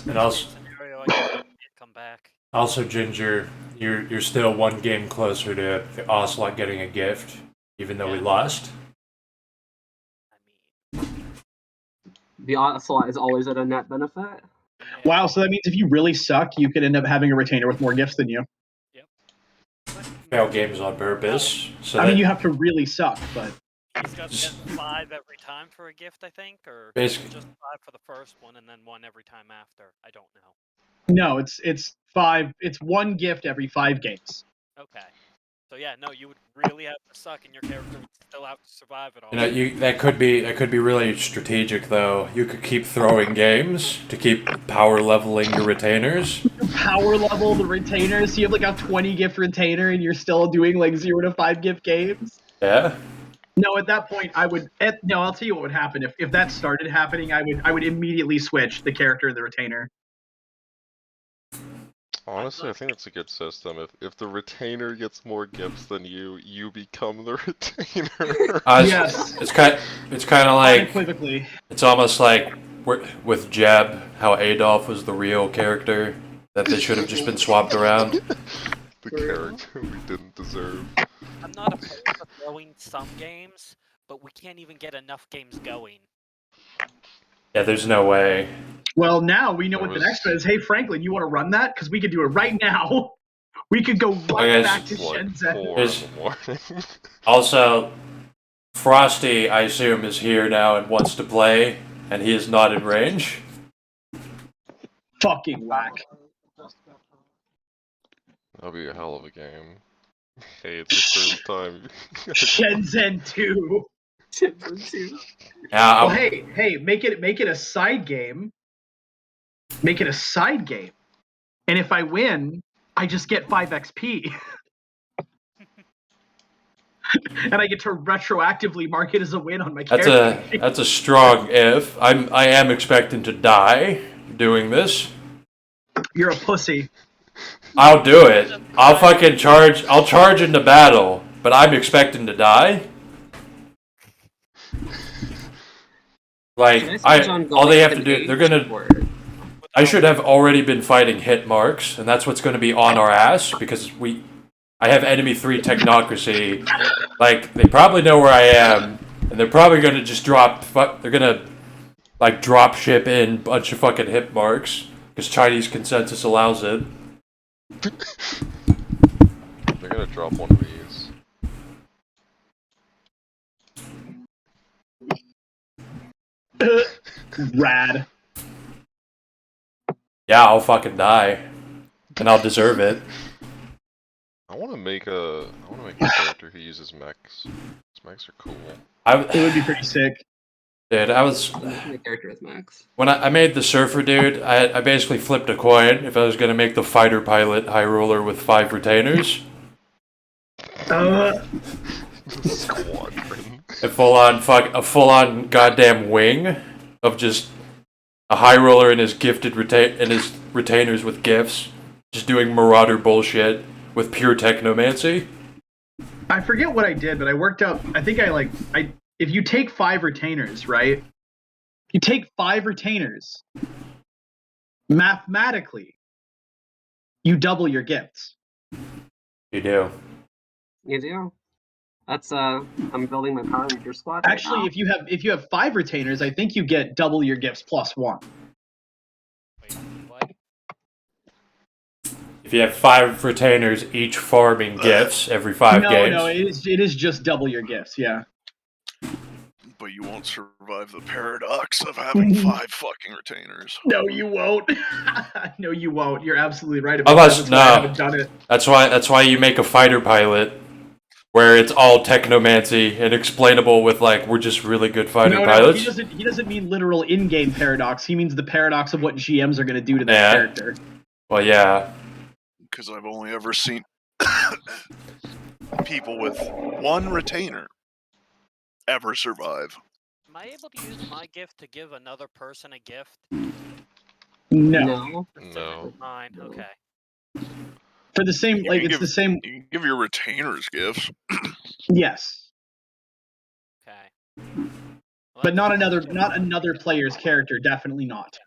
And also, Scenario, I can't come back. also Ginger, you're still 1 game closer to the Ocelot getting a gift, even though we Yeah. lost. I mean, The ocelot is always at a net benefit. Wow, so that means if you really suck, you could end up having a retainer with more gifts than you. Fail games on purpose. So I mean, that- you have to really suck, but he's got to get 5 every time for a gift, I think, or Basically- just 5 for the first one and then 1 every time after. I don't know. no, it's 5. It's 1 gift every 5 games. Okay. So yeah, no, you would really have to suck, and your character would still have to survive it all. You know, that could be really strategic though. You could keep throwing games to keep power leveling your retainers. Power level the retainers. So you have like a 20 gift retainer, and you're still doing like 0 to 5 gift games. Yeah. No, at that point, I would. No, I'll tell you what would happen if that started happening. I would immediately switch the character to the retainer. Honestly, I think that's a good system. If the retainer gets more gifts than you become the retainer. Yes. It's kind of like Unequivocally. it's almost like with Jeb, how Adolf was the real character that they should have just been swapped around. The character we didn't deserve. I'm not opposed to throwing some games, but we can't even get enough games going. Yeah, there's no way. Well, now we know There what the was- next one is. Hey, Franklin, you want to run that? Because we could do it right now. We could go right Okay, back to It's like Shenzhen. 4 in the morning. Also, Frosty, I assume, is here now and wants to play, and he is not in range. Fucking whack. That'll be a hell of a game. Hey, it's the first time. Shenzhen 2. Shenzhen 2. Yeah, Well, hey, make it a side game. Make it a side game. And if I win, I just get 5 XP. And I get to retroactively mark it as a win on my character. that's a strong if. I am expecting to die doing this. You're a pussy. I'll do it. I'll fucking charge. I'll charge into battle, but I'm expecting to die. Like Can I see Johngolia all they have to with do, an they're H gonna. or- I should have already been fighting hit marks, and that's what's going to be on our ass because I have enemy 3 technocracy. Like they probably know where I am, and they're probably going to just they're going to like drop ship in a bunch of fucking hit marks because Chinese consensus allows it. They're gonna drop one of these. Rad. Yeah, I'll fucking die, and I'll deserve it. I want to make a character who uses mechs. These mechs are cool. It would be pretty sick. Dude, I was The character with Max. when I made the surfer dude. I basically flipped a coin if I was gonna make the fighter pilot high roller with 5 retainers. Squadron. A full on goddamn wing of just a high roller and his retainers with gifts, just doing marauder bullshit with pure technomancy. I forget what I did, but I worked out. I think if you take 5 retainers, right? You take 5 retainers. Mathematically, you double your gifts. You do. You do. That's I'm building my Power Ranger squad. Right Actually, now. if you have 5 retainers, I think you get double your gifts plus 1. Wait, what? If you have 5 retainers, each farming gifts every 5 games. No, it is just double your gifts. Yeah. But you won't survive the paradox of having 5 fucking retainers. No, you won't. No, you won't. You're absolutely right Oh, about that. that's- That's why I no. haven't done it. That's why you make a fighter pilot, where it's all technomancy and explainable with like we're just really good fighter No, pilots. he doesn't mean literal in-game paradox. He means the paradox of what GMs are going to do to that character. Well, yeah. Because I've only ever seen people with 1 retainer ever survive. Am I able to use my gift to give another person a gift? No. No. Mine. Okay. For the same, You like, can it's the same. You can give your retainers gifts. Yes, Okay. Well, but not that's- another player's character. Definitely not.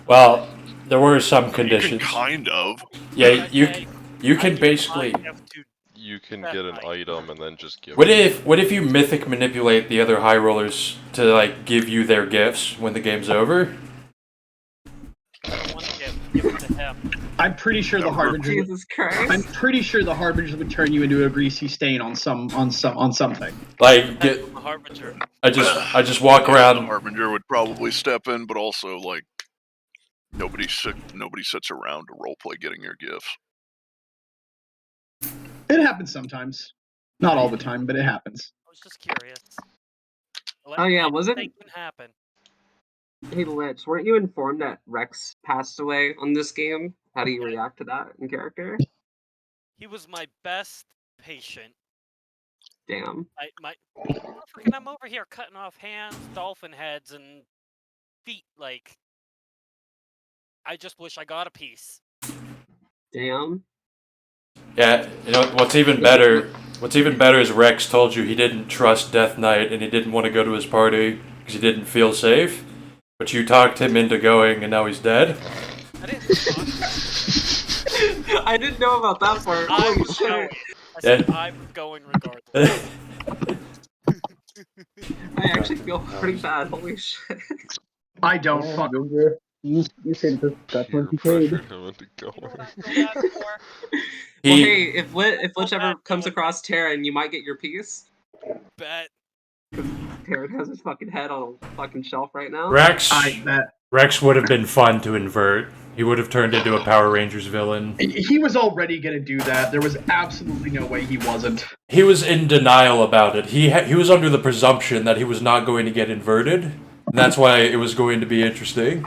Well, there were some You conditions. can kind of. Yeah, you Okay, you I can use basically. my gift to- You can That get an might- item and then just give. What if you mythic manipulate the other high rollers to like give you their gifts when the game's over? one gift, give it to him. I'm pretty sure the harbinger. Jesus Christ. I'm pretty sure the harbinger would turn you into a greasy stain on something. Like That's the harbinger. I just walk The around. harbinger would probably step in, but also like nobody sits around to roleplay getting your gifts. It happens sometimes, not all the time, but it happens. I was just curious. Oh, yeah, was it- Anything can happen. Hey, Lich, weren't you informed that Rex passed away on this game? How do you react to that in character? He was my best patient. Damn. Fucking I'm over here cutting off hands, dolphin heads, and feet. Like, I just wish I got a piece. Damn. Yeah, you know what's even better? What's even better is Rex told you he didn't trust Death Knight and he didn't want to go to his party because he didn't feel safe. But you talked him into going, and now he's dead. I didn't. I didn't know about that part. I Holy was going. shit. I said I was going regardless. I actually feel pretty bad. Holy shit. I don't. Yeah, Fuck. Ginger. You said that's Peer when he paid. pressured him into You know going. what I feel bad for? Well, He hey, if whichever bad comes going. across Terran, you might get your piece. Bet. Terran has his fucking head on a fucking shelf right now. Rex I bet. Rex would have been fun to invert. He would have turned into a Power Rangers villain. He was already gonna do that. There was absolutely no way he wasn't. He was in denial about it. He was under the presumption that he was not going to get inverted. And that's why it was going to be interesting.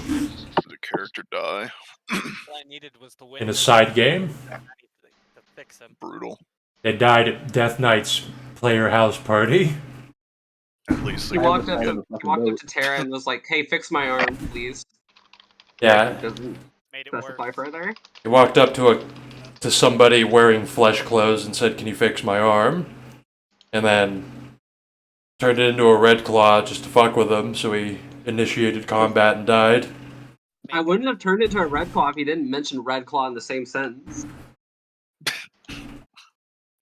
Did the character die? All I needed was to win In a this side game, to fix him. Brutal. they died at Death Knight's player house party. At least He they walked I up was to a fucking Terra and was like, "Hey, fix my arm, please." Yeah, Doesn't Made it specify worse. further. he walked up to somebody wearing flesh clothes and said, "Can you fix my arm?" And then turned it into a Red Claw just to fuck with him. So he initiated combat and died. I wouldn't have turned it to a Red Claw if he didn't mention Red Claw in the same sentence.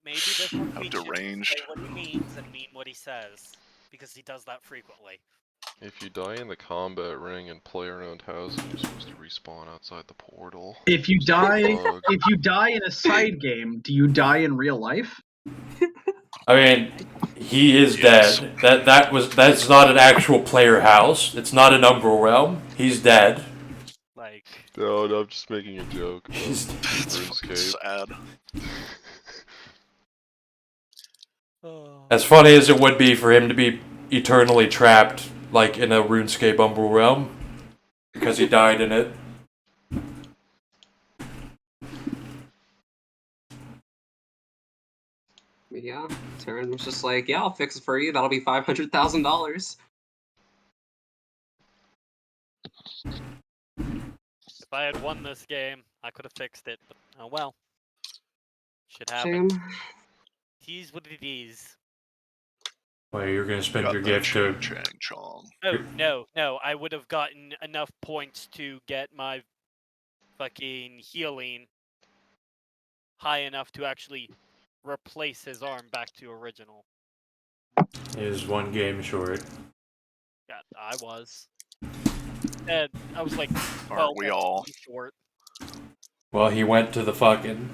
Maybe this one How we should deranged. say what he means and mean what he says, because he does that frequently. If you die in the combat ring and player-owned housing, you're supposed to respawn outside the portal. If you die, Bug. if you die in a side game, do you die in real life? I mean, he is Yes. dead. That's not an actual player house. It's not an Umbral Realm. He's dead. Like, No, I'm just making a joke. He's It's fucking sad. as funny as it would be for him to be eternally trapped, like in a RuneScape Umbral Realm, because he died in it. Yeah, Terran was just like, "Yeah, I'll fix it for you. That'll be $500,000." if I had won this game, I could have fixed it, but oh well. Shit happen. Shame. He's what it is. Well, you're gonna spend Got your that gift to. Chang Chong. Oh, no, I would have gotten enough points to get my fucking healing high enough to actually replace his arm back to original. Is one game short. Yeah, I was. And I was like, Aren't we all? short. Well, he went to the fucking.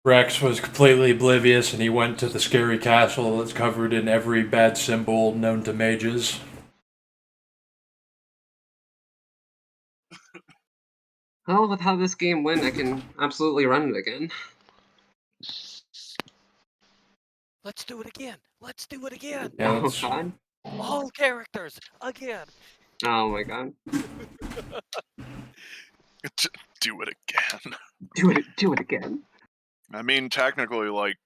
Rex was completely oblivious, and he went to the scary castle that's covered in every bad symbol known to mages. Well, with how this game went, I can absolutely run it again. Let's do it again. Let's do it again. Yeah, Oh that's, god. All characters again. Oh my god. Do it again. Do it again. I mean, technically, like,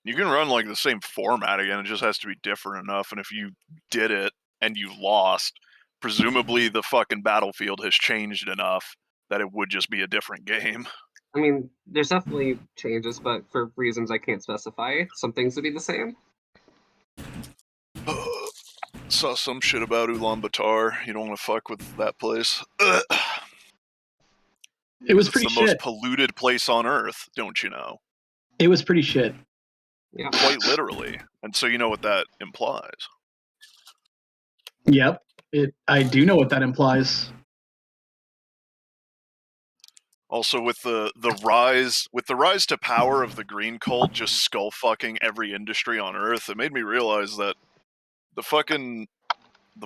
you can run, like, the same format again, it just has to be different enough, and if you did it and you lost, presumably the fucking battlefield has changed enough that it would just be a different game. I mean, there's definitely changes, but for reasons I can't specify, some things would be the same. Saw some shit about Ulaanbaatar. You don't want to fuck with that place. It was It's pretty the most shit. polluted place on Earth, don't you know? It was pretty shit. Yeah. Quite literally. And so you know what that implies. Yep. I do know what that implies. Also, with the rise to power of the green cult just skull fucking every industry on Earth, it made me realize that the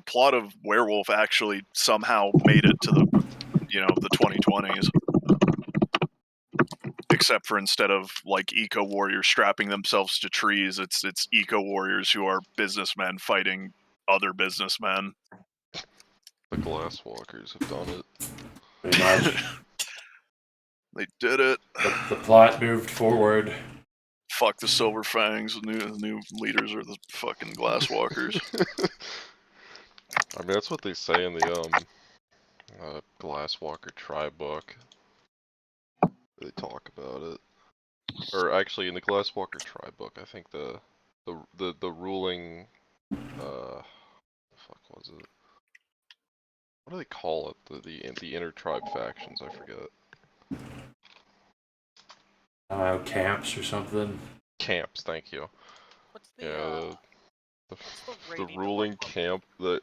plot of Werewolf actually somehow made it to the 2020s. Except for instead of like eco warriors strapping themselves to trees, it's eco warriors who are businessmen fighting other businessmen. The Glasswalkers have done it. pretty much. They did it. The plot moved forward. Fuck the Silver Fangs. The new leaders are the fucking Glasswalkers. I mean, that's what they say in the Glasswalker tribe book. They talk about it. Or actually, in the Glasswalker tribe book, I think the ruling fuck was it? What do they call it? The inter-tribe factions, I forget. Camps or something. Camps, thank you. What's the Yeah, The ruling camp that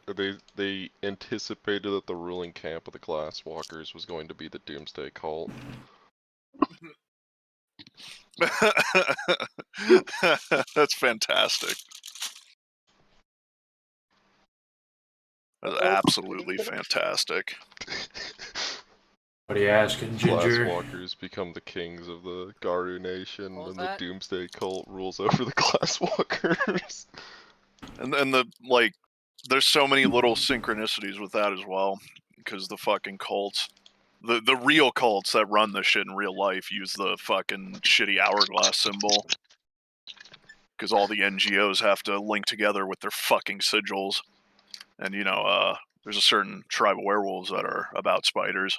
they anticipated that the ruling camp of the Glasswalkers was going to be the Doomsday Cult. That's fantastic. That's absolutely fantastic. What are you asking, Ginger? Glasswalkers become the kings of the Garu Nation, What was and that? the Doomsday Cult rules over the Glasswalkers. And the like, there's so many little synchronicities with that as well, because the fucking cults, the real cults that run this shit in real life use the fucking shitty hourglass symbol, because all the NGOs have to link together with their fucking sigils, and you know, there's a certain tribe of werewolves that are about spiders.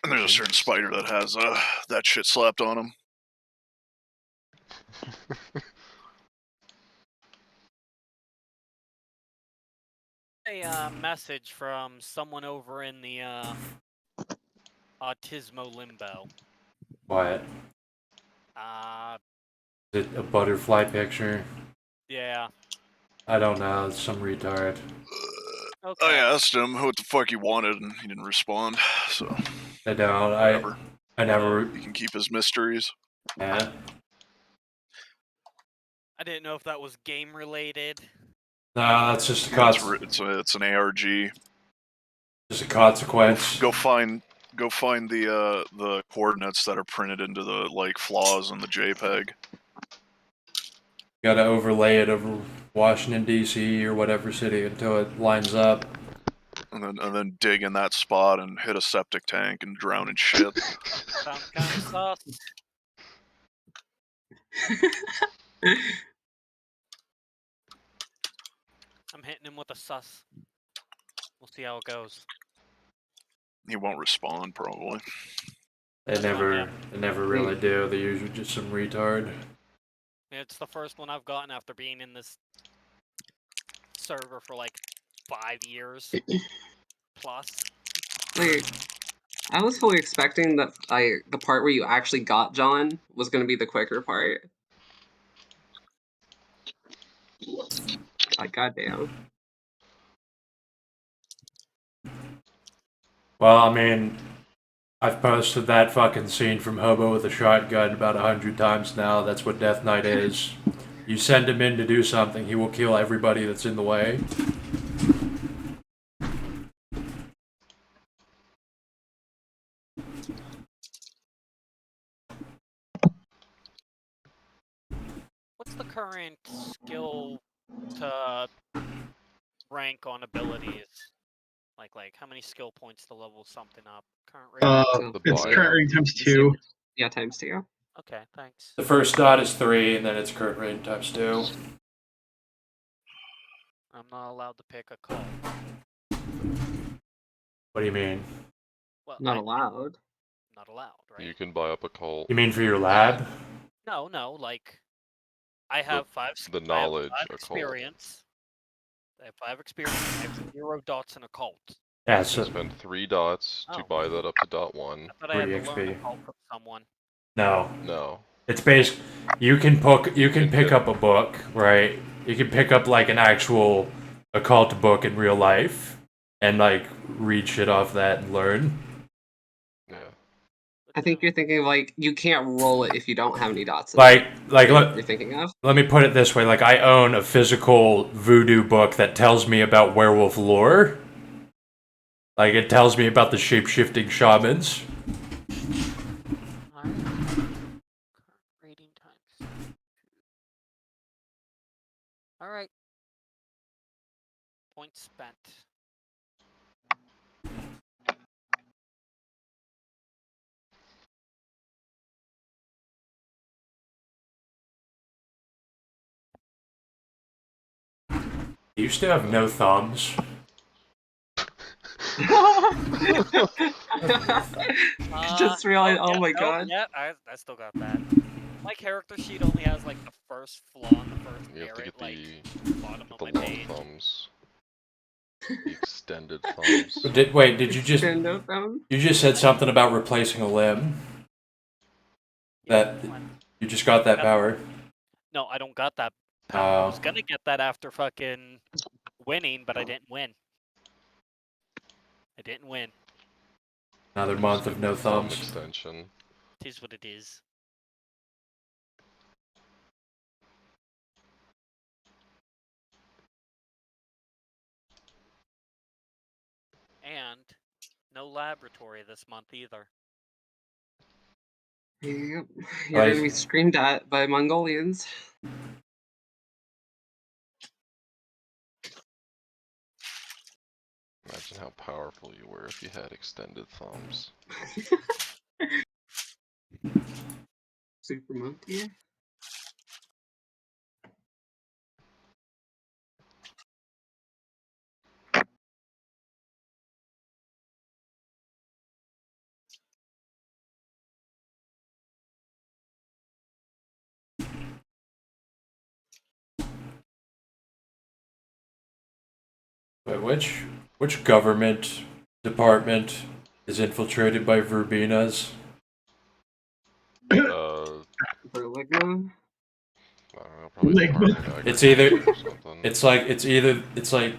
And there's a certain spider that has that shit slapped on him. A message from someone over in the Autismo Limbo. What? Is it a butterfly picture? Yeah. I don't know. It's some retard. Okay. I asked him what the fuck he wanted, and he didn't respond. So I don't. whatever. I never. He can keep his mysteries. Yeah. I didn't know if that was game related. No, that's just a It's an ARG. Just a consequence. Go find the coordinates that are printed into the like flaws in the JPEG. Got to overlay it over Washington D.C. or whatever city until it lines up. And then dig in that spot and hit a septic tank and drown in shit. Sounds kind of sus. I'm hitting him with a sus. We'll see how it goes. He won't respond, probably. They never really do. They're usually just some retard. It's the first one I've gotten after being in this server for like 5 years plus. Like, I was fully expecting that the part where you actually got John was going to be the quicker part. Like, goddamn. Well, I mean, I've posted that fucking scene from Hobo with a Shotgun about 100 times now. That's what Death Knight is. You send him in to do something, he will kill everybody that's in the way. What's the current skill to rank on abilities? Like how many skill points to level something up? Current rate? It's current rate times 2. Yeah, times 2. Okay, thanks. The first dot is 3, and then it's current rate times 2. I'm not allowed to pick a call. What do you mean? Well, Not allowed. Not allowed, right? You can buy up a cult. You mean for your lab? No, like I have the knowledge I have 5 occult. experience. I have 5 experience. I have 0 dots in occult. Yeah, so spend 3 dots to buy that up to dot 1. I thought I had to learn occult from someone. No. No. It's based. You can pick up a book, right? You can pick up like an actual occult book in real life, and like read shit off that and learn. Yeah. I think you're thinking of like you can't roll it if you don't have any dots. You're thinking of. Let me put it this way: like I own a physical voodoo book that tells me about werewolf lore. Like it tells me about the shape-shifting shamans. Rating times. All right. Points spent. You still have no thumbs. Just realized. Oh my god. Yeah, I still got that. My character sheet only has like the first flaw in the first You have to get the bottom of my long page. thumbs. The extended thumbs. Did you just? Extendo thumb? You just said something about replacing a limb. That you just got that power. No, I don't got that I was gonna get that after fucking winning, but I didn't win. I didn't win. Another month of no Thumb thumbs. extension. It is what it is. And no laboratory this month either. Yep. You're gonna be screamed at by Mongolians. Imagine how powerful you were if you had extended thumbs. Super monkey. But which government department is infiltrated by verbenas? Berligma? I don't know, probably Ligma. Department of It's either Agriculture or something. it's like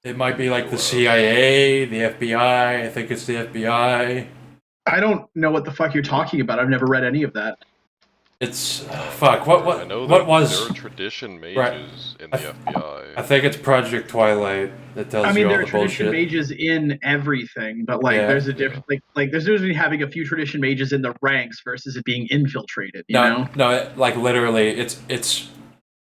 it might be like the CIA, the FBI. I think it's the FBI. I don't know what the fuck you're talking about. I've never read any of that. It's fuck. What I know what that was there are tradition mages right. in the FBI. I think it's Project Twilight that tells I mean, you all there are the tradition bullshit. mages in everything, but like, Yeah. there's a difference. Like, there's usually having a few tradition mages in the ranks versus it being infiltrated. You know? No, like literally, it's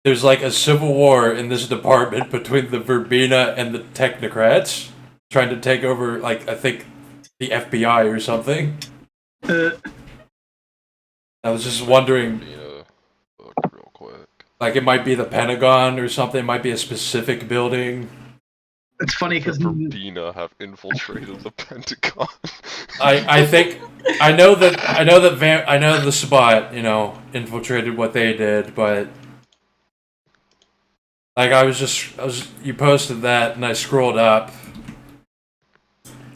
there's like a civil war in this department between the verbena and the technocrats trying to take over, like, I think the FBI or something. I was just wondering, Look real quick. like, it might be the Pentagon or something. It might be a specific building. It's funny because Verbena have infiltrated the Pentagon. I think I know the spot, you know, infiltrated what they did, but like you posted that and I scrolled up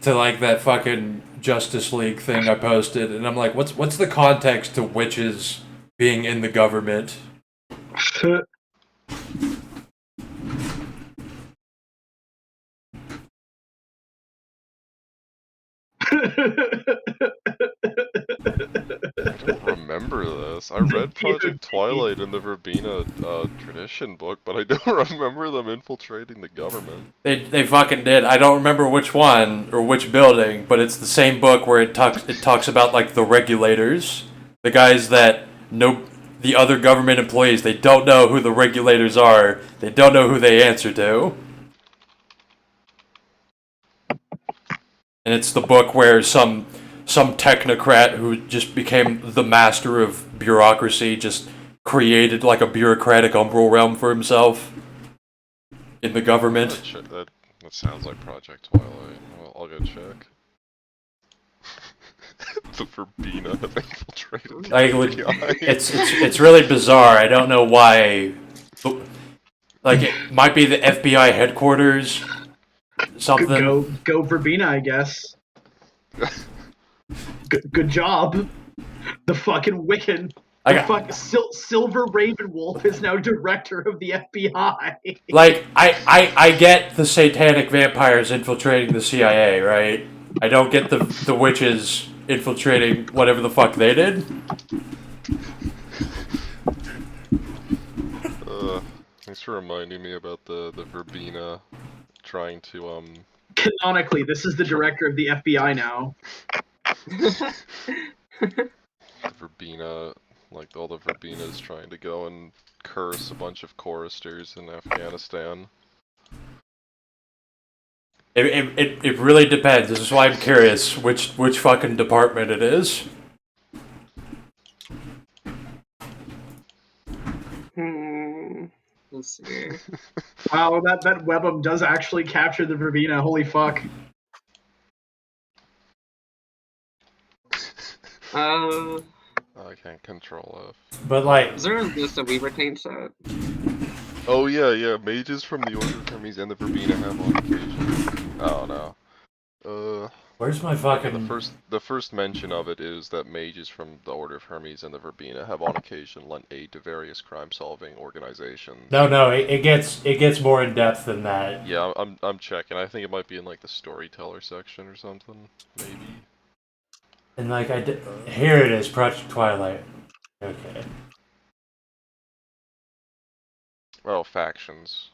to like that fucking Justice League thing I posted, and I'm like, what's the context to witches being in the government? I don't remember this. I read Project Twilight in the Verbena tradition book, but I don't remember them infiltrating the government. They fucking did. I don't remember which one or which building, but it's the same book where it talks about like the regulators, the guys that know the other government employees. They don't know who the regulators are. They don't know who they answer to. And it's the book where some technocrat who just became the master of bureaucracy just created like a bureaucratic umbral realm for himself in the government. That sounds like Project Twilight. Well, I'll go check. The Verbena have infiltrated Like, the FBI. it's really bizarre. I don't know why. Like, it might be the FBI headquarters. Something. Go Verbena, I guess. Good job. The fucking Wiccan. Silver Ravenwolf is now director of the FBI. Like, I get the satanic vampires infiltrating the CIA, right? I don't get the witches infiltrating whatever the fuck they did. Thanks for reminding me about the Verbena trying to Canonically, this is the director of the FBI now. The Verbena, like all the Verbenas trying to go and curse a bunch of choristers in Afghanistan. It really depends. This is why I'm curious which fucking department it is. Let's see. Wow, that webum does actually capture the Verbena. Holy fuck. I can't control F. But like, is there a list of Weaver Taint set? Oh yeah, mages from the Order of Hermes and the Verbena have on occasion. Oh no. Where's my Yeah, fucking... the first mention of it is that mages from the Order of Hermes and the Verbena have on occasion lent aid to various crime-solving organizations. No, it gets more in depth than that. Yeah, I'm checking. I think it might be in like the storyteller section or something, maybe. And like here it is, Project Twilight. Okay. Oh, factions.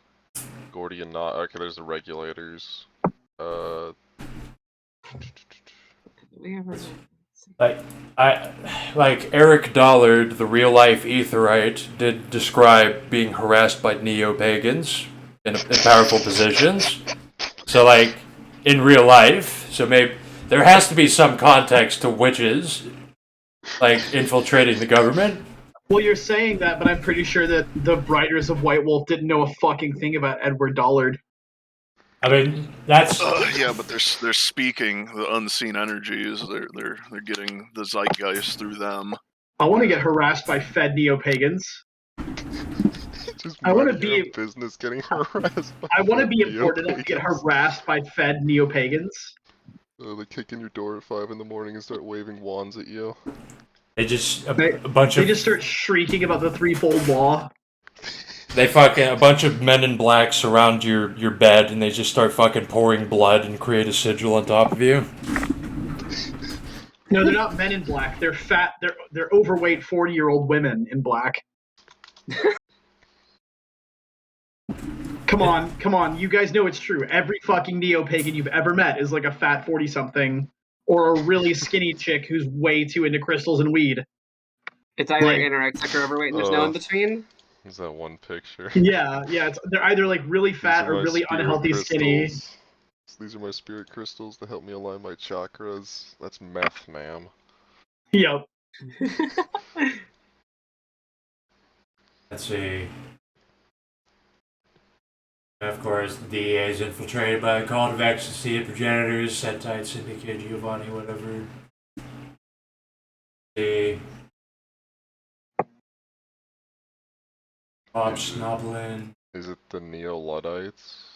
Gordian knot. Okay, there's the regulators. We ever... Like Eric Dollard, the real life Aetherite, did describe being harassed by neo-pagans in powerful positions. So like in real life, so maybe there has to be some context to witches like infiltrating the government. Well, you're saying that, but I'm pretty sure that the writers of White Wolf didn't know a fucking thing about Edward Dollard. I mean, that's Yeah, but they're speaking the unseen energies. They're getting the zeitgeist through them. I want to get harassed by fed neo-pagans. Just I wanna minding your be- own business, getting harassed. By I want to be fed important enough to get neo-pagans. harassed by fed neo-pagans. They kick in your door at 5 in the morning and start waving wands at you. they just They just start shrieking about the threefold law. They fucking a bunch of men in black surround your bed and they just start fucking pouring blood and create a sigil on top of you. No, they're not men in black. They're fat. They're overweight 40-year-old women in black. Come on. You guys know it's true. Every fucking neo-pagan you've ever met is like a fat 40-something or a really skinny chick who's way too into crystals and weed. It's either Like- anorexic or overweight, and there's no in between. Is that one picture? Yeah. They're either like really fat or really unhealthy skinny. These are my spirit crystals to help me align my chakras. That's meth, ma'am. Yep. Let's see. Of course, the DEA is infiltrated by a cult of ecstasy, progenitors, Setite, Syndicate, Giovanni, whatever. The Bob Snoblin. Is it the Neo-Luddites?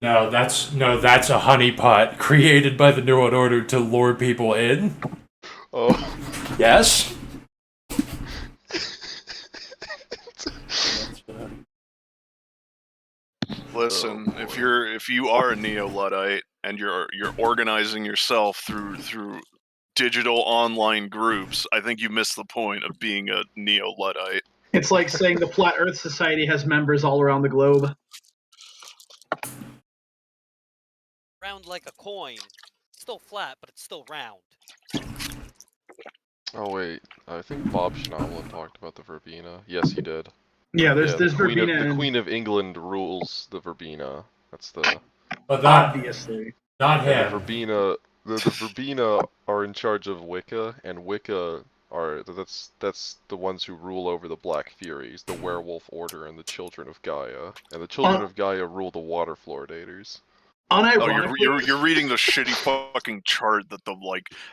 No, that's a honeypot created by the New World Order to lure people in. Oh. Yes. Listen, if you are a neo-Luddite and you're organizing yourself through digital online groups, I think you missed the point of being a neo-Luddite. It's like saying the Flat Earth Society has members all around the globe. Round like a coin. Still flat, but it's still round. Oh wait, I think Bob Schnoblin talked about the Verbena. Yes, he did. Yeah, there's the Verbena. The Queen of England rules the Verbena. That's the. But obviously. Not him. The Verbena. The Verbena are in charge of Wicca, and Wicca are that's the ones who rule over the Black Furies, the Werewolf Order, and the Children of Gaia. And the Children of Gaia rule the Water Fluoridators. Oh, you're reading the shitty fucking chart that the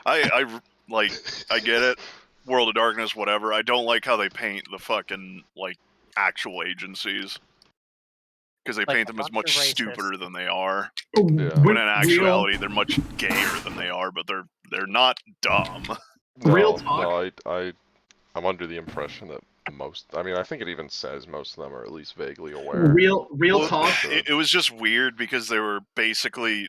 I get it. World of Darkness, whatever. I don't like how they paint the fucking actual agencies. Because they paint them as much stupider than they are. Yeah. When in actuality they're much gayer than they are, but they're not dumb. Real talk. No, I'm under the impression that I think it even says most of them are at least vaguely aware. Real talk. It was just weird because they were basically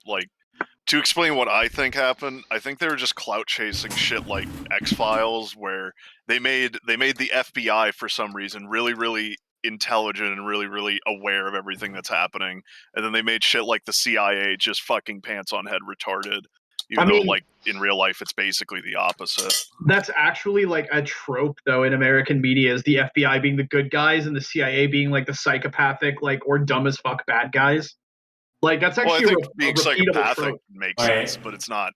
to explain what I think happened, I think they were just clout chasing shit like X-Files, where they made the FBI for some reason really, really intelligent and really, really aware of everything that's happening, and then they made shit like the CIA just fucking pants on head retarded. Even though, in real life, it's basically the opposite. That's actually a trope, though, in American media, is the FBI being the good guys and the CIA being the psychopathic, or dumb as fuck bad guys. That's actually I think a being repeatable psychopathic trope. makes sense, but it's not.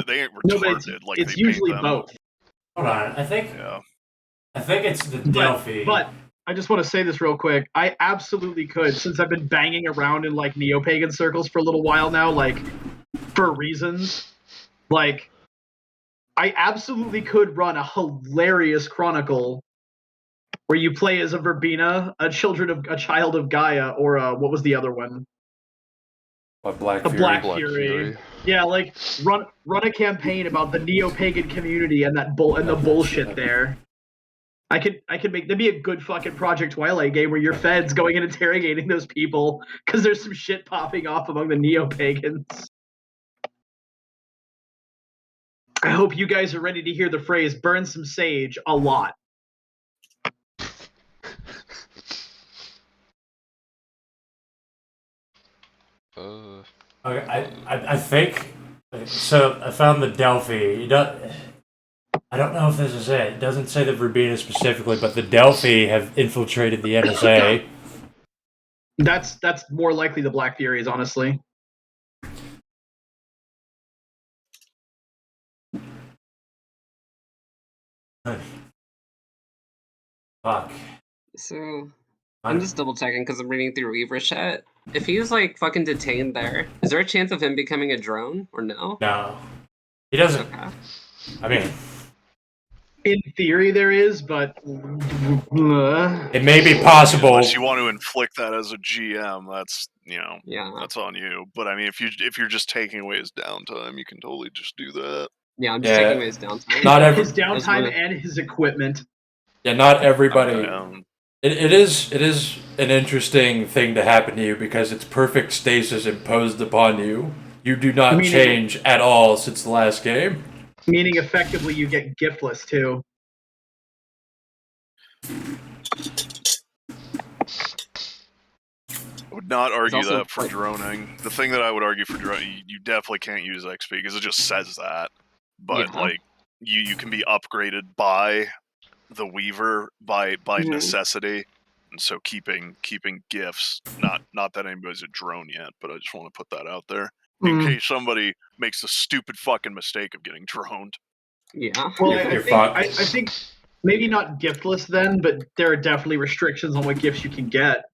They ain't No, retarded but they it's usually paint them. both. Hold on, I think it's the Delphi. But I just want to say this real quick. I absolutely could, since I've been banging around in neo-pagan circles for a little while now, for reasons. I absolutely could run a hilarious chronicle where you play as a Verbena, a child of Gaia, or what was the other one? What, Black A Fury? Black Black Fury. Fury. Yeah, like run a campaign about the neo-pagan community and the bullshit there. I could make that'd be a good fucking Project Twilight game where your feds going and interrogating those people because there's some shit popping off among the neo-pagans. I hope you guys are ready to hear the phrase "burn some sage" a lot. Okay, I think so. I found the Delphi. I don't know if this is it. It doesn't say the Verbena specifically, but the Delphi have infiltrated the NSA. That's more likely the Black Furies, honestly. Fuck. So I'm just double checking because I'm reading through Weaver chat. If he's like fucking detained there, is there a chance of him becoming a drone or no? No, he doesn't. Okay. I mean, In theory, there is, but it may be possible. Unless you want to inflict that as a GM, that's Yeah. that's on you. But I mean, if you're just taking away his downtime, you can totally just do that. Yeah, I'm just taking away his downtime. Not his downtime and his equipment. Yeah, not everybody. Um, It is an interesting thing to happen to you because it's perfect stasis imposed upon you. You do not change at all since the last game. Meaning, effectively, you get giftless too. I would not argue also that for droning. The thing that I would argue for droning, you definitely can't use XP because it just says that. But Yeah. like, you can be upgraded by the Weaver by necessity, and so keeping gifts. Not that anybody's a drone yet, but I just want to put that out there in case somebody makes the stupid fucking mistake of getting droned. Yeah. Well, I think maybe not giftless then, but there are definitely restrictions on what gifts you can get.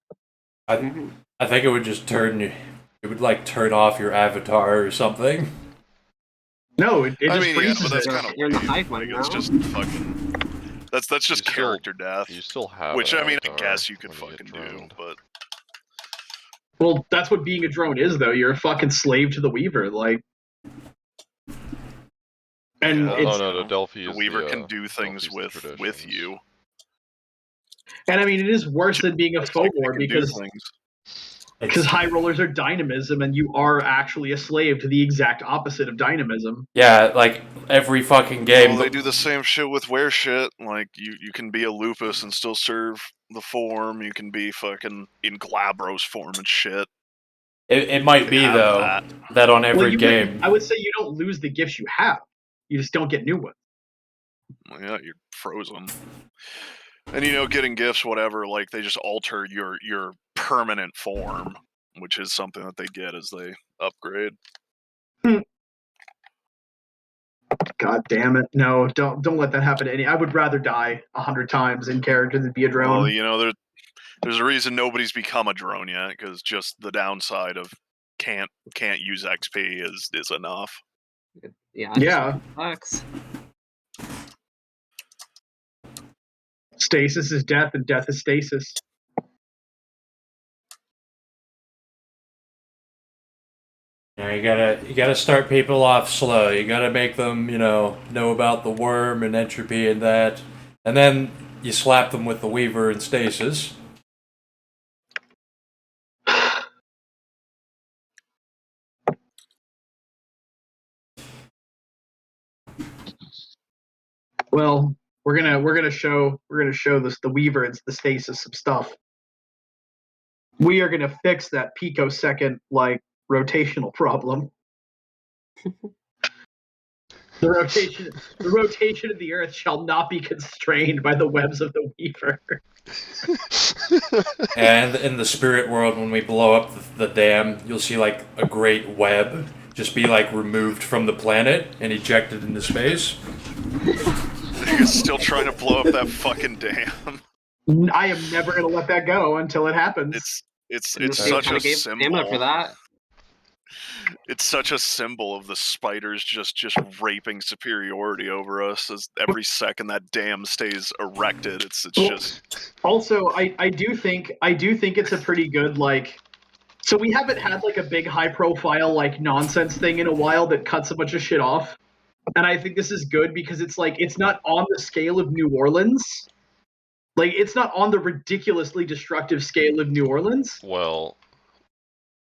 I think it would just turn you. It would like turn off your avatar or something. No, it I just mean, yeah, freezes but that's it. kind of You're in the weird. hive Like, mind it's now. just fucking. That's just character death. You still have which an I mean, I avatar guess you could when you fucking get do, droned. but Well, that's what being a drone is, though. You're a fucking slave to the Weaver, like. And Oh it's, no, the Delphi the is Weaver the, can do things Delphi's the with traditions. you. and I mean, it is worse than being a It's like they Phobor can do because things. high rollers are dynamism, and you are actually a slave to the exact opposite of dynamism. Yeah, like every fucking game. Well, they do the same shit with wear shit. Like you can be a lupus and still serve the form. You can be fucking in Glabros form and shit. It might be have though that on every game. I would say you don't lose the gifts you have. You just don't get new ones. Well, yeah, you're frozen. And getting gifts, whatever, like they just alter your permanent form, which is something that they get as they upgrade. God damn it! No, don't let that happen to any. I would rather die 100 times in character than be a drone. Well, there's a reason nobody's become a drone yet, because just the downside of can't use XP is enough. Yeah. Sucks. Stasis is death, and death is stasis. Yeah, you gotta start people off slow. You gotta make them, know about the worm and entropy and that, and then you slap them with the Weaver and stasis. Well, we're gonna show this the Weaver and the stasis some stuff. We are gonna fix that picosecond rotational problem. The rotation of the Earth shall not be constrained by the webs of the Weaver. And in the spirit world, when we blow up the dam, you'll see like a great web just be like removed from the planet and ejected into space. You're still trying to blow up that fucking dam. I am never gonna let that go until it happens. It's such a symbol for that. It's such a symbol of the spiders just raping superiority over us. As every second that dam stays erected, it's just. Also, I do think it's a pretty good So we haven't had like a big high profile like nonsense thing in a while that cuts a bunch of shit off. And I think this is good because it's like it's not on the scale of New Orleans. Like it's not on the ridiculously destructive scale of New Orleans. Well,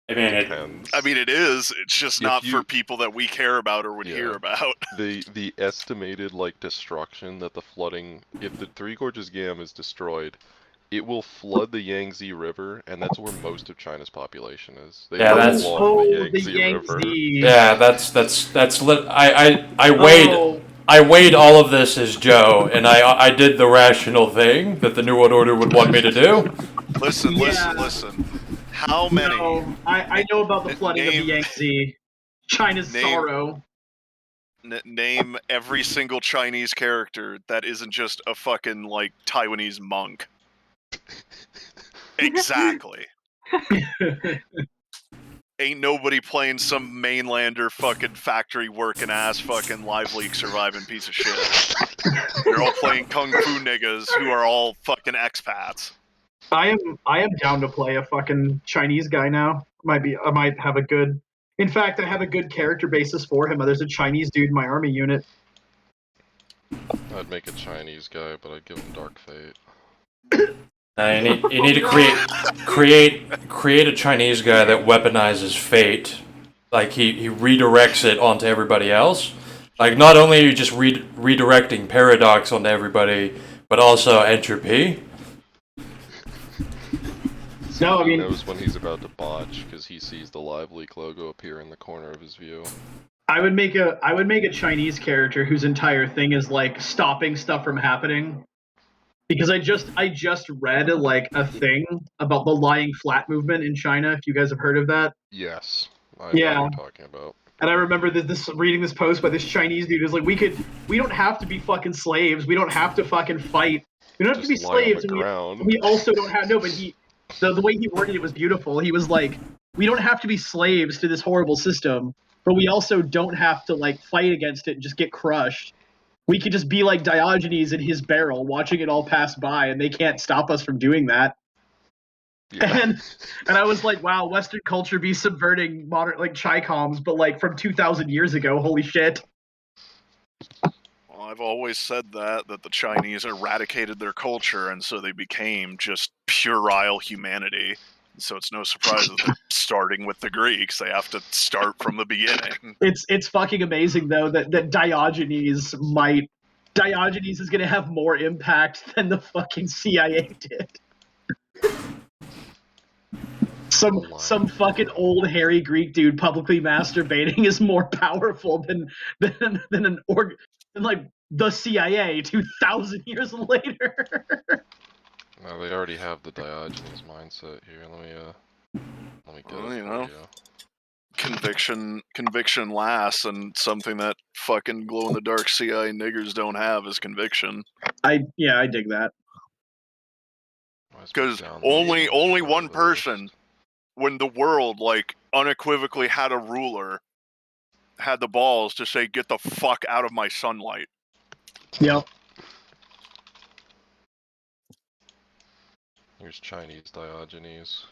I mean, it, depends. I mean, it is. It's just If not you- for people that we care about or would Yeah. hear about. The estimated like destruction that the flooding, if the Three Gorges Dam is destroyed, it will flood the Yangtze River, and that's where most of China's population is. They Yeah, live that's- along the Yangtze River. yeah, that's lit. I weighed Oh. I weighed all of this as Joe, and I did the rational thing that the New World Order would want me to do. Listen, Yeah. listen. How many? No, I know about the flooding of the Name- Yangtze. China's Name- sorrow. Name every single Chinese character that isn't just a fucking like Taiwanese monk. Exactly. Ain't nobody playing some mainlander fucking factory working ass fucking live leak surviving piece of shit. They're all playing kung fu niggas who are all fucking expats. I am down to play a fucking Chinese guy now. I might have a good. In fact, I have a good character basis for him. There's a Chinese dude in my army unit. I'd make a Chinese guy, but I'd give him Dark Fate. You need to create a Chinese guy that weaponizes fate. Like he redirects it onto everybody else. Like not only are you just redirecting paradox onto everybody, but also entropy. No, I He mean, knows when he's about to botch because he sees the live leak logo appear in the corner of his view. I would make a Chinese character whose entire thing is like stopping stuff from happening. Because I just read like a thing about the lying flat movement in China. If you guys have heard of that. Yes, I know Yeah. what you're talking about. And I remember this reading this post by this Chinese dude who's like, we don't have to be fucking slaves. We don't have to fucking fight. We don't have to be Just lie on slaves. the And ground. we also don't have no. But the way he worded it was beautiful. He was like, we don't have to be slaves to this horrible system, but we also don't have to like fight against it and just get crushed. We could just be like Diogenes in his barrel, watching it all pass by, and they can't stop us from doing that. Yeah. And I was like, wow, Western culture be subverting modern like Chi-Coms, but like from 2,000 years ago. Holy shit. Well, I've always said that the Chinese eradicated their culture, and so they became just puerile humanity. So it's no surprise that they're starting with the Greeks. They have to start from the beginning. It's fucking amazing though that Diogenes is gonna have more impact than the fucking CIA did. Some fucking old hairy Greek dude publicly masturbating is more powerful than like the CIA 2,000 years later. No, they already have the Diogenes mindset here. Let me get Well, it you for know. you. Conviction lasts, and something that fucking glow in the dark CIA niggers don't have is conviction. I dig that. Because only one person, when the world like unequivocally had a ruler, had the balls to say, "Get the fuck out of my sunlight." Yep. Here's Chinese Diogenes.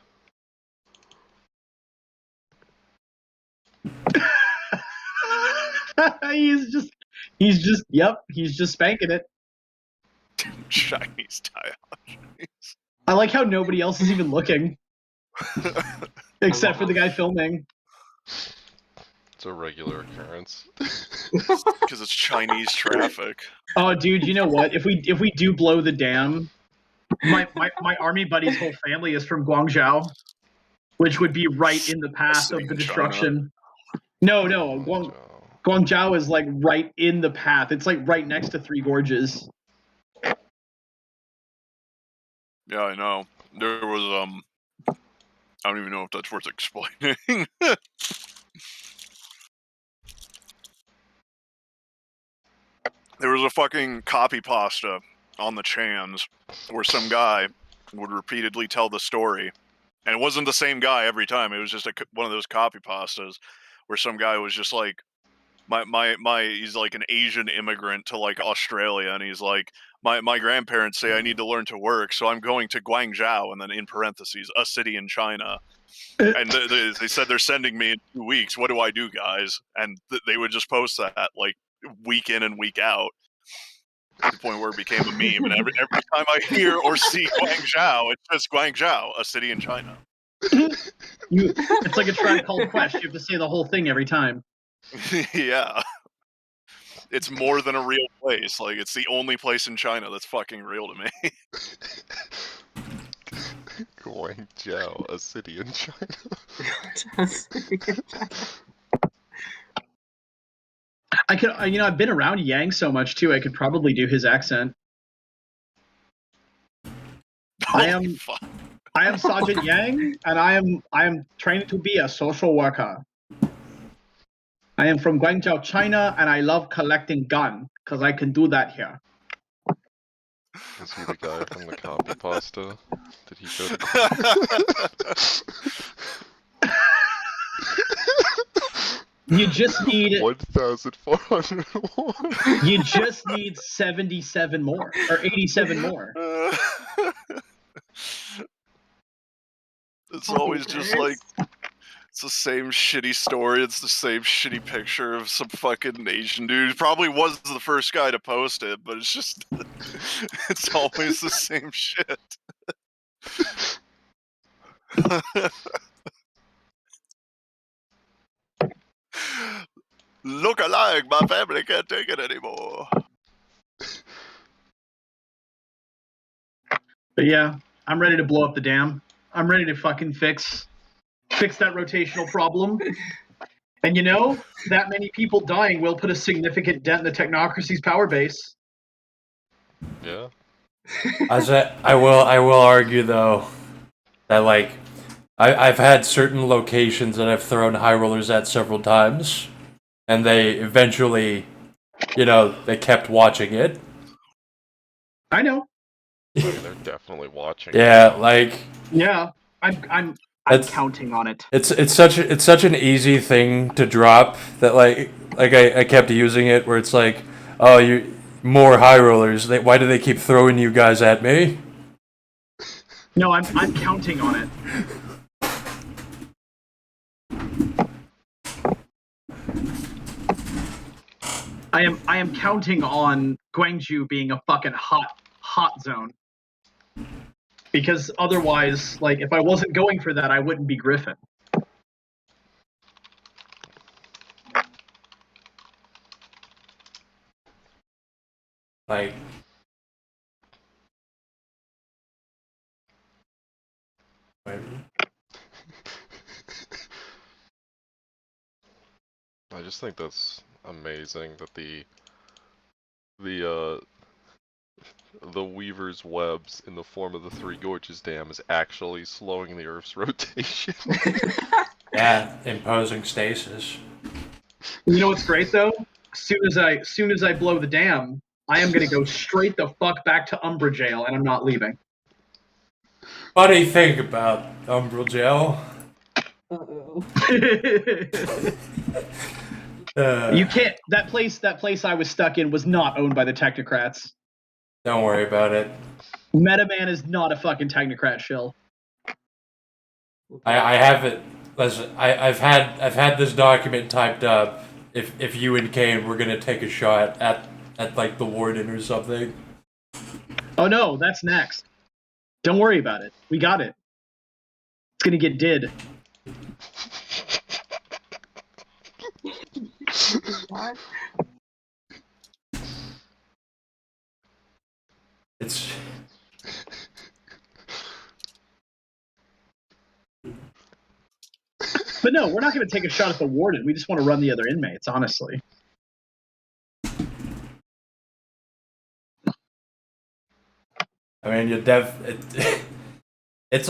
he's just spanking it. Chinese Diogenes. I like how nobody else is even looking. Except for the guy filming. It's a regular occurrence. Because it's Chinese traffic. Oh, dude, you know what? If we do blow the dam, my army buddy's whole family is from Guangzhou, which would be right in the path of the destruction. No, Guangzhou is like right in the path. It's like right next to Three Gorges. Yeah, I know. There was I don't even know if that's worth explaining. There was a fucking copy pasta on the Chans where some guy would repeatedly tell the story. And it wasn't the same guy every time. It was just one of those copy pastas where some guy was just like, he's like an Asian immigrant to like Australia, and he's like, my grandparents say I need to learn to work, so I'm going to Guangzhou, and then in parentheses, a city in China, And they said they're sending me in 2 weeks. What do I do, guys? And they would just post that like week in and week out. To the point where it became a meme, and every time I hear or see Guangzhou, it's just Guangzhou, a city in China. It's like a Tribe Called Quest. You have to say the whole thing every time. Yeah. It's more than a real place. Like, it's the only place in China that's fucking real to me. Guangzhou, a city in China. I could, I've been around Yang so much too. I could probably do his accent. I am Sergeant Yang, and I am trained to be a social worker. I am from Guangzhou, China, and I love collecting gun because I can do that here. Is he the guy from the copy pasta? Did he go to... You just need 1,401. You just need 77 more or 87 more. It's always just like, it's the same shitty story. It's the same shitty picture of some fucking Asian dude. Probably was the first guy to post it, but it's just, it's always the same shit. Look alike, my family can't take it anymore. But yeah, I'm ready to blow up the dam. I'm ready to fucking fix that rotational problem. And that many people dying will put a significant dent in the technocracy's power base. Yeah. I will argue though that like I've had certain locations that I've thrown high rollers at several times, and they eventually, they kept watching it. I know. Yeah, they're definitely watching. Yeah, like. Yeah, I'm counting on it. It's such an easy thing to drop that I kept using it where it's like, oh, you more high rollers. Why do they keep throwing you guys at me? No, I'm counting on it. I am counting on Guangzhou being a fucking hot zone. Because otherwise, like, if I wasn't going for that, I wouldn't be Griffin. Like, I just think that's amazing that the Weaver's webs in the form of the Three Gorges Dam is actually slowing the Earth's rotation. yeah, imposing stasis. You know what's great though? Soon as I blow the dam, I am gonna go straight the fuck back to Umbra Jail, and I'm not leaving. What do you think about Umbral Jail? You can't. That place I was stuck in was not owned by the technocrats. Don't worry about it. Metaman is not a fucking technocrat shill. I have it. Listen, I've had this document typed up. If you and Kane were gonna take a shot at like the warden or something. Oh no, that's next. Don't worry about it. We got it. It's gonna get did. What? It's. But no, we're not going to take a shot at the warden. We just want to run the other inmates, honestly. I mean, it's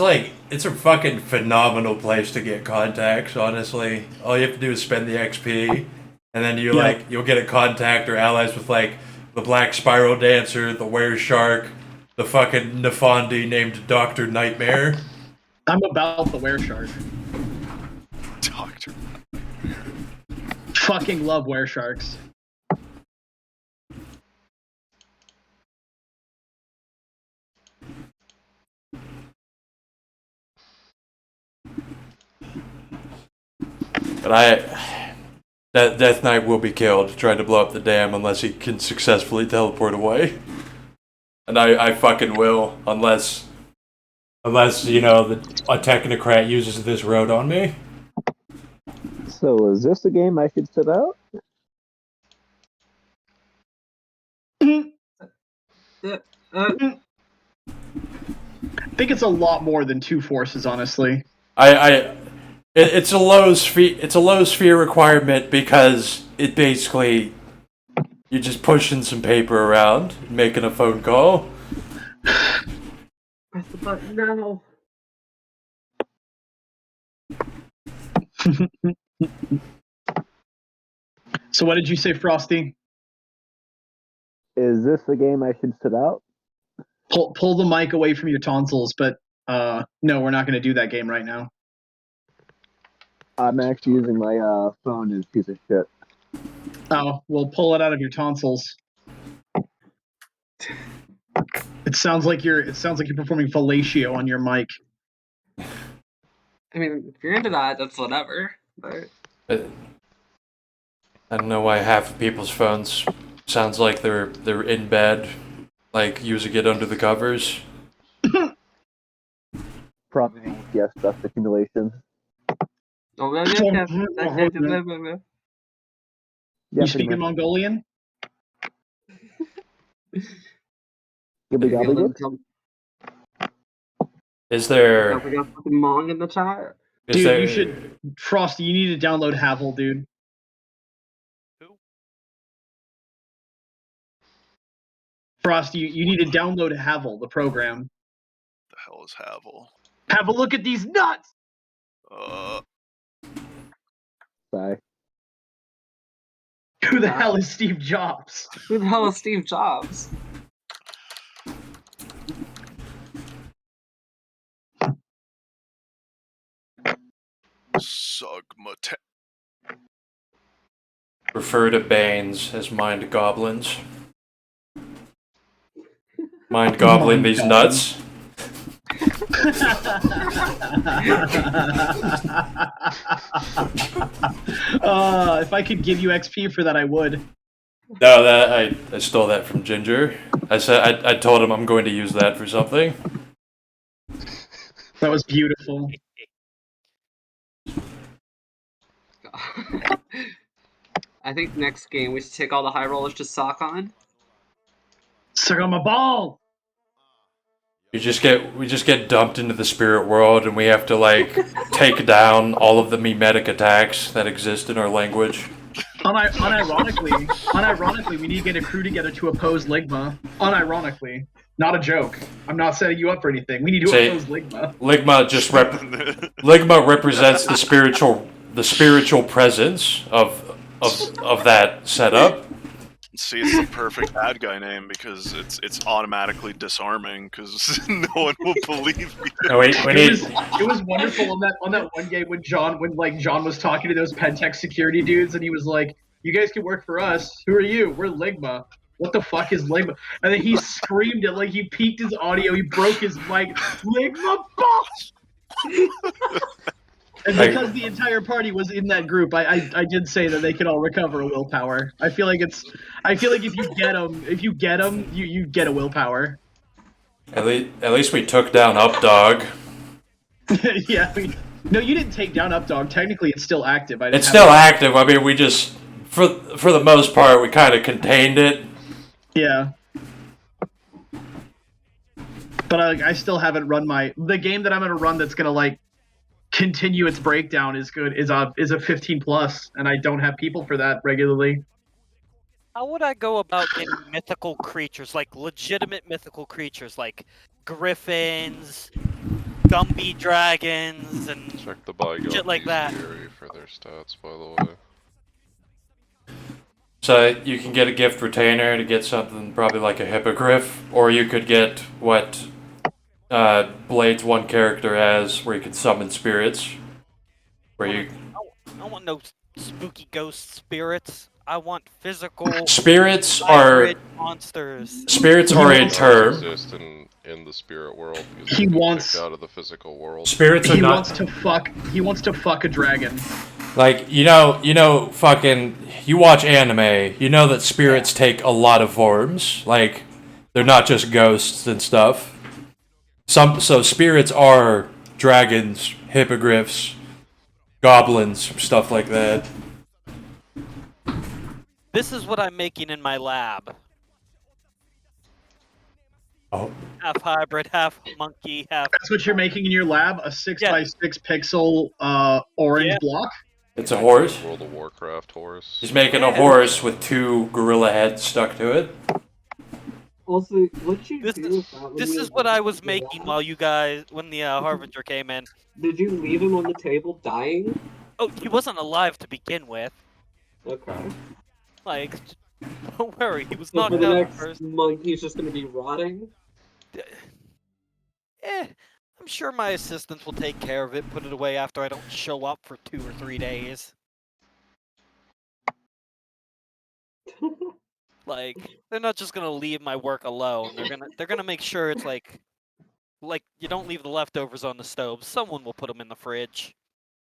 a fucking phenomenal place to get contacts. Honestly, all you have to do is spend the XP, and then you'll get a contact or allies with like the Black Spiral Dancer, the Were Shark, the fucking Nefandi named Dr. Nightmare. I'm about the Were Shark. Doctor. Fucking love Were Sharks. But that Death Knight will be killed trying to blow up the dam unless he can successfully teleport away. And I fucking will, unless a technocrat uses this road on me. So is this a game I should sit out? I think it's a lot more than 2 forces, honestly. It's a low sphere requirement because it basically you're just pushing some paper around and making a phone call. Press the button now. So what did you say, Frosty? Is this a game I should sit out? Pull the mic away from your tonsils, but no, we're not going to do that game right now. I'm actually using my phone as a piece of shit. Oh, well, pull it out of your tonsils. It sounds like you're performing fellatio on your mic. I mean, if you're into that, that's whatever. But I don't know why half of people's phones sounds like they're in bed, like using it under the covers. Probably yes, dust accumulation. you Yeah, You speak in Mongolian? Is there? We got fucking Mong in the chat. Dude, you should, Frosty. You need to download Havel, dude. Who? Frosty, you need to download Havel, the program. The hell is Havel? Have a look at these nuts. Bye. Who the hell is Steve Jobs? Who the hell is Steve Jobs? Sugmate. Refer to Banes as mind goblins. Mind goblin these nuts. If I could give you XP for that, I would. No, that I stole that from Ginger. I said I told him I'm going to use that for something. That was beautiful. I think next game we should take all the high rollers to sock on. Suck on my ball. We just get dumped into the spirit world, and we have to like take down all of the mimetic attacks that exist in our language. Unironically, we need to get a crew together to oppose Ligma. Unironically, not a joke. I'm not setting you up for anything. We need to oppose Ligma. Ligma represents the spiritual presence of that setup. See, it's the perfect bad guy name because it's automatically disarming because no one will believe you. No, It was wonderful on that one game when John was talking to those Pentex security dudes and he was like, "You guys can work for us. Who are you? We're Ligma. What the fuck is Ligma?" And then he screamed it like he peaked his audio. He broke his mic. Ligma boss. And because the entire party was in that group, I did say that they could all recover a willpower. I feel like if you get them, you get a willpower. At least we took down Updog. Yeah. No, you didn't take down Updog. Technically, it's still active. It's still active. I mean, we just for the most part we kind of contained it. Yeah. But I still haven't run the game that I'm gonna run. That's gonna continue its breakdown is a 15 plus, and I don't have people for that regularly. How would I go about getting mythical creatures, like legitimate mythical creatures, like griffins, Gumby dragons, and check the Bygone shit like that? For their stats, by the way. So you can get a gift retainer to get something probably like a hippogriff, or you could get what Blade's one character has, where you can summon spirits. I don't want no spooky ghost spirits. I want physical spirits are monsters. Spirits are a term. Exist in the spirit world. He wants out of the physical world. Spirits are He wants to fuck a dragon. Like, fucking, you watch anime, you know that spirits take a lot of forms. Like, they're not just ghosts and stuff. So spirits are dragons, hippogriffs, goblins, stuff like that. This is what I'm making in my lab. Oh, Half hybrid, half monkey, half. That's what you're making in your lab? A 6 Yeah. by 6 pixel orange Yeah. block? it's a horse. World of Warcraft horse. He's making a Yeah. horse with 2 gorilla heads stuck to it. Also, what you This do is with that when this you is what I was the making lab? while you guys, when the Harbinger came in. Did you leave him on the table dying? Oh, he wasn't alive to begin with. Okay. Like, don't worry, he was So for knocked the out next first. month, he's just gonna be rotting? I'm sure my assistants will take care of it, put it away after I don't show up for 2 or 3 days. Like, they're not just gonna leave my work alone. They're gonna make sure it's like you don't leave the leftovers on the stove. Someone will put them in the fridge.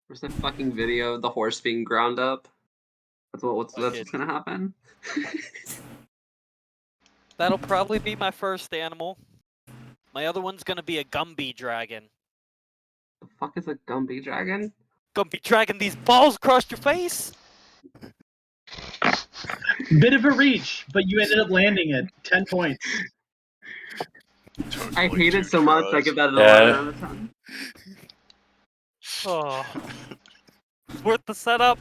There's that fucking video of the horse being ground up. That's what's Okay. gonna happen. That'll probably be my first animal. My other one's gonna be a Gumby dragon. The fuck is a Gumby dragon? Gumby dragon, these balls crossed your face? Bit of a reach, but you ended up landing it. 10 points. Took I like hate it 2 so much, I tries. give that an Yeah. 11 out of 10. Oh. Worth the setup?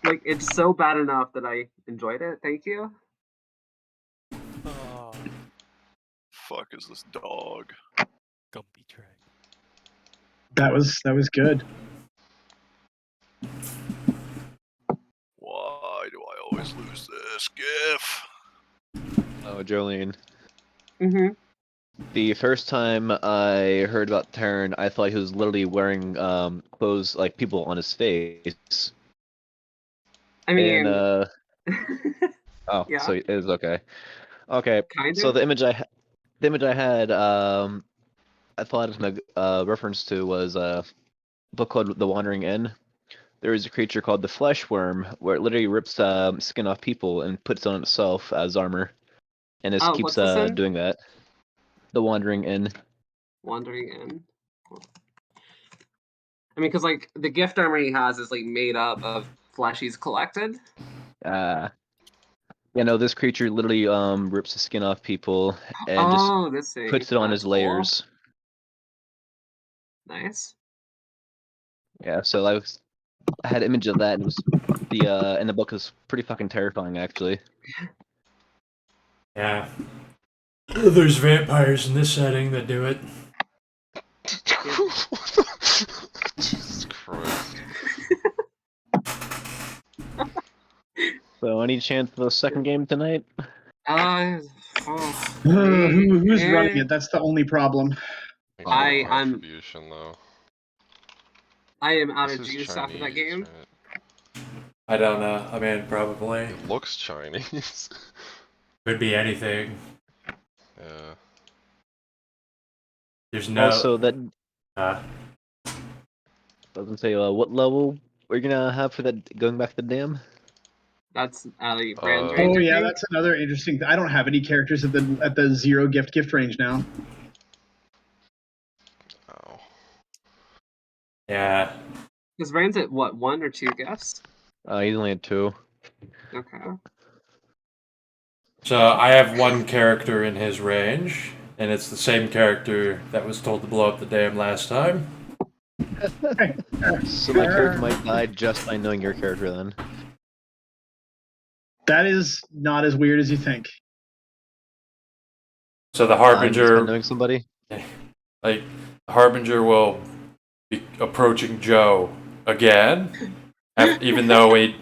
Like, it's so bad enough that I enjoyed it, thank you. Oh. Fuck is this dog? Gumby dragon. That was good. Why do I always lose this GIF? Oh, Jolene. Mm-hmm. The first time I heard about Terran, I thought he was literally wearing clothes like people on his face. I mean, And oh, yeah. so it is okay. Okay, Kind so of. the image I had I thought it was a reference to was a book called The Wandering Inn. There is a creature called the Flesh Worm, where it literally rips skin off people and puts it on itself as armor, and it Oh, keeps what's this in? doing that. The Wandering Inn. Wandering in. I mean, because, like, the gift armor he has is, like, made up of flesh he's collected. Yeah, no, this creature literally rips the skin off people and just Oh, this thing. puts it on That's his cool. layers. Nice. Yeah, so I had an image of that, and it was and the book was pretty fucking terrifying, actually. Yeah. There's vampires in this setting that do it. Jesus Christ. So, any chance of a second game tonight? Who's running it? That's the only problem. I'm I'm- Retribution, though. I am out This of is juice after that Chinese, game. right? I don't know. I mean, probably. It looks Chinese. Could be anything. Yeah. There's no. Also, that Uh, doesn't say what level we're gonna have for that going back to the dam. That's Ali Uh, Brand Oh range, I yeah, think. that's another interesting. I don't have any characters at the 0 gift range now. Oh. yeah. Because Brand's at what, 1 or 2 gifts? He's only at 2. Okay. So I have one character in his range, and it's the same character that was told to blow up the dam last time. So my character might die just by knowing your character then. That is not as weird as you think. So the Just by Harbinger, knowing somebody? like, Harbinger will be approaching Joe again, even though even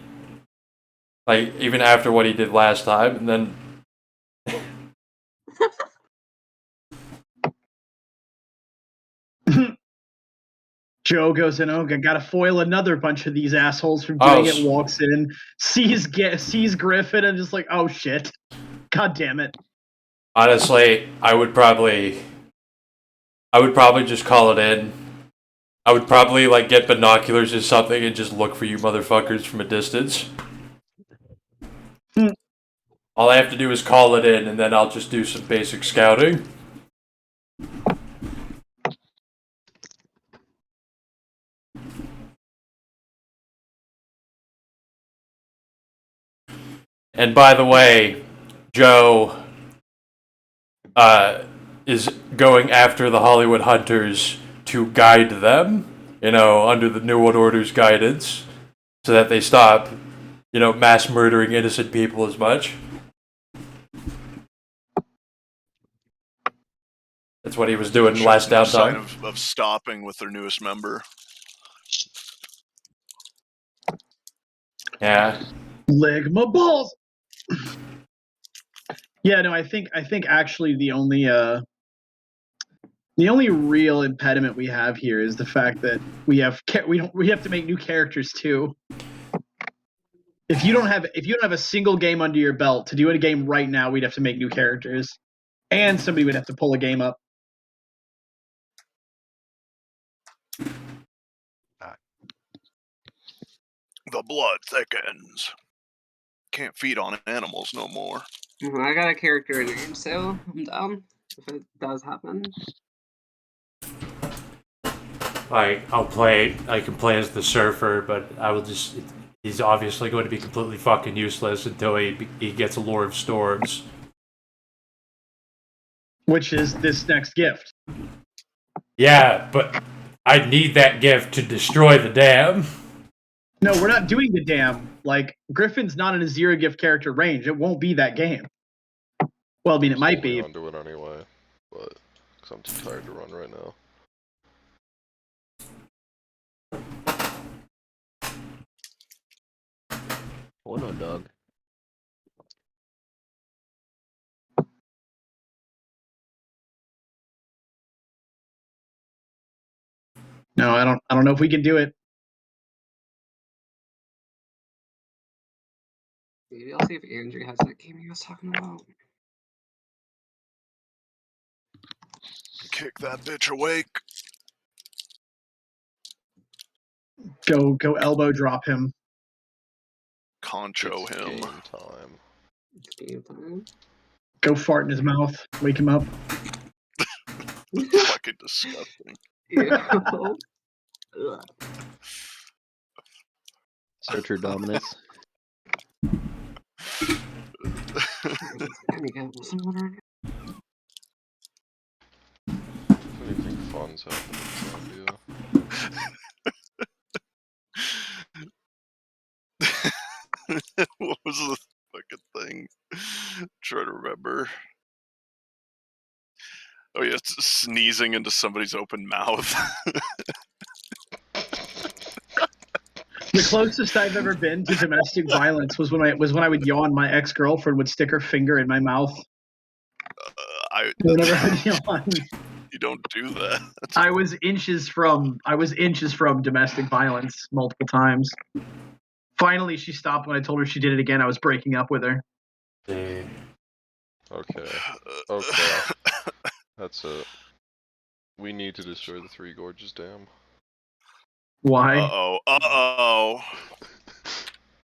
after what he did last time, and then Joe goes in. Oh, I gotta foil another bunch of these assholes from Oh, doing it. Walks in, sees Griffin, and just like, oh shit, god damn it. honestly, I would probably just call it in. I would probably like get binoculars or something and just look for you motherfuckers from a distance. All I have to do is call it in, and then I'll just do some basic scouting. And by the way, Joe is going after the Hollywood Hunters to guide them, under the New World Order's guidance, so that they stop, mass murdering innocent people as much. That's what he was doing last No sign downtime. of stopping with their newest member. Yeah. Leg my balls. Yeah, no, I think actually the only real impediment we have here is the fact that we have to make new characters too. If you don't have a single game under your belt to do a game right now, we'd have to make new characters, and somebody would have to pull a game up. The blood thickens. Can't feed on animals no more. I got a character name, so I'm down if it does happen. I can play as the surfer, but he's obviously going to be completely fucking useless until he gets a Lore of Storms. Which is this next gift. Yeah, but I need that gift to destroy the dam. No, we're not doing the dam. Like, Griffin's not in a zero gift character range. It won't be that game. Well, I mean, it might be. I'll do it anyway, but because I'm too tired to run right now. Hold on, dog. No, I don't know if we can do it. Maybe I'll see if Andrew has that game he was talking about. Kick that bitch awake. Go elbow drop him. Concho It's him. game time. It's game time. Go fart in his mouth. Wake him up. Fucking disgusting. Ew. Searcher dominance. Anything fun's happening in Zambia. What was the fucking thing? Try to remember. Oh yeah, it's sneezing into somebody's open mouth. The closest I've ever been to domestic violence was when I would yawn. My ex-girlfriend would stick her finger in my mouth. Whenever I would yawn. You don't do that. I was inches from domestic violence multiple times. Finally, she stopped when I told her she did it again. I was breaking up with her. Okay. That's it. We need to destroy the Three Gorges Dam. Why? Uh-oh.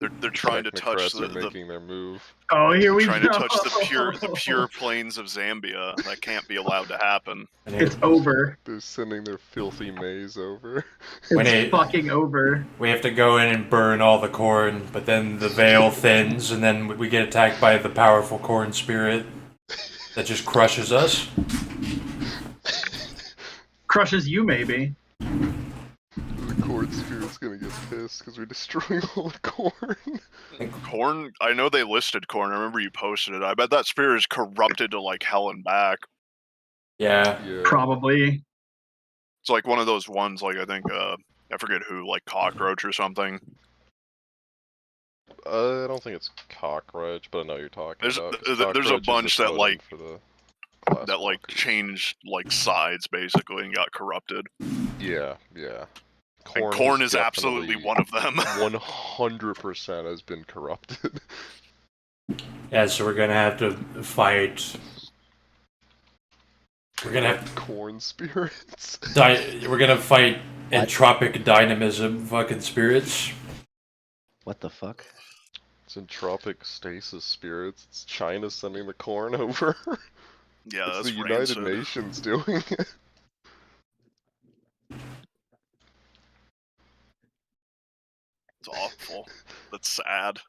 They're trying to touch Technocrats are making their move. Oh, here we trying go. to touch the pure plains of Zambia. That can't be allowed to happen. It's over. They're sending their filthy maze over. It's fucking over. We have to go in and burn all the corn, but then the veil thins, and then we get attacked by the powerful corn spirit that just crushes us. Crushes you, maybe. The corn spirit's gonna get pissed because we're destroying all the corn. Corn? I know they listed corn. I remember you posted it. I bet that spirit is corrupted to like hell and back. Yeah. Probably. It's like one of those ones, like I think, I forget who, like Cockroach or something. I don't think it's Cockroach, but I know you're talking about. 'Cause There's a Cockroach is bunch that totem like for the changed like sides basically and got corrupted. Yeah. And corn is absolutely one of them. 100% has been corrupted. Yeah, so we're gonna have to fight. We're gonna have corn spirits. We're gonna fight entropic dynamism fucking spirits. What the fuck? It's entropic stasis spirits. It's China sending the corn over. Yeah, It's that's the United rancid. Nations doing it. It's awful. That's sad.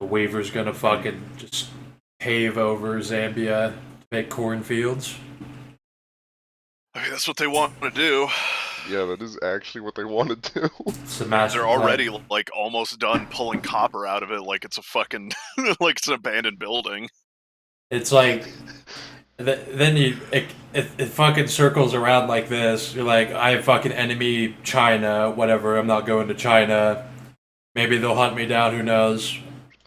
The Weaver's gonna fucking just pave over Zambia to make cornfields. I mean, that's what they want to do. Yeah, that is actually what they want to do. It's the master They're plan. already like almost done pulling copper out of it, like it's a fucking like it's an abandoned building. It's like then it fucking circles around like this. You're like, I have fucking enemy China, whatever. I'm not going to China. Maybe they'll hunt me down. Who knows?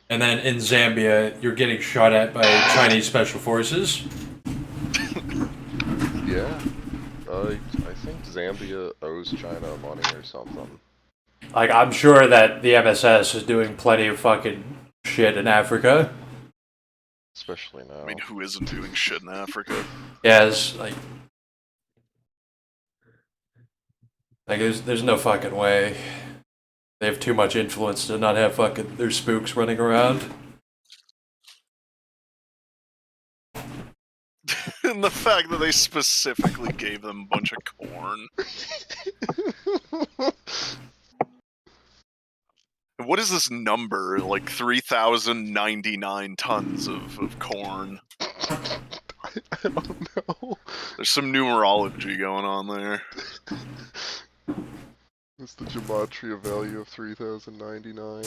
And then in Zambia, you're getting shot at by Chinese special forces. Yeah. I think Zambia owes China money or something. Like, I'm sure that the MSS is doing plenty of fucking shit in Africa. Especially now. I mean, who isn't doing shit in Africa? Yes, like there's no fucking way. They have too much influence to not have fucking their spooks running around. And the fact that they specifically gave them a bunch of corn. What is this number? Like 3,099 tons of corn. I don't know. There's some numerology going on there. It's the gematria value of 3,099.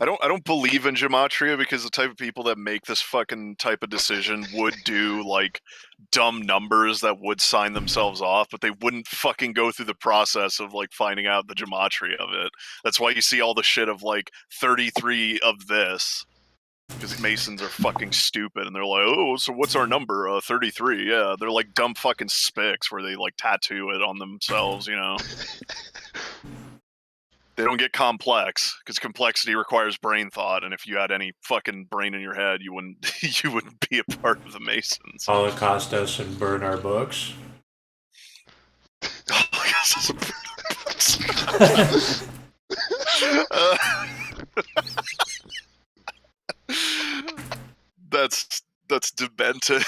I don't believe in gematria because the type of people that make this fucking type of decision would do like dumb numbers that would sign themselves off, but they wouldn't fucking go through the process of like finding out the gematria of it. That's why you see all the shit of like 33 of this. Because Masons are fucking stupid and they're like, oh, so what's our number? 33. Yeah, they're like dumb fucking spics where they like tattoo it on themselves, you know. They don't get complex because complexity requires brain thought, and if you had any fucking brain in your head, you wouldn't be a part of the Masons. Holocaust us and burn our books. That's demented.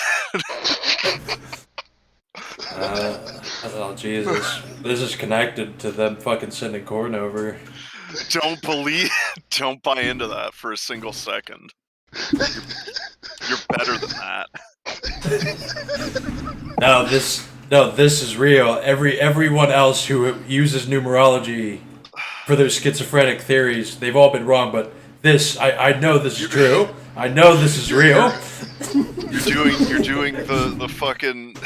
Oh Jesus! This is connected to them fucking sending corn over. Don't buy into that for a single second. You're better than that. No, this is real. Everyone else who uses numerology for their schizophrenic theories, they've all been wrong. But this, I know this is true. I know this is real. You're doing the fucking.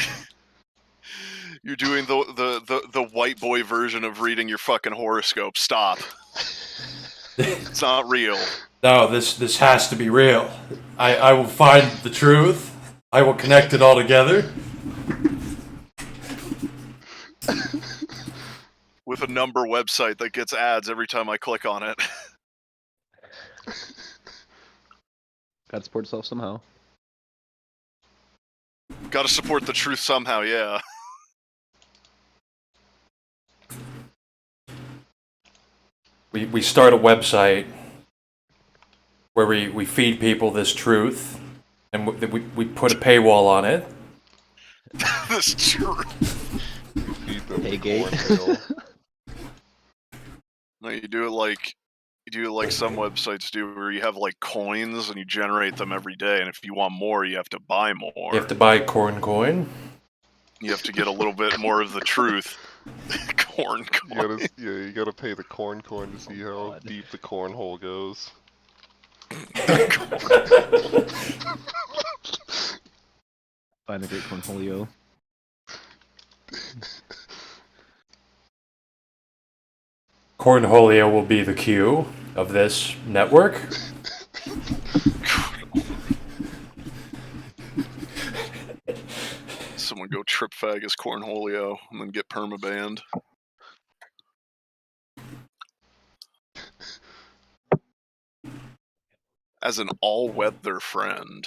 You're doing the white boy version of reading your fucking horoscope. Stop. It's not real. No, this has to be real. I will find the truth. I will connect it all together. With a number website that gets ads every time I click on it. Gotta support itself somehow. Gotta support the truth somehow, yeah. We start a website where we feed people this truth, and we put a paywall on it. This truth. Hey, gate. No, you do it like some websites do, where you have like coins and you generate them every day, and if you want more, you have to buy more. You have to buy corn coin. You have to get a little bit more of the truth. Corn coin. You gotta pay the corn coin to see how deep the cornhole goes. Find the great cornholio. Cornholio will be the Q of this network. Someone go trip fag as cornholio and then get permabanned. As an all-weather friend.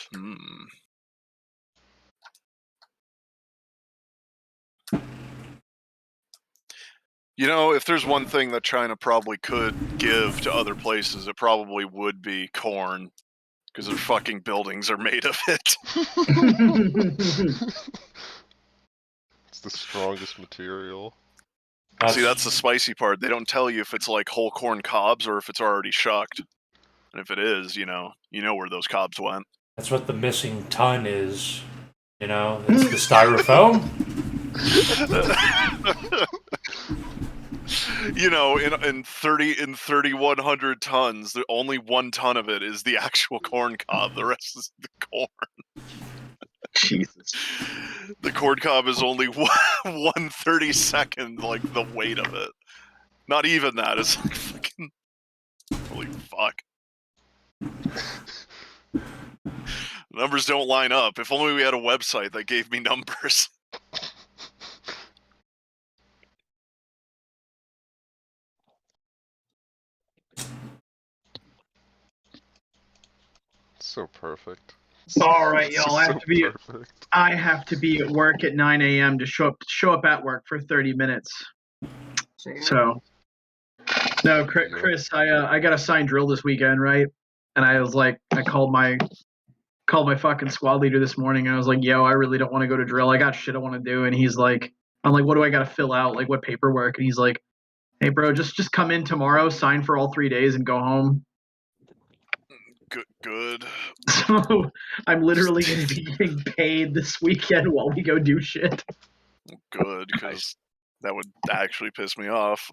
You know, if there's one thing that China probably could give to other places, it probably would be corn. Because their fucking buildings are made of it. It's the strongest material. See, that's the spicy part. They don't tell you if it's like whole corn cobs or if it's already shucked. And if it is, you know where those cobs went. That's what the missing ton is. You know, it's the styrofoam. You know, in 3,100 tons, only 1 ton of it is the actual corn cob. The rest is the corn. Jesus. The corn cob is only 1/32, like the weight of it. Not even that. It's like fucking. Holy fuck. Numbers don't line up. If only we had a website that gave me numbers. So perfect. All right, It's y'all. just perfect. I have to be at work at 9 a.m. to show up at work for 30 minutes. So, no, Chris, I got a signed drill this weekend, right? And I was like, I called my fucking squad leader this morning, and I was like, yo, I really don't want to go to drill. I got shit I want to do. And he's like, I'm like, what do I got to fill out? Like, what paperwork? And he's like, hey, bro, just come in tomorrow, sign for all 3 days, and go home. Good. So I'm literally going to be getting paid this weekend while we go do shit. Good, because that would actually piss me off.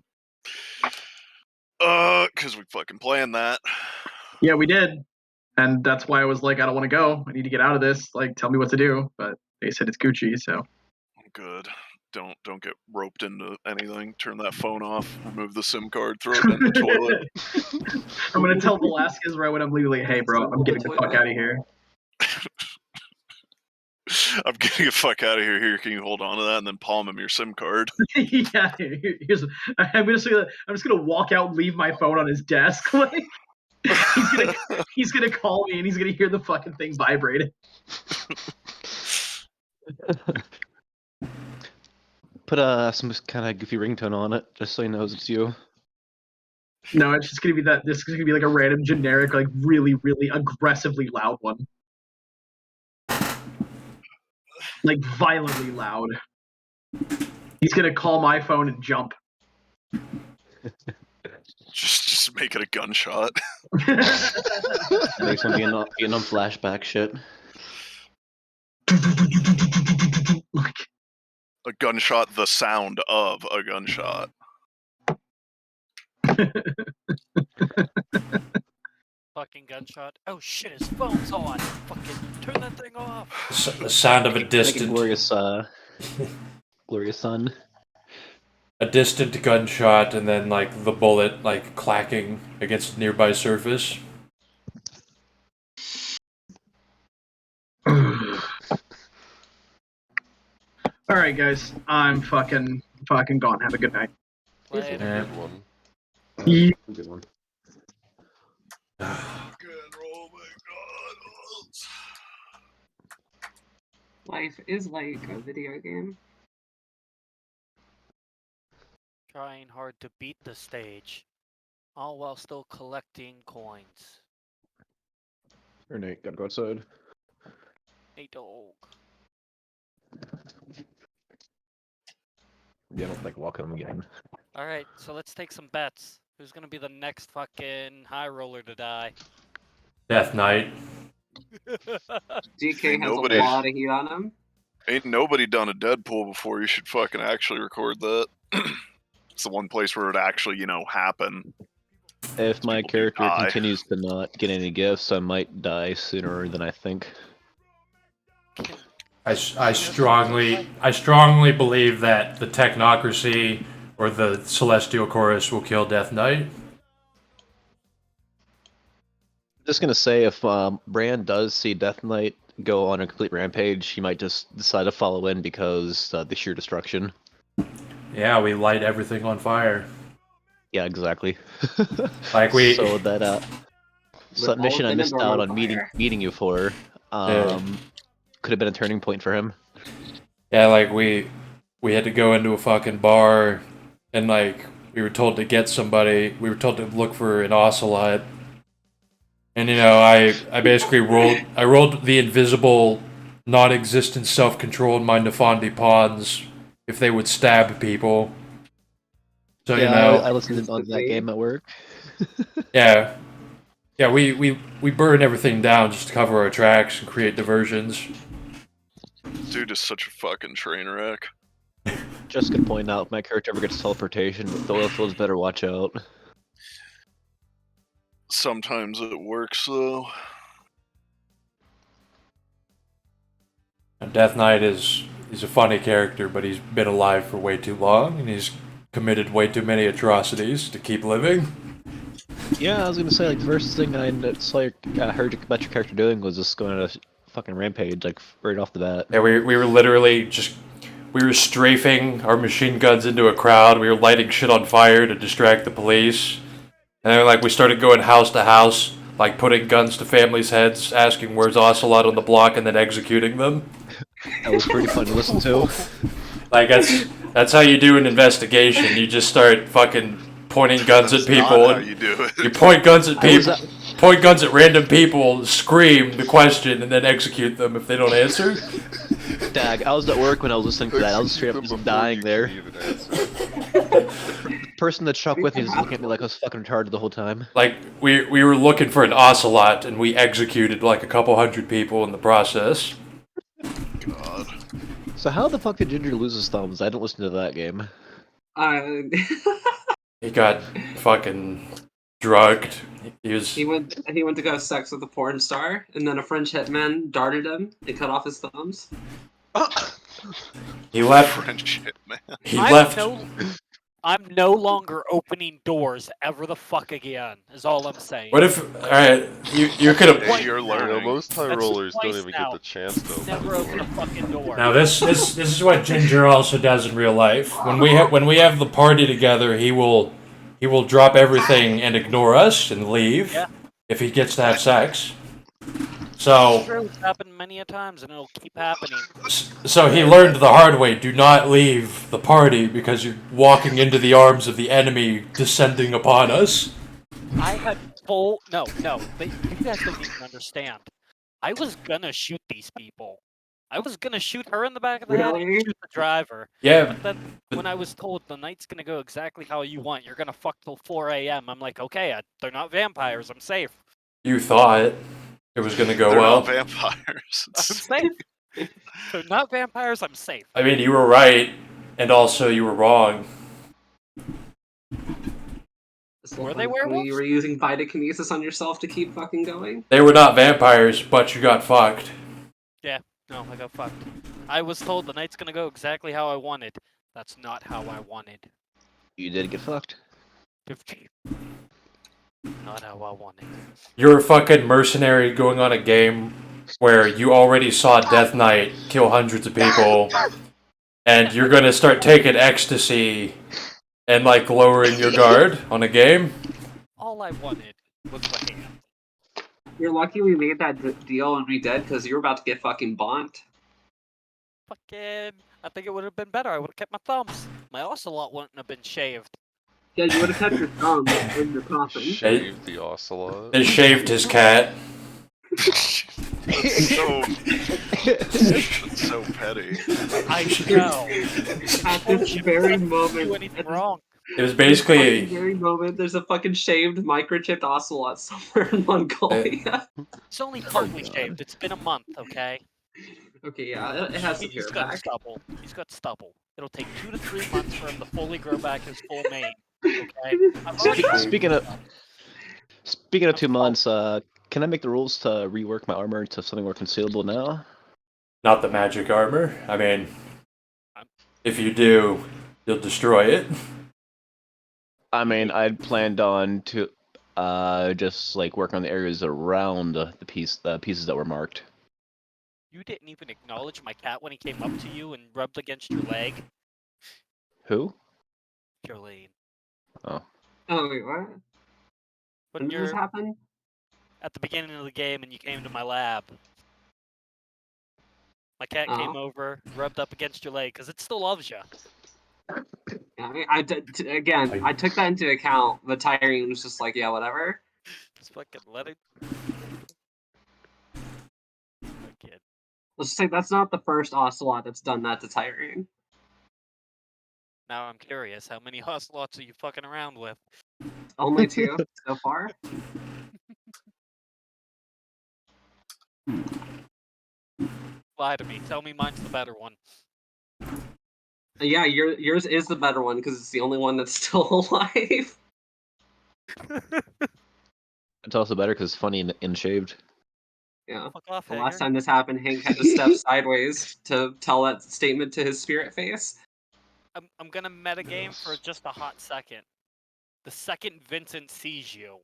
Because we fucking planned that. Yeah, we did. And that's why I was like, I don't want to go. I need to get out of this. Like, tell me what to do. But they said it's Gucci, so. Good. Don't get roped into anything. Turn that phone off. Remove the SIM card. Throw it down the toilet. I'm gonna tell Velasquez right when I'm leaving, like, hey, bro, I'm getting the fuck out of here. I'm getting the fuck out of here. Here, can you hold on to that and then palm him your SIM card? Yeah, I'm just gonna walk out and leave my phone on his desk. Like, he's gonna call me and he's gonna hear the fucking thing vibrating. Put some kind of goofy ringtone on it, just so he knows it's you. No, it's just gonna be that. This is gonna be like a random generic, like really, really aggressively loud one, like violently loud. He's gonna call my phone and jump. Just make it a gunshot. Makes him getting on flashback shit. A gunshot, the sound of a gunshot. Fucking gunshot. Oh shit, his phone's on. Fucking turn that thing off. The sound of a distant, glorious sun. A distant gunshot, and then like the bullet like clacking against a nearby surface. All right, guys, I'm fucking gone. Have a good night. Good one. Yeah. Good one. Life is like a video game. Trying hard to beat the stage, all while still collecting coins. Here, Nate, gotta go outside. Hey, dog. Yeah, I don't like walking him again. Alright, so let's take some bets. Who's gonna be the next fucking high roller to die? Death Knight. DK has nobody- a lot of heat on him. Ain't nobody done a Deadpool before. You should fucking actually record that. It's the one place where it actually, happen. If my People do character die. continues to not get any gifts, I might die sooner than I think. I strongly believe that the Technocracy or the Celestial Chorus will kill Death Knight. Just gonna say, if Bran does see Death Knight go on a complete rampage, he might just decide to follow in because the sheer destruction. Yeah, we light everything on fire. Yeah, exactly. Like we. So that So that all mission of I missed Vinendorm out on on fire. meeting you for, Yeah. could have been a turning point for him. Yeah, like we had to go into a fucking bar, and like we were told to get somebody. We were told to look for an ocelot, and I basically rolled the invisible, non-existent self-control in my Nefandi pawns if they would stab people. So Yeah, I listened on that Instantly. game at work. yeah, yeah, we burn everything down just to cover our tracks and create diversions. Dude is such a fucking train wreck. Just gonna point out, if my character ever gets teleportation, the oil fields better watch out. Sometimes it works though. Death Knight he's a funny character, but he's been alive for way too long, and he's committed way too many atrocities to keep living. Yeah, I was gonna say, like, the first thing I heard about your character doing was just going on a fucking rampage, like, right off the bat. Yeah, we were literally we were strafing our machine guns into a crowd. We were lighting shit on fire to distract the police, and then like we started going house to house, like putting guns to families' heads, asking where's Ocelot on the block, and then executing them. That was pretty fun to listen to. Like that's how you do an investigation. You just start fucking pointing guns That's at people. not how And you do it. you point guns at I was people, point guns at random people, scream the question, and then execute them if they don't answer. Dag, I was at work when I was listening to that. I was straight up just dying there. The person that shot with me was looking at me like I was fucking retarded the whole time. Like we were looking for an ocelot, and we executed like a couple hundred people in the process. God. So how the fuck did Ginger lose his thumbs? I didn't listen to that game. He got fucking drugged. He went to go have sex with a porn star, and then a French hitman darted him and cut off his thumbs. He left. Friendship, man. He left. I'm no longer opening doors ever the fuck again. Is all I'm saying. What if? All right, you could have. Hey, you're You know, learning. most high That's rollers don't twice even now. get the chance to open Never the open a door. fucking door. Now this is what Ginger also does in real life. When we have the party together, he will drop everything and ignore us and leave Yeah. if he gets to have sex. So It's happened many a times, and it'll keep happening. So he learned the hard way: do not leave the party because you're walking into the arms of the enemy descending upon us. I had full no, but you guys don't even understand. I was gonna shoot these people. I was gonna shoot her in the back of the head and Really? shoot the driver. Yeah, But then when I was told the night's gonna go exactly how you want, you're gonna fuck till 4 a.m. I'm like, okay, they're not vampires. I'm safe. you thought it was going to go They're well. not vampires. I'm safe. They're not vampires. I'm safe. I mean, you were right, and also you were wrong. Were they werewolves? You were using vitakinesis on yourself to keep fucking going? They were not vampires, but you got fucked. No, I got fucked. I was told the night's gonna go exactly how I wanted. That's not how I wanted. You did get fucked. Not how I wanted. You're a fucking mercenary going on a game where you already saw Death Knight kill hundreds of people, and you're gonna start taking ecstasy and like lowering your guard on a game. All I wanted was the hand. You're lucky we made that deal when we did, because you were about to get fucking bonked. Fucking, I think it would have been better. I would have kept my thumbs. My ocelot wouldn't have been shaved. Yeah, you would have kept your thumb in your coffin. Shave the ocelot. They shaved his cat. so petty. I know. At this very Do moment, anything wrong? It was At this basically very moment, there's a fucking shaved, microchipped ocelot somewhere in Mongolia. It's only partly shaved. It's been a month, okay? Okay, yeah, it has some He's hair got back. stubble. He's got stubble. It'll take 2 to 3 months for him to fully grow back his full mane. Okay. I've already Speaking of 2 months, can I make the rules to rework my armor into something more concealable now? not the magic armor. I mean, if you do, you'll destroy it. I mean, I'd planned on to just like work on the areas around the pieces that were marked. You didn't even acknowledge my cat when he came up to you and rubbed against your leg. Who? Jolene. Oh, wait, what? When When did this you're happen? at the beginning of the game and you came to my lab. My cat came over, rubbed up against your leg because it still loves you. I took that into account. The Tyrene was just like, yeah, whatever. Just fucking let it. Kid. Let's just say that's not the first Ocelot that's done that to Tyrene. Now I'm curious, how many Ocelots are you fucking around with? Only 2 so far. Lie to me. Tell me mine's the better one. Yeah, yours is the better one because it's the only one that's still alive. It's also better because it's funny and shaved. Yeah. Fuck off, The last Hager. time this happened, Hank had to step sideways to tell that statement to his spirit face. I'm gonna metagame for just a hot second. The second Vincent sees you,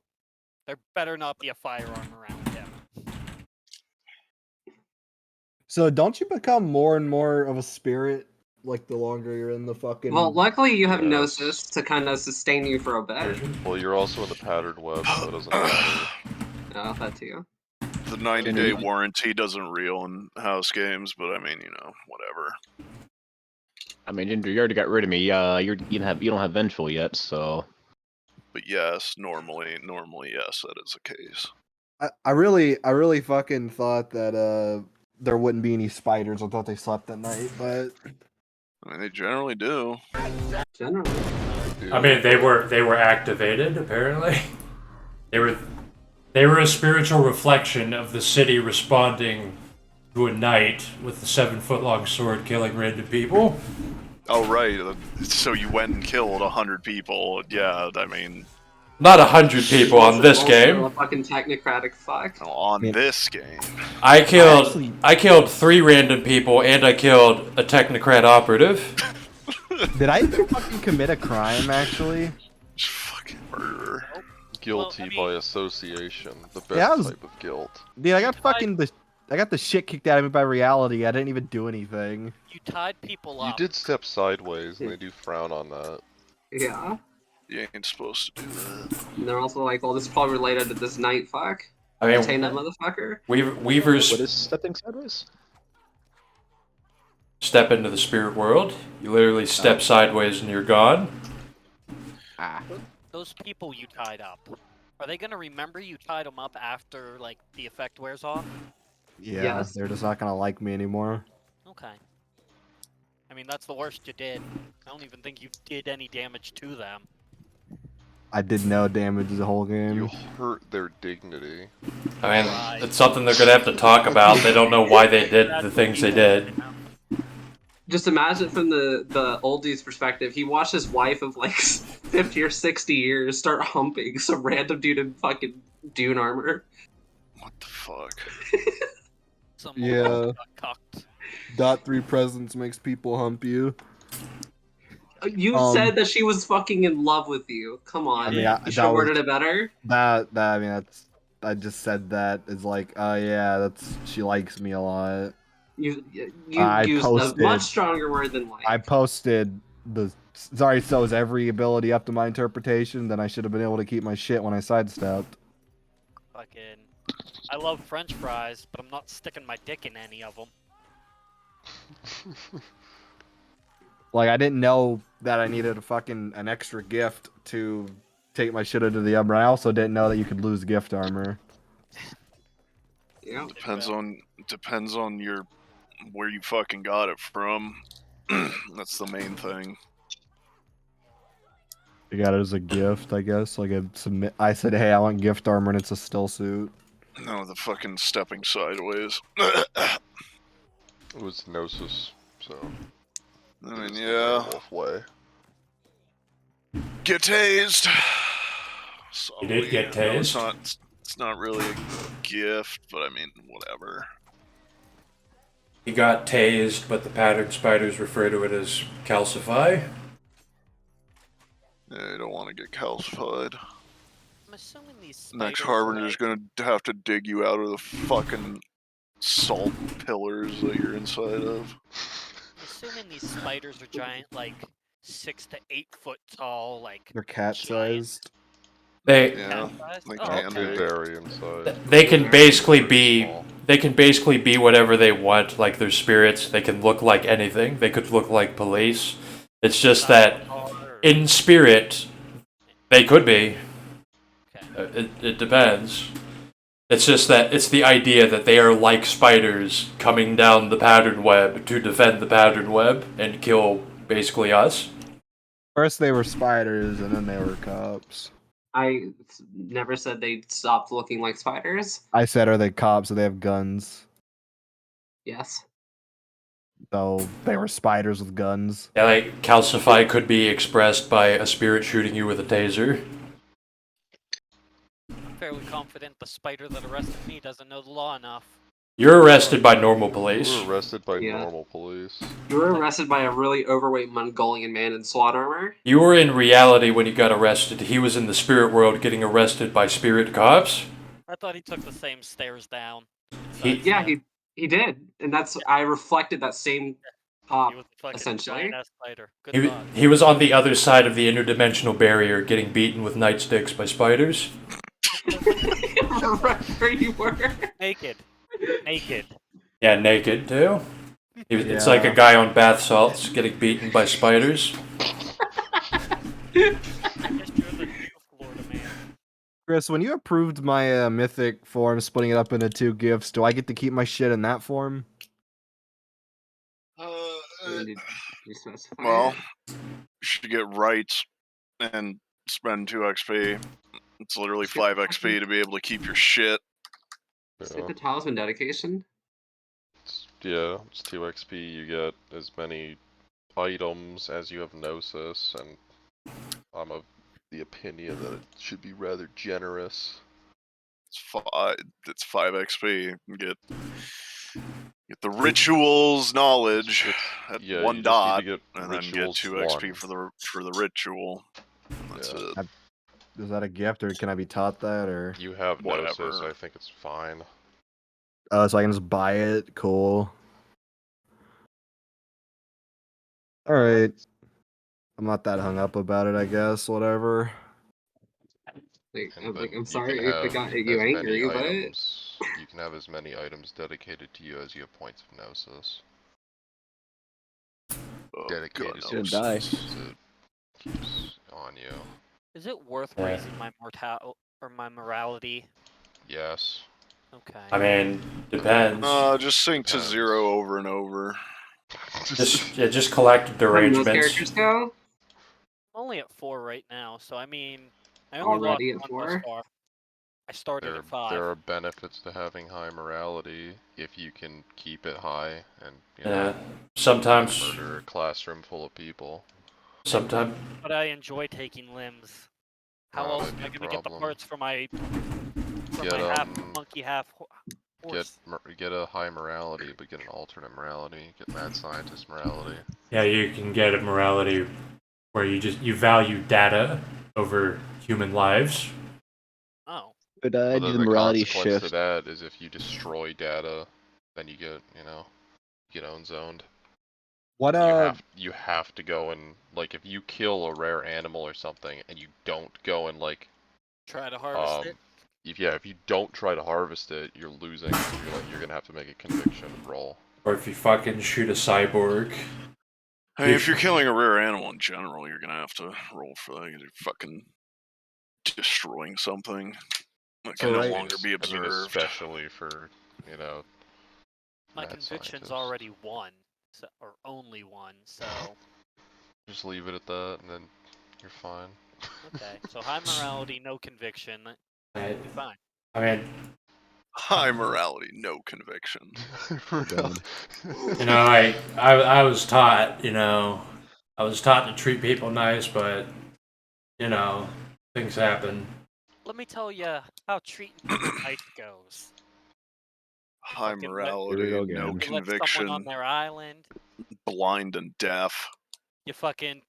there better not be a firearm around him. So don't you become more and more of a spirit like the longer you're in the fucking? Well, luckily you have Yes. Gnosis to kind of sustain you for a bit. Well, you're also in the patterned web, so it doesn't matter. Oh, that too. The 90-day warranty doesn't reel in house games, but I mean, whatever. I mean, Ginger, you already got rid of me. You don't have Vengeful yet, so. But yes, normally, yes, that is the case. I really fucking thought that there wouldn't be any spiders. I thought they slept at night, but I mean, they generally do. Generally. I mean, they were activated. Apparently, they were a spiritual reflection of the city responding to a knight with a 7-foot-long sword killing random people. Oh right, so you went and killed 100 people. Yeah, I mean, not 100 people on this game. A fucking technocratic fuck. On this game, I killed 3 random people and I killed a technocrat operative. Did I even fucking commit a crime? Actually, just fucking murder. Guilty by association, the best type of guilt. Dude, I got the shit kicked out of me by reality. I didn't even do anything. You tied people up. You did step sideways, and they do frown on that. Yeah. You ain't supposed to do that. And they're also like, well, this is probably related to this night fuck. I mean, Retain that motherfucker. Weavers. What is stepping sideways? Step into the spirit world. You literally step sideways and you're gone. Those people you tied up, are they gonna remember you tied them up after like the effect wears off? Yeah, yes. They're just not gonna like me anymore. Okay. I mean, that's the worst you did. I don't even think you did any damage to them. I did no damage the whole game. You hurt their dignity. I mean, it's something they're gonna have to talk about. They don't know why they did the things they did. Just imagine from the oldies perspective, he watched his wife of like 50 or 60 years start humping some random dude in fucking Dune armor. What the fuck? Yeah. .3 presence makes people hump you. You said that she was fucking in love with you. Come on. I mean, you should have worded it better. I just said that. It's like, oh yeah, she likes me a lot. You used a much stronger word than like. I posted sorry, so is every ability up to my interpretation? Then I should have been able to keep my shit when I sidestepped. Fucking, I love French fries, but I'm not sticking my dick in any of them. Like, I didn't know that I needed an extra gift to take my shit into the Umbra. I also didn't know that you could lose gift armor. Yeah. Depends on where you fucking got it from. That's the main thing. You got it as a gift, I guess. Like, I said, hey, I want gift armor, and it's a still suit. No, the fucking stepping sideways. It was Gnosis, so. I mean, yeah. Way. Get tased. So, You did get tased? It's not really a gift, but I mean, whatever. He got tased, but the patterned spiders refer to it as calcify. Yeah, you don't want to get calcified. I'm assuming these spiders Next Harbinger's gonna have to dig you out of the fucking salt pillars that you're inside of. I'm assuming these spiders are giant, like 6 to 8 foot tall, like They're cat-sized. They Yeah, Cat-sized? they Oh, can They be. vary in size. they can basically Very be small. they can basically be whatever they want. Like they're spirits. They can look like anything. They could look like police. It's just that in spirit, they could be. It depends. It's just that it's the idea that they are like spiders coming down the pattern web to defend the pattern web and kill basically us. First they were spiders, and then they were cops. I never said they stopped looking like spiders. I said, are they cops? So they have guns. Yes. So they were spiders with guns. Yeah, like calcify could be expressed by a spirit shooting you with a taser. I'm fairly confident the spider that arrested me doesn't know the law enough. You're arrested by normal You police. were arrested by Yeah. normal police. You were arrested by a really overweight Mongolian man in SWAT armor. You were in reality when you got arrested. He was in the spirit world getting arrested by spirit cops. I thought he took the same stairs down. Yeah, he did, and that's I reflected that same pop He was a fucking essentially. giant-ass spider. Good thought. He was on the other side of the interdimensional barrier getting beaten with nightsticks by spiders. Right where you were. Naked. Naked. Yeah, naked too. It's like a guy on bath salts getting beaten by spiders. I guess you're the new Florida man. Chris, when you approved my mythic form, splitting it up into 2 gifts, do I get to keep my shit in that form? Did you specify Well, it? you should get rights and spend 2 XP. It's literally 5 XP to be able to keep your shit. Is it the talisman dedication? Yeah, it's 2 XP. You get as many items as you have Gnosis, and I'm of the opinion that it should be rather generous. It's 5 XP. You get the rituals knowledge at Yeah, 1 you just need dot, to get and then get rituals 2 1. XP for the ritual. That's Yeah. it. Is that a gift, or can I be taught that, or? You have Gnosis, Whatever. I think it's fine. Oh, so I can just buy it? Cool. Alright. I'm not that hung up about it, I guess. Whatever. Like, And then I'm you sorry can if it have got you as many angry, but items. You can have as many items dedicated to you as you have points of Gnosis. Dedicated Shouldn't die. it keeps on you. Is it worth Yeah. raising my my morality? Yes. Okay. I mean, depends. Just sync to Depends. 0 over and over. Just collect how do most derangements. characters go? I'm only at 4 right now, so I mean, I only Already lost at 1 4? thus far. I started at 5. There are benefits to having high morality if you can keep it high and Sometimes, murder a classroom full of people. sometimes, But I enjoy taking limbs. How That else might am be I a gonna get the problem. parts for my Get, half monkey, half horse? Get a high morality, but get an alternate morality. Get mad scientist morality. yeah, you can get a morality where you value data over human lives. Oh. But But do then the morality consequence shift. to that is if you destroy data, then you get own zoned. What You have to go and like if you kill a rare animal or something and you don't go and like Try to harvest it? if you don't try to harvest it, you're losing. You're gonna have to make a conviction roll. Or if you fucking shoot a cyborg. Hey, if you're killing a rare animal in general, you're gonna have to roll for that. You're fucking destroying something that can no longer be I mean, observed. especially for My mad conviction's scientists. already 1, so, or only 1, so Just leave it at that, and then you're fine. okay. So high morality, no conviction. That'll be fine. I mean, High morality, no conviction. I was taught, I was taught to treat people nice, but, things happen. Let me tell you how treating people nice goes. High Fucking morality, no You let someone on conviction, their island. blind and deaf. You fucking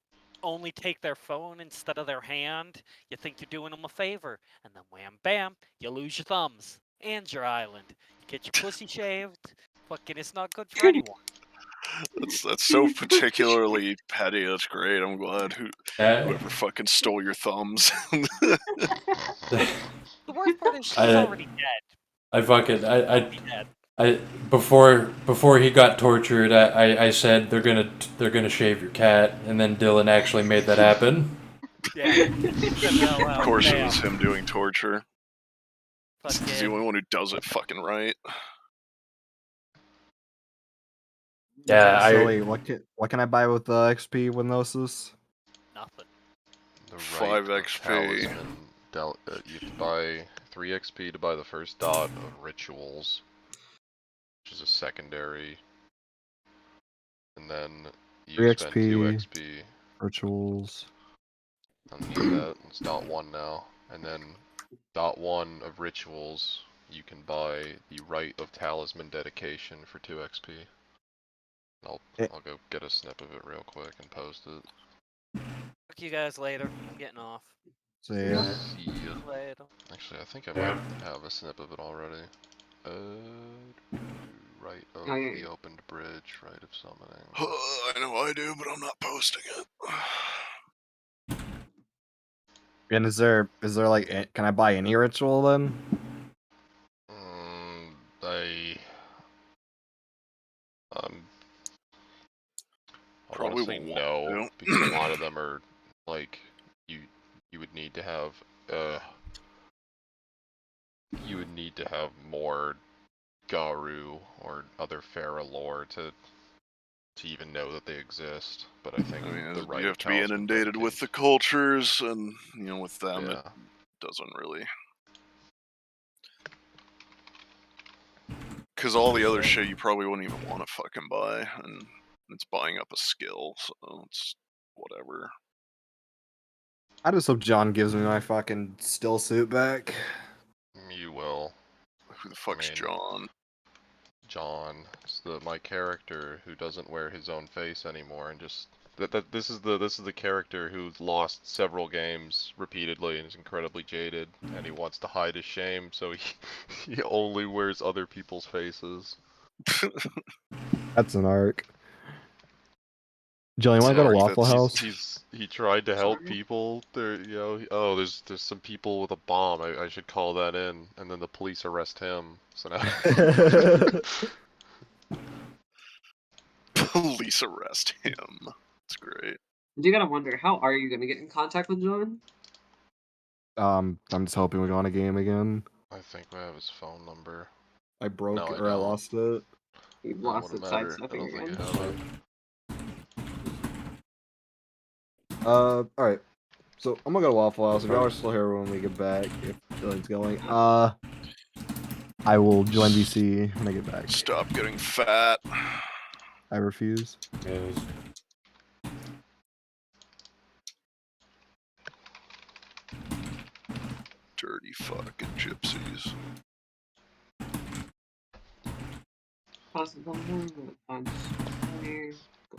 only take their phone instead of their hand. You think you're doing them a favor, and then wham bam, you lose your thumbs and your island. You get your pussy shaved. Fucking, it's not good for anyone. That's so particularly petty. That's great. I'm glad whoever fucking stole your thumbs. The worst part is she's I- already dead. I fucking Already dead. before he got tortured, I said they're gonna shave your cat, and then Dylan actually made that happen. Yeah. Said that out Of loud. course, it Bam. was him doing torture. He's the Fucking- only one who does it fucking right. Yeah, Silly. What can I buy with XP with Gnosis? Nothing. The 5 right of XP. talisman. You have to buy 3 XP to buy the first dot of rituals, which is a secondary, and then you 3 spend 2 XP. XP. Rituals. I don't need that. It's dot 1 now, and then dot 1 of rituals. You can buy the rite of talisman dedication for 2 XP. I'll go get a snip of it real quick and post it. Talk to you guys later. I'm getting off. See ya. See ya. Later. Actually, I think I might have a snip of it already. Right of the opened bridge, right of summoning. I know I do, but I'm not posting it. And is there like, can I buy any ritual then? I want to say no, because a lot of them are like you would need to have more Garu or other Pharaoh lore to even know that they exist. But I think the right you have to be talisman inundated with the cultures, and with them it doesn't really. Because all the other shit you probably wouldn't even want to fucking buy, and it's buying up a skill, so it's whatever. I just hope John gives me my fucking still suit back. You will. Who the fuck's John? John, it's my character who doesn't wear his own face anymore, and just this is the character who's lost several games repeatedly and is incredibly jaded, and he wants to hide his shame, so he only wears other people's faces. That's an arc. Joe, you want to go to Waffle House? He tried to help people. There, there's some people with a bomb. I should call that in, and then the police arrest him. So now police arrest him. That's great. You gotta wonder, how are you gonna get in contact with John? I'm just hoping we go on a game again. I think we have his phone number. I lost it. You lost it sidestepping again. Alright. So I'm gonna go to Waffle House. If y'all are still here when we get back, if Dylan's going, I will join DC when I get back. Stop getting fat. I refuse. Yes. Dirty fucking gypsies. Possible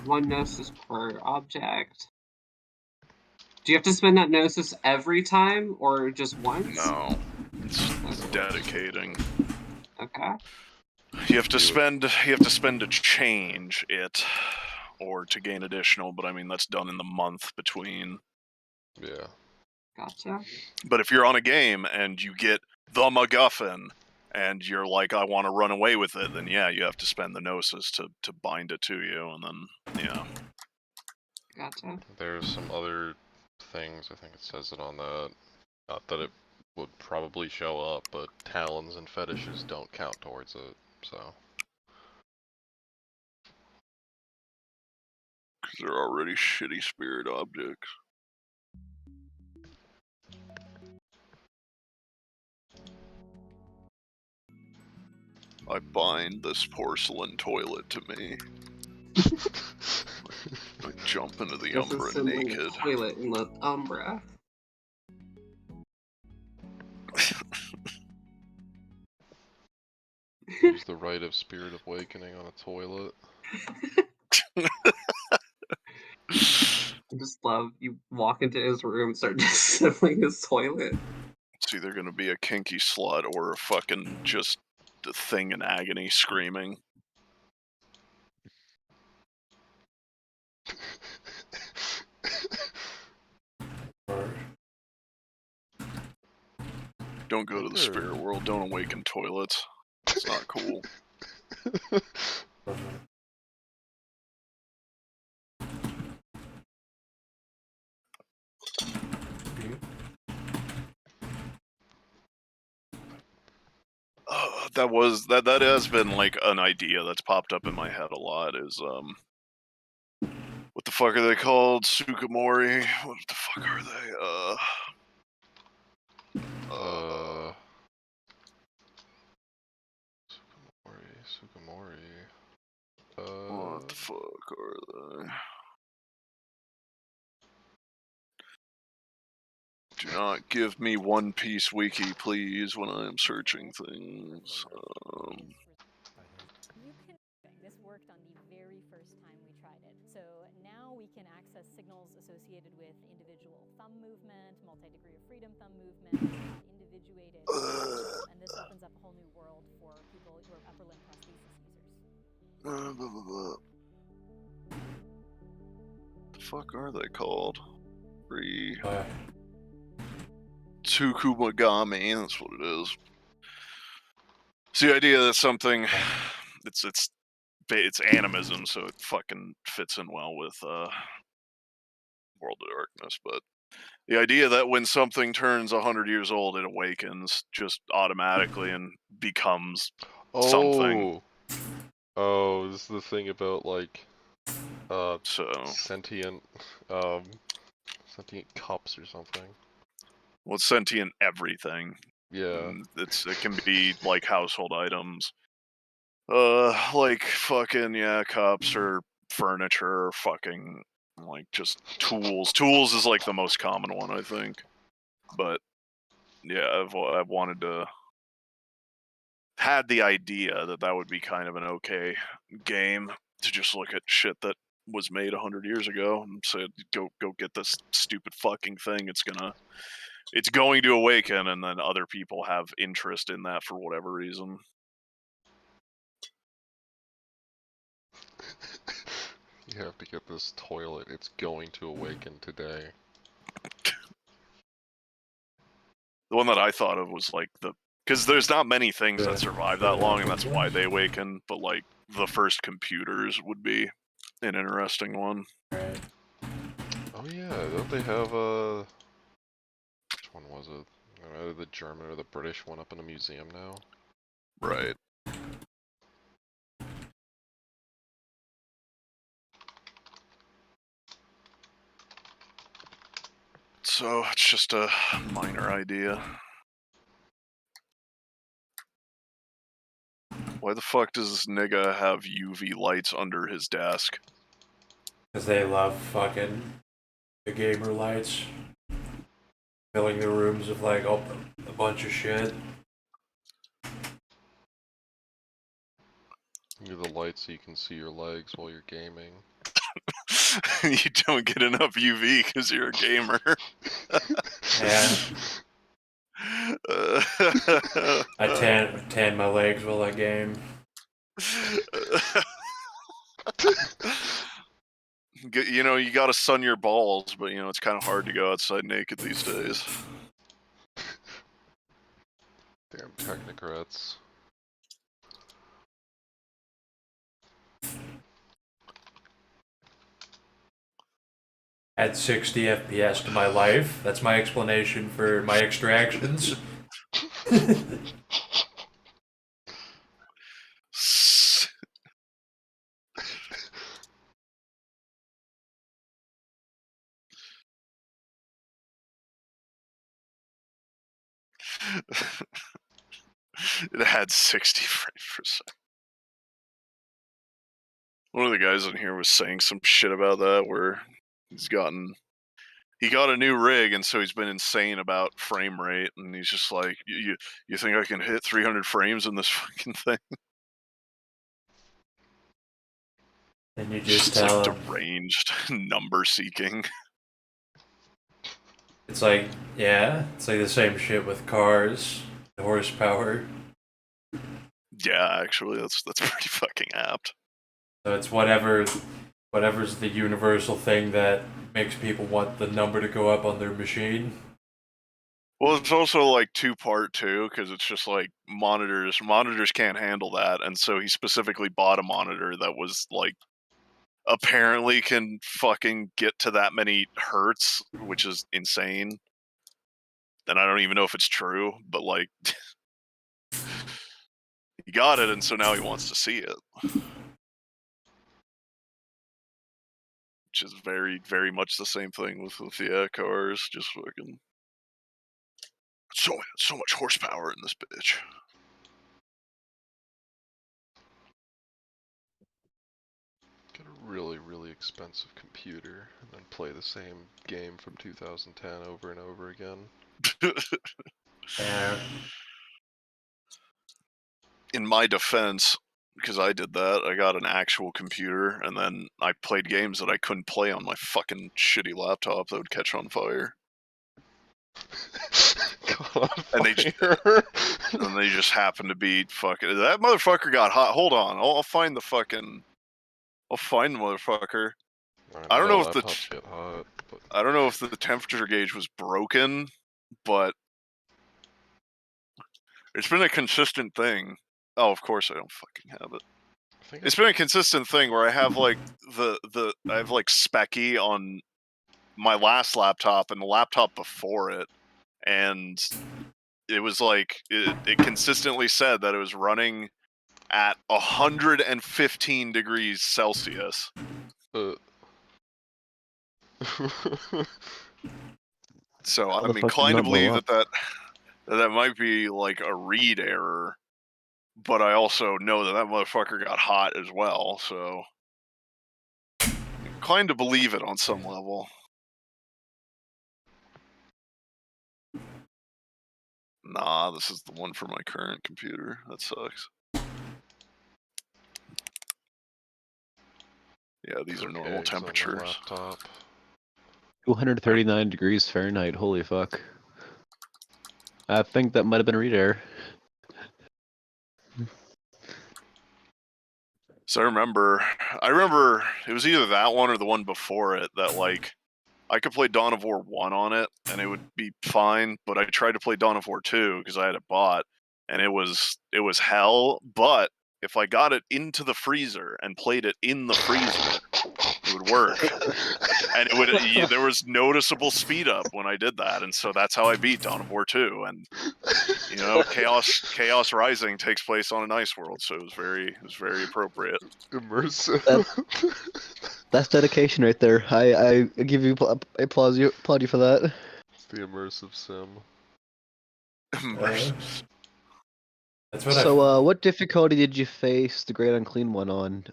one gnosis per object. Do you have to spend that gnosis every time, or just once? No, it's dedicating. Okay. You have to spend to change it, or to gain additional. But I mean that's done in the month between. Yeah. Gotcha. But if you're on a game and you get the MacGuffin, and you're like, I want to run away with it, then yeah, you have to spend the gnosis to bind it to you, and then yeah. Gotcha. There's some other things. I think it says it on that. Not that it would probably show up, but talons and fetishes don't count towards it. So. Because they're already shitty spirit objects. I bind this porcelain toilet to me. I jump into the Umbra naked. Toilet in the Umbra. Use the rite of spirit awakening on a toilet. I just love you walk into his room and start disabling his toilet. It's either gonna be a kinky slut or a fucking just the thing in agony screaming. Don't go to the spirit world. Don't awaken toilets. It's not cool. That has been like an idea that's popped up in my head a lot. Is what the fuck are they called? Sukamori? What the fuck are they? Sukamori. What the fuck are they? Do not give me One Piece wiki, please, when I am searching things. This worked on the very first time we tried it. So now we can access signals associated with individual thumb movement, multi-degree of freedom thumb movement, individuated, and this opens up a whole new world for people who are upper limb prosthesis users. The fuck are they called? Tsukumogami, that's what it is. It's the idea that something, it's animism, so it fucking fits in well with World of Darkness. But the idea that when something turns 100 years old, it awakens just automatically and becomes something. Oh, this is the thing about like sentient cups or something. Well, it's sentient everything. Yeah. It can be like household items. Like fucking cups or furniture or fucking like just tools. Tools is like the most common one, I think. But yeah, I've wanted to had the idea that would be kind of an okay game to just look at shit that was made 100 years ago and said, go get this stupid fucking thing. It's going to awaken, and then other people have interest in that for whatever reason. You have to get this toilet. It's going to awaken today. The one that I thought of was like because there's not many things that survive that long, and that's why they awaken. But like the first computers would be an interesting one. Oh yeah, don't they have which one was it? Either the German or the British one up in a museum now? Right. So it's just a minor idea. Why the fuck does this nigga have UV lights under his desk? Because they love fucking the gamer lights. Filling the rooms with like a bunch of shit. You're the light so you can see your legs while you're gaming. You don't get enough UV because you're a gamer. Yeah. I tan my legs while I game. You know, you gotta sun your balls, but you know, it's kind of hard to go outside naked these days. Damn technocrats. Add 60 FPS to my life. That's my explanation for my extractions. It had 60 frames per second. One of the guys in here was saying some shit about that, where he got a new rig, and so he's been insane about frame rate, and he's just like, you think I can hit 300 frames in this fucking thing? And you just tell like deranged number seeking. It's like, yeah, it's like the same shit with cars, the horsepower. Yeah, actually, that's pretty fucking apt. So it's whatever's the universal thing that makes people want the number to go up on their machine. Well, it's also like 2-part too, because it's just like monitors can't handle that, and so he specifically bought a monitor that was like apparently can fucking get to that many hertz, which is insane. And I don't even know if it's true, but like he got it, and so now he wants to see it. Which is very, very much the same thing with the cars. Just fucking so much horsepower in this bitch. Get a really, really expensive computer and then play the same game from 2010 over and over again. Yeah. In my defense, because I did that, I got an actual computer, and then I played games that I couldn't play on my fucking shitty laptop that would catch on fire. And they just happened to be fucking. That motherfucker got hot. Hold on, I'll find the fucking. I'll find the motherfucker. I don't know if laptops get hot, but... I don't know if the temperature gauge was broken, but it's been a consistent thing. Oh, of course I don't fucking have it. It's been a consistent thing where I have like I have like Specky on my last laptop and the laptop before it, and it was like it consistently said that it was running at 115 degrees Celsius. So I'm inclined to believe that might be like a read error, but I also know that motherfucker got hot as well, so inclined to believe it on some level. Nah, this is the one for my current computer. That sucks. Yeah, these are normal temperatures. 239 degrees Fahrenheit. Holy fuck. I think that might have been a read error. So I remember it was either that one or the one before it that like I could play Dawn of War 1 on it and it would be fine, but I tried to play Dawn of War 2 because I had it bought and it was hell, but if I got it into the freezer and played it in the freezer, it would work. And it would there was noticeable speed up when I did that, and so that's how I beat Dawn of War 2. And you know, Chaos Rising takes place on an ice world, so it was very appropriate. Immersive. That's dedication right there. I give you I applaud you for that. It's the immersive sim. That's what So, what difficulty did you face the Great Unclean One on?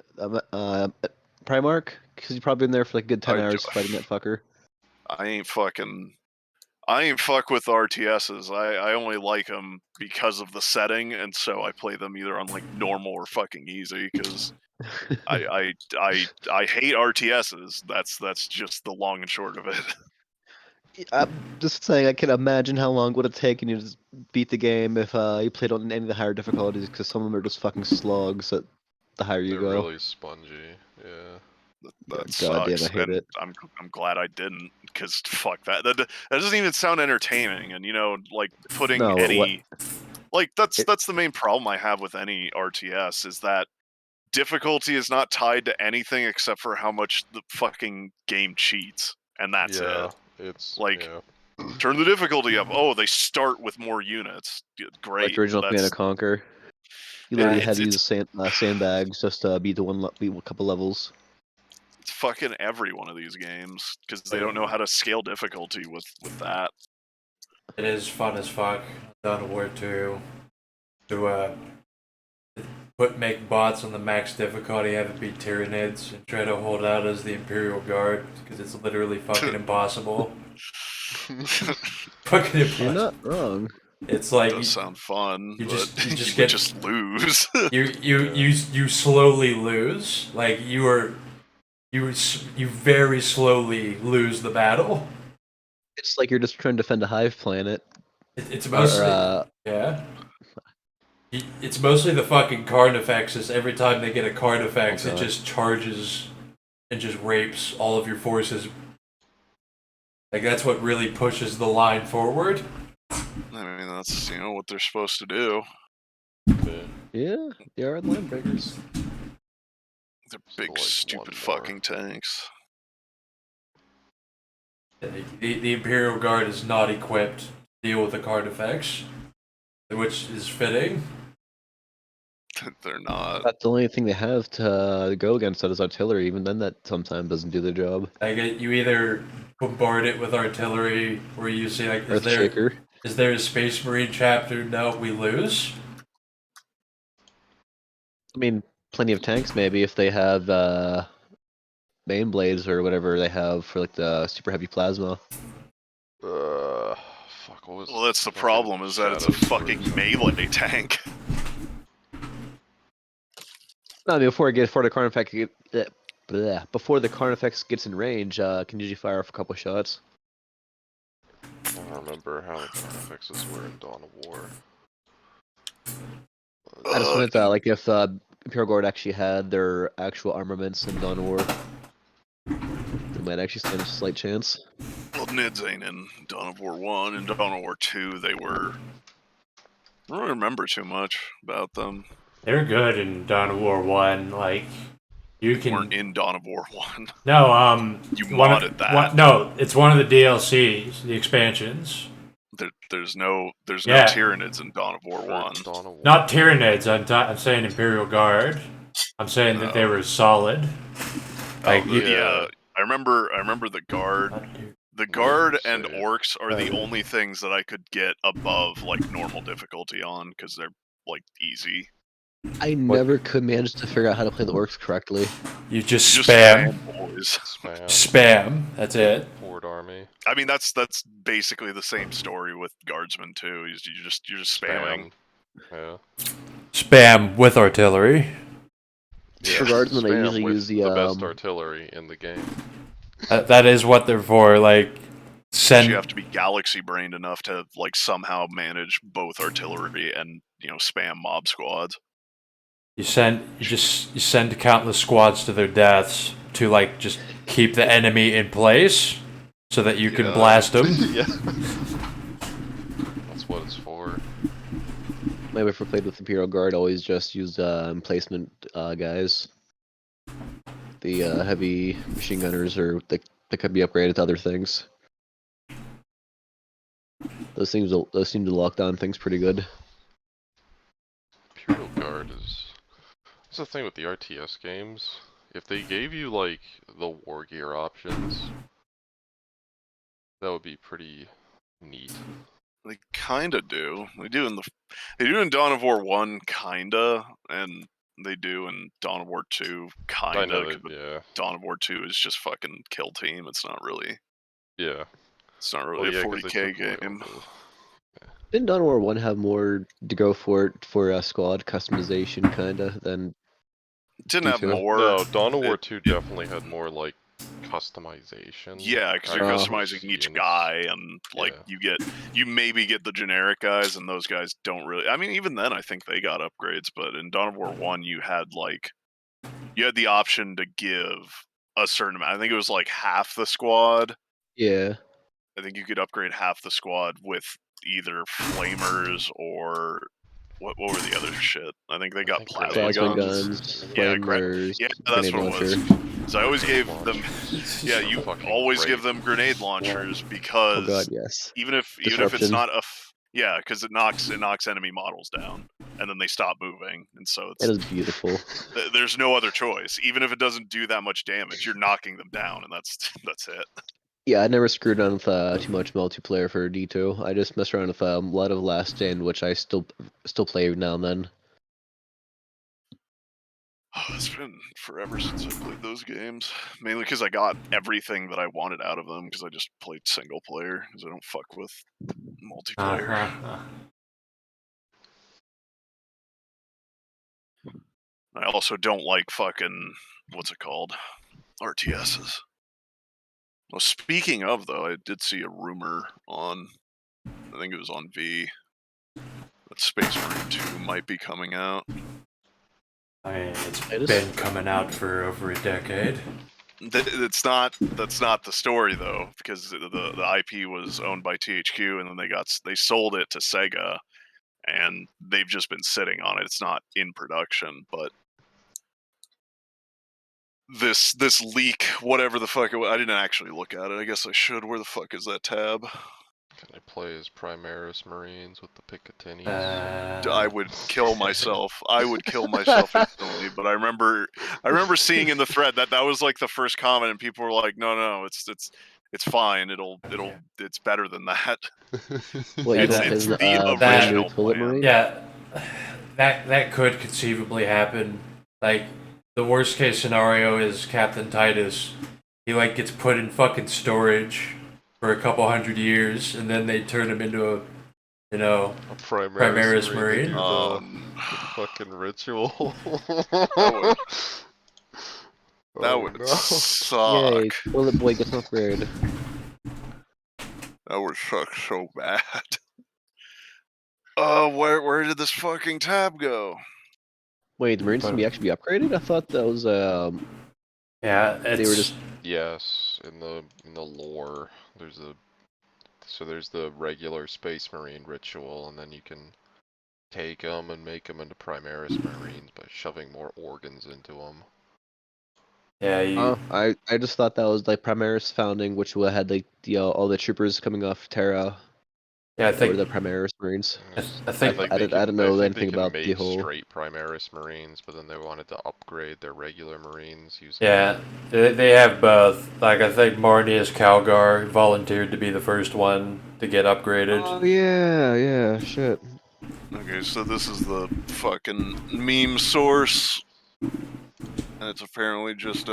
Primark? Because you've probably been there for like a good 10 hours fighting that fucker. I ain't fuck with RTSs. I only like them because of the setting, and so I play them either on like normal or fucking easy because I hate RTSs. That's just the long and short of it. I'm just saying, I can imagine how long would it take you to just beat the game if you played on any of the higher difficulties, because some of them are just fucking slugs at the higher you They're go. really spongy, yeah. That God damn, sucks. I hate it. I'm glad I didn't, because fuck that. That doesn't even sound entertaining. And you know, like putting like that's the main problem I have with any RTS is that difficulty is not tied to anything except for how much the fucking game cheats, and that's it. It's like turn the difficulty up. Oh, they start with more units. Great. Like original Command and Conquer. You literally had to use sandbags just to beat a couple levels. It's fucking every one of these games because they don't know how to scale difficulty with that. It is fun as fuck. Dawn of War 2 to make bots on the max difficulty, have it be Tyranids, and try to hold out as the Imperial Guard because it's literally fucking impossible. Fucking impossible. You're not wrong. It's like it does sound fun. You but just you just lose. you slowly lose. Like you very slowly lose the battle. It's like you're just trying to defend a hive planet. It's mostly yeah. It's mostly the fucking Carnifexes. Every time they get a Carnifex, it just charges and just rapes all of your forces. Like that's what really pushes the line forward. I mean, that's what they're supposed to do. Yeah, they are line breakers. They're Still, big, like, stupid one more. fucking tanks. The Imperial Guard is not equipped to deal with the card effects, which is fitting. They're not. That's the only thing they have to go against that is artillery. Even then, that sometimes doesn't do the job. Like you either bombard it with artillery, or you say like, Earthshaker. is there a Space Marine chapter? No, we lose. I mean, plenty of tanks maybe if they have main blades or whatever they have for like the super heavy plasma. Fuck, what was Well, that's the fucking problem, is that it's a Shadow fucking Swords? melee tank. No, I mean, before the Carnifex before the Carnifex gets in range, can usually fire off a couple shots. I don't remember how the Carnifexes were in Dawn of War. I just meant like if Imperial Guard actually had their actual armaments in Dawn of War, they might actually stand a slight chance. Well, Nids ain't in Dawn of War 1. In Dawn of War 2, they were... I don't remember too much about them. They're good in Dawn of War 1. Like, you They can. weren't in Dawn of War 1. No, You modded that. No, it's one of the DLCs, the expansions. There's no Yeah. Tyranids in Dawn of War For 1. Dawn of War. Not Tyranids. I'm saying Imperial Guard. I'm saying that they were solid. Like, Yeah, I remember the guard. The guard and orcs are the only things that I could get above like normal difficulty on because they're like easy. I never could manage to figure out how to play the orcs correctly. You just spam. Boys. Spam. That's it. Horde army. I mean, that's basically the same story with guardsmen too. You're just spamming. Yeah. Spam with artillery. For guardsmen, I Spam usually with use the best artillery in the game. That is what they're for. Like, You have to be galaxy brained enough to like somehow manage both artillery and spam mob squads. You send countless squads to their deaths to like just keep the enemy in place so that you can blast them. Yeah. That's what it's for. Maybe if I played with Imperial Guard, always just used emplacement guys. The heavy machine gunners, or they could be upgraded to other things. Those seem to lock down things pretty good. Imperial Guard is... That's the thing with the RTS games. If they gave you, like, the war gear options, that would be pretty neat. They kinda do. They do in Dawn of War 1, kinda, and they do in Dawn of War 2, kinda. I know that, yeah. Dawn of War 2 is just fucking kill team. It's not really. Yeah. It's not really a 40k game. Didn't Dawn of War 1 have more to go for squad customization, kinda, than... Didn't have more. No, Dawn of War 2 definitely had more, like, customization. Yeah, because you're customizing each guy, and like you maybe get the generic guys, and those guys don't really. I mean, even then, I think they got upgrades. But in Dawn of War 1, you had the option to give a certain amount. I think it was like half the squad. Yeah. I think you could upgrade half the squad with either flamers or what were the other shit? I think they got plasma guns. Flamers, yeah, that's what launcher. it was. So I always gave them. Yeah, you always give them grenade launchers because oh God, yes. even if it's not because it knocks enemy models down and then they stop moving, and so it is beautiful. There's no other choice. Even if it doesn't do that much damage, you're knocking them down, and that's it. Yeah, I never screwed around with too much multiplayer for D2. I just messed around with a lot of Last Stand, which I still play now and then. Oh, it's been forever since I played those games. Mainly because I got everything that I wanted out of them because I just played single player because I don't fuck with multiplayer. I also don't like fucking what's it called? RTSs. Well, speaking of though, I did see a rumor on, I think it was on V, that Space Marine 2 might be coming out. I mean, it's been coming out for over a decade. That's not the story though, because the IP was owned by THQ, and then they sold it to Sega, and they've just been sitting on it. It's not in production, but this leak, whatever the fuck it was, I didn't actually look at it. I guess I should. Where the fuck is that tab? Can I play as Primaris Marines with the Picatinis? I would kill myself. I would kill myself instantly. But I remember seeing in the thread that was like the first comment, and people were like, "No, it's fine. It's better than that." Well, you It's don't the play brand new original Tulip plan. Marine? Yeah, that could conceivably happen. Like, the worst case scenario is Captain Titus. He like gets put in fucking storage for a couple hundred years, and then they turn him into a Primaris Marine. The fucking ritual. That would suck. Yay, Tulip Boy gets an upgrade. That would suck so bad. Where did this fucking tab go? Wait, the Marines can actually be upgraded? I thought that was Yeah, they were just yes, in the lore, there's the regular Space Marine ritual, and then you can take them and make them into Primaris Marines by shoving more organs into them. Yeah, I just thought that was like Primaris founding, which had like all the troopers coming off Terra. Yeah, I think or the Primaris Marines. I think I didn't know anything about the whole. Straight Primaris Marines, but then they wanted to upgrade their regular Marines using. Yeah, they have both. Like, I think Marnius Calgar volunteered to be the first one to get upgraded. Oh yeah, shit. Okay, so this is the fucking meme source, and it's apparently just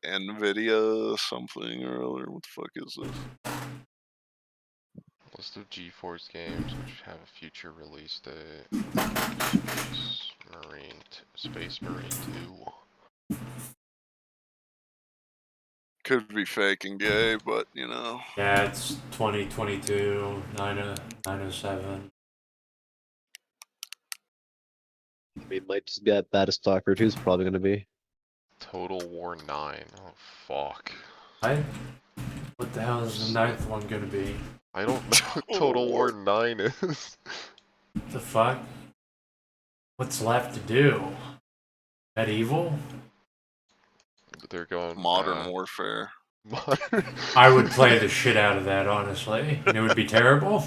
NVIDIA something or other. What the fuck is this? List of GeForce games which have a future release date. Space Marine 2. Could be fake and gay, but you know. Yeah, it's 2022, 907. I mean, it might just be that bad as Stalker 2 is probably going to be. Total War 9. Oh, fuck. What the hell is the ninth one gonna be? I don't know what Total War 9 is. What the fuck? What's left to do? Medieval? They're going Modern Warfare. I would play the shit out of that, honestly. And it would be terrible.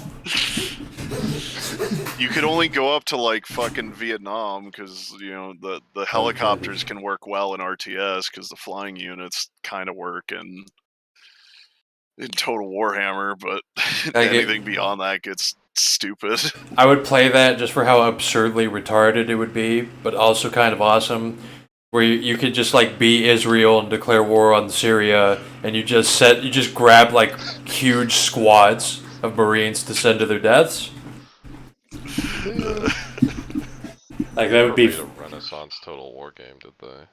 You could only go up to like fucking Vietnam because you know the helicopters can work well in RTS because the flying units kind of work in Total Warhammer, but anything beyond that gets stupid. I would play that just for how absurdly retarded it would be, but also kind of awesome. Where you could just like be Israel and declare war on Syria, and you just grab like huge squads of Marines to send to their deaths. Like that would be a Renaissance Total War game, did they?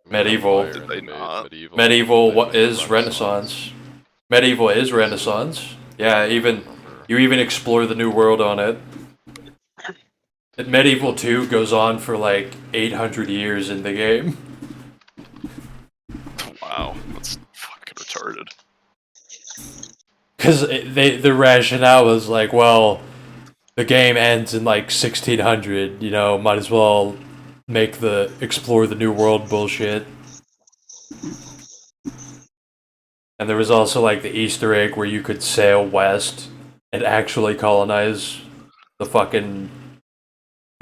Medieval. Did they not? Medieval is Renaissance. Medieval is Renaissance. Yeah, you even explore the New World on it. And Medieval 2 goes on for like 800 years in the game. Wow, that's fucking retarded. Because the rationale was like, well, the game ends in like 1600, might as well make the explore the New World bullshit. And there was also like the Easter egg where you could sail west and actually colonize the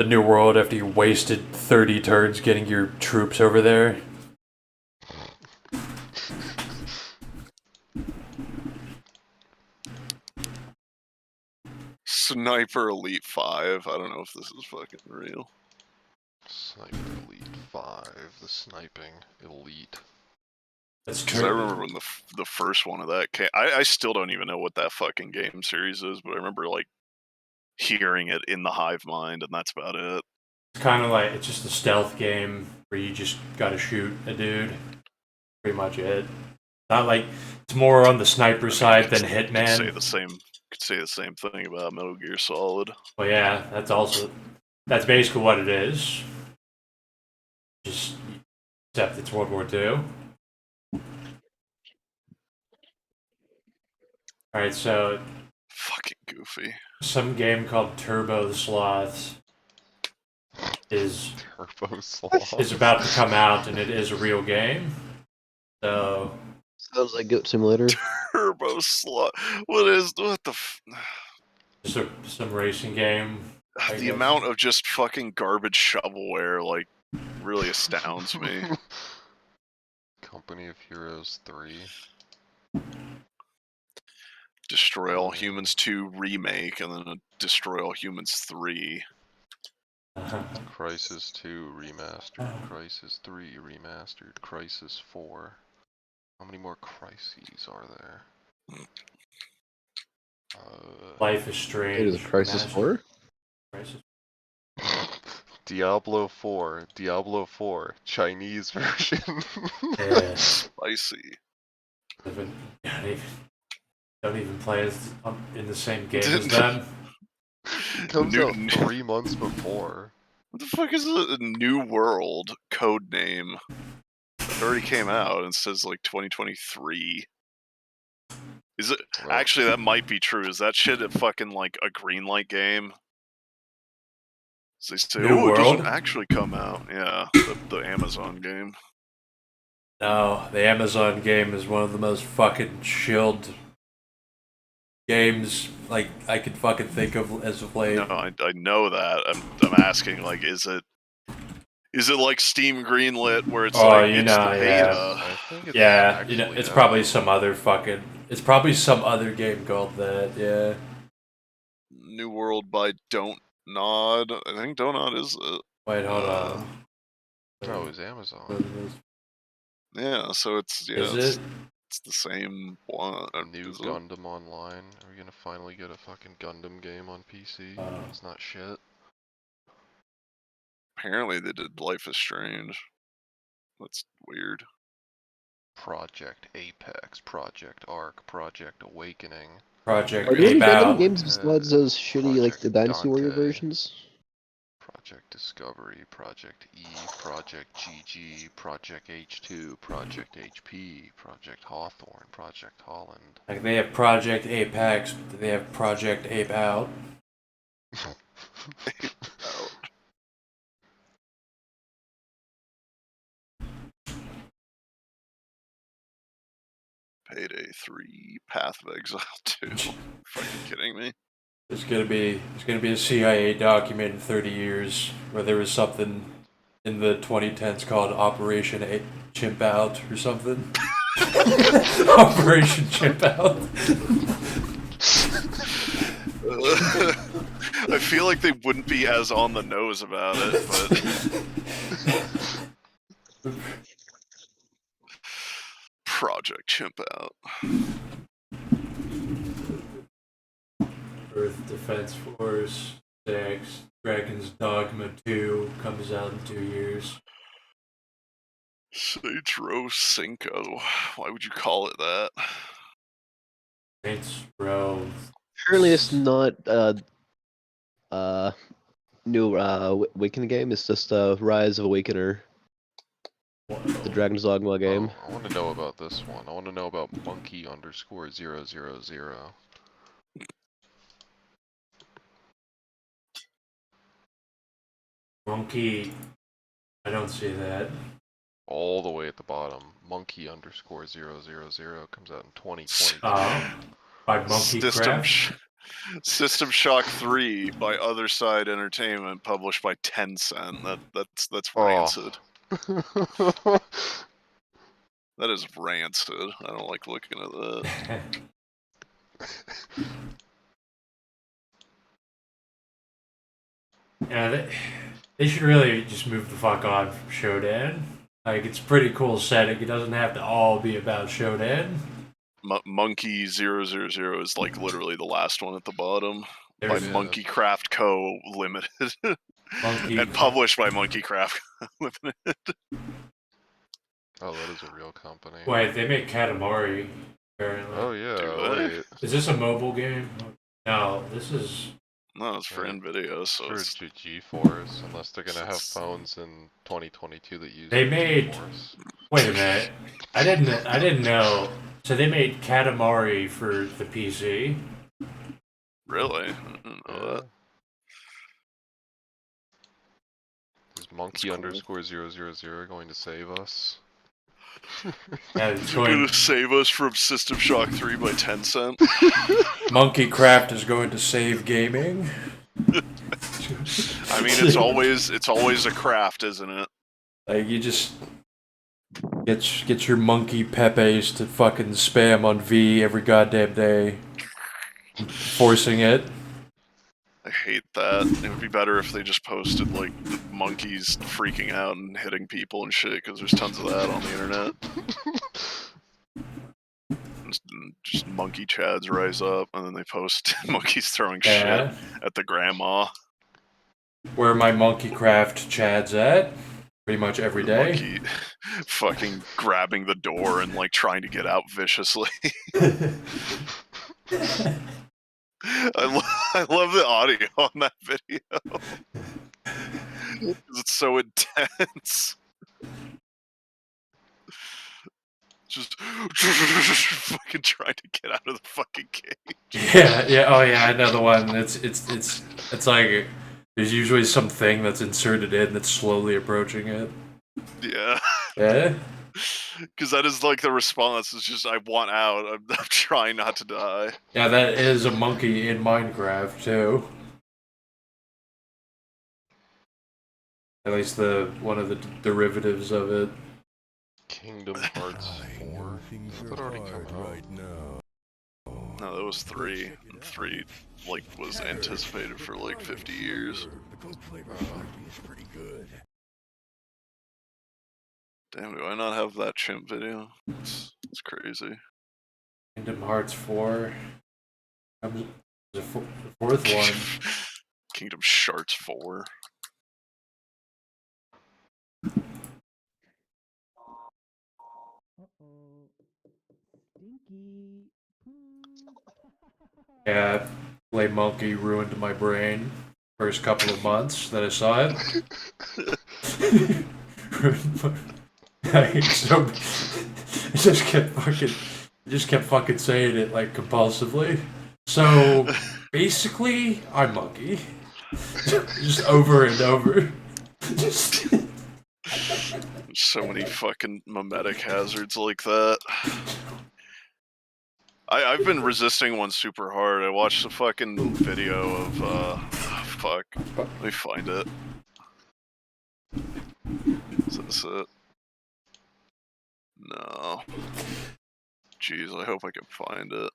New World after you wasted 30 turns getting your troops over there. Sniper Elite 5. I don't know if this is fucking real. Sniper Elite 5. The sniping elite. That's true. I remember when the first one of that came. I still don't even know what that fucking game series is, but I remember like hearing it in the hive mind, and that's about it. It's kind of like, it's just a stealth game where you just gotta shoot a dude. Pretty much it. Not like, it's more on the sniper side than Hitman. Could say the same thing about Metal Gear Solid. Well, yeah, that's basically what it is. Just, Except it's World War II. Alright, so Fucking goofy. some game called Turbo Sloths is Turbo Sloth. is about to come out, and it is a real game. So Sounds like Goat Simulator. Turbo Slot. What the? just some racing game. I The guess. amount of just fucking garbage shovelware, like, really astounds me. Company of Heroes 3. Destroy All Humans 2 remake, and then a Destroy All Humans 3. Crisis 2 remastered. Crisis 3 remastered. Crisis 4. How many more crises are there? Life is Strange. It is Crisis 4? Crisis. Diablo 4. Diablo 4. Chinese version. Yeah. Spicy. Don't even play as in the same game as them. Comes out 3 months before. What the fuck is a New World code name? It already came out and says like 2023. Is it actually? That might be true. Is that shit a fucking like a Greenlight game? So they say, New it doesn't World? actually come out. Yeah, the Amazon game. No, the Amazon game is one of the most fucking chilled games like I could fucking think of as of late. No, I know that. I'm asking, like, is it like Steam Greenlit where it's like you it's know, the yeah. beta? I think it's Yeah, you know, actually it's out. probably some other fucking. It's probably some other game called that. Yeah. New World by Don't Nod. I think Don't Nod is it. Wait, hold on. No, it was Amazon. Yeah, so it's Is it? It's the same one. New Gundam Online. Are we gonna finally get a fucking Gundam game on PC? It's not shit. Apparently they did Life is Strange. That's weird. Project Apex, Project Arc, Project Awakening. Project Are there any Ape Gundam Out. games besides those shitty, like the Project Dynasty Warrior Dante. versions? Project Discovery, Project E, Project GG, Project H2, Project HP, Project Hawthorne, Project Holland. Like they have Project Apex, but they have Project Ape Out. Payday 3, Path of Exile 2. Fucking kidding me? There's gonna be a CIA document in 30 years where there was something in the 2010s called Operation Chimp Out or something. Operation Chimp Out. I feel like they wouldn't be as on the nose about it, but Project Chimp Out. Earth Defense Force 6. Dragon's Dogma 2 comes out in 2 years. Saints Row Cinco. Why would you call it that? Saints Row. Surely it's not new Awakening game. It's just Rise of Awakener. The Dragon's Dogma game. Oh, I want to know about this one. I want to know about monkey_000. Monkey. I don't see that. All the way at the bottom. Monkey_000 comes out in 2022. By Monkey Craft? System Shock 3 by Other Side Entertainment, published by Tencent. That's rancid. That is rancid. I don't like looking at that. Yeah, they should really just move the fuck on from Shodan. Like, it's a pretty cool setting. It doesn't have to all be about Shodan. Monkey 000 is like literally the last one at the bottom. There's by Monkey Craft Co. Limited. And published by Monkey Craft Limited. Oh, that is a real company. Wait, they make Katamari, apparently. Oh yeah, wait. Is this a mobile game? No, this is... No, it's for Right. NVIDIA, so For it's GeForce, unless they're gonna have phones in 2022 that use They made. GeForce. Wait a minute. I didn't know. So they made Katamari for the PC. really. I didn't know Yeah. that. Is monkey cool. underscore 000 going to save us? Yeah, it's Is it going. gonna save us from System Shock 3 by Tencent? Monkey Craft is going to save gaming. I mean, it's always a craft, isn't it? Like you just get your monkey Pepes to fucking spam on V every goddamn day, forcing it. I hate that. It would be better if they just posted like the monkeys freaking out and hitting people and shit, because there's tons of that on the internet. Just monkey chads rise up, and then they post monkeys throwing Yeah. shit at the grandma. Where are my monkey craft chads at? Pretty much every The day. monkey fucking grabbing the door and like trying to get out viciously. I love the audio on that video. 'Cause it's so intense. Just fucking trying to get out of the fucking cage. Yeah, oh yeah, another one. It's like there's usually something that's inserted in that's slowly approaching it. Yeah. Yeah. Because that is like the response. It's just I want out. I'm trying not to die. Yeah, that is a monkey in Minecraft too. At least one of the derivatives of it. Kingdom Hearts 4? Did that already come out? No, that was 3. And 3 like was anticipated for like 50 years. Damn, do I not have that chimp video? It's crazy. Kingdom Hearts 4. Comes the fourth one. Kingdom Sharts 4. Yeah, Play Monkey ruined my brain. First couple of months that I saw it. So I just kept fucking saying it like compulsively. So basically, I'm monkey. Just over and over. There's so many fucking mimetic hazards like that. I've been resisting one super hard. I watched the fucking video of fuck. Let me find it. Is this it? No. Jeez, I hope I can find it.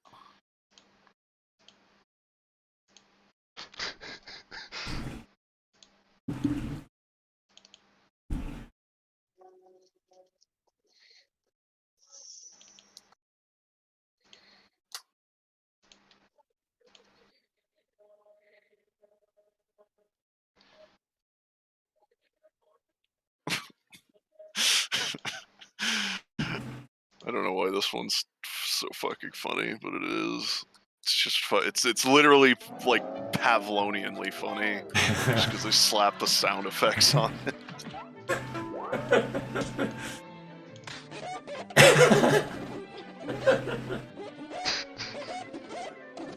I don't know why this one's so fucking funny, but it is. It's just it's literally like Pavlonianly funny, just because they slap the sound effects on it.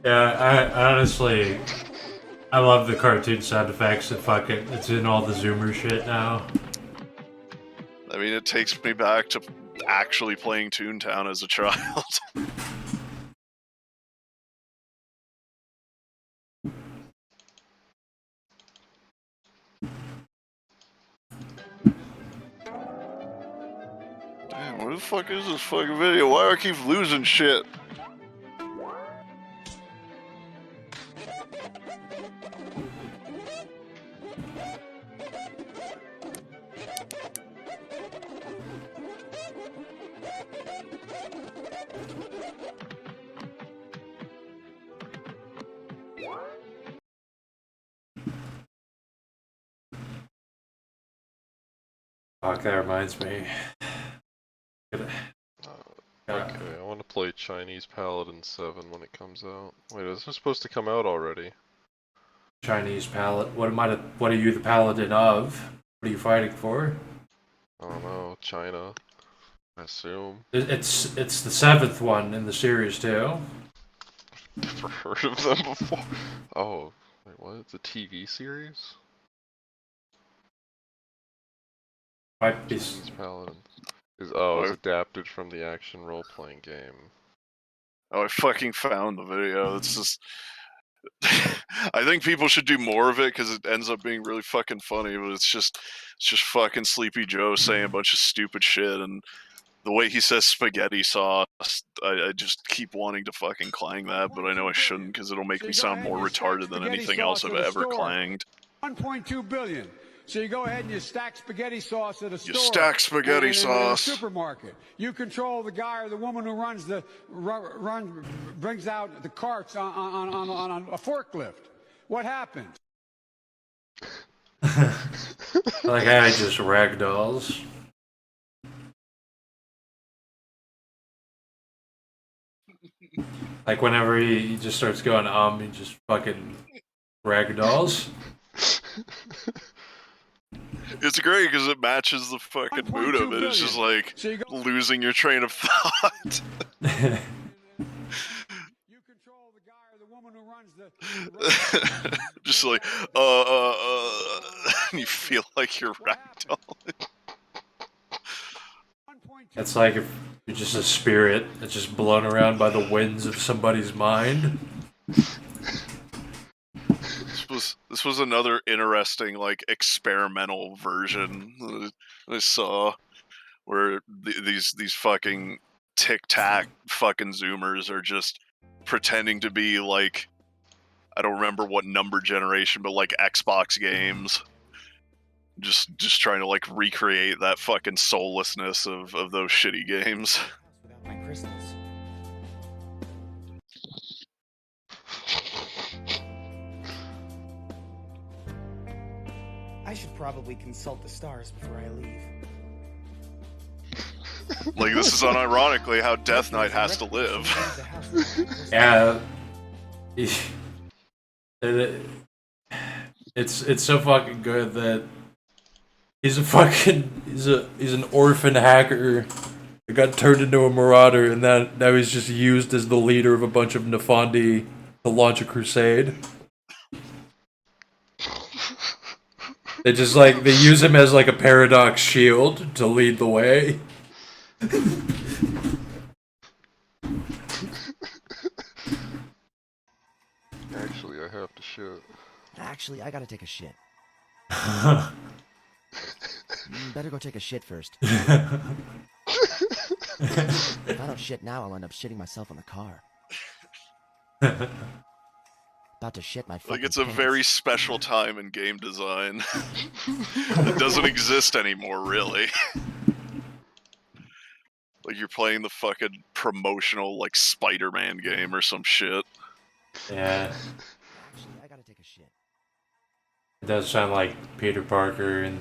Yeah, I honestly, I love the cartoon sound effects. It's in all the Zoomer shit now. I mean, it takes me back to actually playing Toontown as a child. Damn, what the fuck is this fucking video? Why do I keep losing shit? Fuck, that reminds me. Okay, I want to play Chinese Paladin 7 when it comes out. Wait, is this supposed to come out already? Chinese paladin. What are you the paladin of? What are you fighting for? I don't know, China, I assume. It's the 7th one in the series too. Never heard of them before. Oh, wait, what? It's a TV series? Might be. Chinese Paladin. It's adapted from the action role-playing game. Oh, I fucking found the video. It's just. I think people should do more of it because it ends up being really fucking funny. But it's just fucking Sleepy Joe saying a bunch of stupid shit, and the way he says spaghetti sauce, I just keep wanting to fucking clang that, but I know I shouldn't because it'll make me sound more retarded than anything else I've ever clanged. 1.2 billion. So you go ahead and you stack spaghetti sauce at a store. You stack spaghetti sauce. In a supermarket. You control the guy or the woman who brings out the carts on a forklift. What happens? Like I just ragdolls. Like whenever he just starts going he just fucking ragdolls. It's great because it matches the fucking mood of it. It's just like losing your train of thought. You control the guy or the woman who runs the just like you feel like you're ragdolling. It's like if you're just a spirit that's just blown around by the winds of somebody's mind. This was another interesting, like, experimental version that I saw, where these fucking tic-tac fucking Zoomers are just pretending to be, like, I don't remember what number generation, but, like, Xbox games. Just trying to, like, recreate that fucking soullessness of those shitty games. My crystals. I should probably consult the stars before I leave. Like, this is unironically how Death Knight has to live. Yeah. It's so fucking good that he's an orphan hacker that got turned into a marauder, and now he's just used as the leader of a bunch of Nefandi to launch a crusade. They use him as like a paradox shield to lead the way. Actually, I have to shit. Actually, I gotta take a shit. Better go take a shit first. If I don't shit now, I'll end up shitting myself in the car. About to shit my fucking Like, it's a pants. very special time in game design. It doesn't exist anymore, really. Like, you're playing the fucking promotional, like, Spider-Man game or some shit. Yeah. Actually, I gotta take a shit. It does sound like Peter Parker in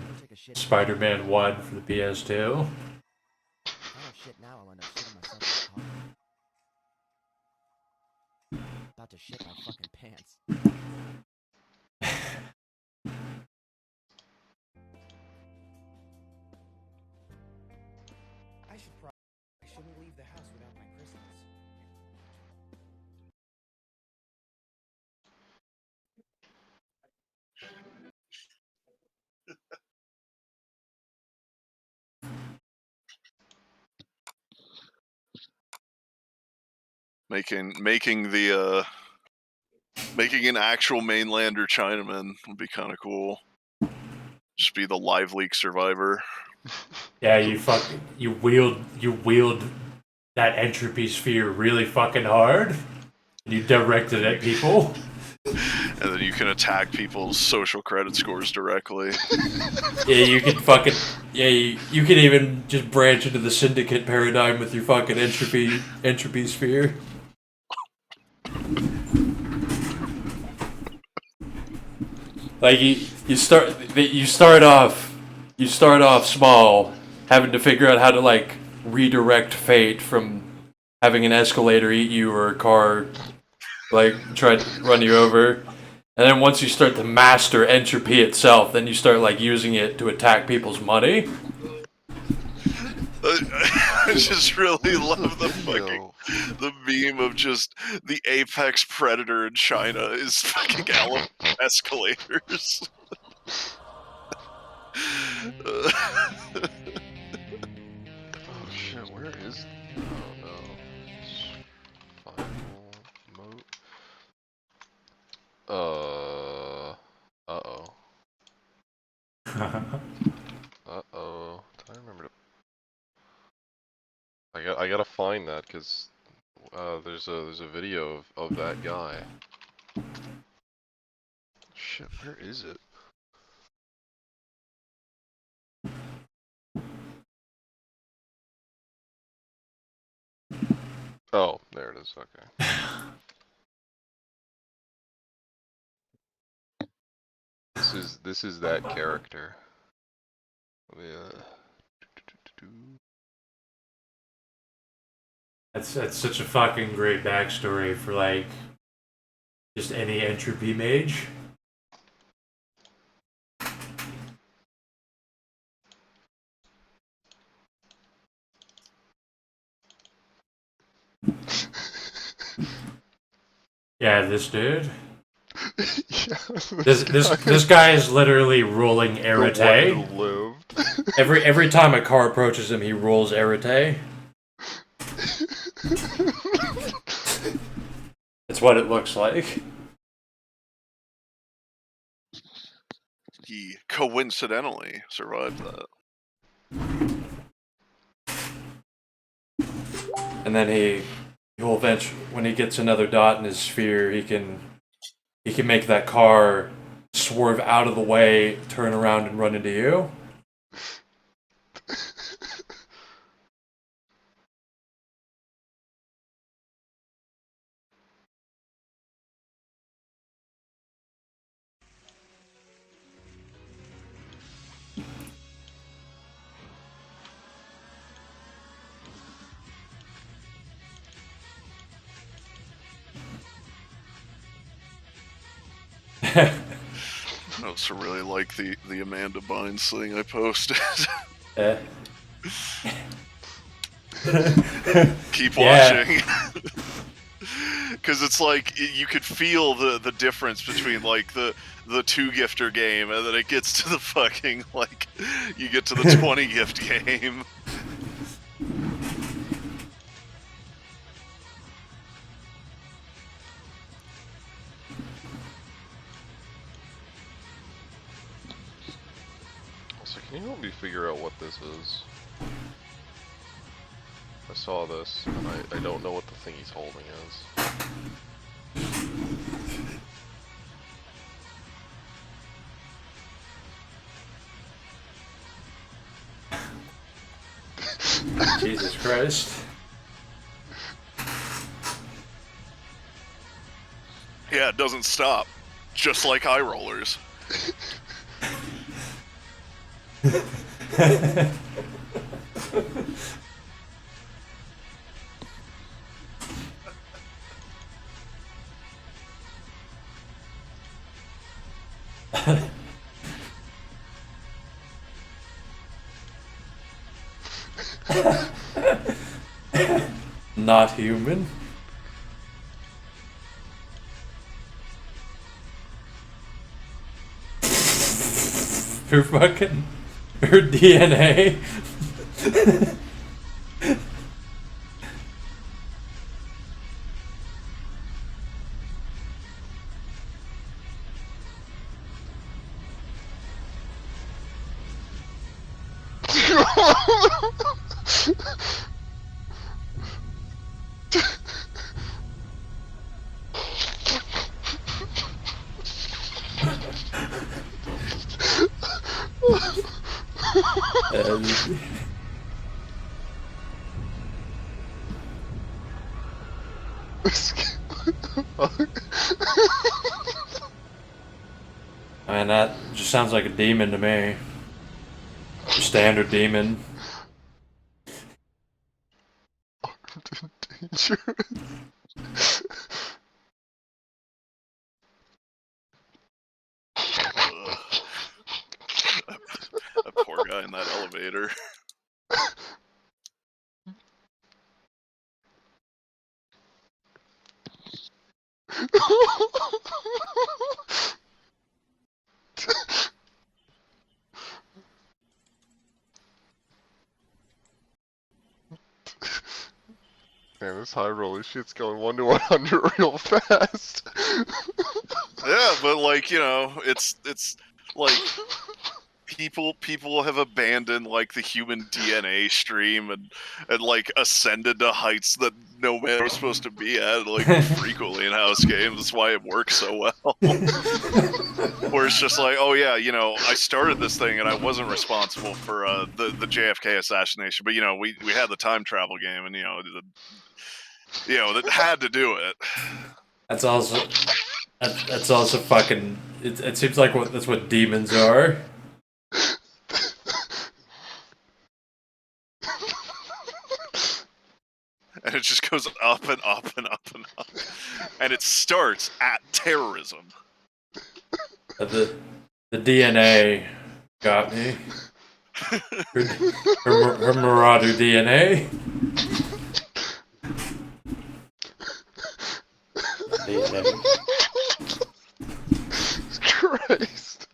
Spider-Man 1 for the PS2. If I don't shit now, I'll end up shitting myself in the car. About to shit my fucking pants. I shouldn't leave the house without my crystals. Making an actual mainlander Chinaman would be kind of cool. Just be the live leak survivor. Yeah, you wield that entropy sphere really fucking hard. And you direct it at people. And then you can attack people's social credit scores directly. Yeah, you can fucking you can even just branch into the syndicate paradigm with your fucking entropy sphere. Like you start off small, having to figure out how to like redirect fate from having an escalator eat you or a car like try to run you over, And then once you start to master entropy itself, then you start like using it to attack people's money. I just really love the video? the meme of just the apex predator in China is fucking elephant escalators. Oh shit, where is... Oh no. Final mode. Uh-oh. Uh-oh. Did I remember to... I gotta find that, because there's a video of that guy. Shit, where is it? Oh, there it is, okay. This is that character. Yeah. That's such a fucking great backstory for like just any entropy mage. Yeah, this dude. Yeah, This guy is literally rolling Arete. The one who lived. Every time a car approaches him, he rolls Arete. That's what it looks like. He coincidentally survived that. And then he will eventually, when he gets another dot in his sphere, he can make that car swerve out of the way, turn around, and run into you. I also really like the Amanda Bynes thing I posted. Keep watching. Because it's like you could feel the difference between like the 2-gifter game, and then it gets to the fucking like you get to the 20-gift game. Also, can you help me figure out what this is? I saw this, and I don't know what the thing he's holding is. Jesus Christ. Yeah, it doesn't stop. Just like high rollers. Not human. Her fucking... her DNA. Man, that just sounds like a demon to me. Standard demon. in that elevator. Man, this high roller shit's going 1 to 100 real fast. Yeah, but like, you know, it's like people have abandoned like the human DNA stream and like ascended to heights that no man was supposed to be at, like frequently in house games. That's why it works so well. Where it's just like, oh yeah, you know, I started this thing and I wasn't responsible for the JFK assassination, but you know, we had the time travel game, and you know, that had to do it. That's also fucking. It seems like that's what demons are. And it just goes up and up and up and up, and it starts at terrorism. The DNA got me. Her Marauder DNA. Christ.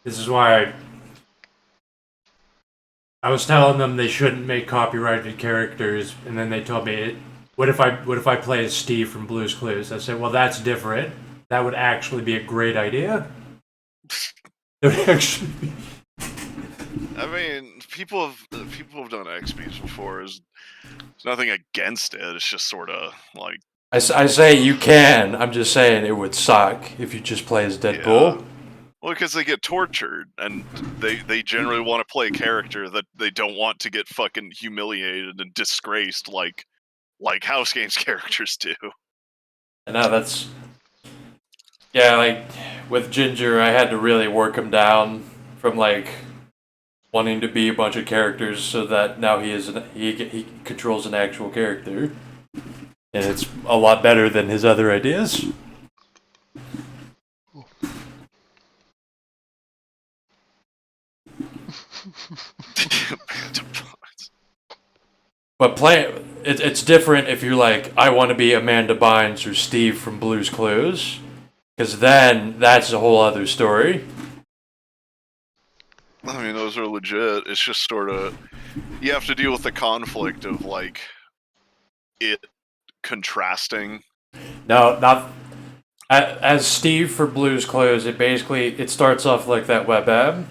This is why I was telling them they shouldn't make copyrighted characters, and then they told me, what if I play as Steve from Blue's Clues? I said, well, that's different. That would actually be a great idea. It would actually be... I mean, people have done XPs before. There's nothing against it. It's just sort of like, I say you can. I'm just saying it would suck if you just play as Deadpool. yeah. Well, because they get tortured, and they generally want to play a character that they don't want to get fucking humiliated and disgraced like house games characters do. No, that's... Yeah, like, with Ginger, I had to really work him down from, like, wanting to be a bunch of characters so that now he controls an actual character. And it's a lot better than his other ideas. But it's different if you're like, I want to be Amanda Bynes or Steve from Blue's Clues. Because then that's a whole other story. I mean, those are legit. It's just sort of, you have to deal with the conflict of like it contrasting. No, not as Steve for Blue's Clues. It starts off like that web app.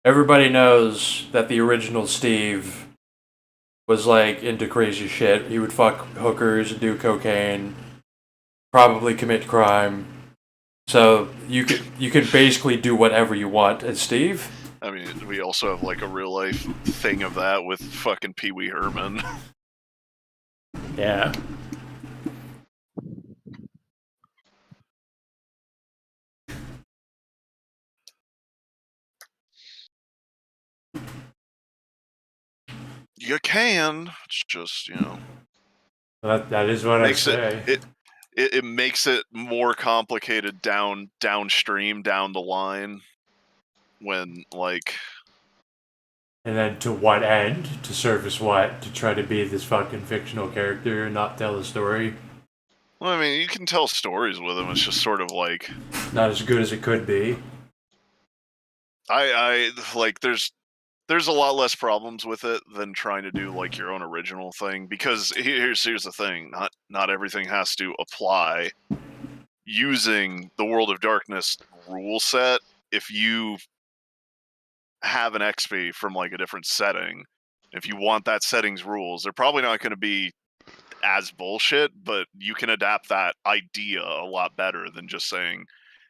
Everybody knows that the original Steve was like into crazy shit. He would fuck hookers and do cocaine, probably commit crime. So you can basically do whatever you want as Steve. I mean, we also have like a real life thing of that with fucking Pee Wee Herman. Yeah. You can. It's just, you know. That is what I say. It makes it more complicated downstream, down the line, when like. And then to what end? To service what? To try to be this fucking fictional character and not tell the story? Well, I mean, you can tell stories with him. It's just sort of like not as good as it could be. I like there's a lot less problems with it than trying to do like your own original thing, because here's the thing, not everything has to apply using the World of Darkness rule set. If you have an XP from like a different setting, if you want that setting's rules, they're probably not going to be as bullshit, but you can adapt that idea a lot better than just saying,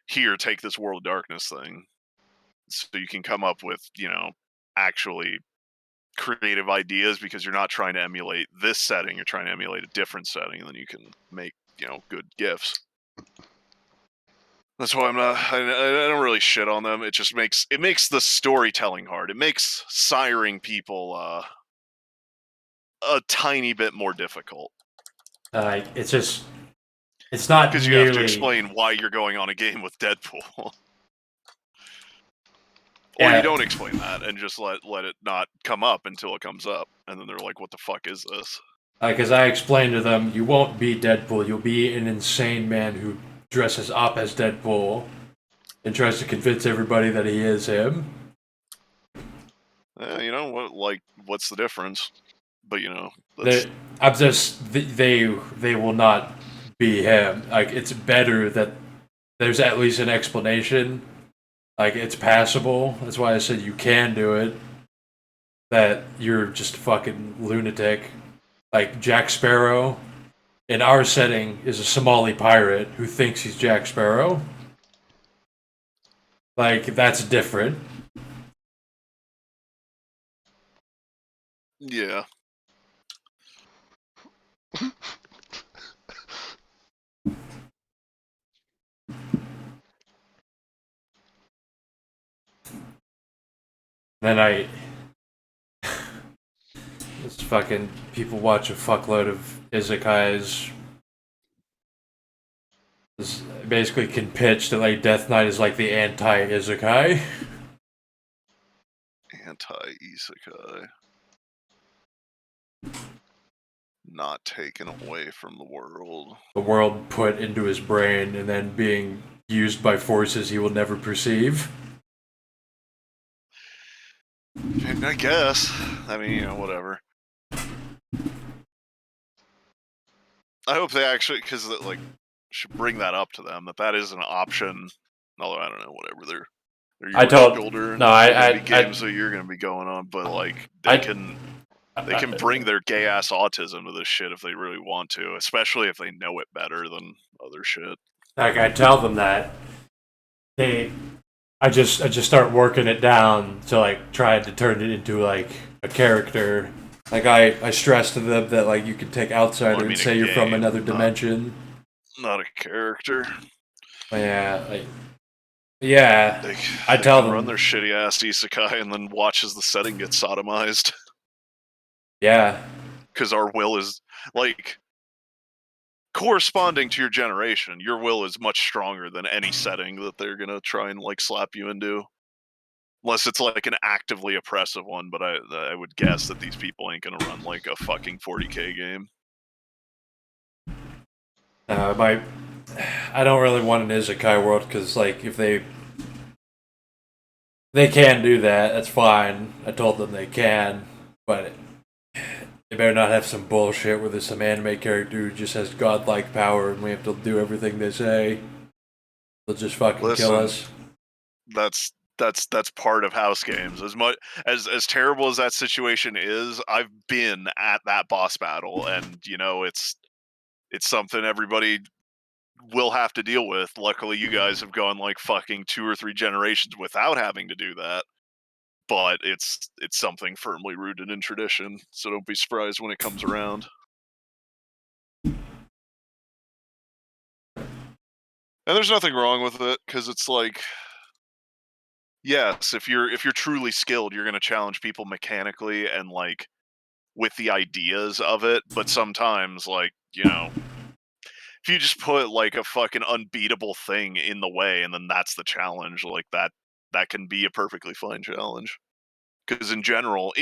here, take this World of Darkness thing. So you can come up with, you know, actually creative ideas because you're not trying to emulate this setting, you're trying to emulate a different setting, and then you can make, good GIFs. That's why I don't really shit on them. It just makes the storytelling hard. It makes siring people a tiny bit more difficult. It's not because you have to explain why you're going on a game with Deadpool. Or you don't explain that and just let it not come up until it comes up, and then they're like, "What the fuck is this?" Because I explained to them, you won't be Deadpool. You'll be an insane man who dresses up as Deadpool and tries to convince everybody that he is him. You know what? What's the difference? But they will not be him. Like, it's better that there's at least an explanation. Like, it's passable. That's why I said you can do it. That you're just a fucking lunatic. Like, Jack Sparrow, in our setting, is a Somali pirate who thinks he's Jack Sparrow. Like, that's different. Yeah. Then it's fucking people watch a fuckload of izakais. This basically can pitch that like Death Knight is like the anti-izakai. Anti-isekai. Not taken away from the world. The world put into his brain and then being used by forces he will never perceive. I guess. I mean, whatever. I hope they actually, because should bring that up to them that is an option. Although I don't know, whatever they're older. Games that you're gonna be going on, but they can bring their gay ass autism to this shit if they really want to, especially if they know it better than other shit. Like, I tell them that I just start working it down to like try to turn it into like a character. Like I stress to them that like you can take outsider and say you're from another dimension. Not a character. Yeah, I tell them run their shitty ass isekai and then watch as the setting gets sodomized. Yeah, because our will is corresponding to your generation. Your will is much stronger than any setting that they're gonna try and slap you into. Unless it's like an actively oppressive one, but I would guess that these people ain't gonna run like a fucking 40k game. I don't really want an isekai world because like if they can do that, that's fine. I told them they can, but they better not have some bullshit where there's some anime character who just has godlike power and we have to do everything they say. They'll just fucking kill us. That's part of house games. As much as terrible as that situation is, I've been at that boss battle, and it's something everybody will have to deal with. Luckily, you guys have gone like fucking 2 or 3 generations without having to do that. But it's something firmly rooted in tradition, so don't be surprised when it comes around. And there's nothing wrong with it, because it's like, yes, if you're truly skilled, you're going to challenge people mechanically and with the ideas of it. But sometimes, if you just put a fucking unbeatable thing in the way, and then that's the challenge, that can be a perfectly fine challenge. Because in general,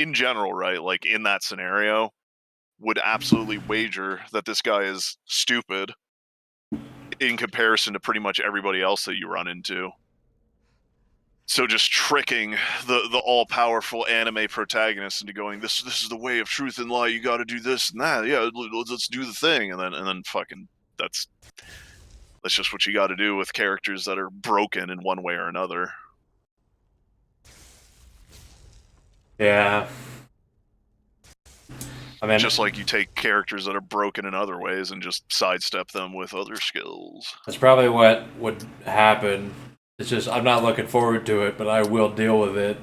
right, in that scenario, would absolutely wager that this guy is stupid in comparison to pretty much everybody else that you run into. So just tricking the all-powerful anime protagonist into going, this is the way of truth and light, you gotta do this and that, yeah, let's do the thing, and then fucking, that's just what you gotta do with characters that are broken in one way or another. Yeah. I mean, just like you take characters that are broken in other ways and just sidestep them with other skills. That's probably what would happen. It's just, I'm not looking forward to it, but I will deal with it.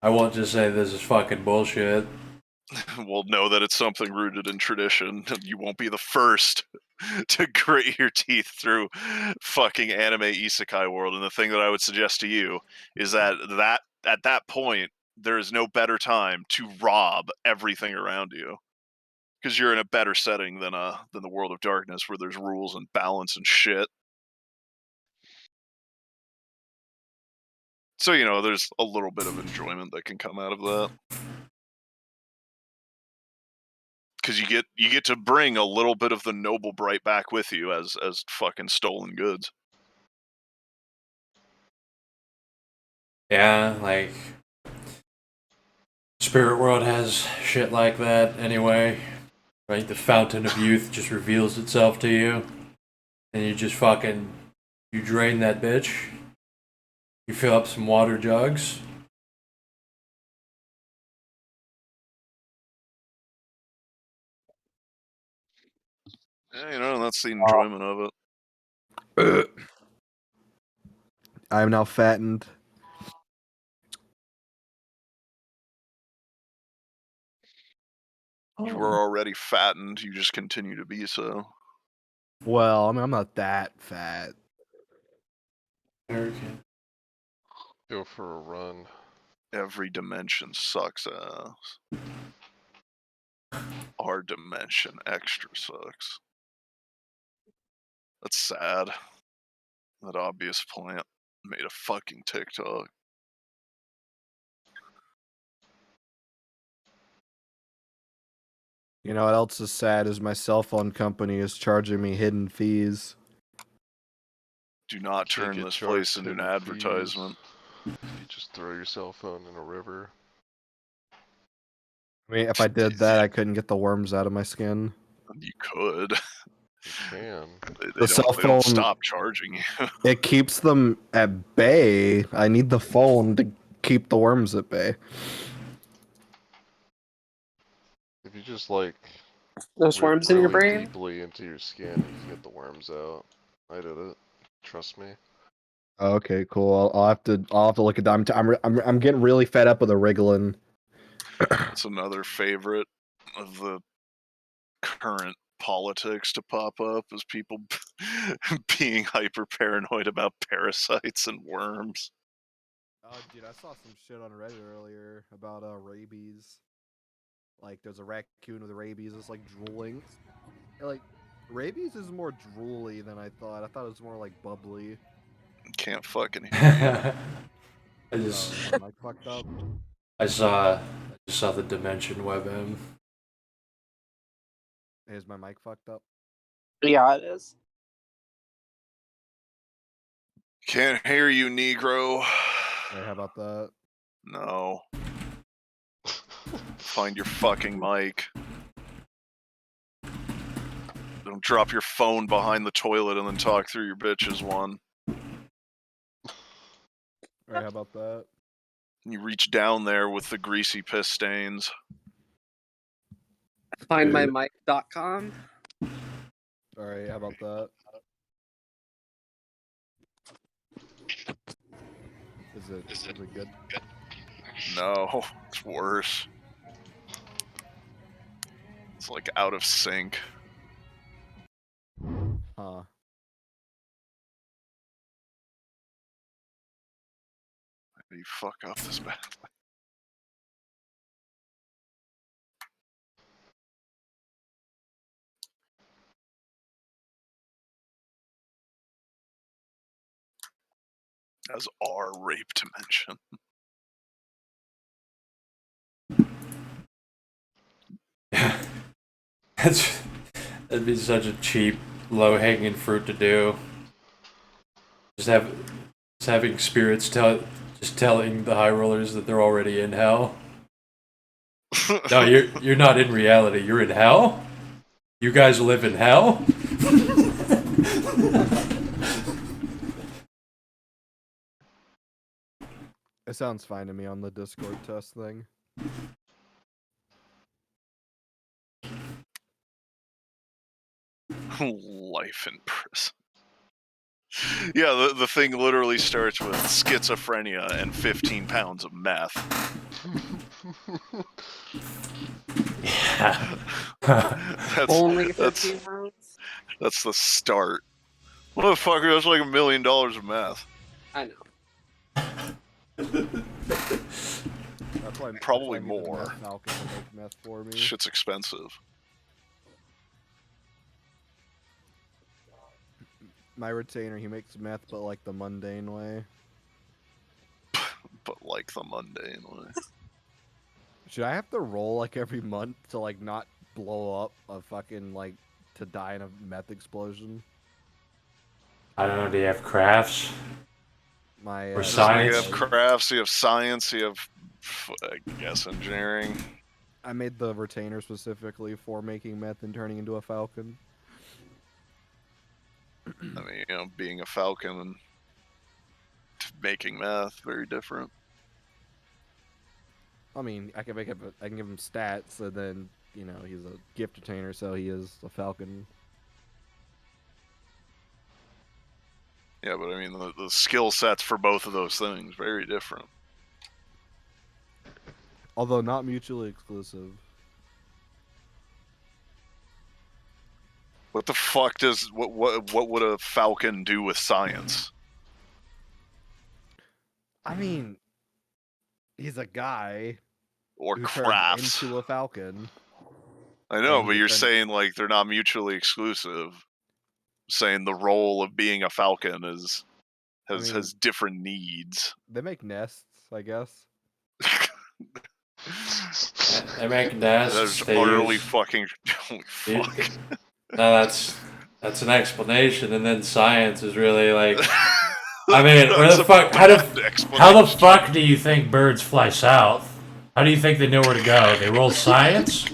I won't just say this is fucking bullshit. Well, know that it's something rooted in tradition. You won't be the first to grit your teeth through fucking anime isekai world. And the thing that I would suggest to you is that at that point, there is no better time to rob everything around you, because you're in a better setting than the world of darkness, where there's rules and balance and shit. So there's a little bit of enjoyment that can come out of that. Because you get to bring a little bit of the noble bright back with you as fucking stolen goods. Yeah, like Spirit World has shit like that anyway. Right? The fountain of youth just reveals itself to you. And you just fucking you drain that bitch. You fill up some water jugs. Yeah, that's the enjoyment of it. I am now fattened. You were already fattened. You just continue to be so. Well, I mean, I'm not that fat. Okay. Go for a run. Every dimension sucks ass. Our dimension extra sucks. That's sad. That obvious plant made a fucking TikTok. You know what else is sad is my cell phone company is charging me hidden fees. Do not You can't turn get this charged place into an hidden advertisement. fees. You just throw your cell phone in a river. I mean, if I did that, I couldn't get the worms out of my skin. You could. You can. The cell They don't phone, stop charging you. it keeps them at bay. I need the phone to keep the worms at bay. If you just like Those rip worms in your really brain? deeply into your skin, you can get the worms out. I did it. Trust me. Okay, cool. I'll have to look at that. I'm getting really fed up with the wriggling. That's another favorite of the current politics to pop up, is people being hyper paranoid about parasites and worms. Oh, dude, I saw some shit on Reddit earlier about rabies. Like, there's a raccoon with rabies that's like drooling. And, like, rabies is more drooly than I thought. I thought it was more like bubbly. Can't fucking hear I just Is my mic fucked up? I just saw the Dimension WebM. Is my mic fucked up? Yeah, it is. Can't hear you, Negro. Hey, how about that? No. Find your fucking mic. Don't drop your phone behind the toilet and then talk through your bitches one. Alright, how about that? You reach down there with the greasy piss stains. Findmymic.com. Alright, how about that? Is it good? No, it's worse. It's like out of sync. Huh. You fuck up this badly. As our rape dimension. That'd be such a cheap, low-hanging fruit to do. Just having spirits telling the high rollers that they're already in hell. No, you're not in reality. You're in hell. You guys live in hell. It sounds fine to me on the Discord test thing. Life in prison. Yeah, the thing literally starts with schizophrenia and 15 pounds of meth. Yeah. Only that's 15 rounds? that's the start. Motherfucker, that's like $1 million of meth. I know. That's why Probably I need the more. meth falcon to make meth for me. Shit's expensive. My retainer, he makes meth, but like the mundane way. But like the mundane way. Should I have to roll like every month to like not blow up a fucking like to die in a meth explosion? I don't know. Do you have crafts? My Or You science? have crafts, you have science, you have, I guess, engineering. I made the retainer specifically for making meth and turning into a falcon. I mean, you know, being a falcon and making meth, very different. I mean, I can make it. I can give him stats, and then you know he's a gift retainer, so he is a falcon. Yeah, but I mean, the skill sets for both of those things very different. Although not mutually exclusive. What the fuck does what would a falcon do with science? I mean, he's a guy Or who crafts? turns into a falcon. I know, and but he you're turns- saying like they're not mutually exclusive. Saying the role of being a falcon has different needs. They make nests, I guess. They make nests. That's They utterly use... fucking. Holy fuck. No, that's an explanation, and then science is really like. I mean, where the fuck? How the fuck do you think birds fly south? How do you think they know where to go? They roll science?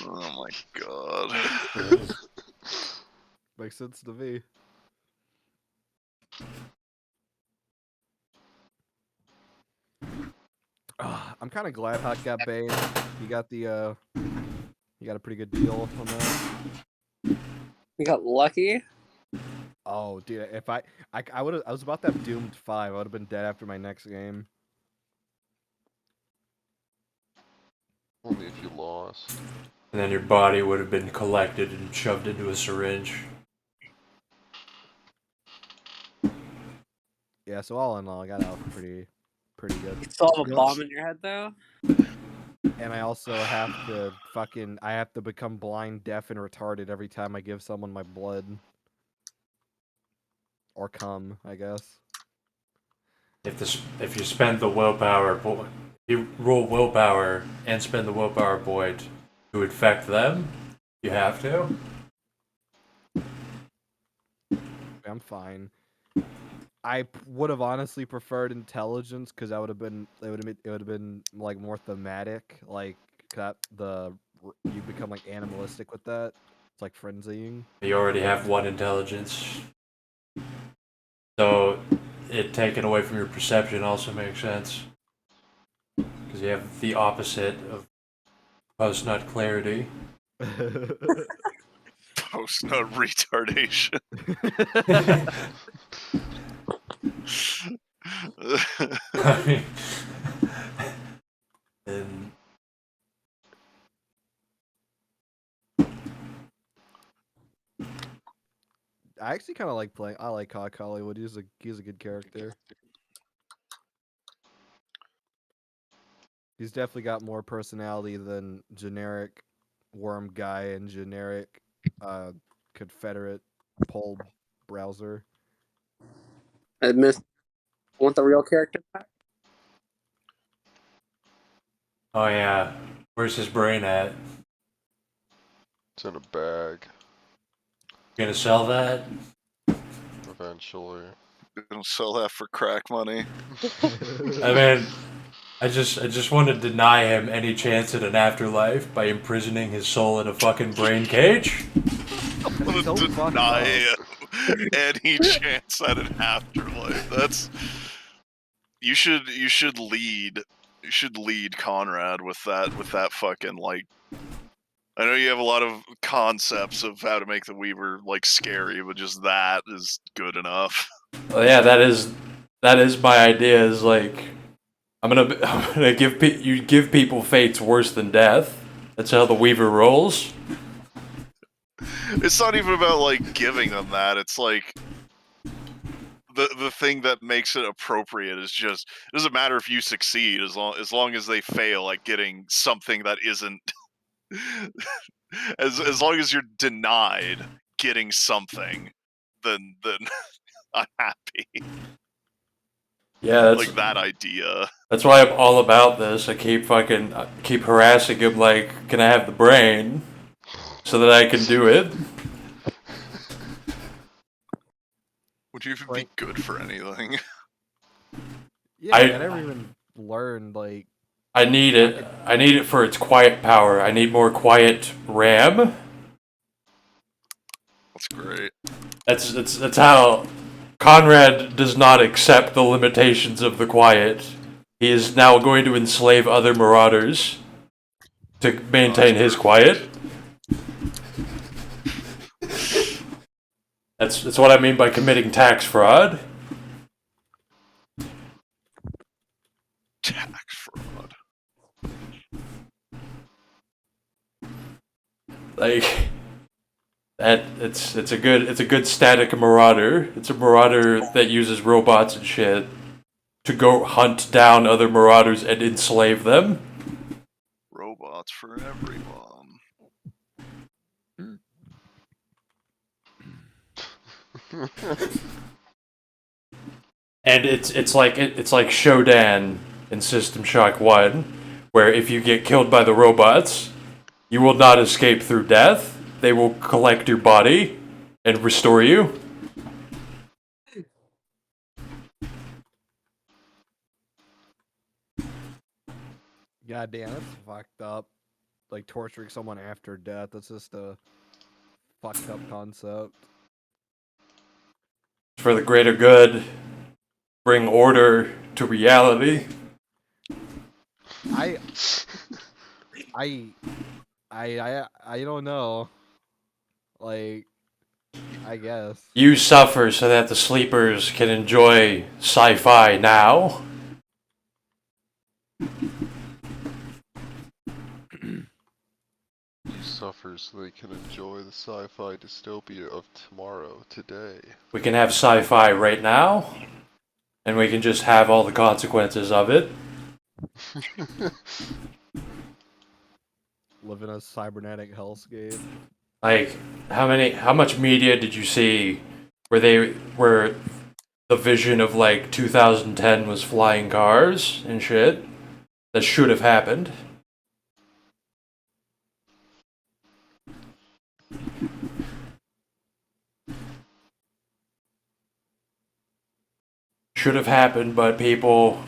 Oh my god. Makes sense to me. I'm kind of glad Huck got Bane. He got the he got a pretty good deal on that. You got lucky? Oh, dude, if I was about to have doomed 5. I would have been dead after my next game. Only if you lost. And then your body would have been collected and shoved into a syringe. Yeah, so all in all, I got out pretty good. You still have a bomb in your head though? And I also have to I have to become blind, deaf, and retarded every time I give someone my blood. Or cum, I guess. If you spend the willpower point, you roll willpower and spend the willpower point to infect them, you have to. I'm fine. I would have honestly preferred intelligence because it would have been like more thematic, like that you become like animalistic with that. It's like frenzying. You already have 1 intelligence, so it taken away from your perception also makes sense because you have the opposite of post-nut clarity. Post-nut retardation. I mean, and I actually kind of like playing. I like Hawk Hollywood. He's a good character. He's definitely got more personality than generic worm guy and generic Confederate pole browser. I want the real character back? oh yeah, where's his brain at? It's in a bag. You gonna sell that? Eventually. Don't sell that for crack money. I mean, I just want to deny him any chance at an afterlife by imprisoning his soul in a fucking brain cage. I'm gonna deny him any chance at an afterlife. That's you should lead Conrad with that fucking like. I know you have a lot of concepts of how to make the Weaver like scary, but just that is good enough. Well, yeah, that is my idea. Is like I'm gonna give people fates worse than death. That's how the Weaver rolls. It's not even about like giving them that. It's like the thing that makes it appropriate is just it doesn't matter if you succeed as long as they fail at getting something that isn't as long as you're denied getting something, then I'm happy. Yeah, that's Like that idea. that's why I'm all about this. I keep harassing him like, can I have the brain so that I can do it? Would you even be Right. good for anything? Yeah, I never even learned like. I need it. I need it for its quiet power. I need more quiet RAM. That's great. That's how Conrad does not accept the limitations of the quiet. He is now going to enslave other marauders to maintain his quiet. That's what I mean by committing tax fraud. Tax fraud. Like that it's a good static marauder. It's a marauder that uses robots and shit to go hunt down other marauders and enslave them. Robots for everyone. And it's like Shodan in System Shock 1, where if you get killed by the robots, you will not escape through death. They will collect your body and restore you. God damn, that's fucked up. Like torturing someone after death. That's just a fucked up concept. For the greater good, bring order to reality. I I don't know. Like, I guess. You suffer so that the sleepers can enjoy sci-fi now. You suffer so they can enjoy the sci-fi dystopia of tomorrow, today. We can have sci-fi right now, and we can just have all the consequences of it. Live in a cybernetic hellscape. Like, how much media did you see where the vision of like 2010 was flying cars and shit? That should have happened. Should have happened, but people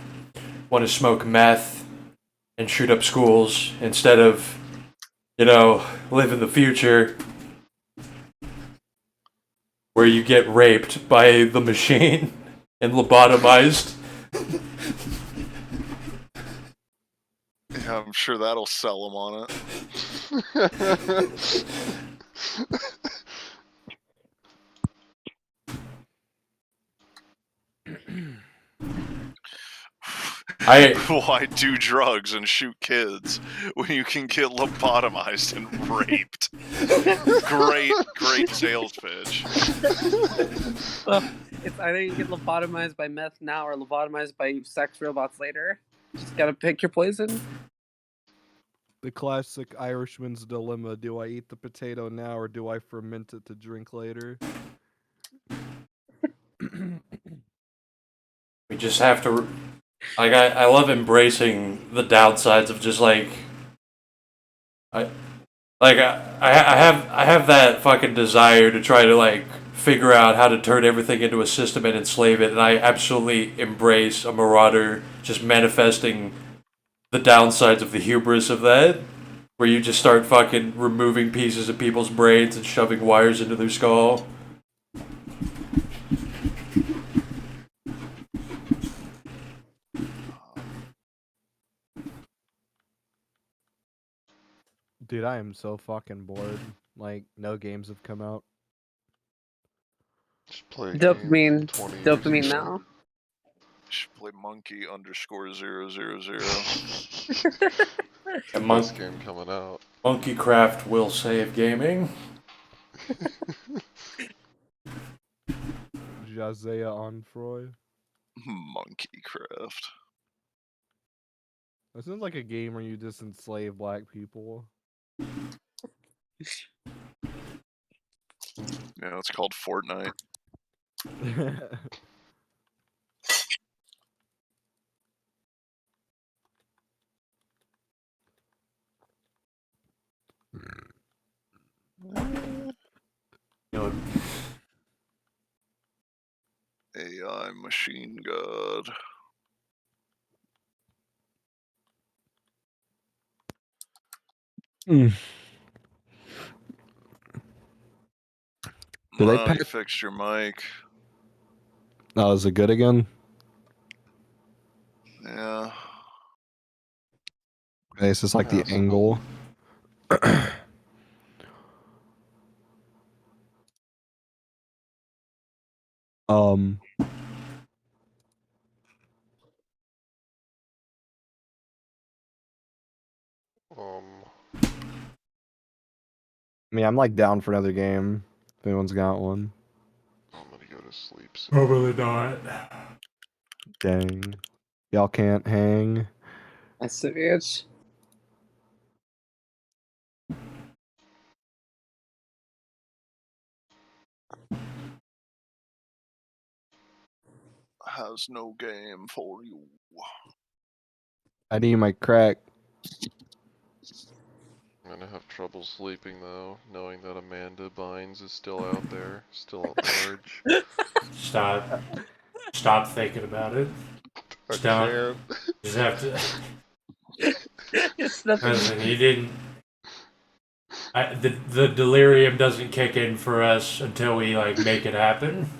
want to smoke meth and shoot up schools instead of, live in the future where you get raped by the machine and lobotomized. Yeah, I'm sure that'll sell them on it. Why do drugs and shoot kids when you can get lobotomized and raped? Great sales pitch. Well, it's either you get lobotomized by meth now or lobotomized by sex robots later. Just gotta pick your poison. The classic Irishman's dilemma: do I eat the potato now or do I ferment it to drink later? We just have to. Like, I love embracing the downsides of just like. I have that fucking desire to try to like figure out how to turn everything into a system and enslave it, and I absolutely embrace a marauder just manifesting the downsides of the hubris of that, where you just start fucking removing pieces of people's brains and shoving wires into their skull. Dude, I am so fucking bored. Like, no games have come out. Just play a game Dopamine. 20 years Dopamine ago. now. Should play monkey underscore 000. Best game coming out. Monkeycraft will save gaming. Jazea Onfroy. Monkeycraft. That sounds like a game where you just enslave black people. Yeah, it's called Fortnite. AI machine god. Do they Oh, you fixed your mic. Oh, is it good again? Yeah. Okay, it's just like the Possible. angle. um. I mean, I'm like down for another game. If anyone's got one. I'm gonna go to sleep soon. Probably not. Dang. Y'all can't hang. That's the bitch. Has no game for you. I need my crack. I'm gonna have trouble sleeping though, knowing that Amanda Bynes is still out there, still at large. Stop thinking about it. Just don't. Just have to. Listen, you didn't. The delirium doesn't kick in for us until we like make it happen.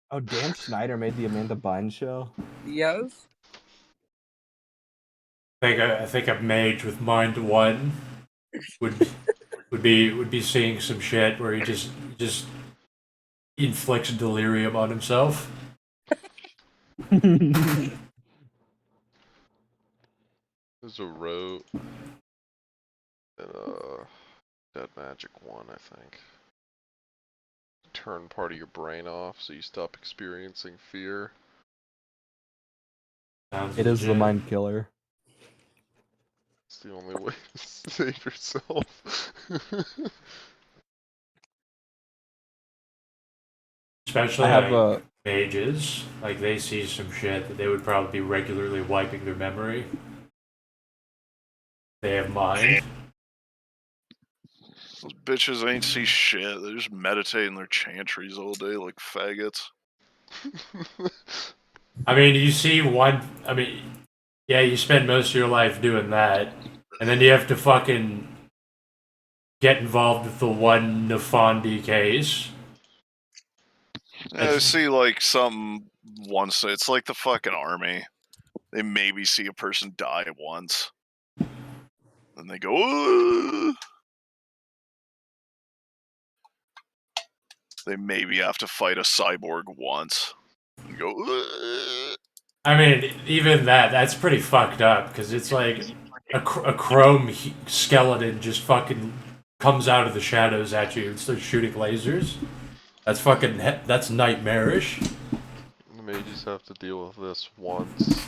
Oh, Dan Schneider made the Amanda Bynes show. Yes. I think a mage with mind one would be seeing some shit where he just inflicts delirium on himself. There's a rote and Dead Magic 1, I think. Turn part of your brain off so you stop experiencing fear. It is the mind killer. It's the only way to save yourself. Especially I have like mages, like they see some shit that they would probably be regularly wiping their memory. They have mind. Those bitches ain't see shit. They just meditate in their chantries all day like faggots. I mean, you see one. I mean, yeah, you spend most of your life doing that, and then you have to fucking get involved with the one Nafandi case. Yeah, I see like something once. It's like the fucking army. They maybe see a person die once. Then they go, "Ugh." They maybe have to fight a cyborg once. And go, "Ugh." I mean, even that's pretty fucked up, because it's like a chrome skeleton just fucking comes out of the shadows at you and starts shooting lasers. That's fucking, that's nightmarish. The mages have to deal with this once.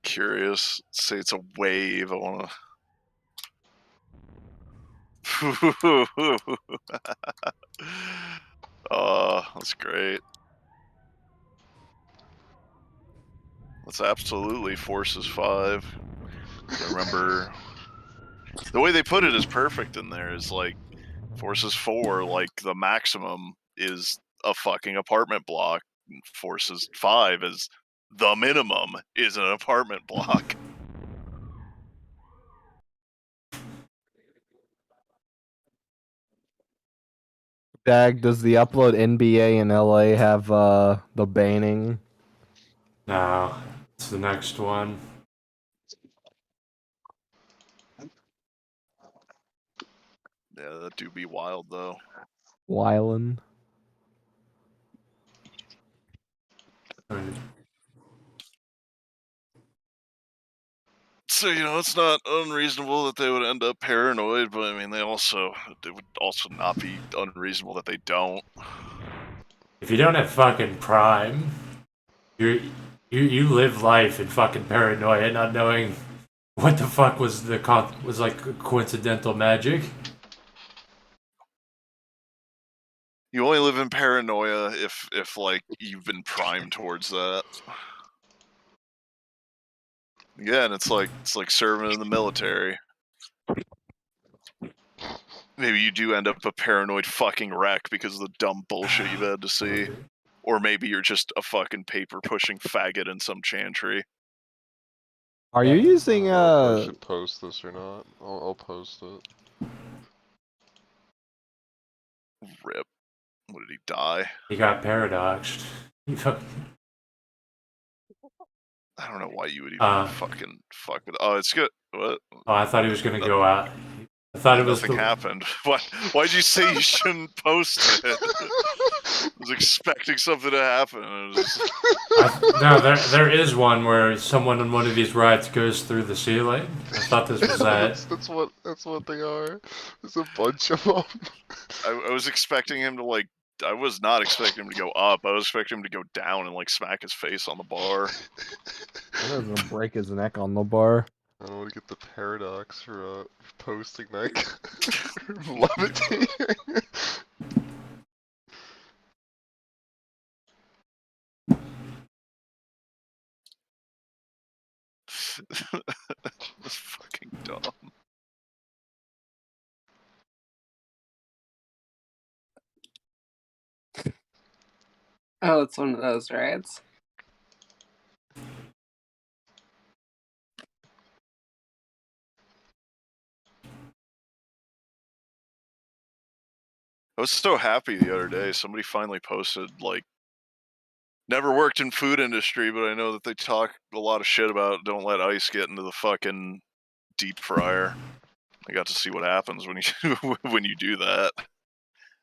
Curious. Say it's a wave. I wanna. That's great. That's absolutely Forces 5. I remember the way they put it is perfect in there. Is like Forces 4, like the maximum is a fucking apartment block. Forces 5 is the minimum is an apartment block. Dag, does the upload NBA in LA have the banning? No, it's the next one. Yeah, that do be wild though. Wylan. So, it's not unreasonable that they would end up paranoid, but I mean, it would also not be unreasonable that they don't. If you don't have fucking Prime, you live life in fucking paranoia, not knowing what the fuck was like coincidental magic. You only live in paranoia if like you've been primed towards that. Yeah, and it's like serving in the military. Maybe you do end up a paranoid fucking wreck because of the dumb bullshit you've had to see. Or maybe you're just a fucking paper pushing faggot in some chantry. Are you using I don't know if I should post this or not. I'll post it. Rip. What, did he die? He got paradoxed. I don't know why you would even fucking fuck with. Oh, it's good. What? Oh, I thought he was gonna go out. I thought it was nothing happened. Why'd you say you shouldn't post it? I was expecting something to happen. No, there is one where someone on one of these rides goes through the ceiling. I thought this was that. That's what they are. There's a bunch of them. I was expecting him to I was not expecting him to go up. I was expecting him to go down and smack his face on the bar. I was gonna break his neck on the bar. I don't want to get the paradox for posting that. Levitating. That's fucking dumb. Oh, it's one of those rides. I was so happy the other day. Somebody finally posted, never worked in food industry, but I know that they talk a lot of shit about don't let ice get into the fucking deep fryer. I got to see what happens when you when you do that.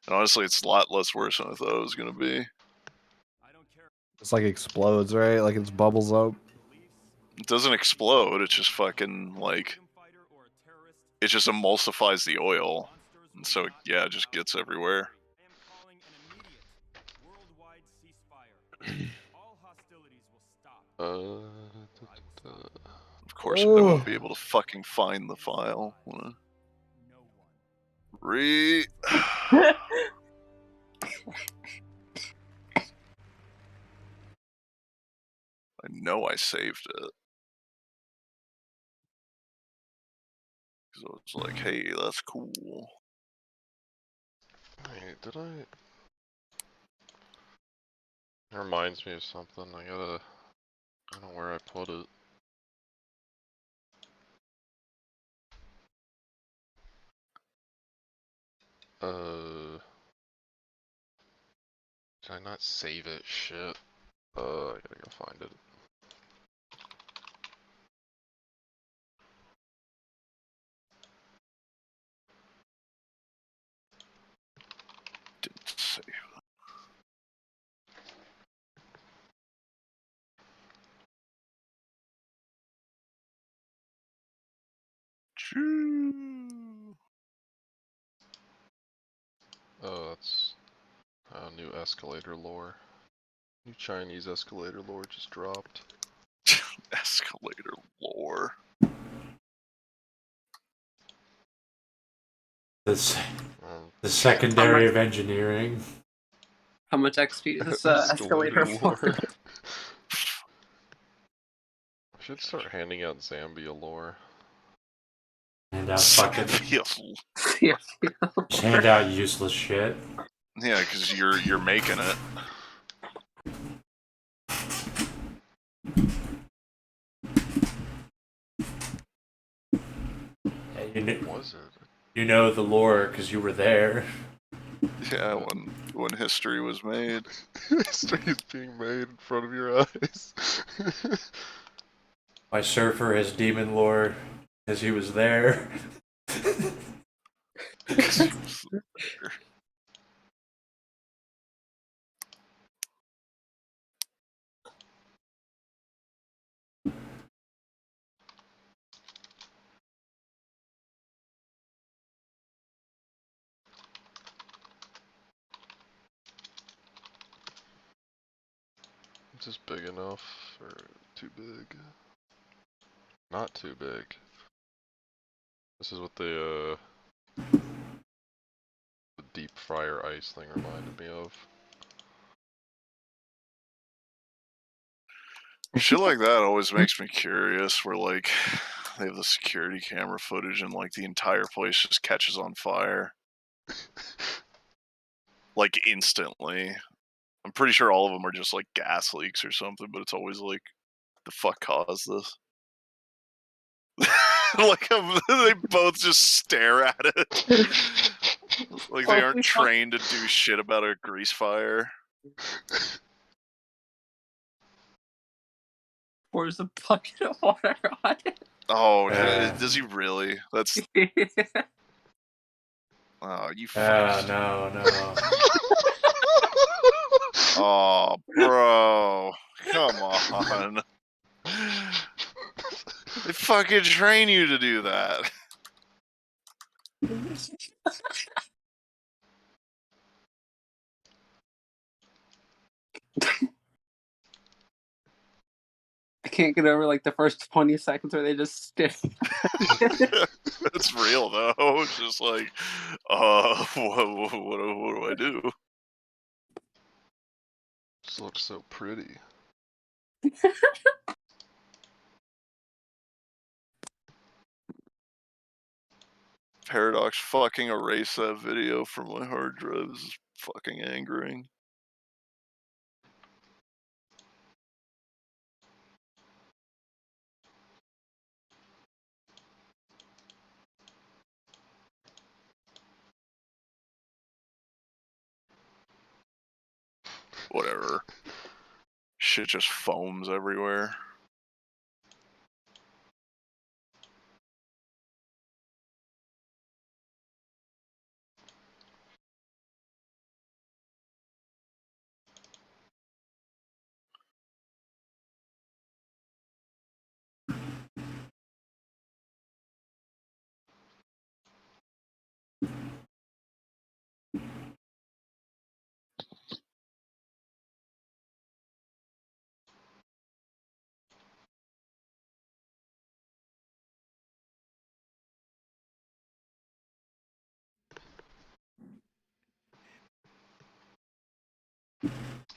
And honestly, it's a lot less worse than I thought it was gonna be. It's like explodes, right? Like it's bubbles up. It doesn't explode. It's just fucking it just emulsifies the oil, and so yeah, it just gets everywhere. Of course, I won't be able to fucking find the file. I know I saved it. Because I was like, hey, that's cool. Wait, did I? It reminds me of something. I don't know where I put it. Did I not save it? Shit. I gotta go find it. Didn't save it. Oh, that's new escalator lore. New Chinese escalator lore just dropped. Escalator lore. The secondary of engineering. How much XP is escalator for? I should start handing out Zambia lore. Hand out fucking. Yeah. Just hand out useless shit. Yeah, because you're making it. You know the lore because you were there. Yeah, when history was made. History is being made in front of your eyes. My surfer has demon lore because he was there. Is this big enough or too big? Not too big. This is what the deep fryer ice thing reminded me of. Shit like that always makes me curious. Where like they have the security camera footage and like the entire place just catches on fire, like instantly. I'm pretty sure all of them are just like gas leaks or something, but it's always like, the fuck caused this? Like they both just stare at it, like they aren't trained to do shit about a grease fire. Pours a bucket of water on it. Oh, does he really? That's. Oh, you fucking. No. Oh, bro. Come on. They fucking train you to do that. I can't get over like the first 20 seconds where they just stare. It's real though. It's just like, what do I do? This looks so pretty. Paradox fucking erase that video from my hard drive. This is fucking angering. Whatever. Shit just foams everywhere.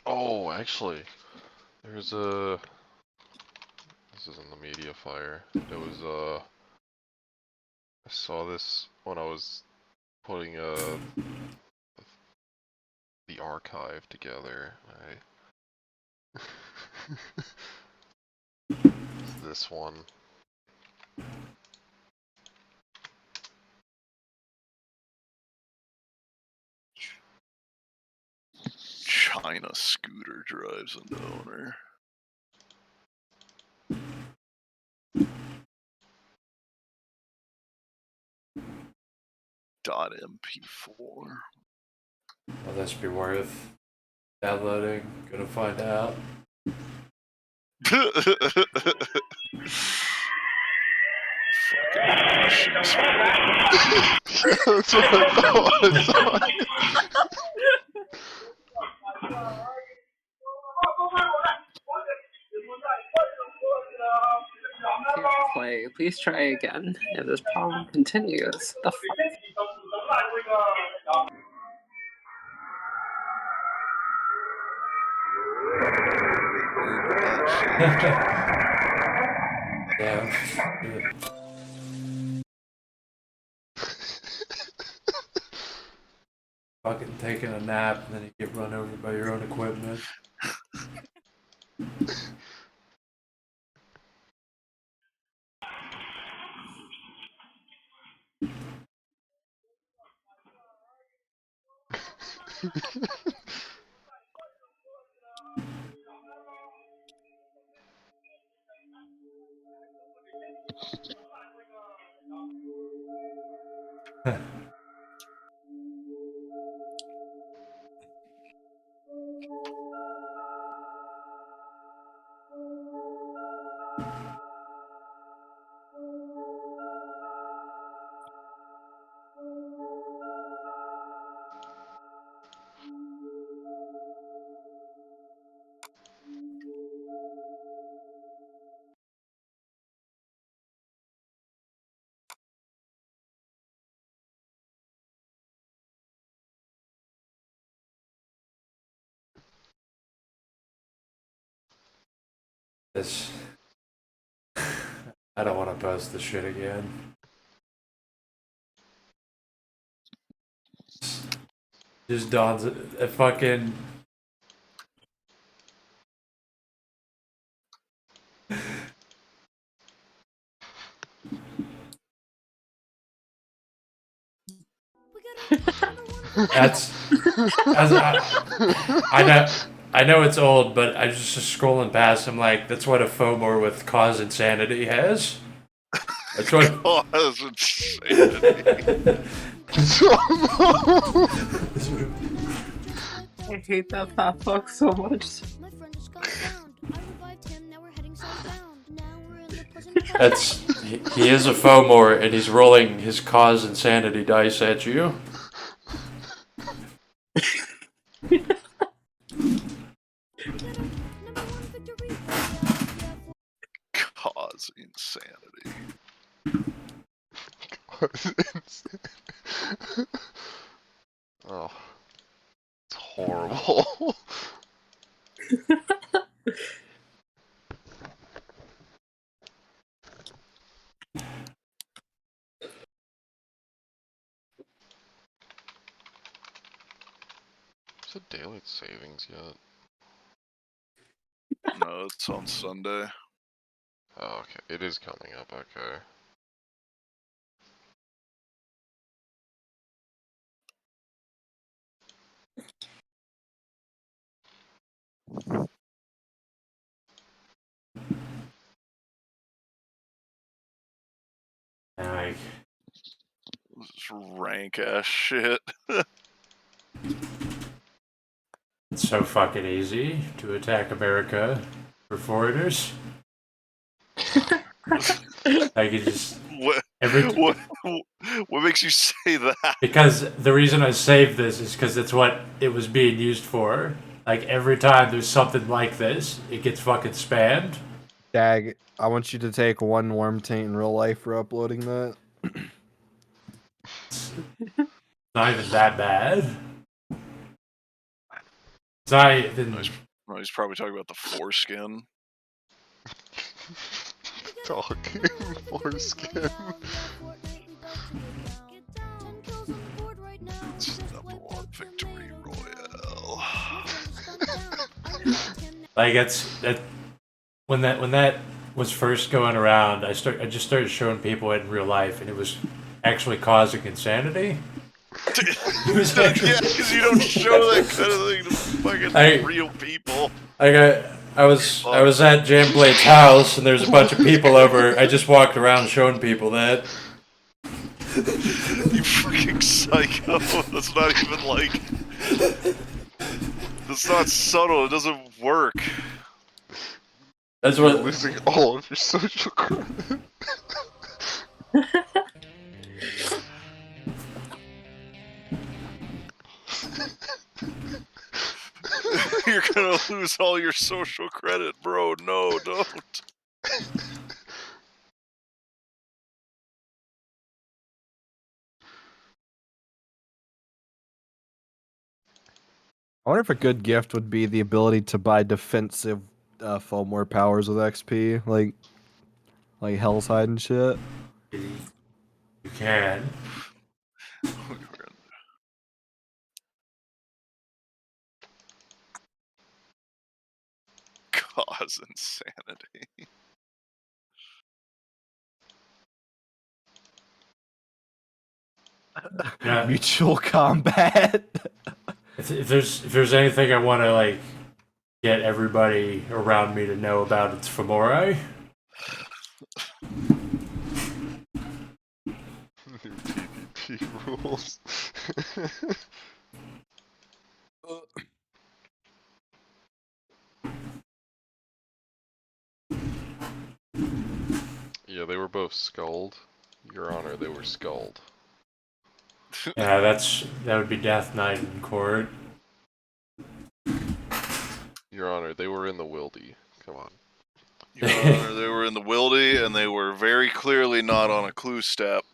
Oh, actually, there's a. This isn't the media fire. It was I saw this when I was putting the archive together. It's this one. China scooter drives into owner. .mp4. Will this be worth downloading? Gonna find out. That's what I thought. Can't play. Please try again. If this problem continues, the fuck? Yeah. Fucking taking a nap and then you get run over by your own equipment. This. I don't want to post this shit again. Just dawns a fucking. That's. I know it's old, but I just scrolling past. I'm like, that's what a FOMOR with cause insanity has. That's what. Cause insanity. I hate that fat fuck so much. That's he is a FOMOR, and he's rolling his cause insanity dice at you. Cause insanity. Oh, it's horrible. Is it daylight savings yet? No, it's on Sunday. Oh, okay. It is coming up, okay. Like, This is rank ass shit. it's so fucking easy to attack America for foreigners. Like it just what makes you say that? because the reason I saved this is because it's what it was being used for. Like every time there's something like this, it gets fucking spammed. Dag, I want you to take one worm taint in real life for uploading that. It's not even that bad. It's not even. No, he's probably talking about the foreskin. Talking foreskin. It's #1 victory royale. Like it's that when that was first going around, I just started showing people it in real life, and it was actually causing insanity. Yeah, because you don't show that kind of thing to fucking real people. I was at Jamblade's house, and there's a bunch of people over. I just walked around showing people that. You fucking psycho. That's not even like. That's not subtle. It doesn't work. That's what. You're losing all of your social credit. You're gonna lose all your social credit, bro. No, don't. I wonder if a good gift would be the ability to buy defensive FOMOR powers with XP, like Hell's Hide and shit. You can. Cause insanity. Yeah. Mutual combat. If there's anything I want to like get everybody around me to know about, it's Femori. New PvP rules. Yeah, they were both skulled. Your Honor, they were skulled. Yeah, that would be Death Knight in court. Your Honor, they were in the Wildy. Come on. Your Honor, they were in the Wildy, and they were very clearly not on a clue step.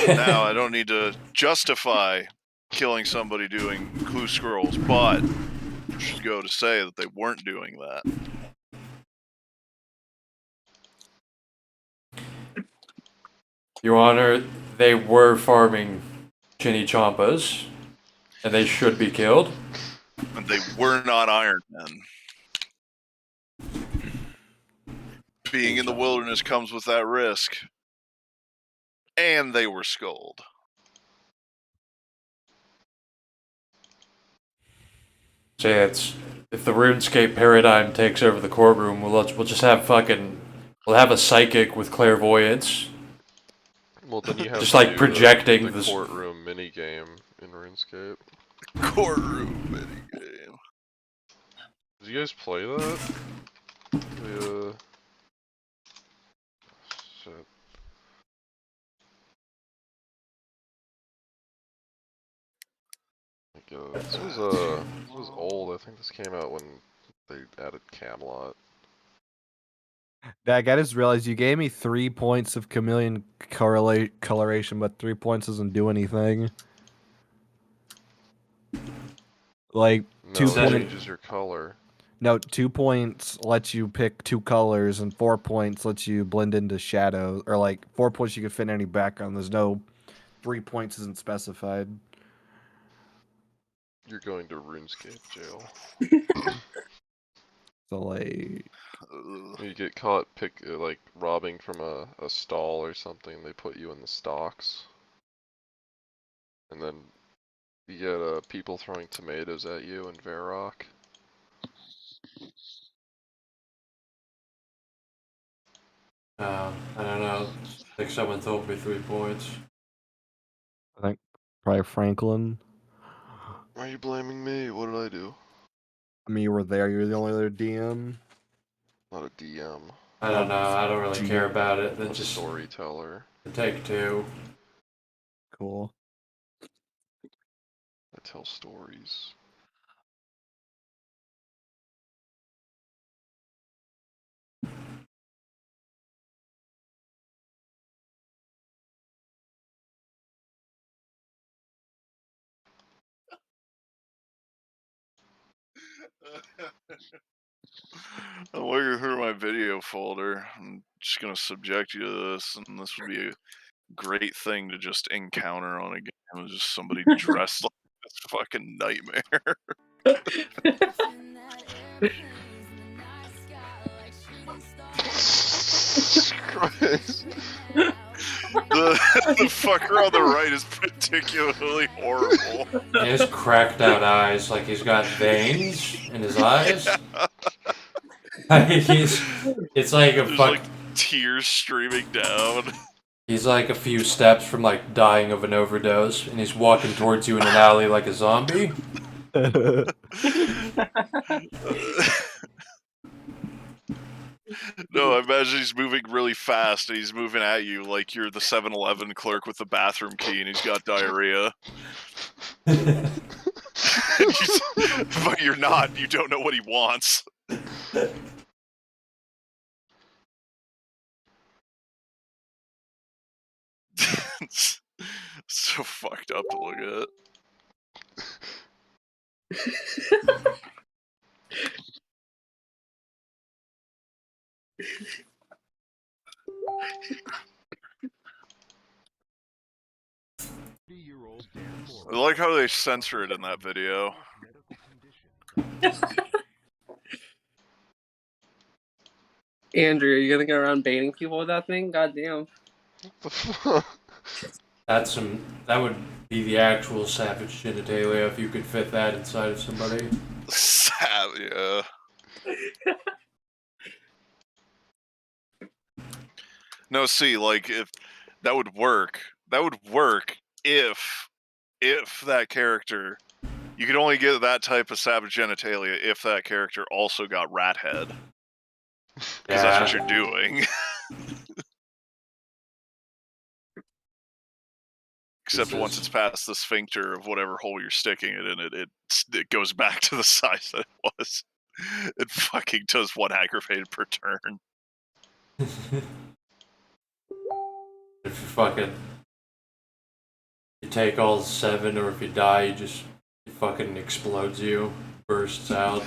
Now, I don't need to justify killing somebody doing clue scrolls, but I should go to say that they weren't doing that. Your Honor, they were farming chimichanpas, and they should be killed. And they were not Iron Men. Being in the wilderness comes with that risk. And they were skulled. Say it's if the RuneScape paradigm takes over the courtroom, we'll just have we'll have a psychic with clairvoyance. Well, then you have just to like do projecting the this courtroom minigame in RuneScape. Courtroom minigame. Did you guys play that? The, shit. This was old. I think this came out when they added Camelot. Dak, I just realized you gave me 3 points of chameleon coloration, but 3 points doesn't do anything. Like No, 2 it points. changes your color. No, 2 points lets you pick 2 colors, and 4 points lets you blend into shadows. Or like 4 points you can fit in any background. There's no 3 points isn't specified. You're going to RuneScape jail. So like, you get caught like robbing from a stall or something, they put you in the stocks. And then you get people throwing tomatoes at you in Varrock. I don't know. I think someone told me 3 points. I think probably Franklin. Why are you blaming me? What did I do? I mean, you were there. You're the only other DM. Not a DM. I don't know. I don't really care about it. I'm Then a just storyteller. take 2. Cool. I tell stories. I'm looking through my video folder. I'm just gonna subject you to this, and this would be a great thing to just encounter on a game. It's just somebody dressed like this fucking nightmare. Christ. The fucker on the right is particularly horrible. He has cracked out eyes, like he's got veins in his eyes. It's like a There's fuck. like tears streaming down. He's like a few steps from like dying of an overdose, and he's walking towards you in an alley like a zombie. No, I imagine he's moving really fast, and he's moving at you like you're the 7-Eleven clerk with the bathroom key, and he's got diarrhea. But you're not. You don't know what he wants. It's so fucked up to look at. I like how they censor it in that video. Andrew, are you gonna go around baiting people with that thing? God damn. That would be the actual savage genitalia if you could fit that inside of somebody. Yeah. No, see, like if that would work. That would work if that character, you could only get that type of savage genitalia if that character also got rat head. Because that's what you're doing. Except once it's past the sphincter of whatever hole you're sticking it in, it goes back to the size that it was. It fucking does 1 aggravated per turn. If you take all 7, or if you die, it fucking explodes you, bursts out.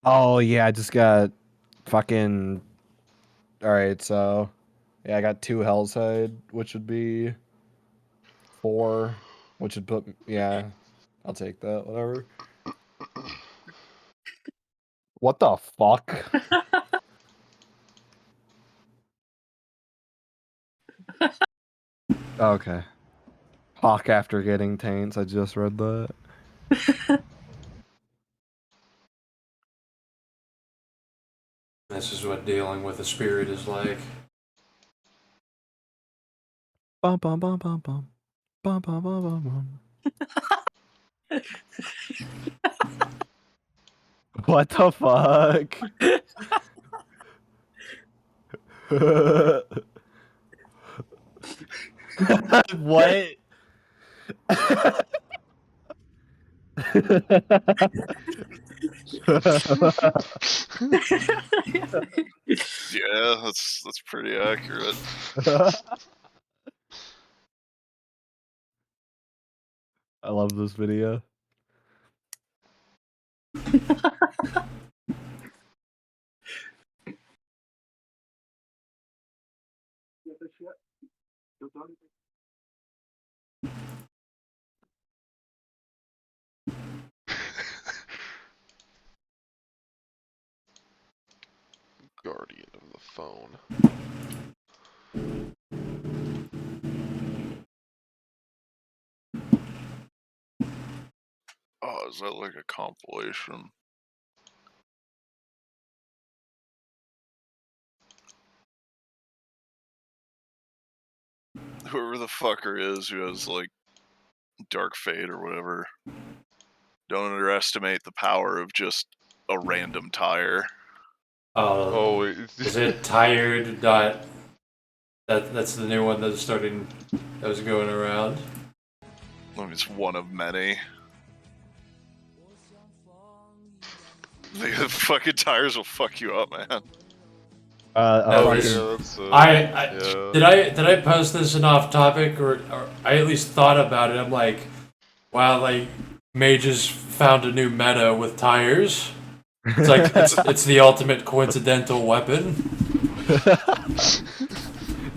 Oh yeah, I just got fucking. All right, so yeah, I got 2 Hell's Head, which would be 4, which would put yeah. I'll take that. Whatever. What the fuck? Okay. Hawk after getting taints. I just read that. This is what dealing with a spirit is like. Bum bum bum bum bum. Bum bum bum bum bum. What the fuck? What? Yeah, that's pretty accurate. I love this video. Guardian of the phone. Oh, is that like a compilation? Whoever the fucker is who has like Dark Fate or whatever, don't underestimate the power of just a random tire. Oh, wait. is it tired? That's the new one that's starting. That was going around. I mean, it's one of many. The fucking tires will fuck you up, man. Did I post this in off topic or I at least thought about it. I'm like, wow, like mages found a new meta with tires. It's like it's the ultimate coincidental weapon.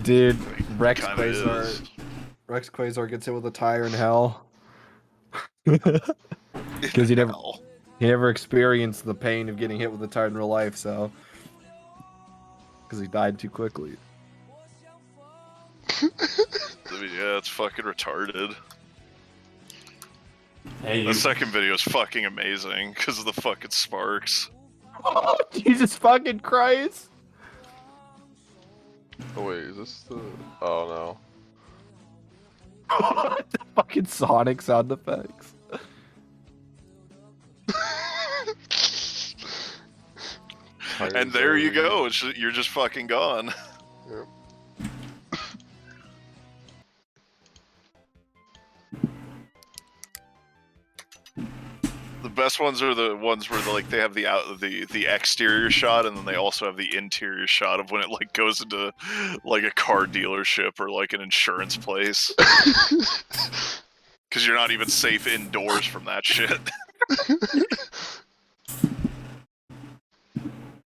Dude, Rex Quasar gets hit with a tire in hell. Because he never experienced the pain of getting hit with a tire in real life, so because he died too quickly. I mean, yeah, it's fucking retarded. Hey, the second video is fucking amazing because of the fucking sparks. Oh, Jesus fucking Christ! Oh wait, is this the? Oh no. The fucking Sonic sound effects. And there you go. You're just fucking gone. Yep. The best ones are the ones where like they have the exterior shot, and then they also have the interior shot of when it like goes into like a car dealership or like an insurance place. Because you're not even safe indoors from that shit.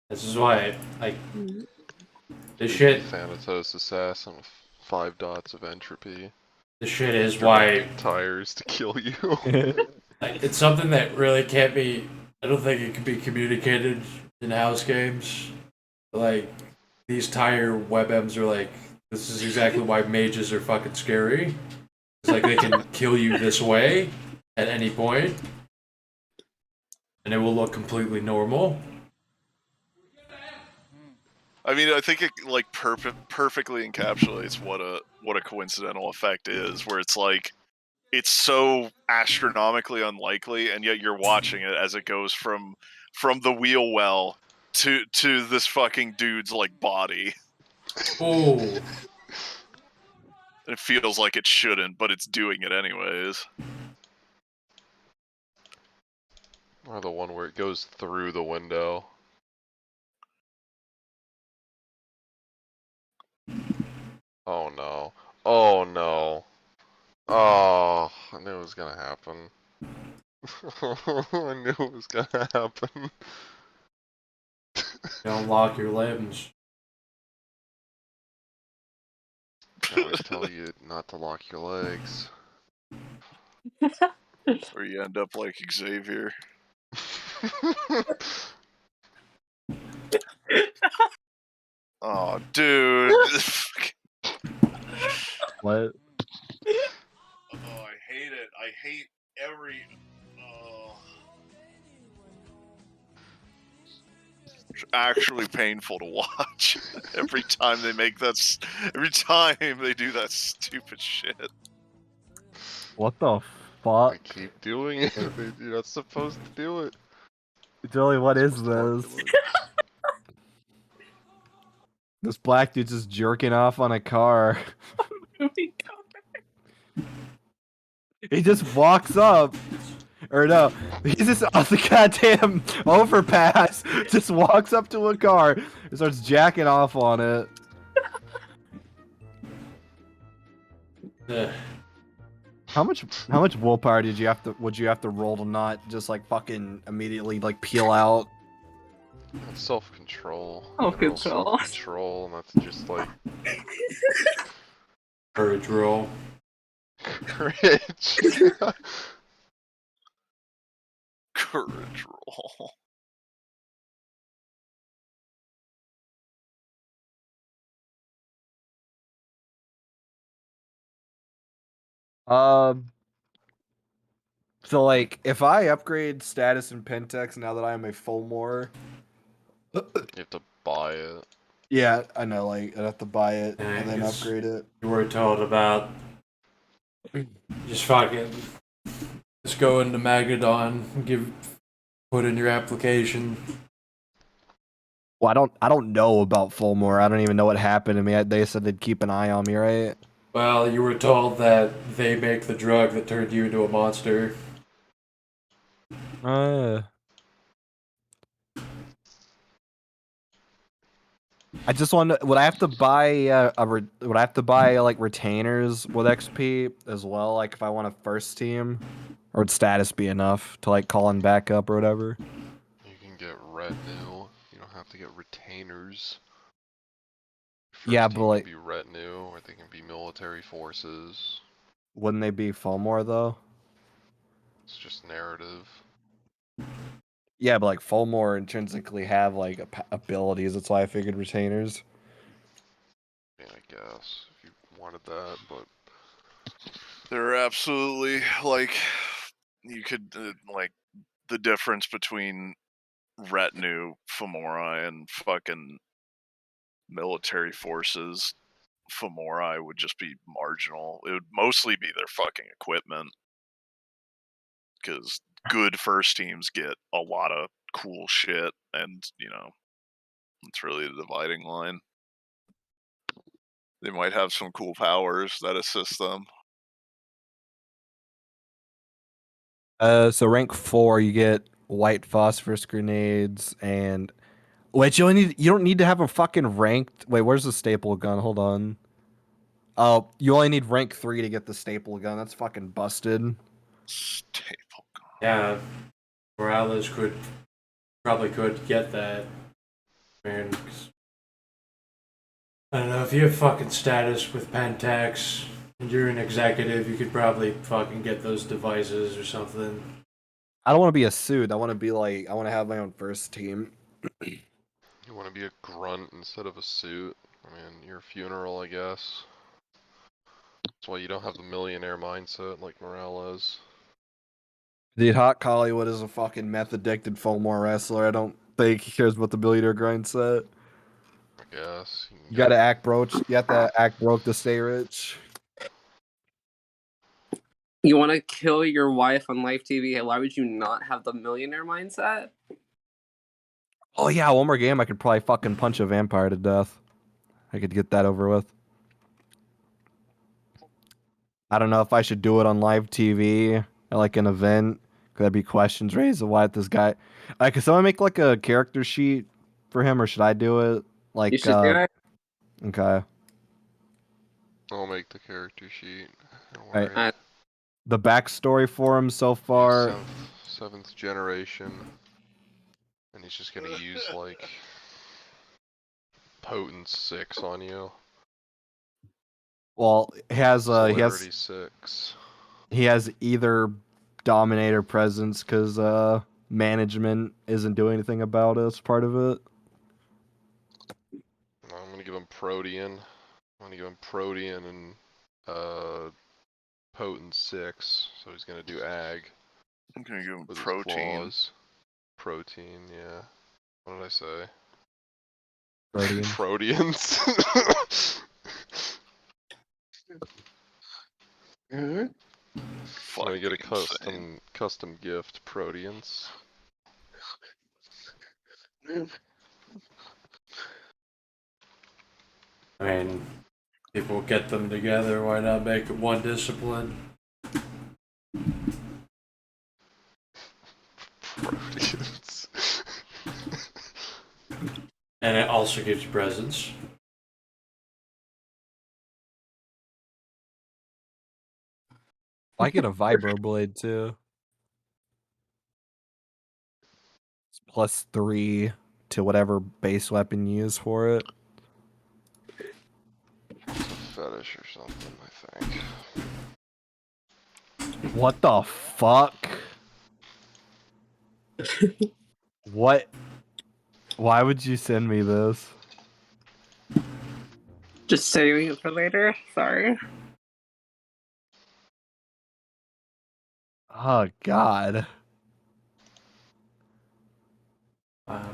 This is why, like, this shit. Thanatos assassin with 5 dots of entropy. The shit is why tires to kill you. Like, it's something that really can't be. I don't think it can be communicated in house games. Like, these tire webms are like, this is exactly why mages are fucking scary. It's like they can kill you this way at any point, and it will look completely normal. I mean, I think it like perfectly encapsulates what a coincidental effect is, where it's like it's so astronomically unlikely, and yet you're watching it as it goes from the wheel well to this fucking dude's like body. Oh. It feels like it shouldn't, but it's doing it anyways. Or the one where it goes through the window. Oh no. Oh no. Oh, I knew it was gonna happen. I knew it was gonna happen. Don't lock your limbs. I always tell you not to lock your legs. Or you end up like Xavier. Oh, dude. What? Oh, I hate it. I hate every. Oh. It's actually painful to watch. Every time they make that. Every time they do that stupid shit. What the fuck? They keep doing it. You're not supposed to do it. Joey, what You're is supposed to lock this? your legs. This black dude just jerking off on a car. He just walks up. Or no, he's just on the goddamn overpass. Just walks up to a car and starts jacking off on it. Ugh. How much willpower would you have to roll to not just like fucking immediately like peel out? That's self-control. Self-control. Self-control, and that's just like Courage roll. courage. Courage roll. So like if I upgrade status in Pentex now that I am a Fulmore, You have to buy it. yeah, I know, like I'd have to buy it Yeah, and then 'cause upgrade it. You were told about just fucking just go into Magadon, put in your application. Well, I don't know about Fulmore. I don't even know what happened to me. They said they'd keep an eye on me, right? Well, you were told that they make the drug that turned you into a monster. I just want to. Would I have to buy would I have to buy like retainers with XP as well? Like if I want a first team, or would status be enough to like call in backup or whatever? You can get retinue. You don't have to get retainers. First Yeah, team but like, can be retinue, or they can be military forces. wouldn't they be Fulmore though? It's just narrative. Yeah, but like Fulmore intrinsically have like abilities. That's why I figured retainers. Yeah, I guess if you wanted that, but They're absolutely like you could like the difference between retinue Femori and fucking military forces Femori would just be marginal. It would mostly be their fucking equipment. Because good first teams get a lot of cool shit, and you know, it's really the dividing line. They might have some cool powers that assist them. So rank 4, you get white phosphorus grenades and wait, you don't need to have a fucking ranked. Wait, where's the staple gun? Hold on. Oh, you only need rank 3 to get the staple gun. That's fucking busted. Staple gun. Yeah, Morales probably could get that. Man, I don't know, if you have fucking status with Pentax and you're an executive, you could probably fucking get those devices or something. I don't want to be a suit. I want to be like I want to have my own first team. you want to be a grunt instead of a suit. I mean, your funeral, I guess. That's why you don't have the millionaire mindset like Morales. Dude, Hot Hollywood is a fucking meth addicted Fulmore wrestler. I don't think he cares about the billionaire grind set. I guess. You gotta act broke. You have to act broke to stay rich. You want to kill your wife on live TV? Why would you not have the millionaire mindset? Oh yeah, one more game. I could probably fucking punch a vampire to death. I could get that over with. I don't know if I should do it on live TV at like an event. Could there be questions raised of why this guy? Like, could someone make like a character sheet for him, or should I do it? Like, You should do it. Okay. I'll make the character sheet. Don't Right. worry. The backstory for him so far. Yeah, seventh generation. And he's just gonna use like potent 6 on you. Well, he has Celerity 6. he has either dominator presence because management isn't doing anything about it as part of it. I'm gonna give him Protean. I'm gonna give him Protean and potent 6, so he's gonna do Ag. I'm gonna give him with his protein. claws. Protein, yeah. What did I say? Protean. Proteans. I'm gonna get a custom gift, Proteans. I mean, people get them together. Why not make it one discipline? Proteans. And it also gives you presents. I get a vibroblade too. It's +3 to whatever base weapon you use for it. It's a fetish or something, I think. What the fuck? What? Why would you send me this? Just saving it for later. Sorry. Oh god. Uh.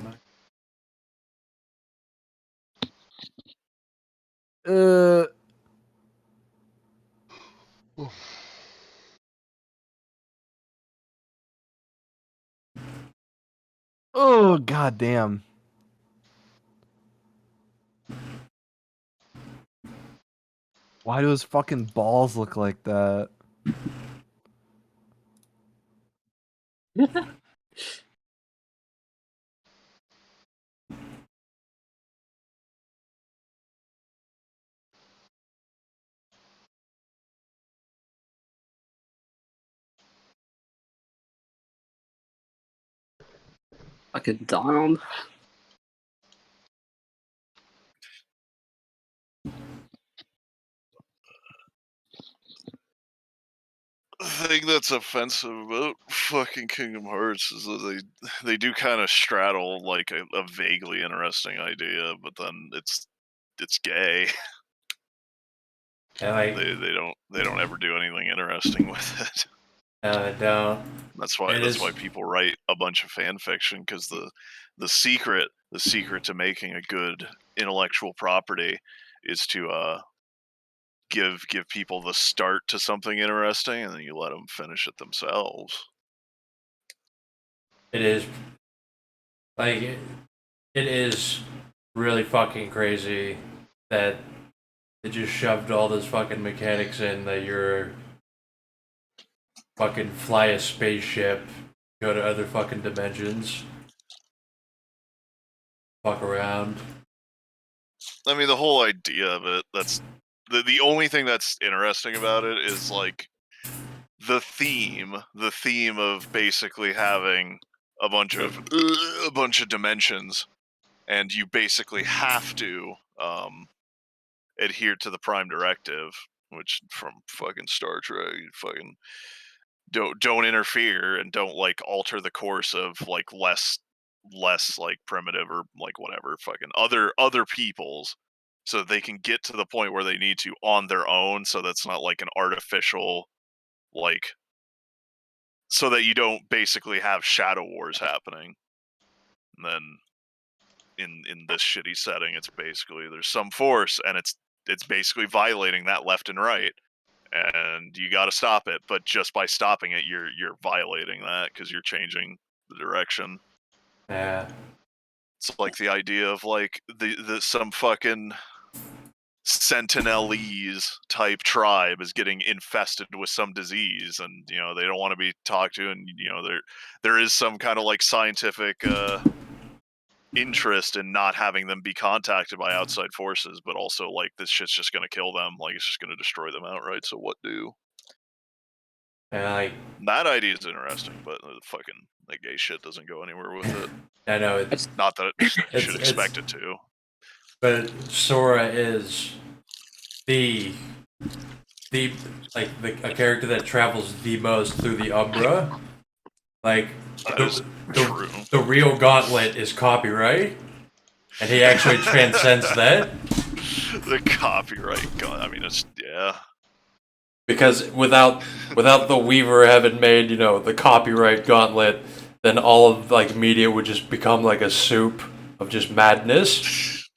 Oh god damn. Why do his fucking balls look like that? Fucking Donald. The thing that's offensive about fucking Kingdom Hearts is that they do kind of straddle like a vaguely interesting idea, but then it's gay. And They don't ever do anything interesting with it. don't. That's why people write a bunch of fan fiction, because the secret to making a good intellectual property is to give people the start to something interesting, and then you let them finish it themselves. It is like it is really fucking crazy that they just shoved all this fucking mechanics in that you're fucking fly a spaceship, go to other fucking dimensions, fuck around. I mean, the whole idea of it, that's the only thing that's interesting about it is like the theme of basically having a bunch of dimensions, and you basically have to adhere to the Prime Directive, which from fucking Star Trek, you fucking don't interfere and don't like alter the course of like less like primitive or like whatever fucking other peoples, so that they can get to the point where they need to on their own, so that's not like an artificial, like, so that you don't basically have shadow wars happening. And then in this shitty setting, it's basically there's some force and it's basically violating that left and right, and you got to stop it, but just by stopping it you're violating that because you're changing the direction. Yeah. It's like the idea of like the some fucking Sentinelese type tribe is getting infested with some disease, and you know they don't want to be talked to, and you know there is some kind of like scientific interest in not having them be contacted by outside forces, but also like this shit's just gonna kill them, like it's just gonna destroy them outright, so what do? And like that idea is interesting, but the fucking gay shit doesn't go anywhere with it. I know it's not that you should expect it to. But Sora is the a character that travels the most through the Umbra. Like the real Gauntlet is copyright, and he actually transcends that. The copyright I mean, it's yeah. Because without the Weaver having made the copyright Gauntlet, then all of like media would just become like a soup of just madness.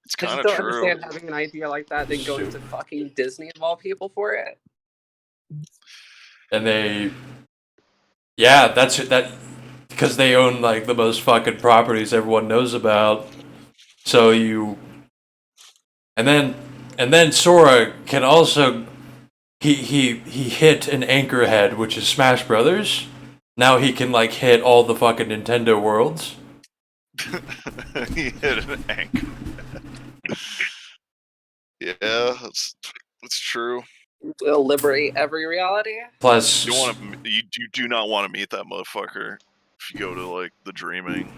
It's I just kind of don't true. understand having an idea like that, then going to fucking Disney of all people for it. And that's that because they own like the most fucking properties everyone knows about. So and then Sora can also he hit an Anchorhead, which is Smash Brothers. Now he can like hit all the fucking Nintendo worlds. He hit an anchor. Yeah, that's true. It'll liberate every reality. Plus, you do not want to meet that motherfucker if you go to like the Dreaming.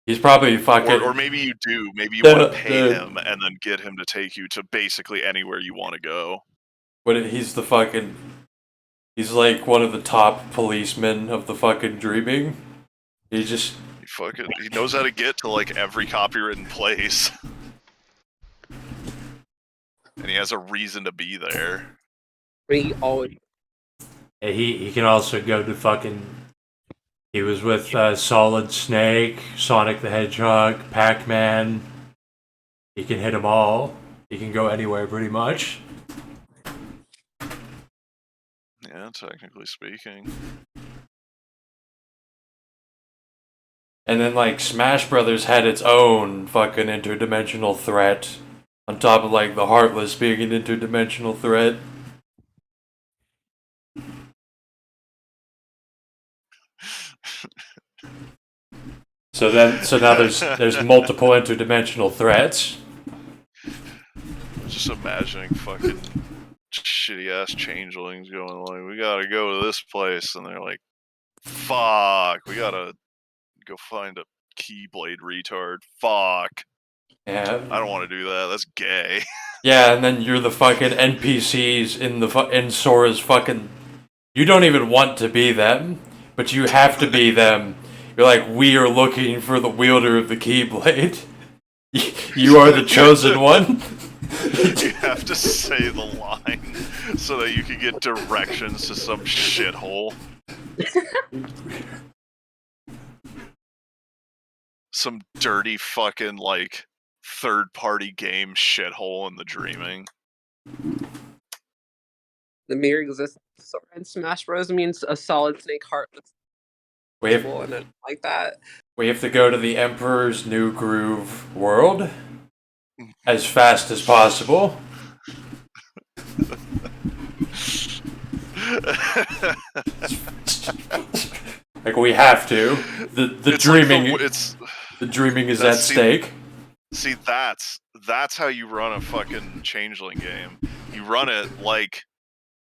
He's probably fucking. Or maybe you do. Maybe you want to pay him and then get him to take you to basically anywhere you want to go. But he's the fucking. He's like one of the top policemen of the fucking Dreaming. He knows how to get to like every copywritten place. And he has a reason to be there. He always. Yeah, he can also go to fucking. He was with Solid Snake, Sonic the Hedgehog, Pac-Man. He can hit them all. He can go anywhere pretty much. Yeah, technically speaking. And then like Smash Brothers had its own fucking interdimensional threat. On top of like the Heartless being an interdimensional threat. So now there's multiple interdimensional threats. Just imagining fucking shitty ass changelings going like, we gotta go to this place, and they're like, fuck, we gotta go find a Keyblade retard. Fuck. Yeah. I don't want to do that. That's gay. Yeah, and then you're the fucking NPCs in Sora's fucking. You don't even want to be them, but you have to be them. You're like, we are looking for the wielder of the Keyblade. You are the chosen one. You have to say the line so that you can get directions to some shithole. Some dirty fucking like third-party game shithole in the Dreaming. The mere existence of Sora in Smash Bros. Means a Solid Snake Heartless. And it like that. We have to go to the Emperor's New Groove world as fast as possible. Like we have to. The Dreaming. Like the Dreaming is at stake. See, that's how you run a fucking changeling game. You run it like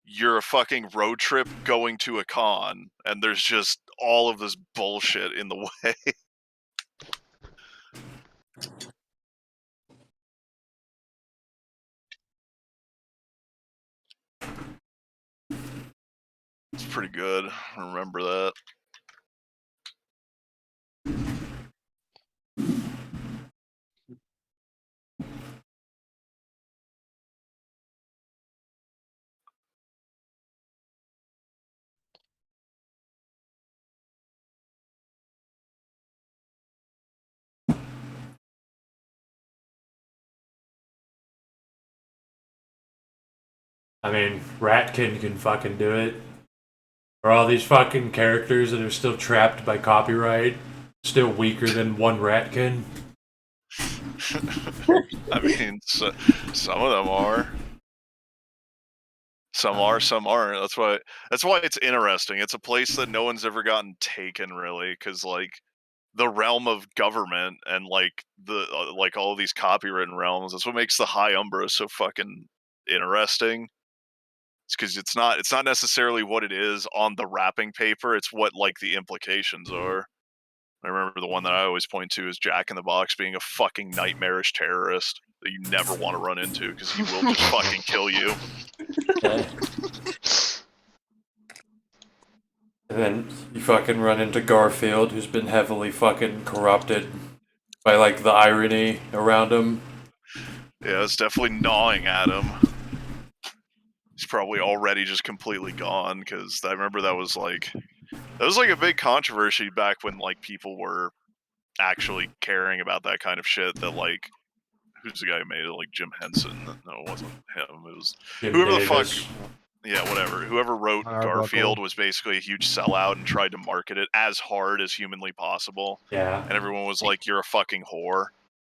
you're a fucking road trip going to a con, and there's just all of this bullshit in the way. It's pretty good. Remember that. I mean, Ratkin can fucking do it. Are all these fucking characters that are still trapped by copyright still weaker than one Ratkin? I mean, some of them are. Some are, some aren't. That's why it's interesting. It's a place that no one's ever gotten taken, really, because like the realm of government and like the like all of these copywritten realms. That's what makes the High Umbra so fucking interesting. It's because it's not necessarily what it is on the wrapping paper. It's what like the implications are. I remember the one that I always point to is Jack in the Box being a fucking nightmarish terrorist that you never want to run into because he will just fucking kill you. Yeah. And then you fucking run into Garfield, who's been heavily fucking corrupted by like the irony around him. Yeah, it's definitely gnawing at him. He's probably already just completely gone because I remember that was like a big controversy back when like people were actually caring about that kind of shit. That like, who's the guy who made it? Like Jim Henson? No, it wasn't him. It was Jim whoever Davis. the fuck. Yeah, whatever. Whoever wrote Arbuckle. Garfield was basically a huge sellout and tried to market it as hard as humanly possible. Yeah. And everyone was like, "You're a fucking whore,"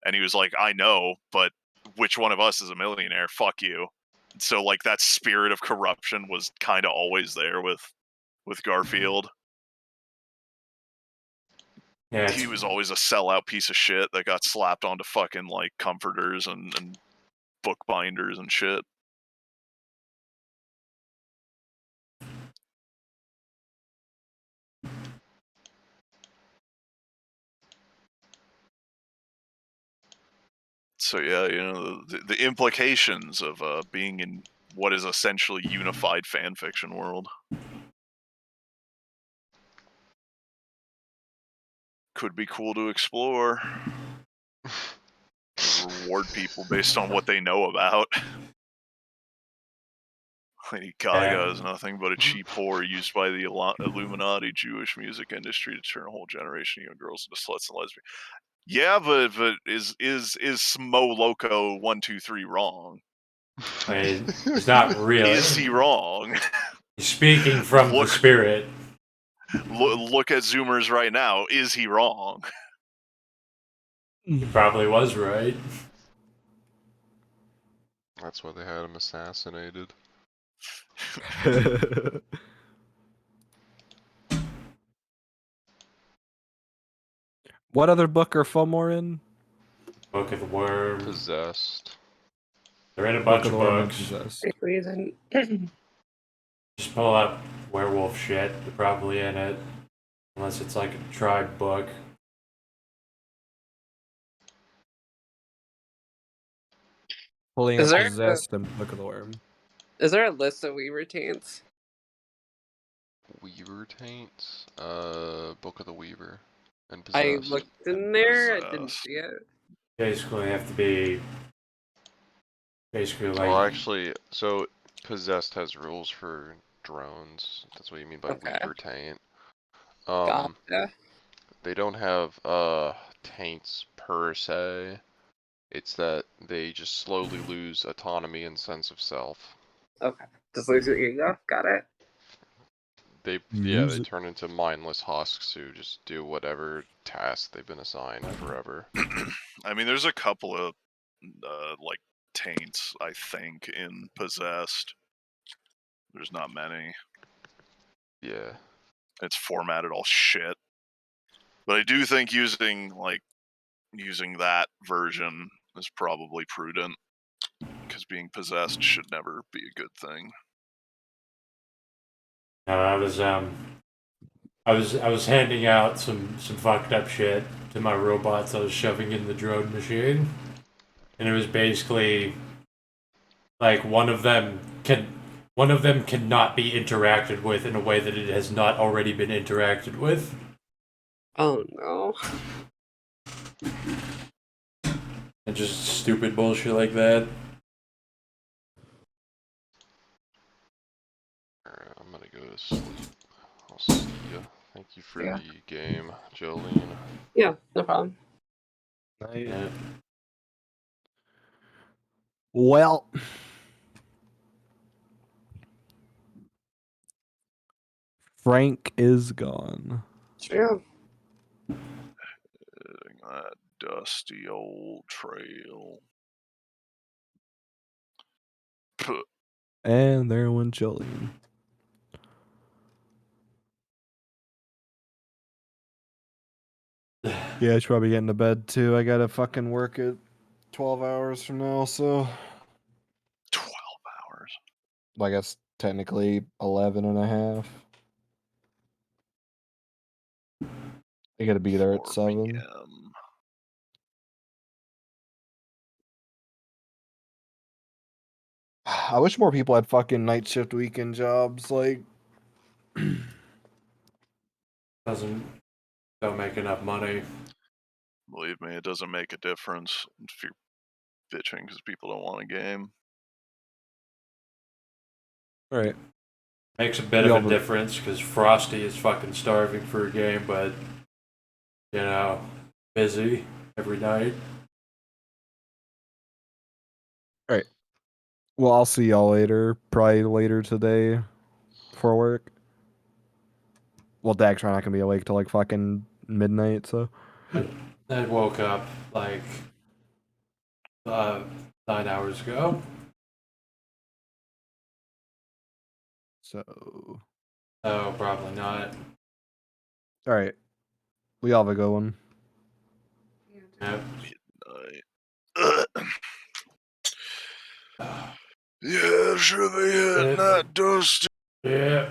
and he was like, "I know, but which one of us is a millionaire? Fuck you." So like that spirit of corruption was kind of always there with Garfield. Yeah, He was always a sellout piece of shit that got slapped onto fucking like comforters and book binders and shit. So yeah, you know, the implications of being in what is essentially unified fan fiction world could be cool to explore. Reward people based on what they know about. Lady Gaga is nothing but a cheap whore used by the Illuminati Jewish music industry to turn a whole generation of young girls into sluts and lesbians. Yeah, but is Smo Loco 123 wrong? I mean, it's not really. Is he wrong? Speaking from the spirit. Look at Zoomers right now. Is he wrong? He probably was right. That's why they had him assassinated. What other book are Fomor in? Book of the Worm. Possessed. They're in a bunch of the Worm and books. Possessed. Reason. Just pull up werewolf shit. They're probably in it. Unless it's like a tribe book. Pulling Is up there Possessed and Book of the Worm. Is there a list of Weaver taints? Weaver taints? Book of the Weaver. And I Possessed. looked in there. I didn't see it. Basically, have to be. Basically, like. Well, actually, so Possessed has rules for drones. That's what you mean by Weaver taint. Gotcha. They don't have taints per se. It's that they just slowly lose autonomy and sense of self. Okay. Just lose your ego. Got it. They they turn into mindless husks who just do whatever task they've been assigned forever. I mean, there's a couple of like taints, I think, in Possessed. There's not many. Yeah. It's formatted all shit. But I do think using that version is probably prudent, because being possessed should never be a good thing. I was handing out some fucked up shit to my robots I was shoving in the drone machine, and it was basically like one of them cannot be interacted with in a way that it has not already been interacted with. Oh no. And just stupid bullshit like that. Alright, I'm gonna go to sleep. I'll see ya. Thank you for the game, Jolene. Yeah, no problem. Yeah. Well, Frank is gone. True. Hitting that dusty old trail. And there went Jolene. Yeah, I should probably get into bed too. I gotta fucking work at 12 hours from now, so. 12 hours? I guess technically 11 and a half. You gotta be there at 4 7. p.m. I wish more people had fucking night shift weekend jobs. Like, don't make enough money. Believe me, it doesn't make a difference if you're bitching because people don't want a game. right. Makes a bit of a difference because Frosty is fucking starving for a game, but you know, busy every night. Right. Well, I'll see y'all later. Probably later today for work. Well, Dag's not gonna be awake till like fucking midnight, so. I woke up like 9 hours ago. So. Oh, probably not. All right. We all have a good one. Yep. Midnight. Yeah, should be hitting that dusty. Yeah.